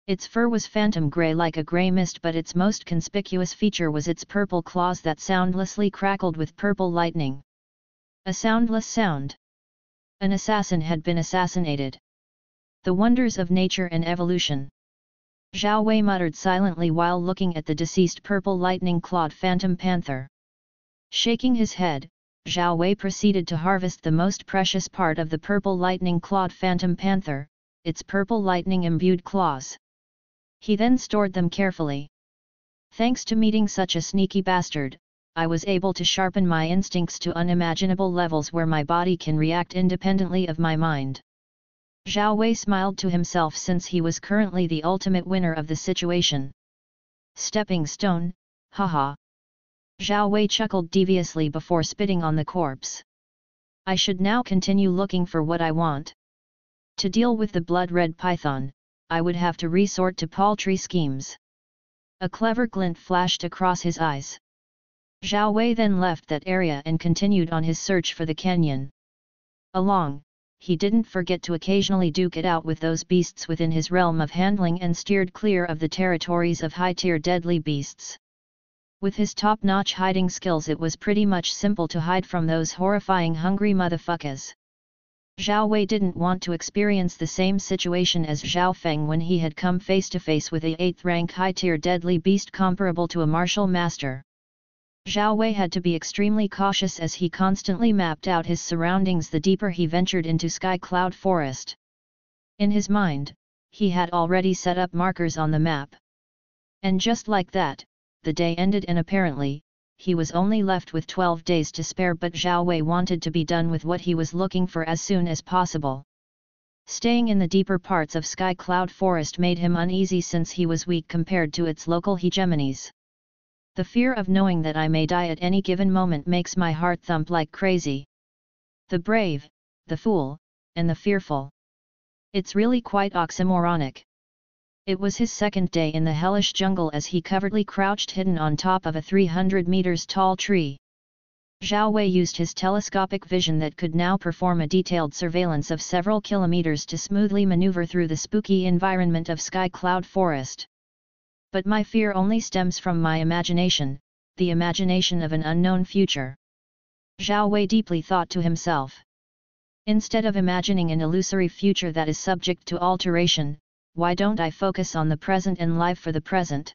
Its fur was phantom gray like a gray mist, but its most conspicuous feature was its purple claws that soundlessly crackled with purple lightning. A soundless sound. An assassin had been assassinated. The wonders of nature and evolution. Zhao Wei muttered silently while looking at the deceased purple lightning-clawed phantom panther. Shaking his head, Zhao Wei proceeded to harvest the most precious part of the purple lightning-clawed phantom panther, its purple lightning-imbued claws. He then stored them carefully. Thanks to meeting such a sneaky bastard, I was able to sharpen my instincts to unimaginable levels where my body can react independently of my mind. Zhao Wei smiled to himself, since he was currently the ultimate winner of the situation. Stepping stone, haha. Zhao Wei chuckled deviously before spitting on the corpse. I should now continue looking for what I want. To deal with the blood-red python, I would have to resort to paltry schemes. A clever glint flashed across his eyes. Zhao Wei then left that area and continued on his search for the canyon. Along, he didn't forget to occasionally duke it out with those beasts within his realm of handling and steered clear of the territories of high-tier deadly beasts. With his top-notch hiding skills, it was pretty much simple to hide from those horrifying hungry motherfuckers. Zhao Wei didn't want to experience the same situation as Zhao Feng when he had come face to face with a 8th rank high-tier deadly beast comparable to a martial master. Zhao Wei had to be extremely cautious as he constantly mapped out his surroundings the deeper he ventured into Sky Cloud Forest. In his mind, he had already set up markers on the map. And just like that, the day ended and apparently, he was only left with 12 days to spare, but Zhao Wei wanted to be done with what he was looking for as soon as possible. Staying in the deeper parts of Sky Cloud Forest made him uneasy since he was weak compared to its local hegemonies. The fear of knowing that I may die at any given moment makes my heart thump like crazy. The brave, the fool, and the fearful. It's really quite oxymoronic. It was his second day in the hellish jungle as he covertly crouched hidden on top of a 300 meters tall tree. Zhao Wei used his telescopic vision that could now perform a detailed surveillance of several kilometers to smoothly maneuver through the spooky environment of Sky Cloud Forest. But my fear only stems from my imagination, the imagination of an unknown future. Zhao Wei deeply thought to himself. Instead of imagining an illusory future that is subject to alteration, why don't I focus on the present and live for the present?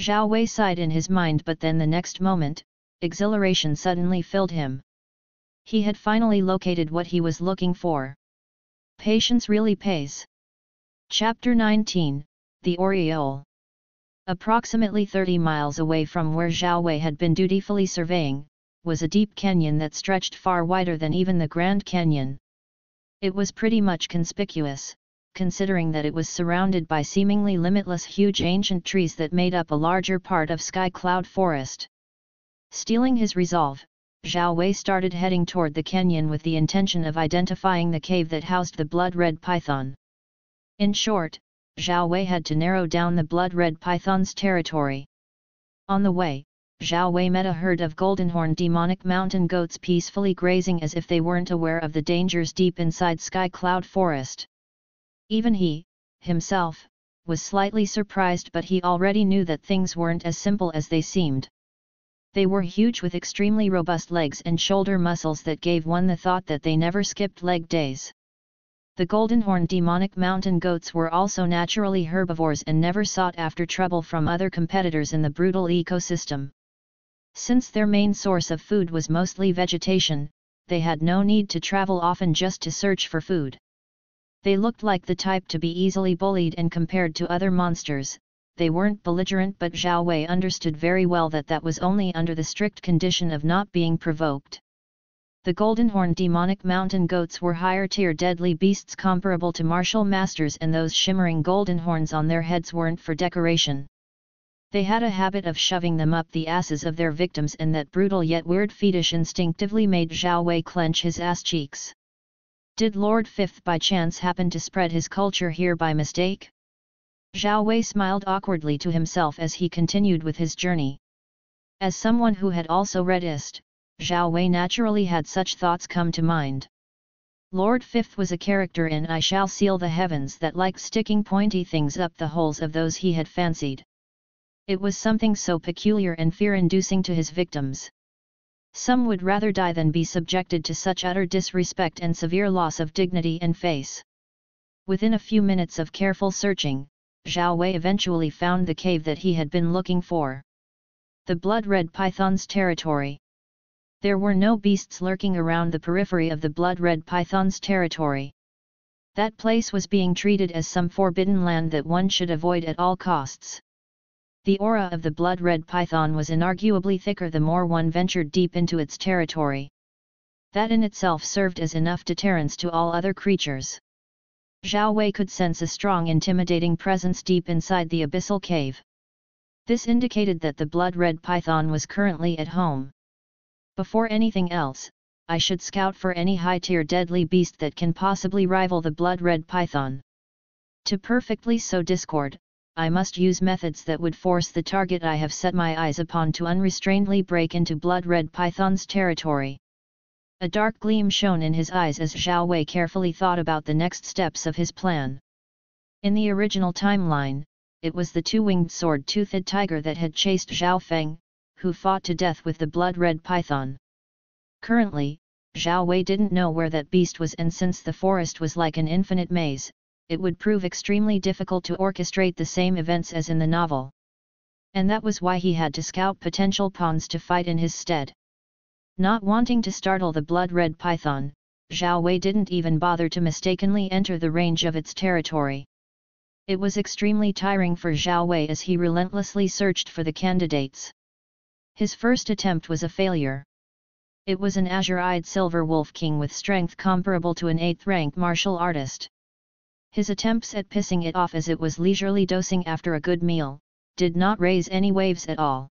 Zhao Wei sighed in his mind, but then the next moment, exhilaration suddenly filled him. He had finally located what he was looking for. Patience really pays. Chapter 19, The Aureole. Approximately 30 miles away from where Zhao Wei had been dutifully surveying, was a deep canyon that stretched far wider than even the Grand Canyon. It was pretty much conspicuous, considering that it was surrounded by seemingly limitless huge ancient trees that made up a larger part of Sky Cloud Forest. Steeling his resolve, Zhao Wei started heading toward the canyon with the intention of identifying the cave that housed the blood-red python. In short, Zhao Wei had to narrow down the blood-red python's territory. On the way, Zhao Wei met a herd of goldenhorn demonic mountain goats peacefully grazing as if they weren't aware of the dangers deep inside Sky Cloud Forest. Even he, himself, was slightly surprised, but he already knew that things weren't as simple as they seemed. They were huge with extremely robust legs and shoulder muscles that gave one the thought that they never skipped leg days. The goldenhorn demonic mountain goats were also naturally herbivores and never sought after trouble from other competitors in the brutal ecosystem. Since their main source of food was mostly vegetation, they had no need to travel often just to search for food. They looked like the type to be easily bullied, and compared to other monsters, they weren't belligerent, but Zhao Wei understood very well that that was only under the strict condition of not being provoked. The goldenhorn demonic mountain goats were higher-tier deadly beasts comparable to martial masters, and those shimmering golden horns on their heads weren't for decoration. They had a habit of shoving them up the asses of their victims, and that brutal yet weird fetish instinctively made Zhao Wei clench his ass cheeks. Did Lord Fifth by chance happen to spread his culture here by mistake? Zhao Wei smiled awkwardly to himself as he continued with his journey. As someone who had also read Ist, Zhao Wei naturally had such thoughts come to mind. Lord Fifth was a character in I Shall Seal the Heavens that liked sticking pointy things up the holes of those he had fancied. It was something so peculiar and fear-inducing to his victims. Some would rather die than be subjected to such utter disrespect and severe loss of dignity and face. Within a few minutes of careful searching, Zhao Wei eventually found the cave that he had been looking for. The blood-red python's territory. There were no beasts lurking around the periphery of the blood-red python's territory. That place was being treated as some forbidden land that one should avoid at all costs. The aura of the blood-red python was inarguably thicker the more one ventured deep into its territory. That in itself served as enough deterrence to all other creatures. Zhao Wei could sense a strong intimidating presence deep inside the abyssal cave. This indicated that the blood-red python was currently at home. Before anything else, I should scout for any high-tier deadly beast that can possibly rival the blood-red python. To perfectly sow discord, I must use methods that would force the target I have set my eyes upon to unrestrainedly break into blood-red python's territory. A dark gleam shone in his eyes as Zhao Wei carefully thought about the next steps of his plan. In the original timeline, it was the two-winged sword-toothed tiger that had chased Zhao Feng, who fought to death with the blood-red python. Currently, Zhao Wei didn't know where that beast was, and since the forest was like an infinite maze, it would prove extremely difficult to orchestrate the same events as in the novel. And that was why he had to scout potential pawns to fight in his stead. Not wanting to startle the blood-red python, Zhao Wei didn't even bother to mistakenly enter the range of its territory. It was extremely tiring for Zhao Wei as he relentlessly searched for the candidates. His first attempt was a failure. It was an azure-eyed silver wolf king with strength comparable to an 8th-rank martial artist. His attempts at pissing it off as it was leisurely dosing after a good meal did not raise any waves at all.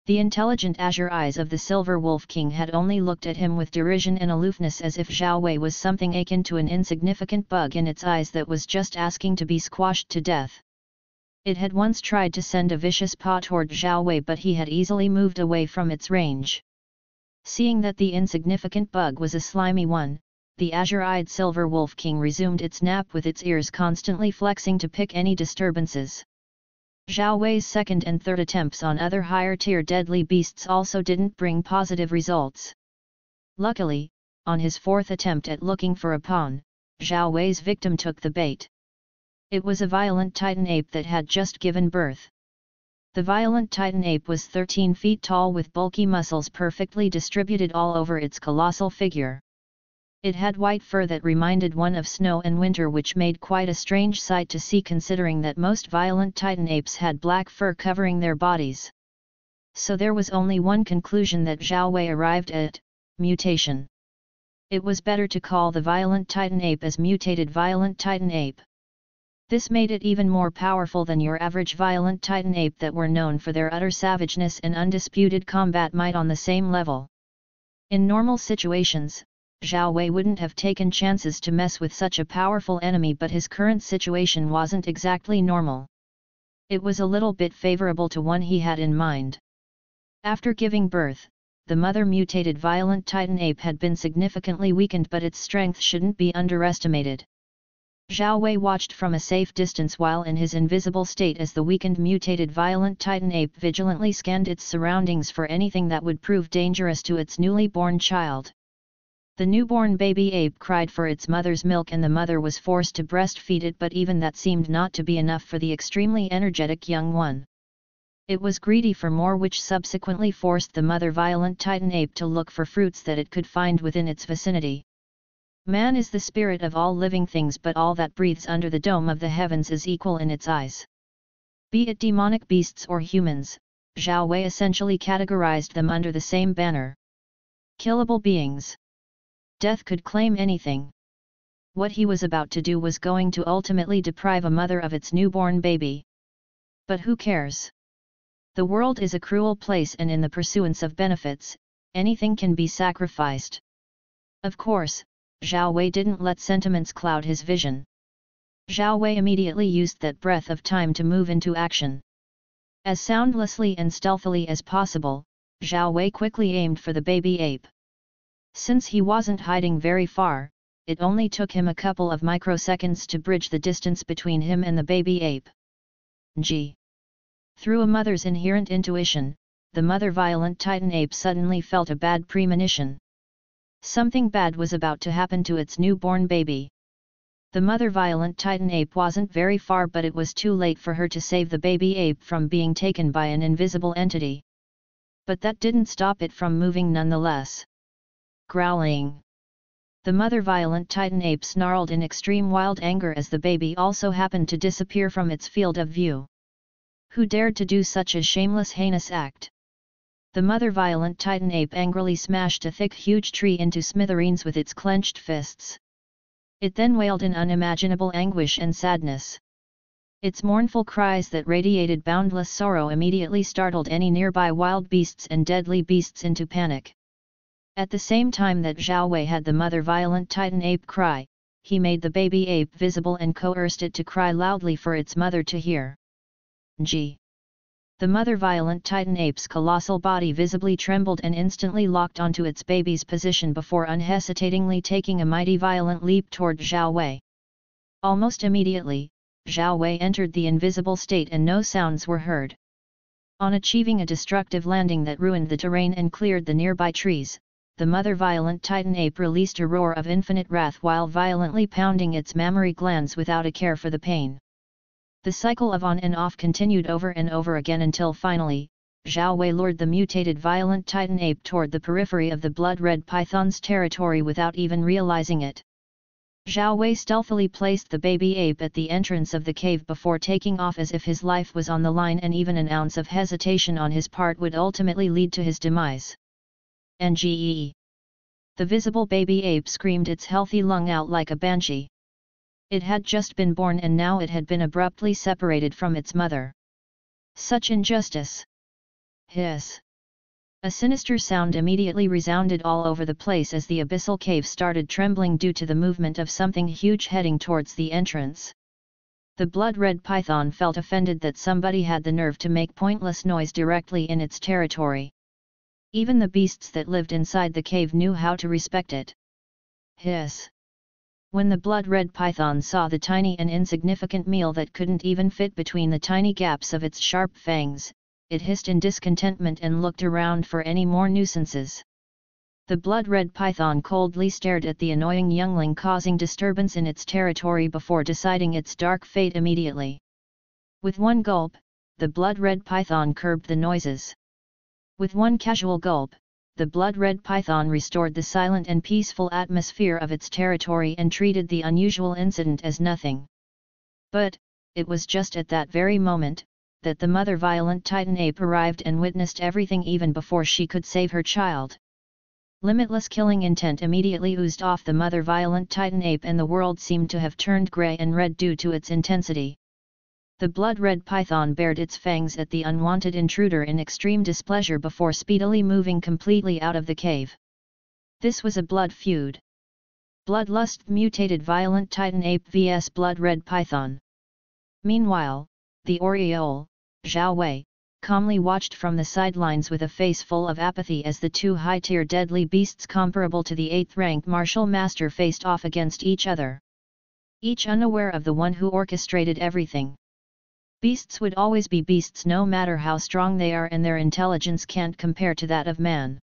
The intelligent azure eyes of the Silver Wolf King had only looked at him with derision and aloofness, as if Zhao Wei was something akin to an insignificant bug in its eyes that was just asking to be squashed to death. It had once tried to send a vicious paw toward Zhao Wei, but he had easily moved away from its range. Seeing that the insignificant bug was a slimy one, the azure-eyed Silver Wolf King resumed its nap with its ears constantly flexing to pick any disturbances. Zhao Wei's second and third attempts on other higher-tier deadly beasts also didn't bring positive results. Luckily, on his fourth attempt at looking for a pawn, Zhao Wei's victim took the bait. It was a violent titan ape that had just given birth. The violent titan ape was 13 feet tall with bulky muscles perfectly distributed all over its colossal figure. It had white fur that reminded one of snow and winter, which made quite a strange sight to see considering that most violent titan apes had black fur covering their bodies. So there was only one conclusion that Zhao Wei arrived at: mutation. It was better to call the violent titan ape as mutated violent titan ape. This made it even more powerful than your average violent titan ape that were known for their utter savageness and undisputed combat might on the same level. In normal situations, Zhao Wei wouldn't have taken chances to mess with such a powerful enemy, but his current situation wasn't exactly normal. It was a little bit favorable to one he had in mind. After giving birth, the mother mutated violent titan ape had been significantly weakened, but its strength shouldn't be underestimated. Zhao Wei watched from a safe distance while in his invisible state as the weakened mutated violent titan ape vigilantly scanned its surroundings for anything that would prove dangerous to its newly born child. The newborn baby ape cried for its mother's milk and the mother was forced to breastfeed it, but even that seemed not to be enough for the extremely energetic young one. It was greedy for more, which subsequently forced the mother violent titan ape to look for fruits that it could find within its vicinity. Man is the spirit of all living things, but all that breathes under the dome of the heavens is equal in its eyes. Be it demonic beasts or humans, Zhao Wei essentially categorized them under the same banner. Killable beings. Death could claim anything. What he was about to do was going to ultimately deprive a mother of its newborn baby. But who cares? The world is a cruel place, and in the pursuance of benefits, anything can be sacrificed. Of course, Zhao Wei didn't let sentiments cloud his vision. Zhao Wei immediately used that breath of time to move into action. As soundlessly and stealthily as possible, Zhao Wei quickly aimed for the baby ape. Since he wasn't hiding very far, it only took him a couple of microseconds to bridge the distance between him and the baby ape. G. Through a mother's inherent intuition, the mother violent titan ape suddenly felt a bad premonition. Something bad was about to happen to its newborn baby. The mother violent titan ape wasn't very far, but it was too late for her to save the baby ape from being taken by an invisible entity. But that didn't stop it from moving nonetheless. Growling. The mother violent titan ape snarled in extreme wild anger as the baby also happened to disappear from its field of view. Who dared to do such a shameless, heinous act? The mother violent titan ape angrily smashed a thick, huge tree into smithereens with its clenched fists. It then wailed in unimaginable anguish and sadness. Its mournful cries that radiated boundless sorrow immediately startled any nearby wild beasts and deadly beasts into panic. At the same time that Zhao Wei had the mother violent titan ape cry, he made the baby ape visible and coerced it to cry loudly for its mother to hear. G. The mother violent titan ape's colossal body visibly trembled and instantly locked onto its baby's position before unhesitatingly taking a mighty violent leap toward Zhao Wei. Almost immediately, Zhao Wei entered the invisible state and no sounds were heard. On achieving a destructive landing that ruined the terrain and cleared the nearby trees, the mother violent titan ape released a roar of infinite wrath while violently pounding its mammary glands without a care for the pain. The cycle of on and off continued over and over again until finally, Zhao Wei lured the mutated violent titan ape toward the periphery of the blood-red python's territory without even realizing it. Zhao Wei stealthily placed the baby ape at the entrance of the cave before taking off as if his life was on the line, and even an ounce of hesitation on his part would ultimately lead to his demise. Nge. The visible baby ape screamed its healthy lung out like a banshee. It had just been born and now it had been abruptly separated from its mother. Such injustice! Hiss! A sinister sound immediately resounded all over the place as the abyssal cave started trembling due to the movement of something huge heading towards the entrance. The blood-red python felt offended that somebody had the nerve to make pointless noise directly in its territory. Even the beasts that lived inside the cave knew how to respect it. Hiss! When the blood-red python saw the tiny and insignificant meal that couldn't even fit between the tiny gaps of its sharp fangs, it hissed in discontentment and looked around for any more nuisances. The blood-red python coldly stared at the annoying youngling causing disturbance in its territory before deciding its dark fate immediately. With one gulp, the blood-red python curbed the noises. With one casual gulp, the blood-red python restored the silent and peaceful atmosphere of its territory and treated the unusual incident as nothing. But, it was just at that very moment, that the mother violent titan ape arrived and witnessed everything even before she could save her child. Limitless killing intent immediately oozed off the mother violent titan ape and the world seemed to have turned grey and red due to its intensity. The blood-red python bared its fangs at the unwanted intruder in extreme displeasure before speedily moving completely out of the cave. This was a blood feud. Bloodlust mutated violent titan ape vs blood-red python. Meanwhile, the aureole, Zhao Wei, calmly watched from the sidelines with a face full of apathy as the two high-tier deadly beasts comparable to the 8th-rank martial master faced off against each other. Each unaware of the one who orchestrated everything. Beasts would always be beasts no matter how strong they are, and their intelligence can't compare to that of man.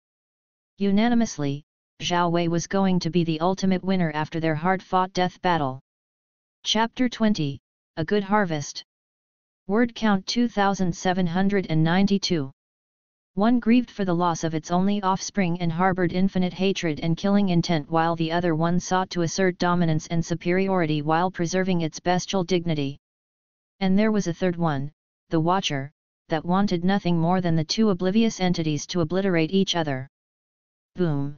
Unanimously, Zhao Wei was going to be the ultimate winner after their hard-fought death battle. Chapter 20, A Good Harvest. Word count 2792. One grieved for the loss of its only offspring and harbored infinite hatred and killing intent, while the other one sought to assert dominance and superiority while preserving its bestial dignity. And there was a third one, the Watcher, that wanted nothing more than the two oblivious entities to obliterate each other. Boom!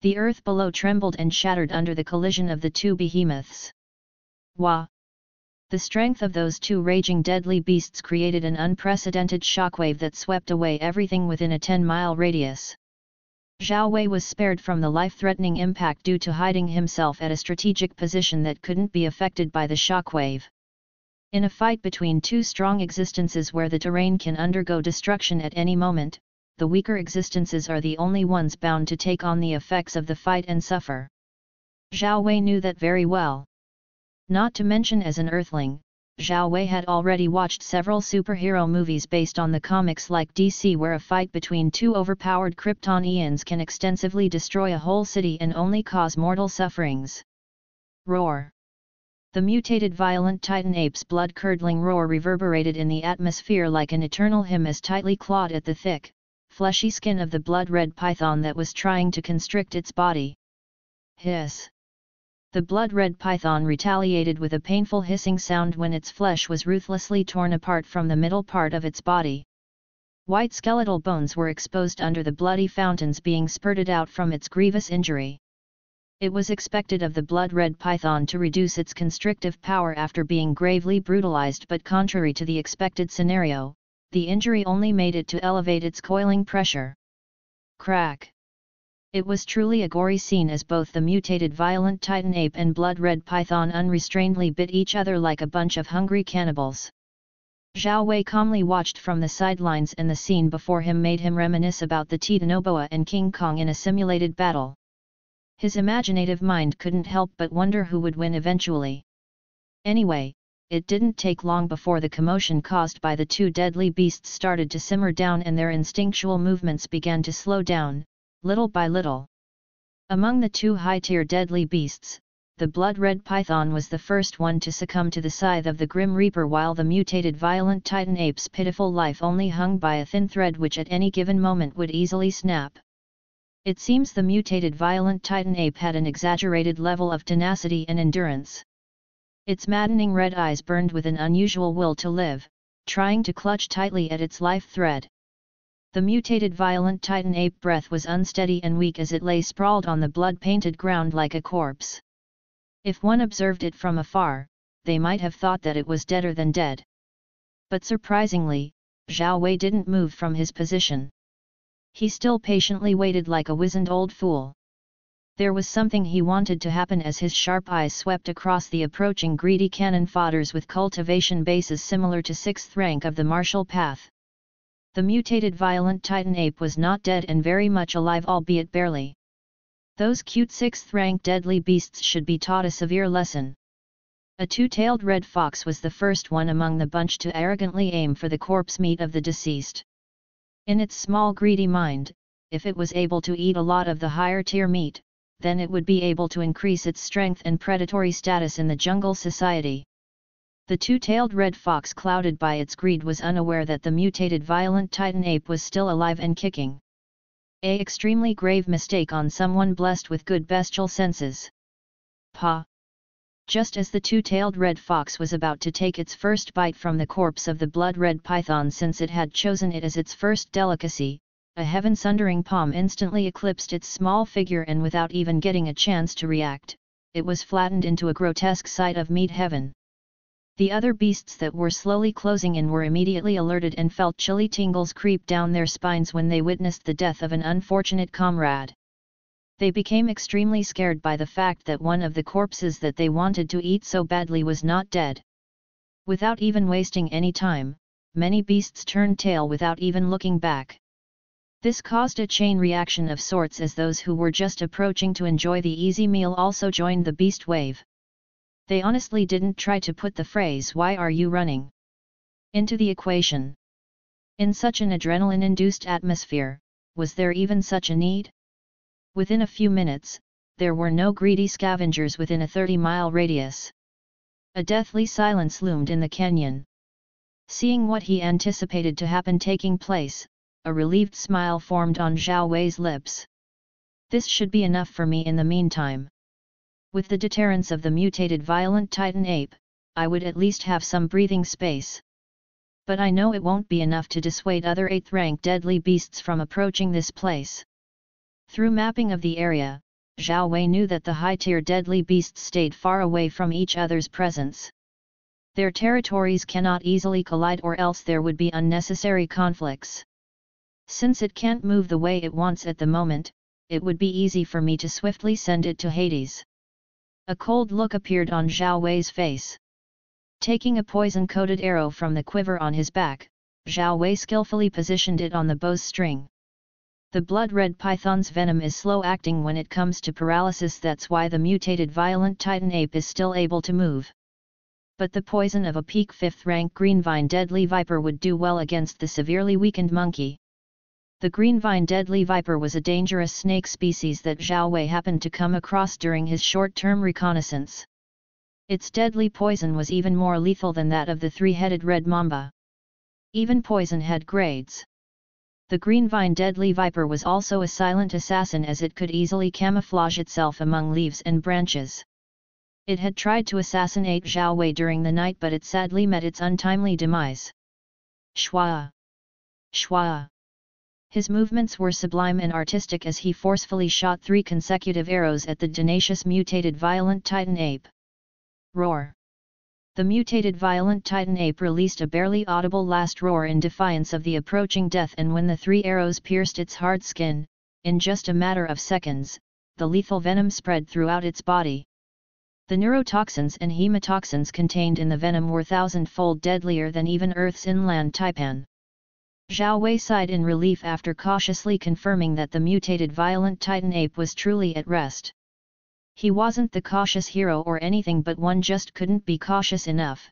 The earth below trembled and shattered under the collision of the two behemoths. Wah! The strength of those two raging deadly beasts created an unprecedented shockwave that swept away everything within a 10-mile radius. Zhao Wei was spared from the life-threatening impact due to hiding himself at a strategic position that couldn't be affected by the shockwave. In a fight between two strong existences where the terrain can undergo destruction at any moment, the weaker existences are the only ones bound to take on the effects of the fight and suffer. Zhao Wei knew that very well. Not to mention, as an Earthling, Zhao Wei had already watched several superhero movies based on the comics like DC, where a fight between two overpowered Kryptonians can extensively destroy a whole city and only cause mortal sufferings. Roar! The mutated violent titan ape's blood-curdling roar reverberated in the atmosphere like an eternal hymn as tightly clawed at the thick, fleshy skin of the blood-red python that was trying to constrict its body. Hiss! The blood-red python retaliated with a painful hissing sound when its flesh was ruthlessly torn apart from the middle part of its body. White skeletal bones were exposed under the bloody fountains being spurted out from its grievous injury. It was expected of the blood-red python to reduce its constrictive power after being gravely brutalized, but contrary to the expected scenario, the injury only made it to elevate its coiling pressure. Crack! It was truly a gory scene as both the mutated violent titan ape and blood-red python unrestrainedly bit each other like a bunch of hungry cannibals. Zhao Wei calmly watched from the sidelines, and the scene before him made him reminisce about the Titanoboa and King Kong in a simulated battle. His imaginative mind couldn't help but wonder who would win eventually. Anyway, it didn't take long before the commotion caused by the two deadly beasts started to simmer down and their instinctual movements began to slow down, little by little. Among the two high-tier deadly beasts, the blood-red python was the first one to succumb to the scythe of the Grim Reaper, while the mutated violent titan ape's pitiful life only hung by a thin thread which at any given moment would easily snap. It seems the mutated violent titan ape had an exaggerated level of tenacity and endurance. Its maddening red eyes burned with an unusual will to live, trying to clutch tightly at its life thread. The mutated violent titan ape breath was unsteady and weak as it lay sprawled on the blood-painted ground like a corpse. If one observed it from afar, they might have thought that it was deader than dead. But surprisingly, Zhao Wei didn't move from his position. He still patiently waited like a wizened old fool. There was something he wanted to happen as his sharp eyes swept across the approaching greedy cannon fodders with cultivation bases similar to 6th rank of the martial path. The mutated violent titan ape was not dead and very much alive, albeit barely. Those cute 6th rank deadly beasts should be taught a severe lesson. A two-tailed red fox was the first one among the bunch to arrogantly aim for the corpse meat of the deceased. In its small greedy mind, if it was able to eat a lot of the higher tier meat, then it would be able to increase its strength and predatory status in the jungle society. The two-tailed red fox, clouded by its greed, was unaware that the mutated violent titan ape was still alive and kicking. An extremely grave mistake on someone blessed with good bestial senses. Pa! Just as the two-tailed red fox was about to take its first bite from the corpse of the blood-red python, since it had chosen it as its first delicacy, a heaven-sundering palm instantly eclipsed its small figure, and without even getting a chance to react, it was flattened into a grotesque sight of meat heaven. The other beasts that were slowly closing in were immediately alerted and felt chilly tingles creep down their spines when they witnessed the death of an unfortunate comrade. They became extremely scared by the fact that one of the corpses that they wanted to eat so badly was not dead. Without even wasting any time, many beasts turned tail without even looking back. This caused a chain reaction of sorts, as those who were just approaching to enjoy the easy meal also joined the beast wave. They honestly didn't try to put the phrase "why are you running?" into the equation. In such an adrenaline-induced atmosphere, was there even such a need? Within a few minutes, there were no greedy scavengers within a 30-mile radius. A deathly silence loomed in the canyon. Seeing what he anticipated to happen taking place, a relieved smile formed on Zhao Wei's lips. This should be enough for me in the meantime. With the deterrence of the mutated violent titan ape, I would at least have some breathing space. But I know it won't be enough to dissuade other 8th rank deadly beasts from approaching this place. Through mapping of the area, Zhao Wei knew that the high-tier deadly beasts stayed far away from each other's presence. Their territories cannot easily collide, or else there would be unnecessary conflicts. Since it can't move the way it wants at the moment, it would be easy for me to swiftly send it to Hades. A cold look appeared on Zhao Wei's face. Taking a poison-coated arrow from the quiver on his back, Zhao Wei skillfully positioned it on the bow's string. The blood-red python's venom is slow-acting when it comes to paralysis, that's why the mutated violent titan ape is still able to move. But the poison of a peak 5th rank greenvine deadly viper would do well against the severely weakened monkey. The greenvine deadly viper was a dangerous snake species that Zhao Wei happened to come across during his short-term reconnaissance. Its deadly poison was even more lethal than that of the three-headed red mamba. Even poison had grades. The greenvine deadly viper was also a silent assassin, as it could easily camouflage itself among leaves and branches. It had tried to assassinate Zhao Wei during the night, but it sadly met its untimely demise. Shwa! Shwa! His movements were sublime and artistic as he forcefully shot 3 consecutive arrows at the tenacious mutated violent titan ape. Roar! The mutated violent titan ape released a barely audible last roar in defiance of the approaching death, and when the 3 arrows pierced its hard skin, in just a matter of seconds, the lethal venom spread throughout its body. The neurotoxins and hemotoxins contained in the venom were 1,000-fold deadlier than even Earth's inland taipan. Zhao Wei sighed in relief after cautiously confirming that the mutated violent titan ape was truly at rest. He wasn't the cautious hero or anything, but one just couldn't be cautious enough.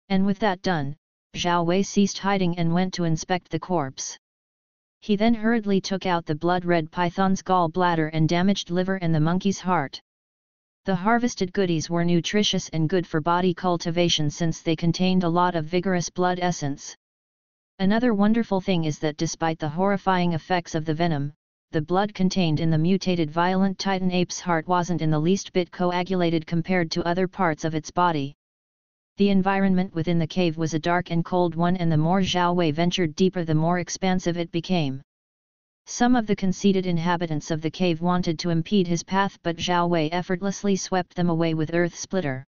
And with that done, Zhao Wei ceased hiding and went to inspect the corpse. He then hurriedly took out the blood-red python's gall bladder and damaged liver and the monkey's heart. The harvested goodies were nutritious and good for body cultivation since they contained a lot of vigorous blood essence. Another wonderful thing is that despite the horrifying effects of the venom, the blood contained in the mutated violent Titan ape's heart wasn't in the least bit coagulated compared to other parts of its body. The environment within the cave was a dark and cold one, and the more Zhao Wei ventured deeper, the more expansive it became. Some of the conceited inhabitants of the cave wanted to impede his path, but Zhao Wei effortlessly swept them away with Earth Splitter.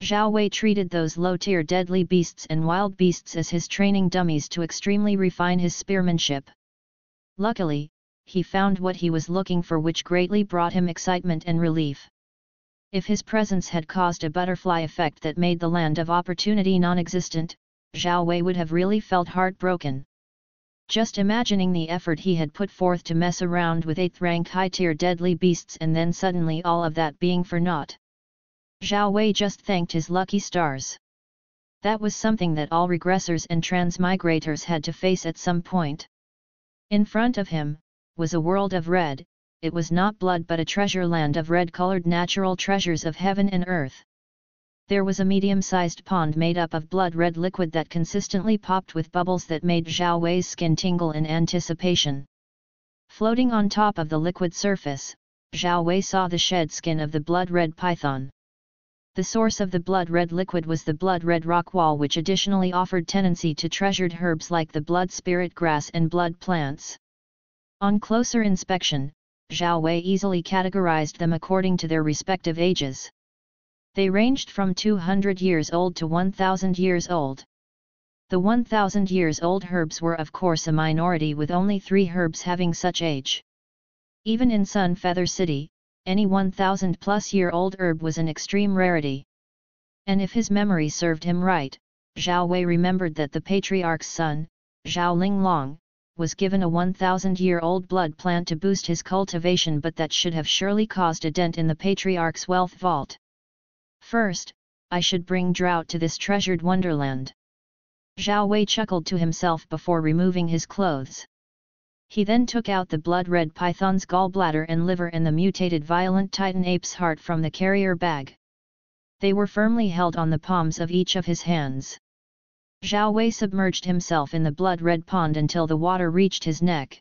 Zhao Wei treated those low-tier deadly beasts and wild beasts as his training dummies to extremely refine his spearmanship. Luckily, he found what he was looking for, which greatly brought him excitement and relief. If his presence had caused a butterfly effect that made the land of opportunity non-existent, Zhao Wei would have really felt heartbroken. Just imagining the effort he had put forth to mess around with 8th rank high-tier deadly beasts, and then suddenly all of that being for naught. Zhao Wei just thanked his lucky stars. That was something that all regressors and transmigrators had to face at some point. In front of him was a world of red. It was not blood but a treasure land of red-colored natural treasures of heaven and earth. There was a medium-sized pond made up of blood-red liquid that consistently popped with bubbles that made Zhao Wei's skin tingle in anticipation. Floating on top of the liquid surface, Zhao Wei saw the shed skin of the blood-red python. The source of the blood-red liquid was the blood-red rock wall, which additionally offered tenancy to treasured herbs like the blood spirit grass and blood plants. On closer inspection, Zhao Wei easily categorized them according to their respective ages. They ranged from 200 years old to 1,000 years old. The 1,000 years old herbs were of course a minority, with only 3 herbs having such age. Even in Sun Feather City, any 1,000-plus-year-old herb was an extreme rarity. And if his memory served him right, Zhao Wei remembered that the patriarch's son, Zhao Linglong, was given a 1,000-year-old blood plant to boost his cultivation, but that should have surely caused a dent in the patriarch's wealth vault. First, I should bring drought to this treasured wonderland. Zhao Wei chuckled to himself before removing his clothes. He then took out the blood-red python's gallbladder and liver and the mutated violent Titan ape's heart from the carrier bag. They were firmly held on the palms of each of his hands. Zhao Wei submerged himself in the blood-red pond until the water reached his neck.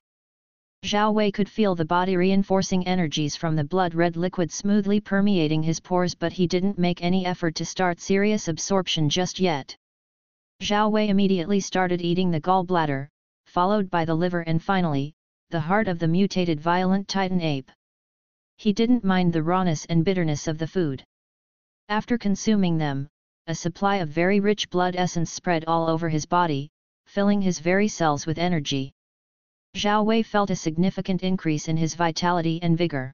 Zhao Wei could feel the body-reinforcing energies from the blood-red liquid smoothly permeating his pores, but he didn't make any effort to start serious absorption just yet. Zhao Wei immediately started eating the gallbladder, followed by the liver and finally, the heart of the mutated violent Titan ape. He didn't mind the rawness and bitterness of the food. After consuming them, a supply of very rich blood essence spread all over his body, filling his very cells with energy. Zhao Wei felt a significant increase in his vitality and vigor.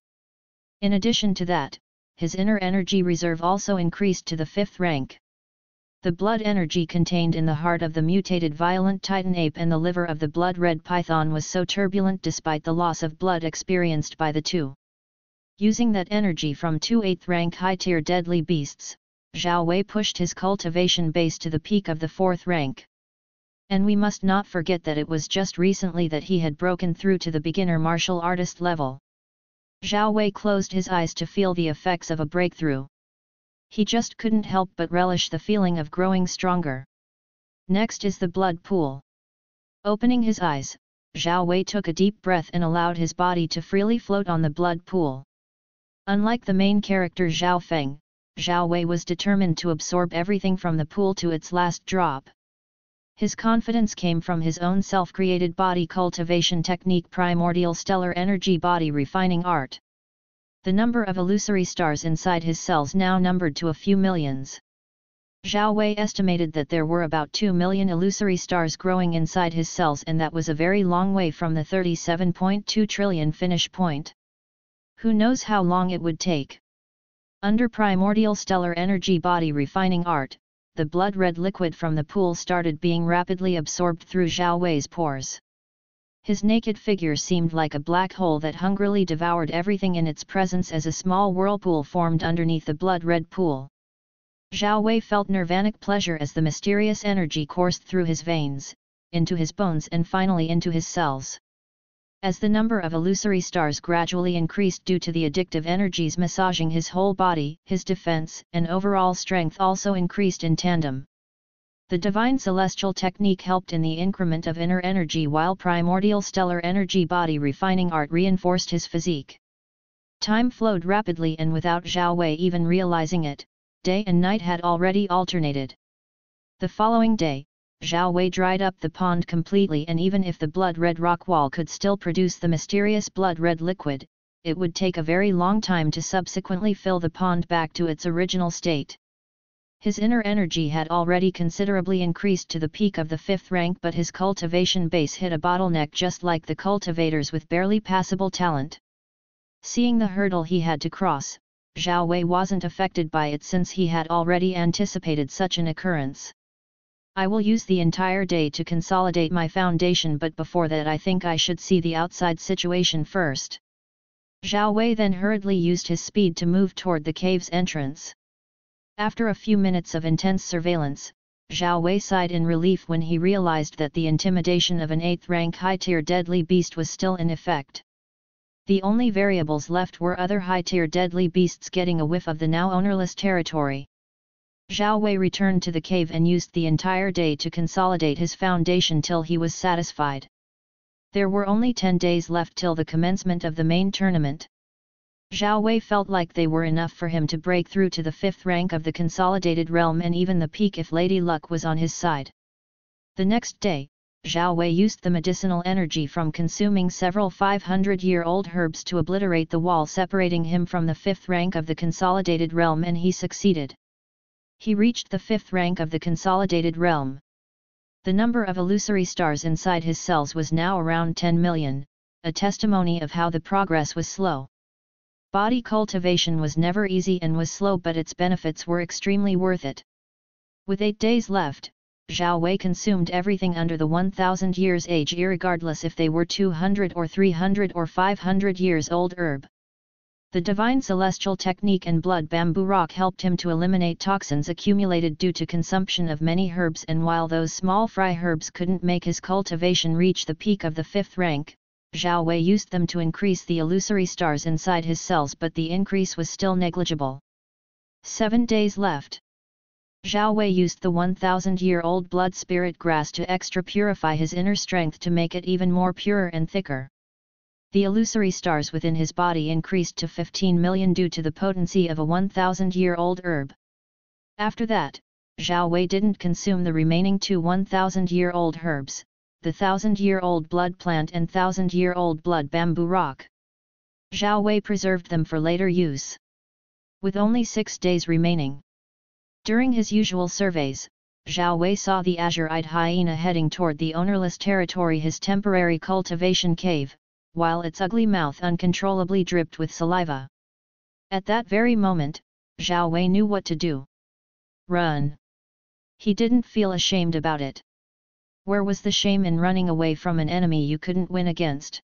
In addition to that, his inner energy reserve also increased to the 5th rank. The blood energy contained in the heart of the mutated violent Titan ape and the liver of the blood-red python was so turbulent despite the loss of blood experienced by the two. Using that energy from 2 8th rank high-tier deadly beasts, Zhao Wei pushed his cultivation base to the peak of the 4th rank. And we must not forget that it was just recently that he had broken through to the beginner martial artist level. Zhao Wei closed his eyes to feel the effects of a breakthrough. He just couldn't help but relish the feeling of growing stronger. Next is the blood pool. Opening his eyes, Zhao Wei took a deep breath and allowed his body to freely float on the blood pool. Unlike the main character Zhao Feng, Zhao Wei was determined to absorb everything from the pool to its last drop. His confidence came from his own self-created body cultivation technique, primordial stellar energy body refining art. The number of illusory stars inside his cells now numbered to a few millions. Zhao Wei estimated that there were about 2 million illusory stars growing inside his cells, and that was a very long way from the 37.2 trillion finish point. Who knows how long it would take? Under primordial stellar energy body refining art, the blood-red liquid from the pool started being rapidly absorbed through Zhao Wei's pores. His naked figure seemed like a black hole that hungrily devoured everything in its presence as a small whirlpool formed underneath the blood-red pool. Zhao Wei felt nirvanic pleasure as the mysterious energy coursed through his veins, into his bones and finally into his cells. As the number of illusory stars gradually increased due to the addictive energies massaging his whole body, his defense and overall strength also increased in tandem. The divine celestial technique helped in the increment of inner energy while primordial stellar energy body refining art reinforced his physique. Time flowed rapidly and without Zhao Wei even realizing it, day and night had already alternated. The following day, Zhao Wei dried up the pond completely, and even if the blood-red rock wall could still produce the mysterious blood-red liquid, it would take a very long time to subsequently fill the pond back to its original state. His inner energy had already considerably increased to the peak of the 5th rank, but his cultivation base hit a bottleneck just like the cultivators with barely passable talent. Seeing the hurdle he had to cross, Zhao Wei wasn't affected by it since he had already anticipated such an occurrence. I will use the entire day to consolidate my foundation, but before that I think I should see the outside situation first. Zhao Wei then hurriedly used his speed to move toward the cave's entrance. After a few minutes of intense surveillance, Zhao Wei sighed in relief when he realized that the intimidation of an 8th rank high-tier deadly beast was still in effect. The only variables left were other high-tier deadly beasts getting a whiff of the now ownerless territory. Zhao Wei returned to the cave and used the entire day to consolidate his foundation till he was satisfied. There were only 10 days left till the commencement of the main tournament. Zhao Wei felt like they were enough for him to break through to the 5th rank of the consolidated realm and even the peak if Lady Luck was on his side. The next day, Zhao Wei used the medicinal energy from consuming several 500-year-old herbs to obliterate the wall separating him from the 5th rank of the consolidated realm, and he succeeded. He reached the 5th rank of the consolidated realm. The number of illusory stars inside his cells was now around 10 million, a testimony of how the progress was slow. Body cultivation was never easy and was slow, but its benefits were extremely worth it. With 8 days left, Zhao Wei consumed everything under the 1000 years age, irregardless if they were 200 or 300 or 500 years old herb. The divine celestial technique and blood bamboo rock helped him to eliminate toxins accumulated due to consumption of many herbs, and while those small fry herbs couldn't make his cultivation reach the peak of the 5th rank, Zhao Wei used them to increase the illusory stars inside his cells, but the increase was still negligible. 7 days left. Zhao Wei used the 1000-year-old blood spirit grass to extra purify his inner strength to make it even more pure and thicker. The illusory stars within his body increased to 15 million due to the potency of a 1000-year-old herb. After that, Zhao Wei didn't consume the remaining 2 1000-year-old herbs, the 1000-year-old blood plant and 1000-year-old blood bamboo rock. Zhao Wei preserved them for later use. With only 6 days remaining. During his usual surveys, Zhao Wei saw the azure-eyed hyena heading toward the ownerless territory, his temporary cultivation cave, while its ugly mouth uncontrollably dripped with saliva. At that very moment, Zhao Wei knew what to do. Run. He didn't feel ashamed about it. Where was the shame in running away from an enemy you couldn't win against?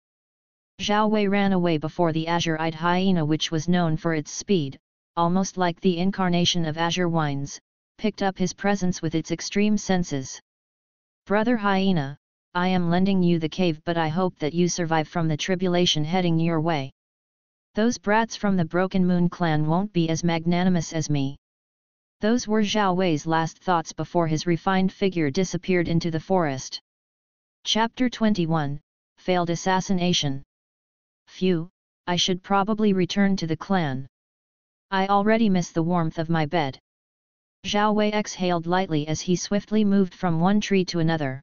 Zhao Wei ran away before the azure-eyed hyena, which was known for its speed, almost like the incarnation of azure wines, picked up his presence with its extreme senses. Brother hyena, I am lending you the cave, but I hope that you survive from the tribulation heading your way. Those brats from the Broken Moon clan won't be as magnanimous as me. Those were Zhao Wei's last thoughts before his refined figure disappeared into the forest. Chapter 21, Failed Assassination. Phew, I should probably return to the clan. I already miss the warmth of my bed. Zhao Wei exhaled lightly as he swiftly moved from one tree to another.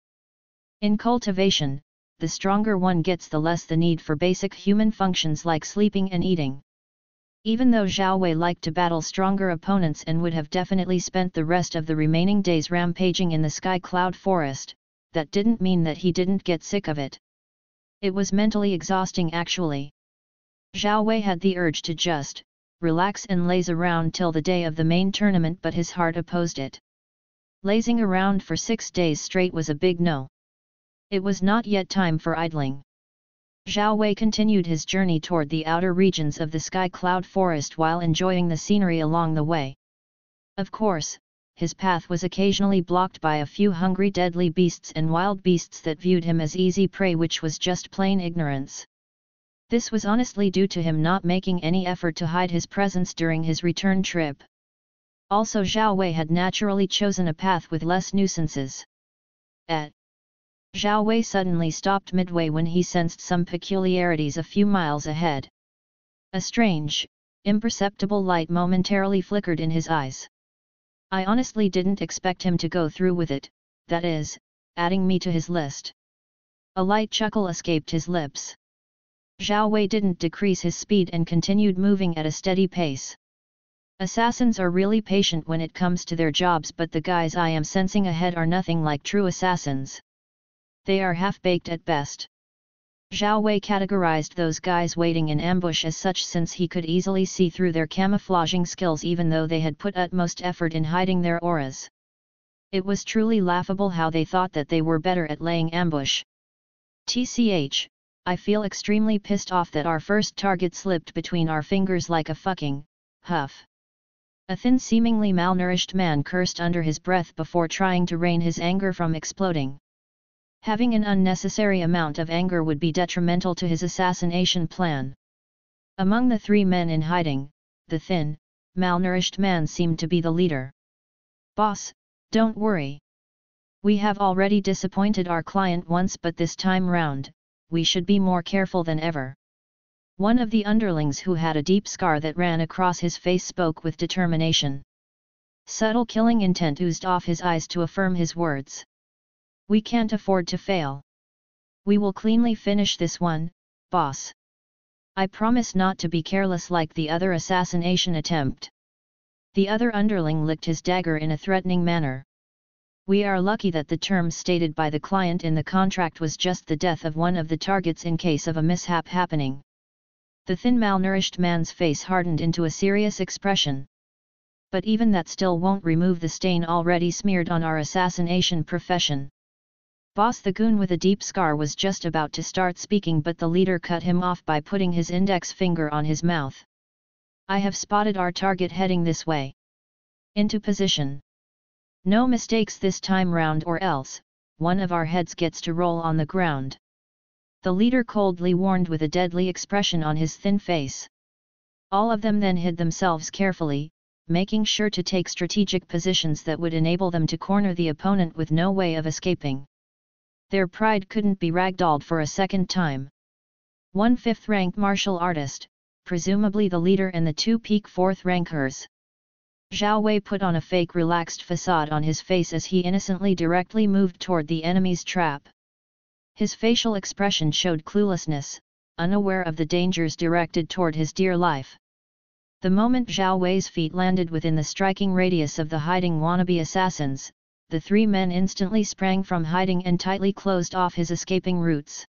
In cultivation, the stronger one gets, the less the need for basic human functions like sleeping and eating. Even though Zhao Wei liked to battle stronger opponents and would have definitely spent the rest of the remaining days rampaging in the sky cloud forest, that didn't mean that he didn't get sick of it. It was mentally exhausting actually. Zhao Wei had the urge to just relax and laze around till the day of the main tournament, but his heart opposed it. Lazing around for 6 days straight was a big no. It was not yet time for idling. Zhao Wei continued his journey toward the outer regions of the sky cloud forest while enjoying the scenery along the way. Of course, his path was occasionally blocked by a few hungry deadly beasts and wild beasts that viewed him as easy prey, which was just plain ignorance. This was honestly due to him not making any effort to hide his presence during his return trip. Also, Zhao Wei had naturally chosen a path with less nuisances. Zhao Wei suddenly stopped midway when he sensed some peculiarities a few miles ahead. A strange, imperceptible light momentarily flickered in his eyes. I honestly didn't expect him to go through with it, that is, adding me to his list. A light chuckle escaped his lips. Zhao Wei didn't decrease his speed and continued moving at a steady pace. Assassins are really patient when it comes to their jobs, but the guys I am sensing ahead are nothing like true assassins. They are half-baked at best. Zhao Wei categorized those guys waiting in ambush as such since he could easily see through their camouflaging skills even though they had put utmost effort in hiding their auras. It was truly laughable how they thought that they were better at laying ambush. TCH, I feel extremely pissed off that our first target slipped between our fingers like a fucking huff. A thin, seemingly malnourished man cursed under his breath before trying to rein his anger from exploding. Having an unnecessary amount of anger would be detrimental to his assassination plan. Among the three men in hiding, the thin, malnourished man seemed to be the leader. "Boss, don't worry. We have already disappointed our client once, but this time round, we should be more careful than ever." One of the underlings who had a deep scar that ran across his face spoke with determination. Subtle killing intent oozed off his eyes to affirm his words. "We can't afford to fail. We will cleanly finish this one, boss. I promise not to be careless like the other assassination attempt." The other underling licked his dagger in a threatening manner. "We are lucky that the term stated by the client in the contract was just the death of one of the targets in case of a mishap happening." The thin, malnourished man's face hardened into a serious expression. "But even that still won't remove the stain already smeared on our assassination profession." Boss, the goon with a deep scar was just about to start speaking, but the leader cut him off by putting his index finger on his mouth. "I have spotted our target heading this way. Into position. No mistakes this time round, or else one of our heads gets to roll on the ground," the leader coldly warned with a deadly expression on his thin face. All of them then hid themselves carefully, making sure to take strategic positions that would enable them to corner the opponent with no way of escaping. Their pride couldn't be ragdolled for a second time. One fifth-rank martial artist, presumably the leader, and the two peak fourth rankers. Zhao Wei put on a fake relaxed facade on his face as he innocently directly moved toward the enemy's trap. His facial expression showed cluelessness, unaware of the dangers directed toward his dear life. The moment Zhao Wei's feet landed within the striking radius of the hiding wannabe assassins, the three men instantly sprang from hiding and tightly closed off his escaping routes.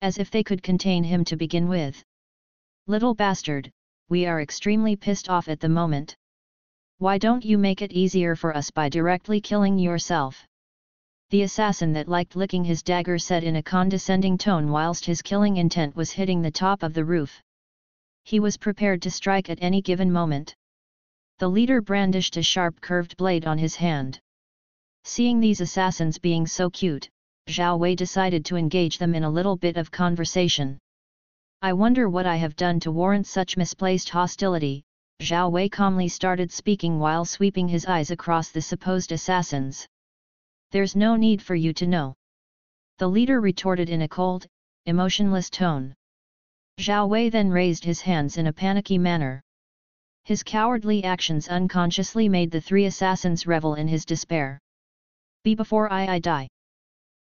As if they could contain him to begin with. "Little bastard, we are extremely pissed off at the moment. Why don't you make it easier for us by directly killing yourself?" The assassin that liked licking his dagger said in a condescending tone whilst his killing intent was hitting the top of the roof. He was prepared to strike at any given moment. The leader brandished a sharp curved blade on his hand. Seeing these assassins being so cute, Zhao Wei decided to engage them in a little bit of conversation. "I wonder what I have done to warrant such misplaced hostility," Zhao Wei calmly started speaking while sweeping his eyes across the supposed assassins. "There's no need for you to know," the leader retorted in a cold, emotionless tone. Zhao Wei then raised his hands in a panicky manner. His cowardly actions unconsciously made the three assassins revel in his despair. "Be before I die.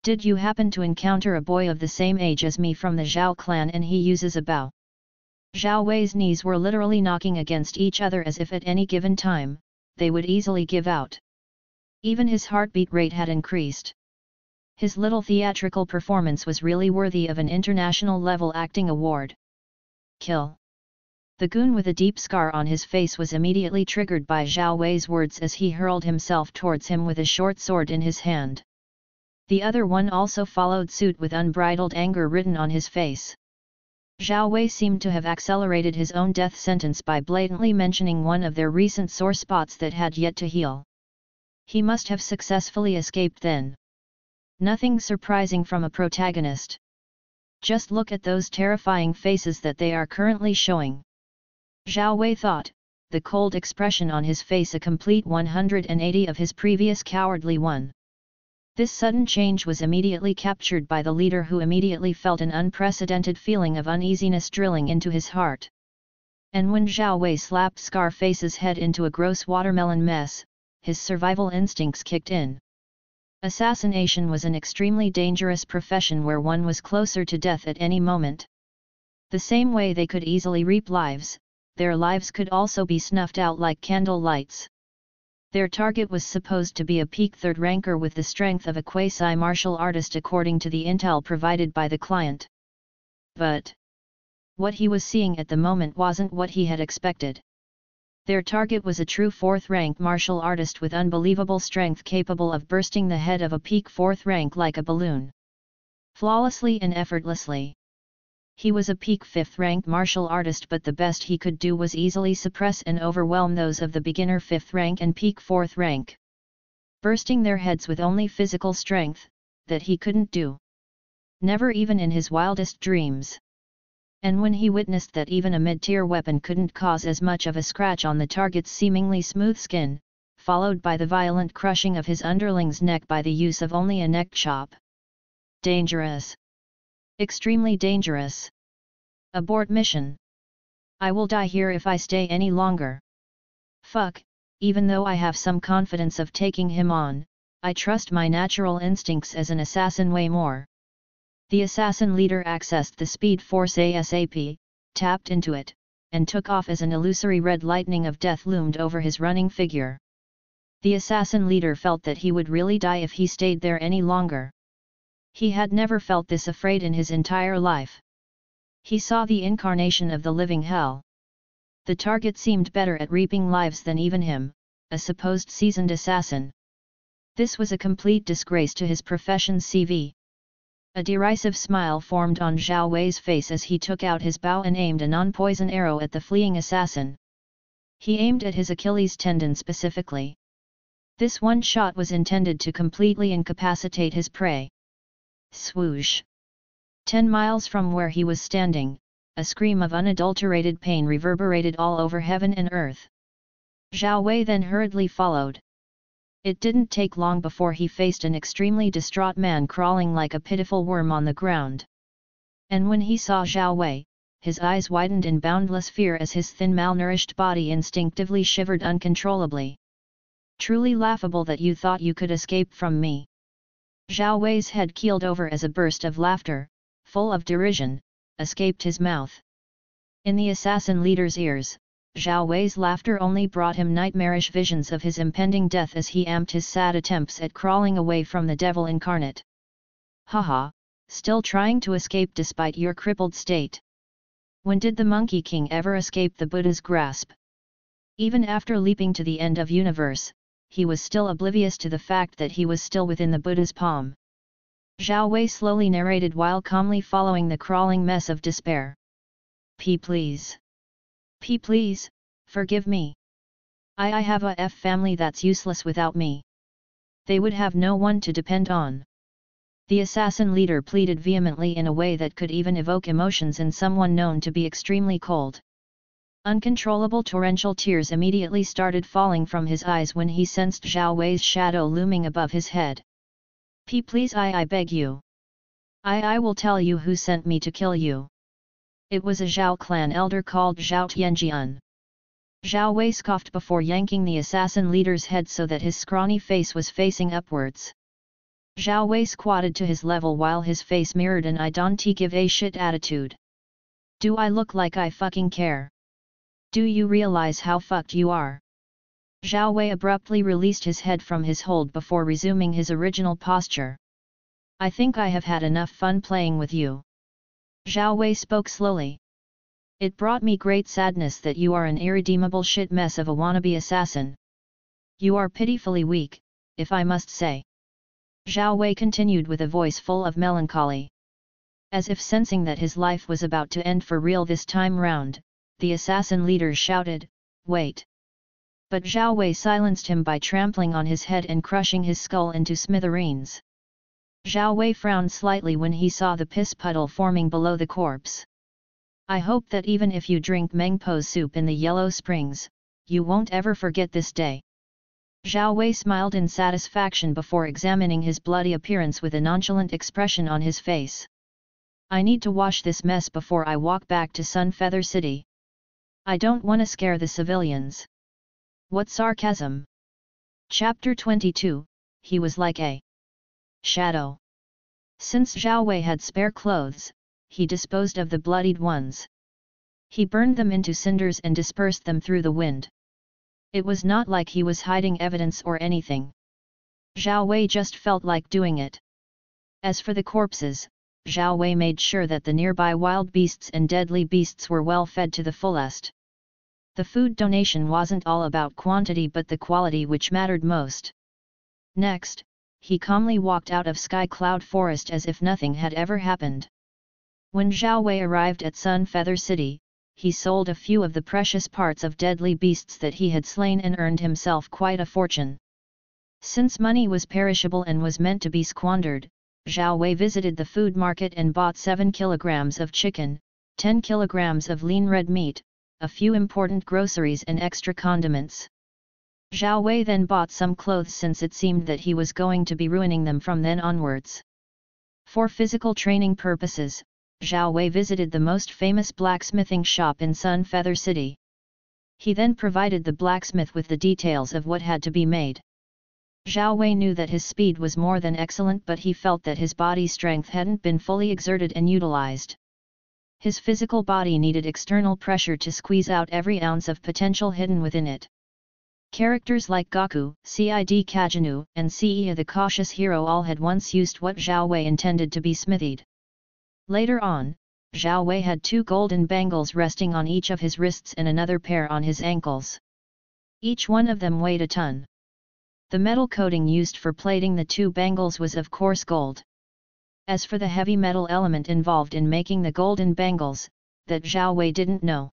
Did you happen to encounter a boy of the same age as me from the Zhao clan and he uses a bow?" Zhao Wei's knees were literally knocking against each other as if at any given time, they would easily give out. Even his heartbeat rate had increased. His little theatrical performance was really worthy of an international-level acting award. "Kill." The goon with a deep scar on his face was immediately triggered by Zhao Wei's words as he hurled himself towards him with a short sword in his hand. The other one also followed suit with unbridled anger written on his face. Zhao Wei seemed to have accelerated his own death sentence by blatantly mentioning one of their recent sore spots that had yet to heal. He must have successfully escaped then. Nothing surprising from a protagonist. Just look at those terrifying faces that they are currently showing. Zhao Wei thought, the cold expression on his face a complete 180 of his previous cowardly one. This sudden change was immediately captured by the leader, who immediately felt an unprecedented feeling of uneasiness drilling into his heart. And when Zhao Wei slapped Scarface's head into a gross watermelon mess, his survival instincts kicked in. Assassination was an extremely dangerous profession where one was closer to death at any moment. The same way they could easily reap lives, their lives could also be snuffed out like candle lights. Their target was supposed to be a peak third ranker with the strength of a quasi-martial artist according to the intel provided by the client. But what he was seeing at the moment wasn't what he had expected. Their target was a true fourth-rank martial artist with unbelievable strength, capable of bursting the head of a peak fourth rank like a balloon. Flawlessly and effortlessly. He was a peak fifth-rank martial artist, but the best he could do was easily suppress and overwhelm those of the beginner fifth rank and peak fourth rank. Bursting their heads with only physical strength, that he couldn't do. Never even in his wildest dreams. And when he witnessed that even a mid-tier weapon couldn't cause as much of a scratch on the target's seemingly smooth skin, followed by the violent crushing of his underling's neck by the use of only a neck chop. Dangerous. Extremely dangerous. Abort mission. I will die here if I stay any longer. Fuck, even though I have some confidence of taking him on, I trust my natural instincts as an assassin way more. The assassin leader accessed the Speed Force ASAP, tapped into it, and took off as an illusory red lightning of death loomed over his running figure. The assassin leader felt that he would really die if he stayed there any longer. He had never felt this afraid in his entire life. He saw the incarnation of the living hell. The target seemed better at reaping lives than even him, a supposed seasoned assassin. This was a complete disgrace to his profession's CV. A derisive smile formed on Zhao Wei's face as he took out his bow and aimed a non-poison arrow at the fleeing assassin. He aimed at his Achilles tendon specifically. This one shot was intended to completely incapacitate his prey. Swoosh! 10 miles from where he was standing, a scream of unadulterated pain reverberated all over heaven and earth. Zhao Wei then hurriedly followed. It didn't take long before he faced an extremely distraught man crawling like a pitiful worm on the ground. And when he saw Zhao Wei, his eyes widened in boundless fear as his thin malnourished body instinctively shivered uncontrollably. Truly laughable that you thought you could escape from me. Zhao Wei's head keeled over as a burst of laughter, full of derision, escaped his mouth. In the assassin leader's ears, Zhao Wei's laughter only brought him nightmarish visions of his impending death as he amped his sad attempts at crawling away from the devil incarnate. Haha, still trying to escape despite your crippled state. When did the Monkey King ever escape the Buddha's grasp? Even after leaping to the end of universe, he was still oblivious to the fact that he was still within the Buddha's palm. Zhao Wei slowly narrated while calmly following the crawling mess of despair. Please. Please, forgive me. I have a family that's useless without me. They would have no one to depend on. The assassin leader pleaded vehemently in a way that could even evoke emotions in someone known to be extremely cold. Uncontrollable torrential tears immediately started falling from his eyes when he sensed Zhao Wei's shadow looming above his head. Please, I beg you. I will tell you who sent me to kill you. It was a Zhao clan elder called Zhao Tianjian. Zhao Wei scoffed before yanking the assassin leader's head so that his scrawny face was facing upwards. Zhao Wei squatted to his level while his face mirrored an I don't give a shit attitude. Do I look like I fucking care? Do you realize how fucked you are? Zhao Wei abruptly released his head from his hold before resuming his original posture. I think I have had enough fun playing with you. Zhao Wei spoke slowly. It brought me great sadness that you are an irredeemable shit mess of a wannabe assassin. You are pitifully weak, if I must say. Zhao Wei continued with a voice full of melancholy. As if sensing that his life was about to end for real this time round, the assassin leader shouted, Wait! But Zhao Wei silenced him by trampling on his head and crushing his skull into smithereens. Zhao Wei frowned slightly when he saw the piss puddle forming below the corpse. I hope that even if you drink Mengpo's soup in the Yellow Springs, you won't ever forget this day. Zhao Wei smiled in satisfaction before examining his bloody appearance with a nonchalant expression on his face. I need to wash this mess before I walk back to Sunfeather City. I don't want to scare the civilians. What sarcasm! Chapter 22, He was like a shadow. Since Zhao Wei had spare clothes, he disposed of the bloodied ones. He burned them into cinders and dispersed them through the wind. It was not like he was hiding evidence or anything. Zhao Wei just felt like doing it. As for the corpses, Zhao Wei made sure that the nearby wild beasts and deadly beasts were well fed to the fullest. The food donation wasn't all about quantity but the quality which mattered most. Next, he calmly walked out of Sky Cloud Forest as if nothing had ever happened. When Zhao Wei arrived at Sunfeather City, he sold a few of the precious parts of deadly beasts that he had slain and earned himself quite a fortune. Since money was perishable and was meant to be squandered, Zhao Wei visited the food market and bought 7 kilograms of chicken, 10 kilograms of lean red meat, a few important groceries and extra condiments. Zhao Wei then bought some clothes since it seemed that he was going to be ruining them from then onwards. For physical training purposes, Zhao Wei visited the most famous blacksmithing shop in Sunfeather City. He then provided the blacksmith with the details of what had to be made. Zhao Wei knew that his speed was more than excellent but he felt that his body strength hadn't been fully exerted and utilized. His physical body needed external pressure to squeeze out every ounce of potential hidden within it. Characters like Goku, Cid Kajinu, and Cea the cautious hero all had once used what Zhao Wei intended to be smithied. Later on, Zhao Wei had 2 golden bangles resting on each of his wrists and another pair on his ankles. Each one of them weighed a ton. The metal coating used for plating the 2 bangles was of course gold. As for the heavy metal element involved in making the golden bangles, that Zhao Wei didn't know.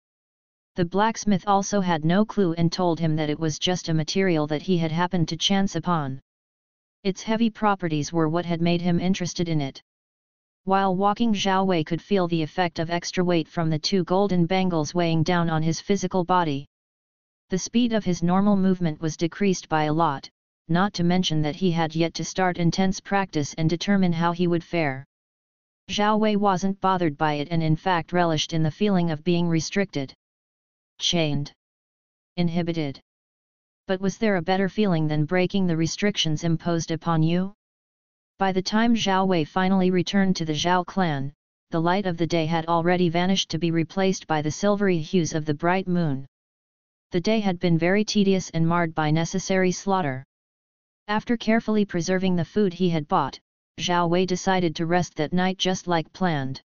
The blacksmith also had no clue and told him that it was just a material that he had happened to chance upon. Its heavy properties were what had made him interested in it. While walking, Zhao Wei could feel the effect of extra weight from the 2 golden bangles weighing down on his physical body. The speed of his normal movement was decreased by a lot, not to mention that he had yet to start intense practice and determine how he would fare. Zhao Wei wasn't bothered by it and in fact relished in the feeling of being restricted. Chained. Inhibited. But was there a better feeling than breaking the restrictions imposed upon you? By the time Zhao Wei finally returned to the Zhao clan, the light of the day had already vanished to be replaced by the silvery hues of the bright moon. The day had been very tedious and marred by necessary slaughter. After carefully preserving the food he had bought, Zhao Wei decided to rest that night just like planned.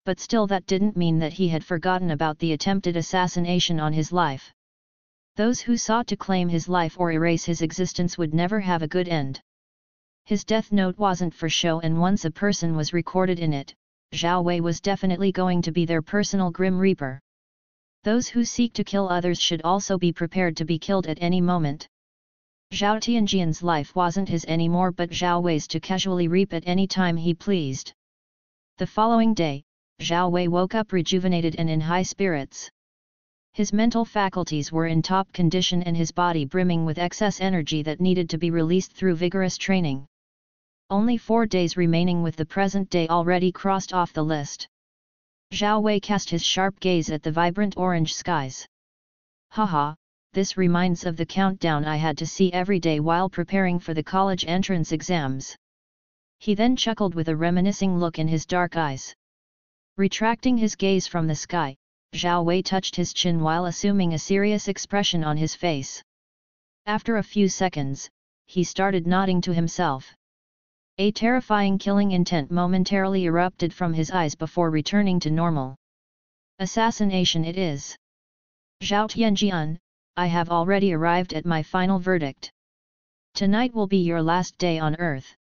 But still that didn't mean that he had forgotten about the attempted assassination on his life. Those who sought to claim his life or erase his existence would never have a good end. His death note wasn't for show and once a person was recorded in it, Zhao Wei was definitely going to be their personal Grim Reaper. Those who seek to kill others should also be prepared to be killed at any moment. Zhao Tianjian's life wasn't his anymore but Zhao Wei's to casually reap at any time he pleased. The following day, Zhao Wei woke up rejuvenated and in high spirits. His mental faculties were in top condition and his body brimming with excess energy that needed to be released through vigorous training. Only 4 days remaining with the present day already crossed off the list. Zhao Wei cast his sharp gaze at the vibrant orange skies. Haha, this reminds of the countdown I had to see every day while preparing for the college entrance exams. He then chuckled with a reminiscing look in his dark eyes. Retracting his gaze from the sky, Zhao Wei touched his chin while assuming a serious expression on his face. After a few seconds, he started nodding to himself. A terrifying killing intent momentarily erupted from his eyes before returning to normal. Assassination it is. Zhao Tianjian, I have already arrived at my final verdict. Tonight will be your last day on Earth.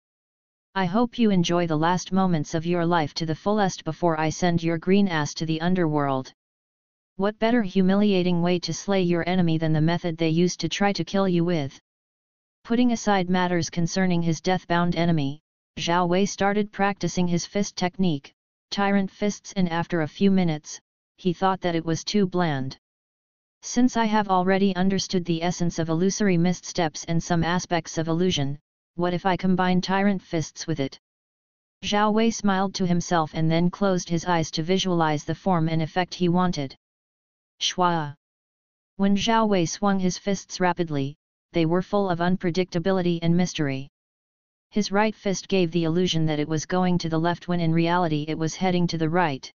I hope you enjoy the last moments of your life to the fullest before I send your green ass to the underworld. What better humiliating way to slay your enemy than the method they used to try to kill you with? Putting aside matters concerning his death-bound enemy, Zhao Wei started practicing his fist technique, tyrant fists, and after a few minutes, he thought that it was too bland. Since I have already understood the essence of illusory missteps and some aspects of illusion, what if I combine tyrant fists with it? Zhao Wei smiled to himself and then closed his eyes to visualize the form and effect he wanted. Shwa! When Zhao Wei swung his fists rapidly, they were full of unpredictability and mystery. His right fist gave the illusion that it was going to the left when in reality it was heading to the right.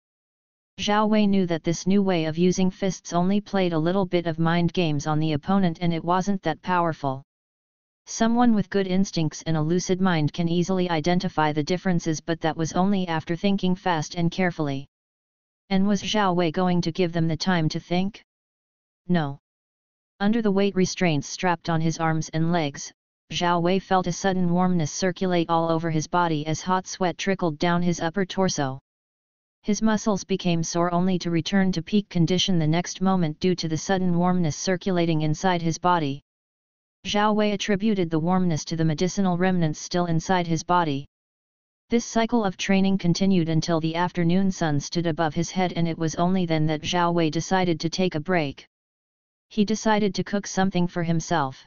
Zhao Wei knew that this new way of using fists only played a little bit of mind games on the opponent and it wasn't that powerful. Someone with good instincts and a lucid mind can easily identify the differences, but that was only after thinking fast and carefully. And was Zhao Wei going to give them the time to think? No. Under the weight restraints strapped on his arms and legs, Zhao Wei felt a sudden warmness circulate all over his body as hot sweat trickled down his upper torso. His muscles became sore only to return to peak condition the next moment due to the sudden warmness circulating inside his body. Zhao Wei attributed the warmness to the medicinal remnants still inside his body. This cycle of training continued until the afternoon sun stood above his head, and it was only then that Zhao Wei decided to take a break. He decided to cook something for himself.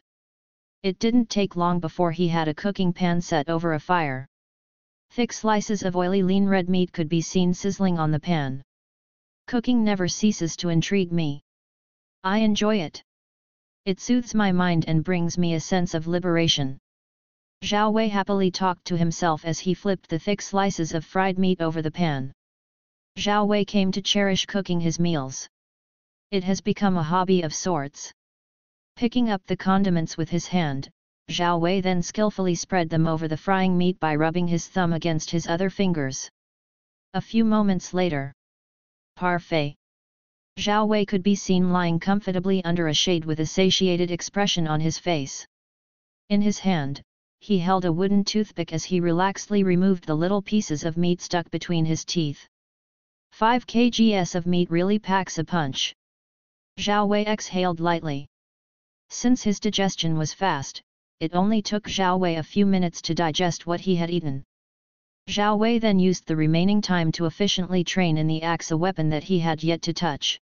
It didn't take long before he had a cooking pan set over a fire. Thick slices of oily lean red meat could be seen sizzling on the pan. Cooking never ceases to intrigue me. I enjoy it. It soothes my mind and brings me a sense of liberation. Zhao Wei happily talked to himself as he flipped the thick slices of fried meat over the pan. Zhao Wei came to cherish cooking his meals. It has become a hobby of sorts. Picking up the condiments with his hand, Zhao Wei then skillfully spread them over the frying meat by rubbing his thumb against his other fingers. A few moments later. Parfait! Zhao Wei could be seen lying comfortably under a shade with a satiated expression on his face. In his hand, he held a wooden toothpick as he relaxedly removed the little pieces of meat stuck between his teeth. 5 kgs of meat really packs a punch. Zhao Wei exhaled lightly. Since his digestion was fast, it only took Zhao Wei a few minutes to digest what he had eaten. Zhao Wei then used the remaining time to efficiently train in the axe, a weapon that he had yet to touch.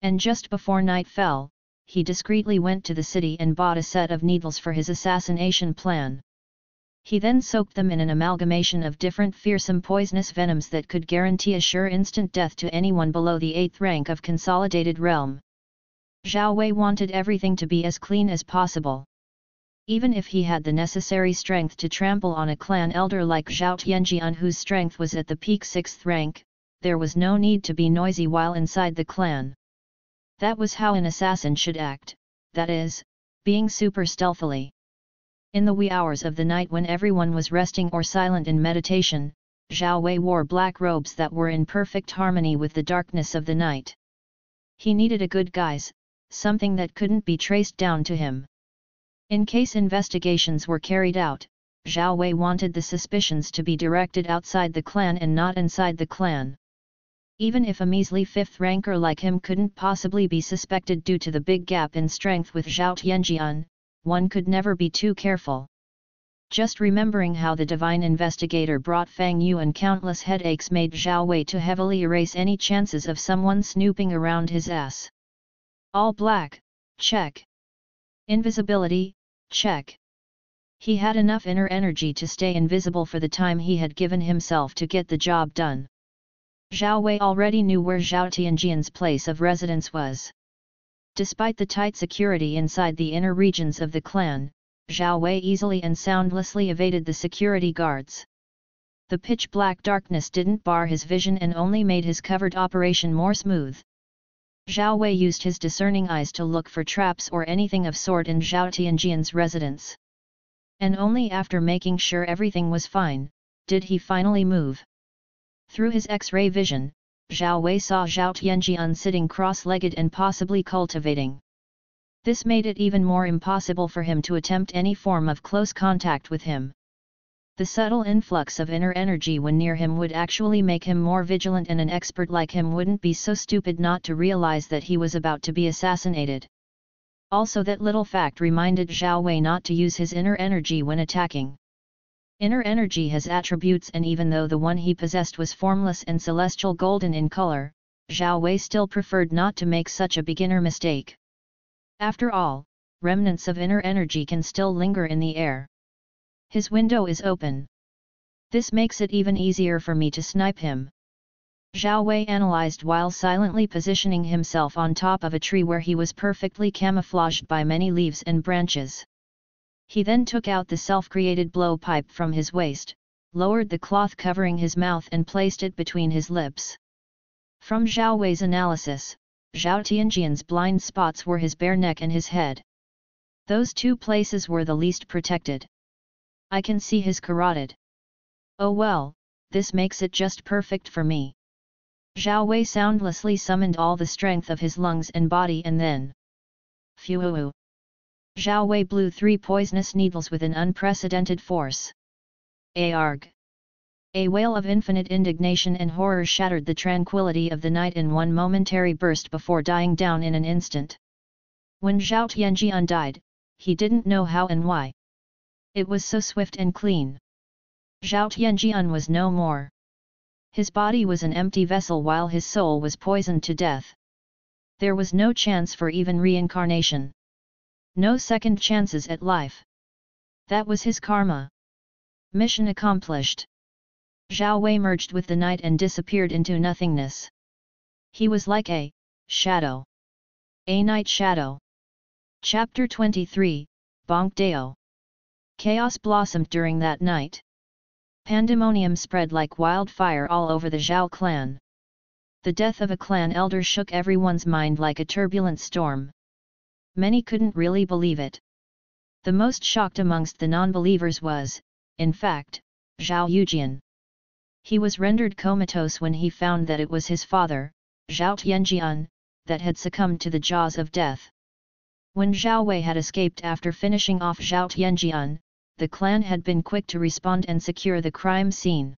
And just before night fell, he discreetly went to the city and bought a set of needles for his assassination plan. He then soaked them in an amalgamation of different fearsome poisonous venoms that could guarantee a sure instant death to anyone below the 8th rank of Consolidated Realm. Zhao Wei wanted everything to be as clean as possible. Even if he had the necessary strength to trample on a clan elder like Zhao Tianjian, whose strength was at the peak 6th rank, there was no need to be noisy while inside the clan. That was how an assassin should act, that is, being super stealthily. In the wee hours of the night when everyone was resting or silent in meditation, Zhao Wei wore black robes that were in perfect harmony with the darkness of the night. He needed a good guise, something that couldn't be traced down to him. In case investigations were carried out, Zhao Wei wanted the suspicions to be directed outside the clan and not inside the clan. Even if a measly 5th ranker like him couldn't possibly be suspected due to the big gap in strength with Zhao Tianjian, one could never be too careful. Just remembering how the divine investigator brought Fang Yuan countless headaches made Zhao Wei to heavily erase any chances of someone snooping around his ass. All black, check. Invisibility, check. He had enough inner energy to stay invisible for the time he had given himself to get the job done. Zhao Wei already knew where Zhao Tianjian's place of residence was. Despite the tight security inside the inner regions of the clan, Zhao Wei easily and soundlessly evaded the security guards. The pitch-black darkness didn't bar his vision and only made his covert operation more smooth. Zhao Wei used his discerning eyes to look for traps or anything of sort in Zhao Tianjian's residence. And only after making sure everything was fine, did he finally move. Through his X-ray vision, Zhao Wei saw Zhao Tianjian sitting cross-legged and possibly cultivating. This made it even more impossible for him to attempt any form of close contact with him. The subtle influx of inner energy when near him would actually make him more vigilant, and an expert like him wouldn't be so stupid not to realize that he was about to be assassinated. Also, that little fact reminded Zhao Wei not to use his inner energy when attacking. Inner energy has attributes, and even though the one he possessed was formless and celestial golden in color, Zhao Wei still preferred not to make such a beginner mistake. After all, remnants of inner energy can still linger in the air. His window is open. This makes it even easier for me to snipe him. Zhao Wei analyzed while silently positioning himself on top of a tree where he was perfectly camouflaged by many leaves and branches. He then took out the self-created blowpipe from his waist, lowered the cloth covering his mouth and placed it between his lips. From Zhao Wei's analysis, Zhao Tianjian's blind spots were his bare neck and his head. Those two places were the least protected. I can see his carotid. Oh well, this makes it just perfect for me. Zhao Wei soundlessly summoned all the strength of his lungs and body, and then... Phew! Zhao Wei blew 3 poisonous needles with an unprecedented force. Arg! A wail of infinite indignation and horror shattered the tranquility of the night in one momentary burst before dying down in an instant. When Zhao Tianjian died, he didn't know how and why. It was so swift and clean. Zhao Tianjian was no more. His body was an empty vessel while his soul was poisoned to death. There was no chance for even reincarnation. No second chances at life. That was his karma. Mission accomplished. Zhao Wei merged with the night and disappeared into nothingness. He was like a shadow. A night shadow. Chapter 23, Bonk Dao. Chaos blossomed during that night. Pandemonium spread like wildfire all over the Zhao clan. The death of a clan elder shook everyone's mind like a turbulent storm. Many couldn't really believe it. The most shocked amongst the non-believers was, in fact, Zhao Yujian. He was rendered comatose when he found that it was his father, Zhao Tianjian, that had succumbed to the jaws of death. When Zhao Wei had escaped after finishing off Zhao Tianjian, the clan had been quick to respond and secure the crime scene.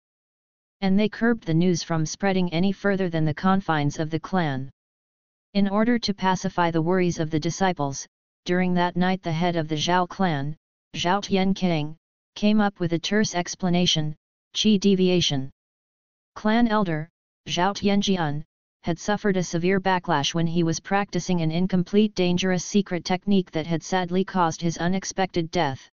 And they curbed the news from spreading any further than the confines of the clan. In order to pacify the worries of the disciples, during that night the head of the Zhao clan, Zhao Tiankang, came up with a terse explanation: qi deviation. Clan elder, Zhao Tianjian, had suffered a severe backlash when he was practicing an incomplete dangerous secret technique that had sadly caused his unexpected death.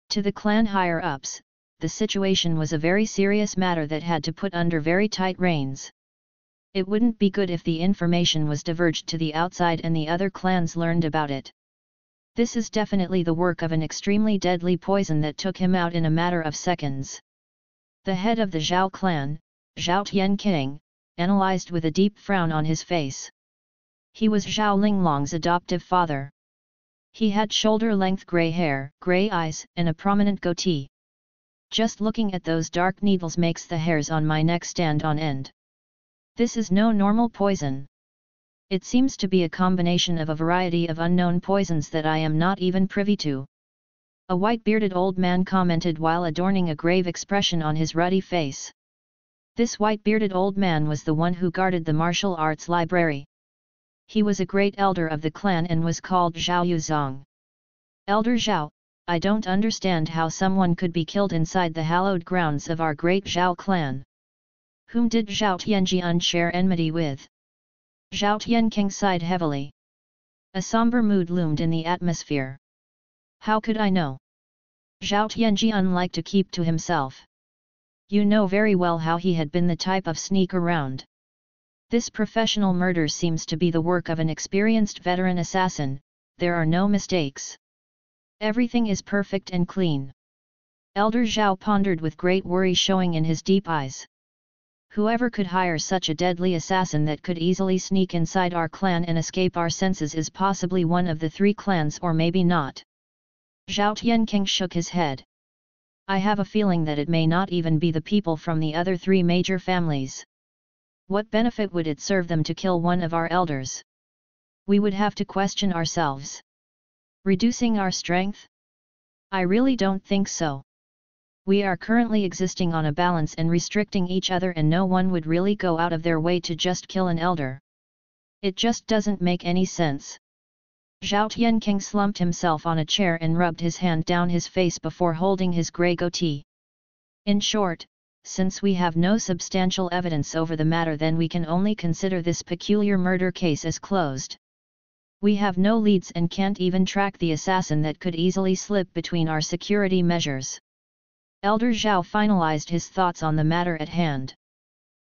To the clan higher-ups, the situation was a very serious matter that had to put under very tight reins. It wouldn't be good if the information was diverged to the outside and the other clans learned about it. This is definitely the work of an extremely deadly poison that took him out in a matter of seconds. The head of the Zhao clan, Zhao Tiankang, analyzed with a deep frown on his face. He was Zhao Linglong's adoptive father. He had shoulder-length grey hair, grey eyes, and a prominent goatee. Just looking at those dark needles makes the hairs on my neck stand on end. This is no normal poison. It seems to be a combination of a variety of unknown poisons that I am not even privy to. A white-bearded old man commented while adorning a grave expression on his ruddy face. This white-bearded old man was the one who guarded the martial arts library. He was a great elder of the clan and was called Zhao Yuzong. Elder Zhao, I don't understand how someone could be killed inside the hallowed grounds of our great Zhao clan. Whom did Zhao Tianjian share enmity with? Zhao Tiankang sighed heavily. A somber mood loomed in the atmosphere. How could I know? Zhao Tianjian liked to keep to himself. You know very well how he had been the type of sneak around. This professional murder seems to be the work of an experienced veteran assassin. There are no mistakes. Everything is perfect and clean. Elder Zhao pondered with great worry showing in his deep eyes. Whoever could hire such a deadly assassin that could easily sneak inside our clan and escape our senses is possibly one of the 3 clans, or maybe not. Zhao Tiankang shook his head. I have a feeling that it may not even be the people from the other 3 major families. What benefit would it serve them to kill one of our elders? We would have to question ourselves. Reducing our strength? I really don't think so. We are currently existing on a balance and restricting each other, and no one would really go out of their way to just kill an elder. It just doesn't make any sense. Zhao Tianking slumped himself on a chair and rubbed his hand down his face before holding his grey goatee. In short, since we have no substantial evidence over the matter, then we can only consider this peculiar murder case as closed. We have no leads and can't even track the assassin that could easily slip between our security measures. Elder Zhao finalized his thoughts on the matter at hand.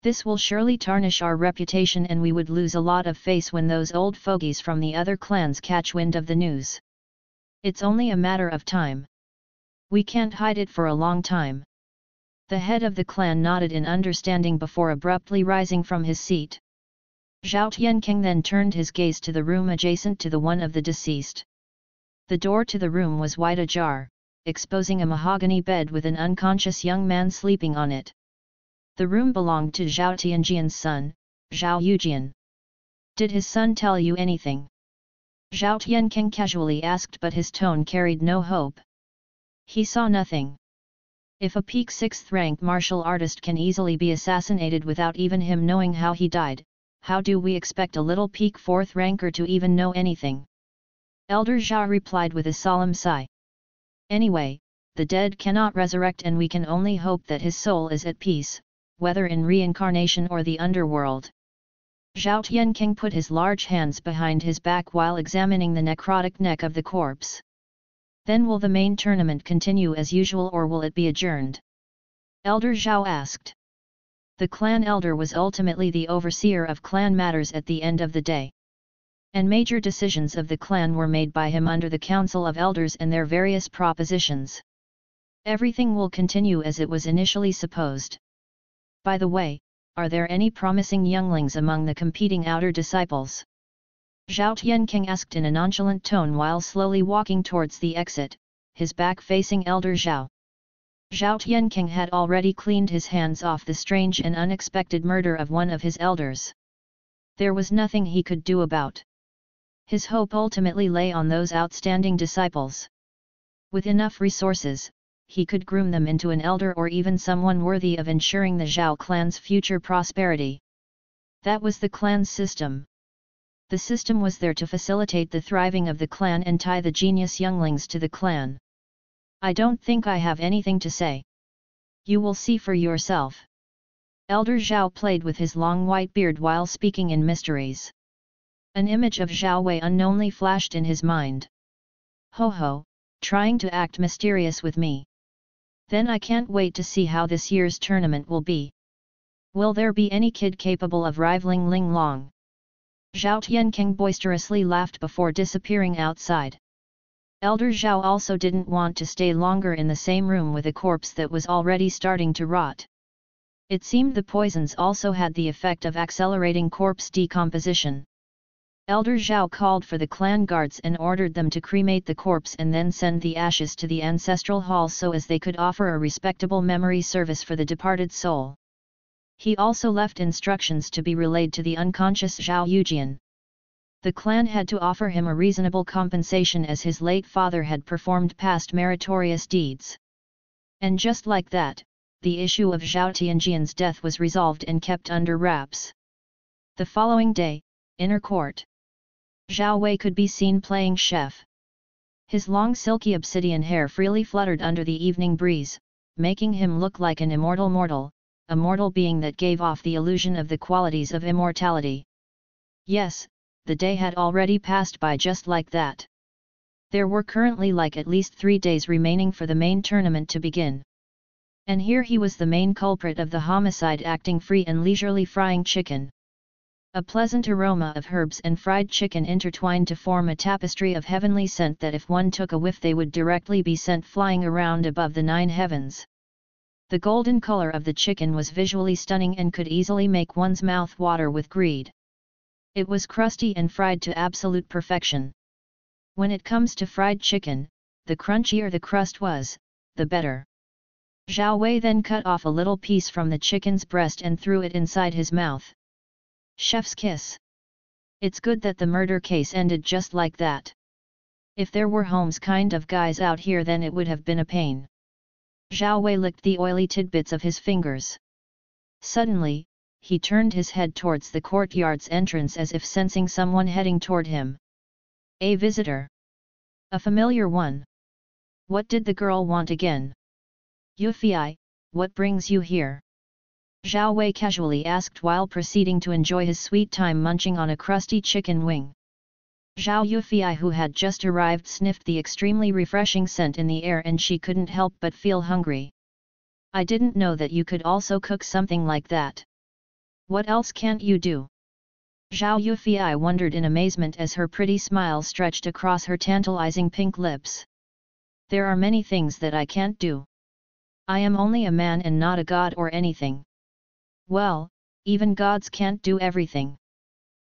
This will surely tarnish our reputation, and we would lose a lot of face when those old fogies from the other clans catch wind of the news. It's only a matter of time. We can't hide it for a long time. The head of the clan nodded in understanding before abruptly rising from his seat. Zhao Tianking then turned his gaze to the room adjacent to the one of the deceased. The door to the room was wide ajar, exposing a mahogany bed with an unconscious young man sleeping on it. The room belonged to Zhao Tianjian's son, Zhao Yujian. Did his son tell you anything? Zhao Tianking casually asked, but his tone carried no hope. He saw nothing. If a peak 6th rank martial artist can easily be assassinated without even him knowing how he died, how do we expect a little peak 4th ranker to even know anything? Elder Zhao replied with a solemn sigh. Anyway, the dead cannot resurrect, and we can only hope that his soul is at peace, whether in reincarnation or the underworld. Zhao Tianking put his large hands behind his back while examining the necrotic neck of the corpse. Then will the main tournament continue as usual, or will it be adjourned? Elder Zhao asked. The clan elder was ultimately the overseer of clan matters at the end of the day. And major decisions of the clan were made by him under the Council of Elders and their various propositions. Everything will continue as it was initially supposed. By the way, are there any promising younglings among the competing outer disciples? Zhao Tianking asked in a nonchalant tone while slowly walking towards the exit, his back facing Elder Zhao. Zhao Tianking had already cleaned his hands off the strange and unexpected murder of one of his elders. There was nothing he could do about. His hope ultimately lay on those outstanding disciples. With enough resources, he could groom them into an elder or even someone worthy of ensuring the Zhao clan's future prosperity. That was the clan's system. The system was there to facilitate the thriving of the clan and tie the genius younglings to the clan. I don't think I have anything to say. You will see for yourself. Elder Zhao played with his long white beard while speaking in mysteries. An image of Zhao Wei unknownly flashed in his mind. Ho ho, trying to act mysterious with me. Then I can't wait to see how this year's tournament will be. Will there be any kid capable of rivaling Ling Long? Zhao Tianking boisterously laughed before disappearing outside. Elder Zhao also didn't want to stay longer in the same room with a corpse that was already starting to rot. It seemed the poisons also had the effect of accelerating corpse decomposition. Elder Zhao called for the clan guards and ordered them to cremate the corpse and then send the ashes to the ancestral hall so as they could offer a respectable memory service for the departed soul. He also left instructions to be relayed to the unconscious Zhao Yujian. The clan had to offer him a reasonable compensation as his late father had performed past meritorious deeds. And just like that, the issue of Zhao Tianjian's death was resolved and kept under wraps. The following day, inner court. Zhao Wei could be seen playing chef. His long silky obsidian hair freely fluttered under the evening breeze, making him look like an immortal mortal, a mortal being that gave off the illusion of the qualities of immortality. Yes, the day had already passed by just like that. There were currently at least 3 days remaining for the main tournament to begin. And here he was, the main culprit of the homicide, acting free and leisurely frying chicken. A pleasant aroma of herbs and fried chicken intertwined to form a tapestry of heavenly scent that if one took a whiff they would directly be sent flying around above the 9 heavens. The golden color of the chicken was visually stunning and could easily make one's mouth water with greed. It was crusty and fried to absolute perfection. When it comes to fried chicken, the crunchier the crust was, the better. Zhao Wei then cut off a little piece from the chicken's breast and threw it inside his mouth. Chef's kiss. It's good that the murder case ended just like that. If there were Holmes kind of guys out here then it would have been a pain. Zhao Wei licked the oily tidbits of his fingers. Suddenly, he turned his head towards the courtyard's entrance as if sensing someone heading toward him. A visitor. A familiar one. What did the girl want again? Yufei, what brings you here? Zhao Wei casually asked while proceeding to enjoy his sweet time munching on a crusty chicken wing. Zhao Yufei, who had just arrived, sniffed the extremely refreshing scent in the air and she couldn't help but feel hungry. I didn't know that you could also cook something like that. What else can't you do? Zhao Yufei wondered in amazement as her pretty smile stretched across her tantalizing pink lips. There are many things that I can't do. I am only a man and not a god or anything. Well, even gods can't do everything.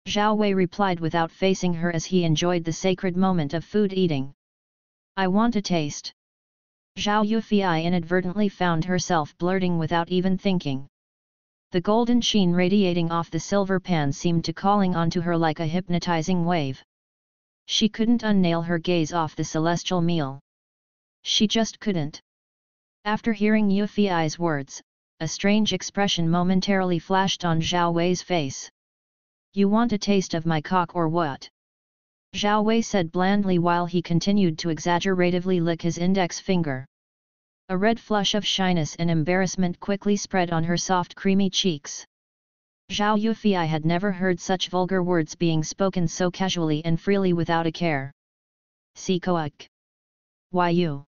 Zhao Wei replied without facing her as he enjoyed the sacred moment of food eating. I want a taste. Zhao Yufei inadvertently found herself blurting without even thinking. The golden sheen radiating off the silver pan seemed to calling onto her like a hypnotizing wave. She couldn't unnail her gaze off the celestial meal. She just couldn't. After hearing Yufei's words, a strange expression momentarily flashed on Zhao Wei's face. You want a taste of my cock or what? Zhao Wei said blandly while he continued to exaggeratively lick his index finger. A red flush of shyness and embarrassment quickly spread on her soft creamy cheeks. Zhao Yufei had never heard such vulgar words being spoken so casually and freely without a care. Sikoak. Why you?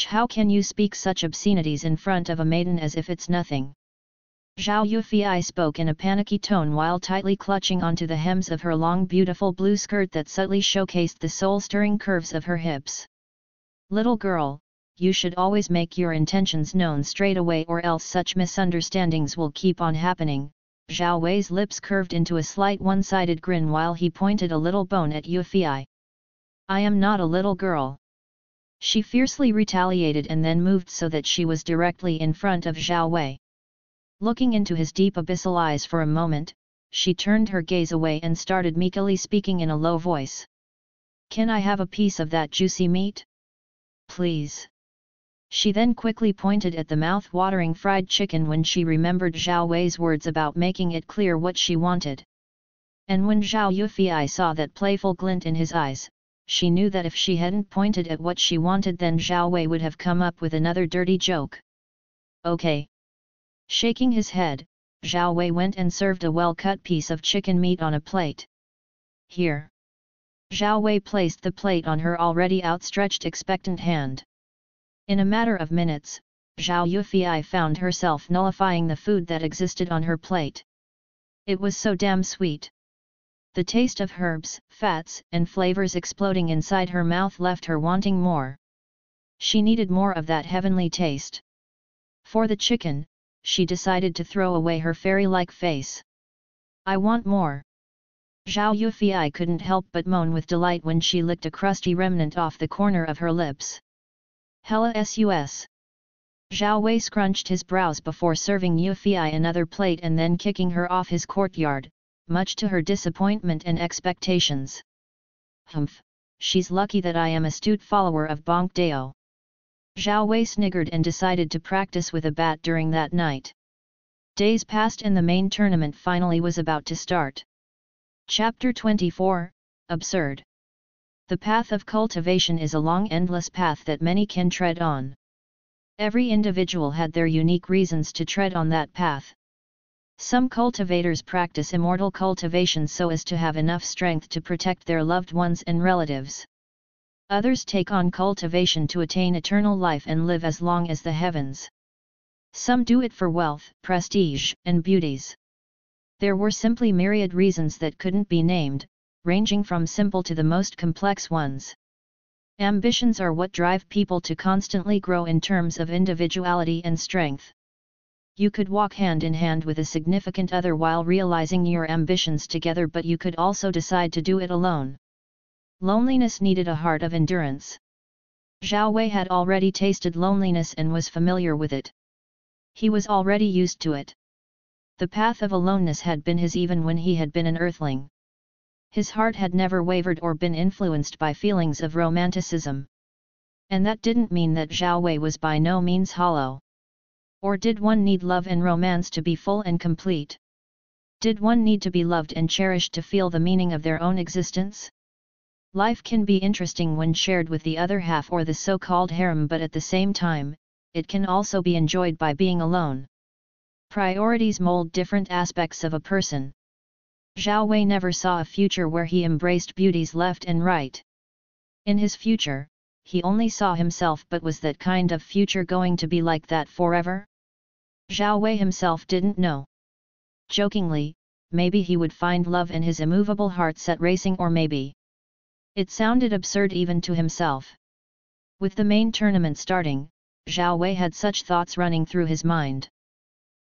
How can you speak such obscenities in front of a maiden as if it's nothing? Zhao Yufei spoke in a panicky tone while tightly clutching onto the hems of her long beautiful blue skirt that subtly showcased the soul-stirring curves of her hips. Little girl, you should always make your intentions known straight away or else such misunderstandings will keep on happening. Zhao Wei's lips curved into a slight one-sided grin while he pointed a little bone at Yufei. I am not a little girl. She fiercely retaliated and then moved so that she was directly in front of Zhao Wei. Looking into his deep abyssal eyes for a moment, she turned her gaze away and started meekly speaking in a low voice. Can I have a piece of that juicy meat? Please. She then quickly pointed at the mouth-watering fried chicken when she remembered Zhao Wei's words about making it clear what she wanted. And when Zhao Yufei saw that playful glint in his eyes, she knew that if she hadn't pointed at what she wanted then Zhao Wei would have come up with another dirty joke. Okay. Shaking his head, Zhao Wei went and served a well-cut piece of chicken meat on a plate. Here. Zhao Wei placed the plate on her already outstretched expectant hand. In a matter of minutes, Zhao Yufei found herself nullifying the food that existed on her plate. It was so damn sweet. The taste of herbs, fats, and flavors exploding inside her mouth left her wanting more. She needed more of that heavenly taste. For the chicken, she decided to throw away her fairy-like face. I want more. Zhao Yufei couldn't help but moan with delight when she licked a crusty remnant off the corner of her lips. Hella sus. Zhao Wei scrunched his brows before serving Yufei another plate and then kicking her off his courtyard, much to her disappointment and expectations. Humph, she's lucky that I am astute follower of Bonk Dao. Zhao Wei sniggered and decided to practice with a bat during that night. Days passed and the main tournament finally was about to start. Chapter 24, Absurd. The path of cultivation is a long endless path that many can tread on. Every individual had their unique reasons to tread on that path. Some cultivators practice immortal cultivation so as to have enough strength to protect their loved ones and relatives. Others take on cultivation to attain eternal life and live as long as the heavens. Some do it for wealth, prestige, and beauties. There were simply myriad reasons that couldn't be named, ranging from simple to the most complex ones. Ambitions are what drive people to constantly grow in terms of individuality and strength. You could walk hand in hand with a significant other while realizing your ambitions together, but you could also decide to do it alone. Loneliness needed a heart of endurance. Zhao Wei had already tasted loneliness and was familiar with it. He was already used to it. The path of aloneness had been his even when he had been an earthling. His heart had never wavered or been influenced by feelings of romanticism. And that didn't mean that Zhao Wei was by no means hollow. Or did one need love and romance to be full and complete? Did one need to be loved and cherished to feel the meaning of their own existence? Life can be interesting when shared with the other half or the so-called harem, but at the same time, it can also be enjoyed by being alone. Priorities mold different aspects of a person. Zhao Wei never saw a future where he embraced beauties left and right. In his future, he only saw himself, but was that kind of future going to be like that forever? Zhao Wei himself didn't know. Jokingly, maybe he would find love and his immovable heart set racing, or maybe. It sounded absurd even to himself. With the main tournament starting, Zhao Wei had such thoughts running through his mind.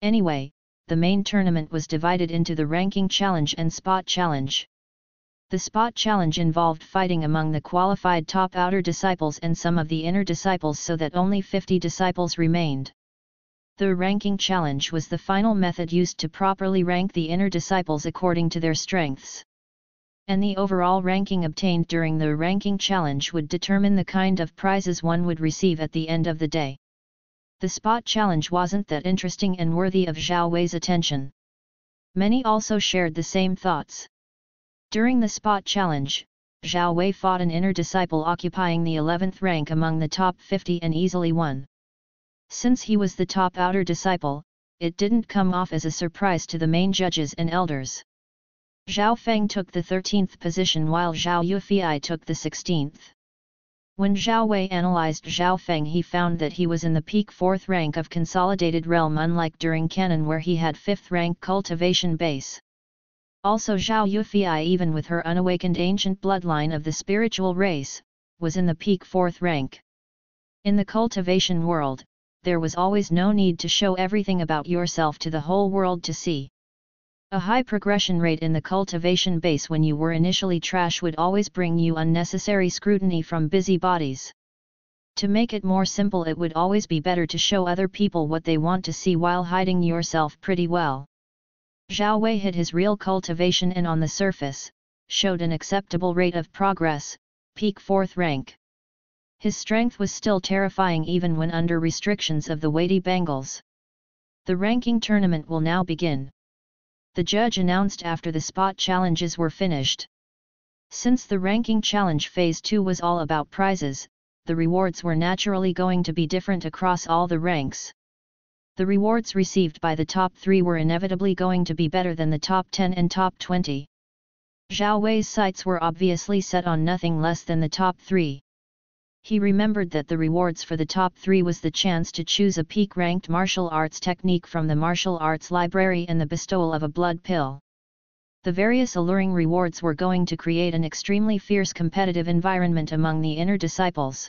Anyway, the main tournament was divided into the ranking challenge and spot challenge. The spot challenge involved fighting among the qualified top outer disciples and some of the inner disciples so that only 50 disciples remained. The ranking challenge was the final method used to properly rank the inner disciples according to their strengths. And the overall ranking obtained during the ranking challenge would determine the kind of prizes one would receive at the end of the day. The spot challenge wasn't that interesting and worthy of Zhao Wei's attention. Many also shared the same thoughts. During the spot challenge, Zhao Wei fought an inner disciple occupying the 11th rank among the top 50 and easily won. Since he was the top outer disciple, it didn't come off as a surprise to the main judges and elders. Zhao Feng took the 13th position while Zhao Yufei took the 16th. When Zhao Wei analyzed Zhao Feng, he found that he was in the peak 4th rank of Consolidated Realm, unlike during Canon where he had 5th rank cultivation base. Also Zhao Yufei, even with her unawakened ancient bloodline of the spiritual race, was in the peak 4th rank. In the cultivation world, there was always no need to show everything about yourself to the whole world to see. A high progression rate in the cultivation base when you were initially trash would always bring you unnecessary scrutiny from busybodies. To make it more simple, it would always be better to show other people what they want to see while hiding yourself pretty well. Zhao Wei hid his real cultivation and on the surface, showed an acceptable rate of progress, peak 4th rank. His strength was still terrifying even when under restrictions of the weighty bangles. The ranking tournament will now begin. The judge announced after the spot challenges were finished. Since the ranking challenge phase 2 was all about prizes, the rewards were naturally going to be different across all the ranks. The rewards received by the top 3 were inevitably going to be better than the top 10 and top 20. Zhao Wei's sights were obviously set on nothing less than the top 3. He remembered that the rewards for the top 3 was the chance to choose a peak-ranked martial arts technique from the martial arts library and the bestowal of a blood pill. The various alluring rewards were going to create an extremely fierce competitive environment among the inner disciples.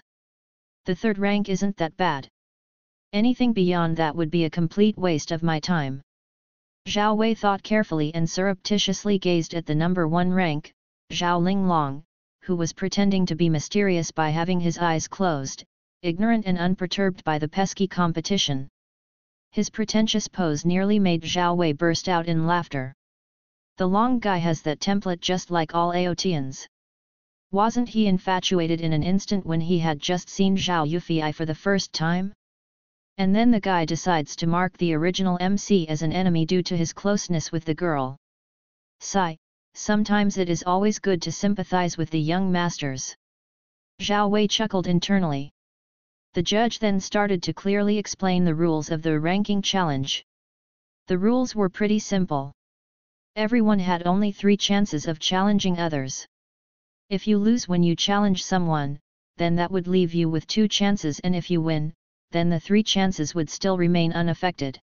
The 3rd rank isn't that bad. Anything beyond that would be a complete waste of my time. Zhao Wei thought carefully and surreptitiously gazed at the number 1 rank, Zhao Linglong, who was pretending to be mysterious by having his eyes closed, ignorant and unperturbed by the pesky competition. His pretentious pose nearly made Zhao Wei burst out in laughter. The long guy has that template just like all Aotians. Wasn't he infatuated in an instant when he had just seen Zhao Yufei for the first time? And then the guy decides to mark the original MC as an enemy due to his closeness with the girl. Sigh. Sometimes it is always good to sympathize with the young masters. Zhao Wei chuckled internally. The judge then started to clearly explain the rules of the ranking challenge. The rules were pretty simple. Everyone had only 3 chances of challenging others. If you lose when you challenge someone, then that would leave you with 2 chances, and if you win, then the 3 chances would still remain unaffected.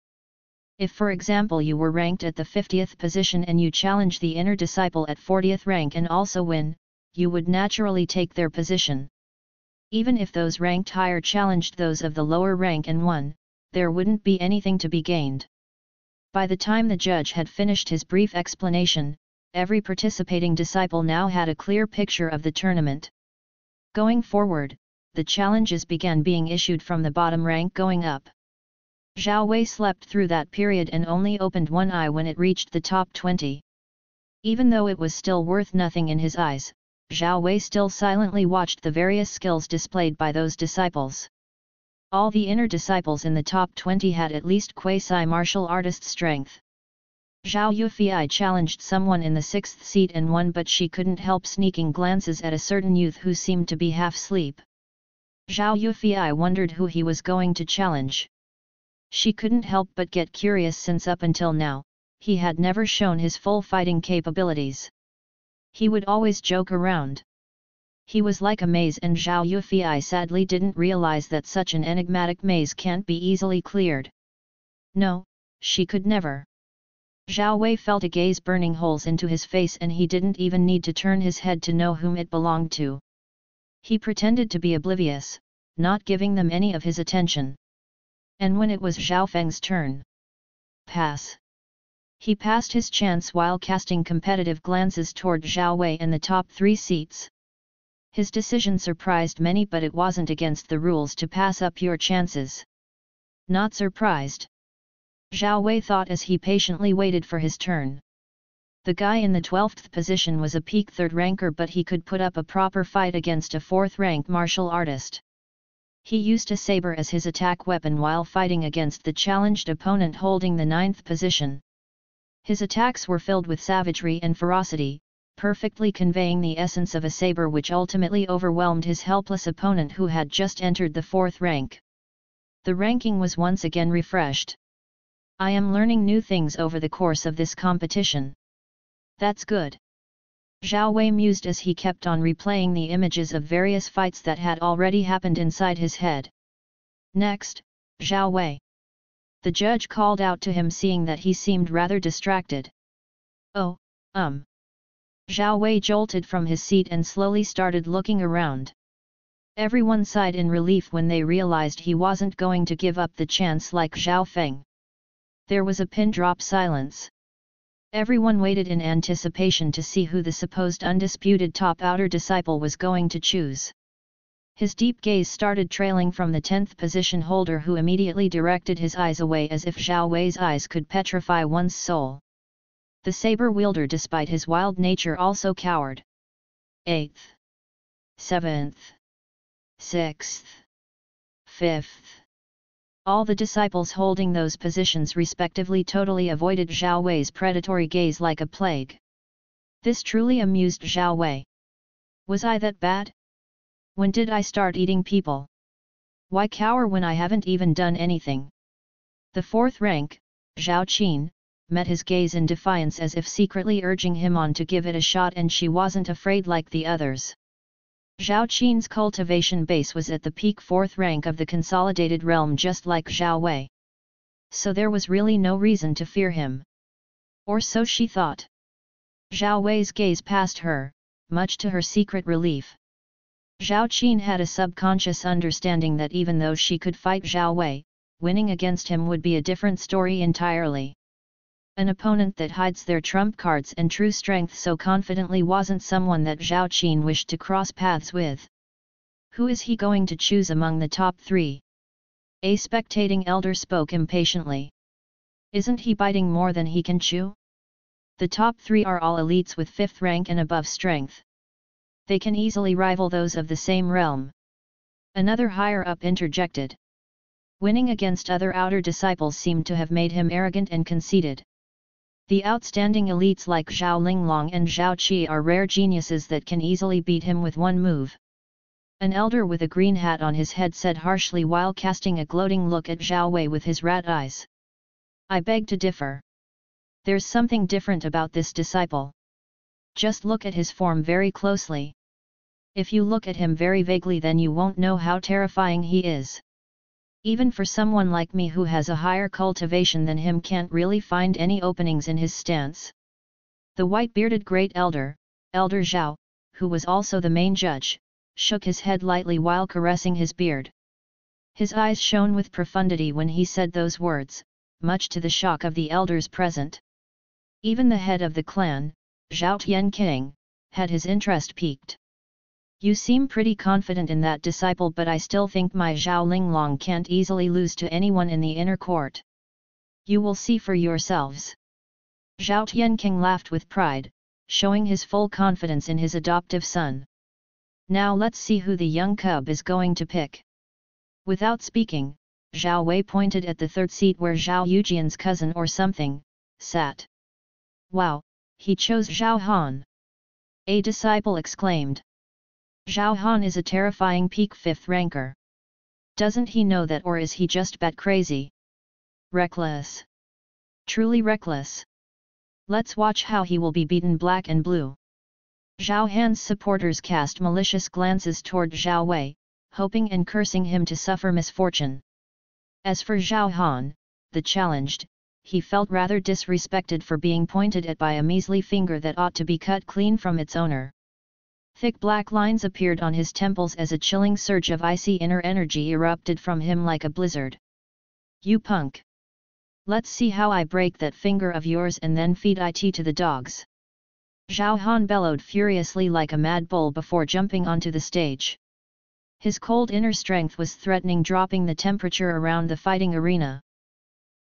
If for example you were ranked at the 50th position and you challenge the inner disciple at 40th rank and also win, you would naturally take their position. Even if those ranked higher challenged those of the lower rank and won, there wouldn't be anything to be gained. By the time the judge had finished his brief explanation, every participating disciple now had a clear picture of the tournament. Going forward, the challenges began being issued from the bottom rank going up. Zhao Wei slept through that period and only opened one eye when it reached the top 20. Even though it was still worth nothing in his eyes, Zhao Wei still silently watched the various skills displayed by those disciples. All the inner disciples in the top 20 had at least quasi-martial artist strength. Zhao Yufei challenged someone in the 6th seat and won, but she couldn't help sneaking glances at a certain youth who seemed to be half asleep. Zhao Yufei wondered who he was going to challenge. She couldn't help but get curious since up until now, he had never shown his full fighting capabilities. He would always joke around. He was like a maze, and Zhao Yufei sadly didn't realize that such an enigmatic maze can't be easily cleared. No, she could never. Zhao Wei felt a gaze burning holes into his face, and he didn't even need to turn his head to know whom it belonged to. He pretended to be oblivious, not giving them any of his attention. And when it was Zhao Feng's turn. Pass. He passed his chance while casting competitive glances toward Zhao Wei and the top 3 seats. His decision surprised many, but it wasn't against the rules to pass up your chances. Not surprised, Zhao Wei thought as he patiently waited for his turn. The guy in the 12th position was a peak 3rd ranker, but he could put up a proper fight against a 4th rank martial artist. He used a saber as his attack weapon while fighting against the challenged opponent holding the 9th position. His attacks were filled with savagery and ferocity, perfectly conveying the essence of a saber, which ultimately overwhelmed his helpless opponent who had just entered the 4th rank. The ranking was once again refreshed. I am learning new things over the course of this competition. That's good. Zhao Wei mused as he kept on replaying the images of various fights that had already happened inside his head. Next, Zhao Wei. The judge called out to him, seeing that he seemed rather distracted. Oh, Zhao Wei jolted from his seat and slowly started looking around. Everyone sighed in relief when they realized he wasn't going to give up the chance like Zhao Feng. There was a pin-drop silence. Everyone waited in anticipation to see who the supposed undisputed top outer disciple was going to choose. His deep gaze started trailing from the 10th position holder, who immediately directed his eyes away as if Zhao Wei's eyes could petrify one's soul. The saber wielder, despite his wild nature, also cowered. 8th, 7th, 6th, 5th. All the disciples holding those positions respectively totally avoided Zhao Wei's predatory gaze like a plague. This truly amused Zhao Wei. Was I that bad? When did I start eating people? Why cower when I haven't even done anything? The 4th rank, Zhao Qin, met his gaze in defiance, as if secretly urging him on to give it a shot, and she wasn't afraid like the others. Zhao Qin's cultivation base was at the peak 4th rank of the consolidated realm, just like Zhao Wei. So there was really no reason to fear him. Or so she thought. Zhao Wei's gaze passed her, much to her secret relief. Zhao Qin had a subconscious understanding that even though she could fight Zhao Wei, winning against him would be a different story entirely. An opponent that hides their trump cards and true strength so confidently wasn't someone that Zhao Qin wished to cross paths with. Who is he going to choose among the top 3? A spectating elder spoke impatiently. Isn't he biting more than he can chew? The top 3 are all elites with 5th rank and above strength. They can easily rival those of the same realm. Another higher-up interjected. Winning against other outer disciples seemed to have made him arrogant and conceited. The outstanding elites like Zhao Linglong and Zhao Qi are rare geniuses that can easily beat him with one move. An elder with a green hat on his head said harshly while casting a gloating look at Zhao Wei with his rat eyes. I beg to differ. There's something different about this disciple. Just look at his form very closely. If you look at him very vaguely, then you won't know how terrifying he is. Even for someone like me who has a higher cultivation than him, can't really find any openings in his stance. The white-bearded great elder, Elder Zhao, who was also the main judge, shook his head lightly while caressing his beard. His eyes shone with profundity when he said those words, much to the shock of the elders present. Even the head of the clan, Zhao Tianqing, had his interest piqued. You seem pretty confident in that disciple, but I still think my Zhao Linglong can't easily lose to anyone in the inner court. You will see for yourselves. Zhao Tianqing laughed with pride, showing his full confidence in his adoptive son. Now let's see who the young cub is going to pick. Without speaking, Zhao Wei pointed at the third seat where Zhao Yujian's cousin or something sat. Wow, he chose Zhao Han! A disciple exclaimed. Zhao Han is a terrifying peak 5th ranker. Doesn't he know that, or is he just bat crazy? Reckless. Truly reckless. Let's watch how he will be beaten black and blue. Zhao Han's supporters cast malicious glances toward Zhao Wei, hoping and cursing him to suffer misfortune. As for Zhao Han, the challenged, he felt rather disrespected for being pointed at by a measly finger that ought to be cut clean from its owner. Thick black lines appeared on his temples as a chilling surge of icy inner energy erupted from him like a blizzard. You punk! Let's see how I break that finger of yours and then feed it to the dogs. Zhao Han bellowed furiously like a mad bull before jumping onto the stage. His cold inner strength was threatening dropping the temperature around the fighting arena.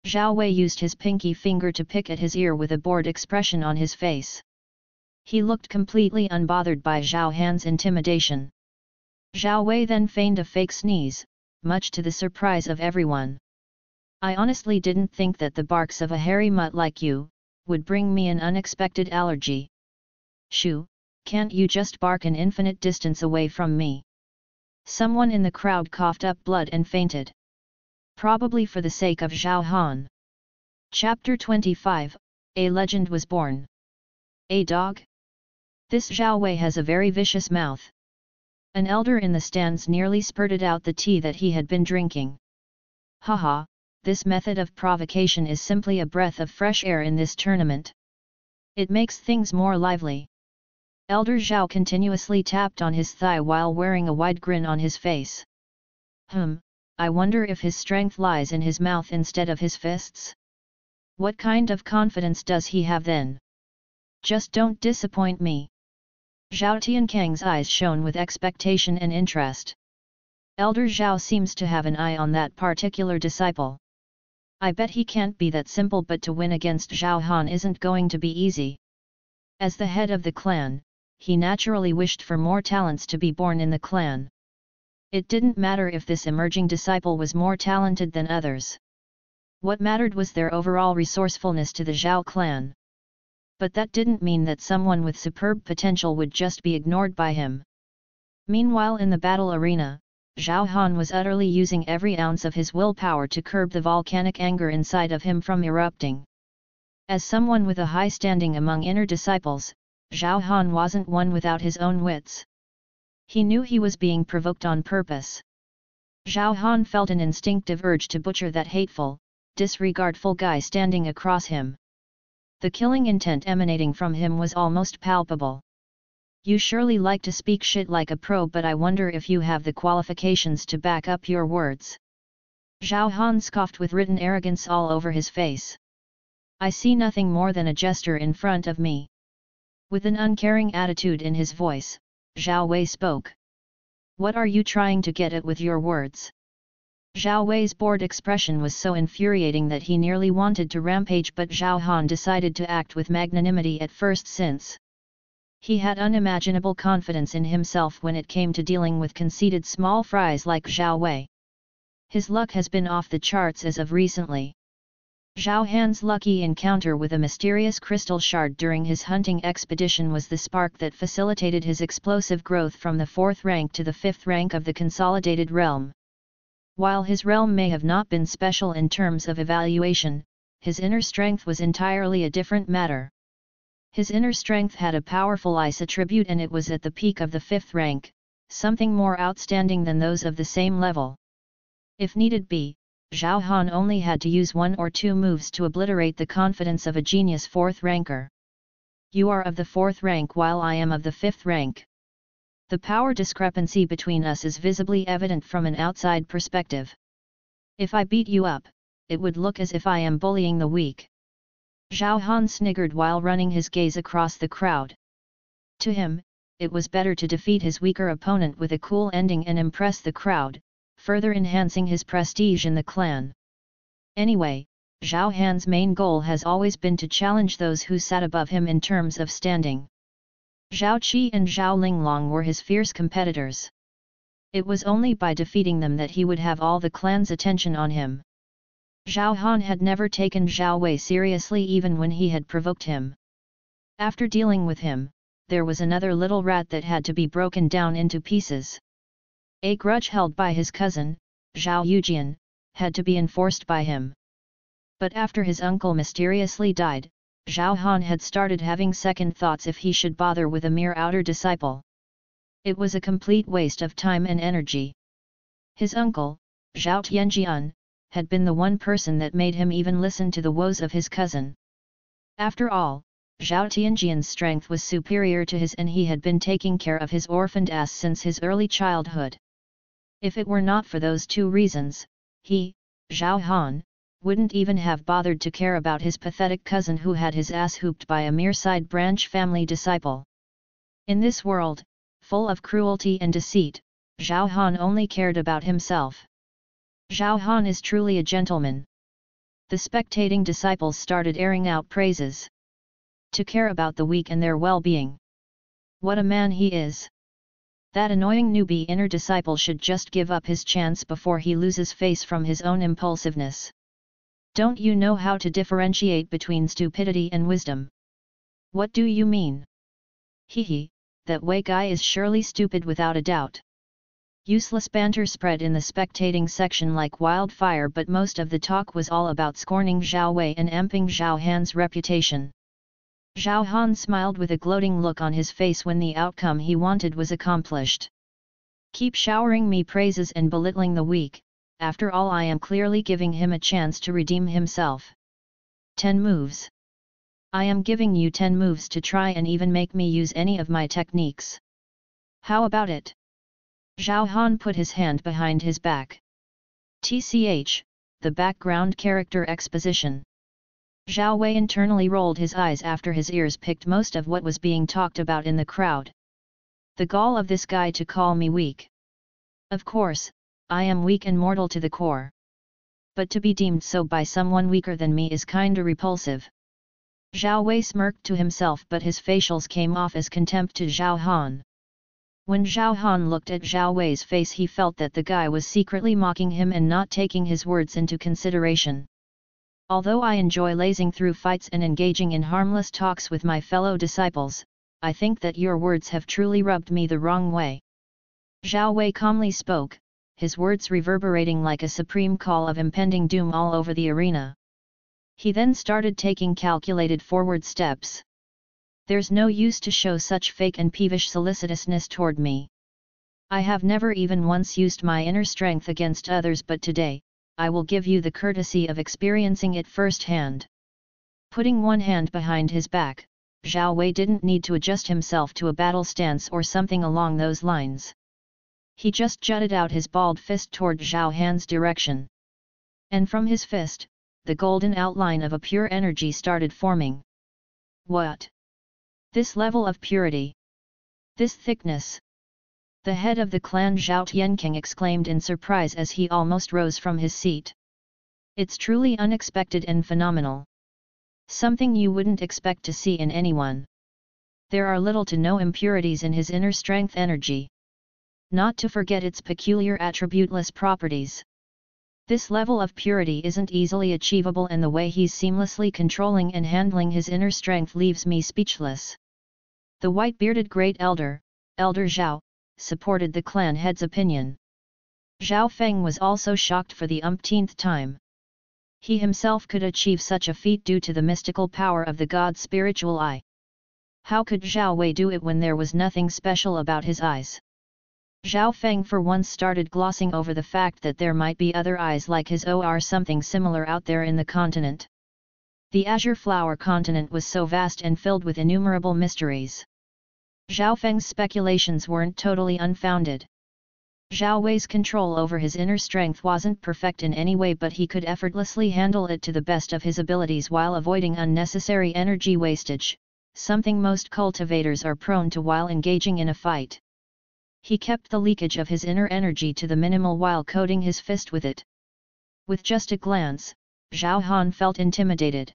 Zhao Wei used his pinky finger to pick at his ear with a bored expression on his face. He looked completely unbothered by Zhao Han's intimidation. Zhao Wei then feigned a fake sneeze, much to the surprise of everyone. I honestly didn't think that the barks of a hairy mutt like you would bring me an unexpected allergy. Shoo, can't you just bark an infinite distance away from me? Someone in the crowd coughed up blood and fainted. Probably for the sake of Zhao Han. Chapter 25, A Legend Was Born. A dog? This Zhao Wei has a very vicious mouth. An elder in the stands nearly spurted out the tea that he had been drinking. Haha, this method of provocation is simply a breath of fresh air in this tournament. It makes things more lively. Elder Zhao continuously tapped on his thigh while wearing a wide grin on his face. I wonder if his strength lies in his mouth instead of his fists? What kind of confidence does he have then? Just don't disappoint me. Zhao Tiankang's eyes shone with expectation and interest. Elder Zhao seems to have an eye on that particular disciple. I bet he can't be that simple, but to win against Zhao Han isn't going to be easy. As the head of the clan, he naturally wished for more talents to be born in the clan. It didn't matter if this emerging disciple was more talented than others. What mattered was their overall resourcefulness to the Zhao clan. But that didn't mean that someone with superb potential would just be ignored by him. Meanwhile, in the battle arena, Zhao Han was utterly using every ounce of his willpower to curb the volcanic anger inside of him from erupting. As someone with a high standing among inner disciples, Zhao Han wasn't one without his own wits. He knew he was being provoked on purpose. Zhao Han felt an instinctive urge to butcher that hateful, disregardful guy standing across him. The killing intent emanating from him was almost palpable. You surely like to speak shit like a pro, but I wonder if you have the qualifications to back up your words. Zhao Han scoffed with written arrogance all over his face. I see nothing more than a jester in front of me. With an uncaring attitude in his voice, Zhao Wei spoke. What are you trying to get at with your words? Zhao Wei's bored expression was so infuriating that he nearly wanted to rampage, but Zhao Han decided to act with magnanimity at first, since he had unimaginable confidence in himself when it came to dealing with conceited small fries like Zhao Wei. His luck has been off the charts as of recently. Zhao Han's lucky encounter with a mysterious crystal shard during his hunting expedition was the spark that facilitated his explosive growth from the 4th rank to the 5th rank of the consolidated realm. While his realm may have not been special in terms of evaluation, his inner strength was entirely a different matter. His inner strength had a powerful ice attribute, and it was at the peak of the 5th rank, something more outstanding than those of the same level. If needed be, Zhao Han only had to use 1 or 2 moves to obliterate the confidence of a genius 4th ranker. You are of the 4th rank while I am of the 5th rank. The power discrepancy between us is visibly evident from an outside perspective. If I beat you up, it would look as if I am bullying the weak. Zhao Han sniggered while running his gaze across the crowd. To him, it was better to defeat his weaker opponent with a cool ending and impress the crowd, further enhancing his prestige in the clan. Anyway, Zhao Han's main goal has always been to challenge those who sat above him in terms of standing. Zhao Qi and Zhao Linglong were his fierce competitors. It was only by defeating them that he would have all the clan's attention on him. Zhao Han had never taken Zhao Wei seriously even when he had provoked him. After dealing with him, there was another little rat that had to be broken down into pieces. A grudge held by his cousin, Zhao Yujian, had to be enforced by him. But after his uncle mysteriously died, Zhao Han had started having second thoughts if he should bother with a mere outer disciple. It was a complete waste of time and energy. His uncle, Zhao Tianjian, had been the one person that made him even listen to the woes of his cousin. After all, Zhao Tianjian's strength was superior to his and he had been taking care of his orphaned ass since his early childhood. If it were not for those two reasons, he, Zhao Han, wouldn't even have bothered to care about his pathetic cousin who had his ass hooped by a mere side branch family disciple. In this world, full of cruelty and deceit, Zhao Han only cared about himself. Zhao Han is truly a gentleman. The spectating disciples started airing out praises. To care about the weak and their well-being. What a man he is! That annoying newbie inner disciple should just give up his chance before he loses face from his own impulsiveness. Don't you know how to differentiate between stupidity and wisdom? What do you mean? Hehe, that Wei guy is surely stupid without a doubt. Useless banter spread in the spectating section like wildfire, but most of the talk was all about scorning Zhao Wei and amping Zhao Han's reputation. Zhao Han smiled with a gloating look on his face when the outcome he wanted was accomplished. Keep showering me praises and belittling the weak, after all I am clearly giving him a chance to redeem himself. 10 moves. I am giving you 10 moves to try and even make me use any of my techniques. How about it? Zhao Han put his hand behind his back. TCH, the background character exposition. Zhao Wei internally rolled his eyes after his ears picked most of what was being talked about in the crowd. The gall of this guy to call me weak. Of course, I am weak and mortal to the core. But to be deemed so by someone weaker than me is kinda repulsive. Zhao Wei smirked to himself, but his facials came off as contempt to Zhao Han. When Zhao Han looked at Zhao Wei's face, he felt that the guy was secretly mocking him and not taking his words into consideration. Although I enjoy lazing through fights and engaging in harmless talks with my fellow disciples, I think that your words have truly rubbed me the wrong way. Zhao Wei calmly spoke, his words reverberating like a supreme call of impending doom all over the arena. He then started taking calculated forward steps. There's no use to show such fake and peevish solicitousness toward me. I have never even once used my inner strength against others, but today, I will give you the courtesy of experiencing it firsthand. Putting one hand behind his back, Zhao Wei didn't need to adjust himself to a battle stance or something along those lines. He just jutted out his balled fist toward Zhao Han's direction. And from his fist, the golden outline of a pure energy started forming. What? This level of purity? This thickness? The head of the clan Zhao Tianking exclaimed in surprise as he almost rose from his seat. It's truly unexpected and phenomenal. Something you wouldn't expect to see in anyone. There are little to no impurities in his inner strength energy. Not to forget its peculiar attributeless properties. This level of purity isn't easily achievable, and the way he's seamlessly controlling and handling his inner strength leaves me speechless. The white-bearded great elder, Elder Zhao, supported the clan head's opinion. Zhao Feng was also shocked for the umpteenth time. He himself could achieve such a feat due to the mystical power of the god's spiritual eye. How could Zhao Wei do it when there was nothing special about his eyes? Zhao Feng for once started glossing over the fact that there might be other eyes like his or something similar out there in the continent. The Azure Flower continent was so vast and filled with innumerable mysteries. Zhao Feng's speculations weren't totally unfounded. Zhao Wei's control over his inner strength wasn't perfect in any way, but he could effortlessly handle it to the best of his abilities while avoiding unnecessary energy wastage, something most cultivators are prone to while engaging in a fight. He kept the leakage of his inner energy to the minimal while coating his fist with it. With just a glance, Zhao Han felt intimidated.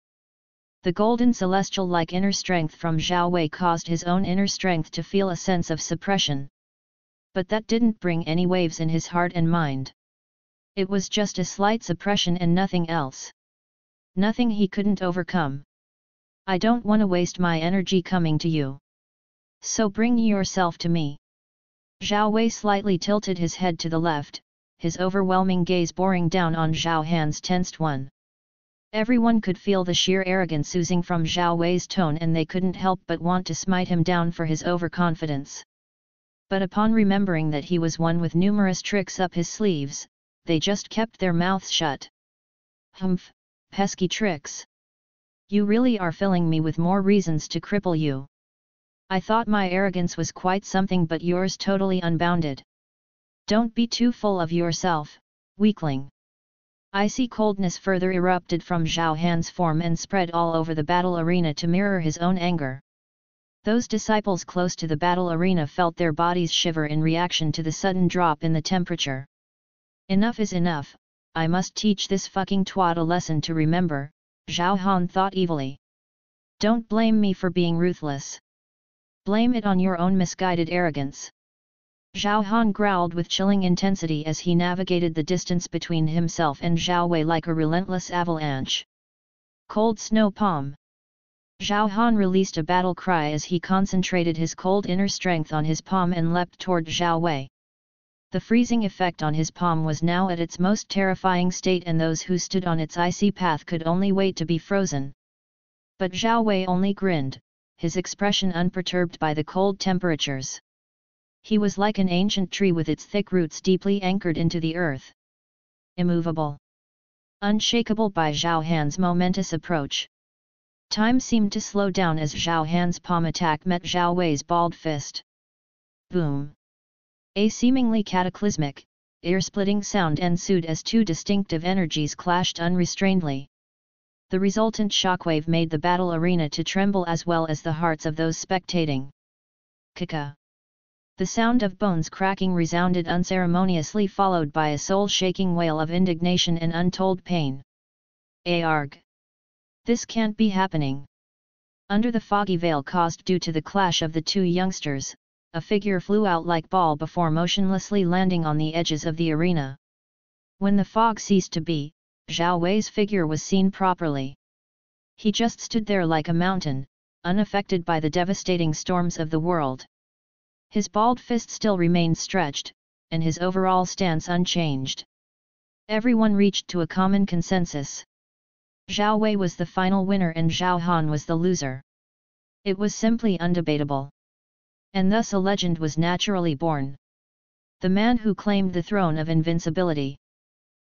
The golden celestial-like inner strength from Zhao Wei caused his own inner strength to feel a sense of suppression. But that didn't bring any waves in his heart and mind. It was just a slight suppression and nothing else. Nothing he couldn't overcome. I don't want to waste my energy coming to you. So bring yourself to me. Zhao Wei slightly tilted his head to the left, his overwhelming gaze boring down on Zhao Han's tensed one. Everyone could feel the sheer arrogance oozing from Zhao Wei's tone, and they couldn't help but want to smite him down for his overconfidence. But upon remembering that he was one with numerous tricks up his sleeves, they just kept their mouths shut. Humph, pesky tricks. You really are filling me with more reasons to cripple you. I thought my arrogance was quite something, but yours totally unbounded. Don't be too full of yourself, weakling. Icy coldness further erupted from Zhao Han's form and spread all over the battle arena to mirror his own anger. Those disciples close to the battle arena felt their bodies shiver in reaction to the sudden drop in the temperature. Enough is enough, I must teach this fucking twat a lesson to remember, Zhao Han thought evilly. Don't blame me for being ruthless. Blame it on your own misguided arrogance. Zhao Han growled with chilling intensity as he navigated the distance between himself and Zhao Wei like a relentless avalanche. Cold snow palm. Zhao Han released a battle cry as he concentrated his cold inner strength on his palm and leapt toward Zhao Wei. The freezing effect on his palm was now at its most terrifying state, and those who stood on its icy path could only wait to be frozen. But Zhao Wei only grinned, his expression unperturbed by the cold temperatures. He was like an ancient tree with its thick roots deeply anchored into the earth. Immovable. Unshakable by Zhao Han's momentous approach. Time seemed to slow down as Zhao Han's palm attack met Zhao Wei's balled fist. Boom! A seemingly cataclysmic, ear-splitting sound ensued as two distinctive energies clashed unrestrainedly. The resultant shockwave made the battle arena to tremble as well as the hearts of those spectating. Kaka! The sound of bones cracking resounded unceremoniously, followed by a soul-shaking wail of indignation and untold pain. Arg! This can't be happening. Under the foggy veil caused due to the clash of the two youngsters, a figure flew out like ball before motionlessly landing on the edges of the arena. When the fog ceased to be, Zhao Wei's figure was seen properly. He just stood there like a mountain, unaffected by the devastating storms of the world. His balled fist still remained stretched, and his overall stance unchanged. Everyone reached to a common consensus. Zhao Wei was the final winner and Zhao Han was the loser. It was simply undebatable. And thus a legend was naturally born. The man who claimed the throne of invincibility.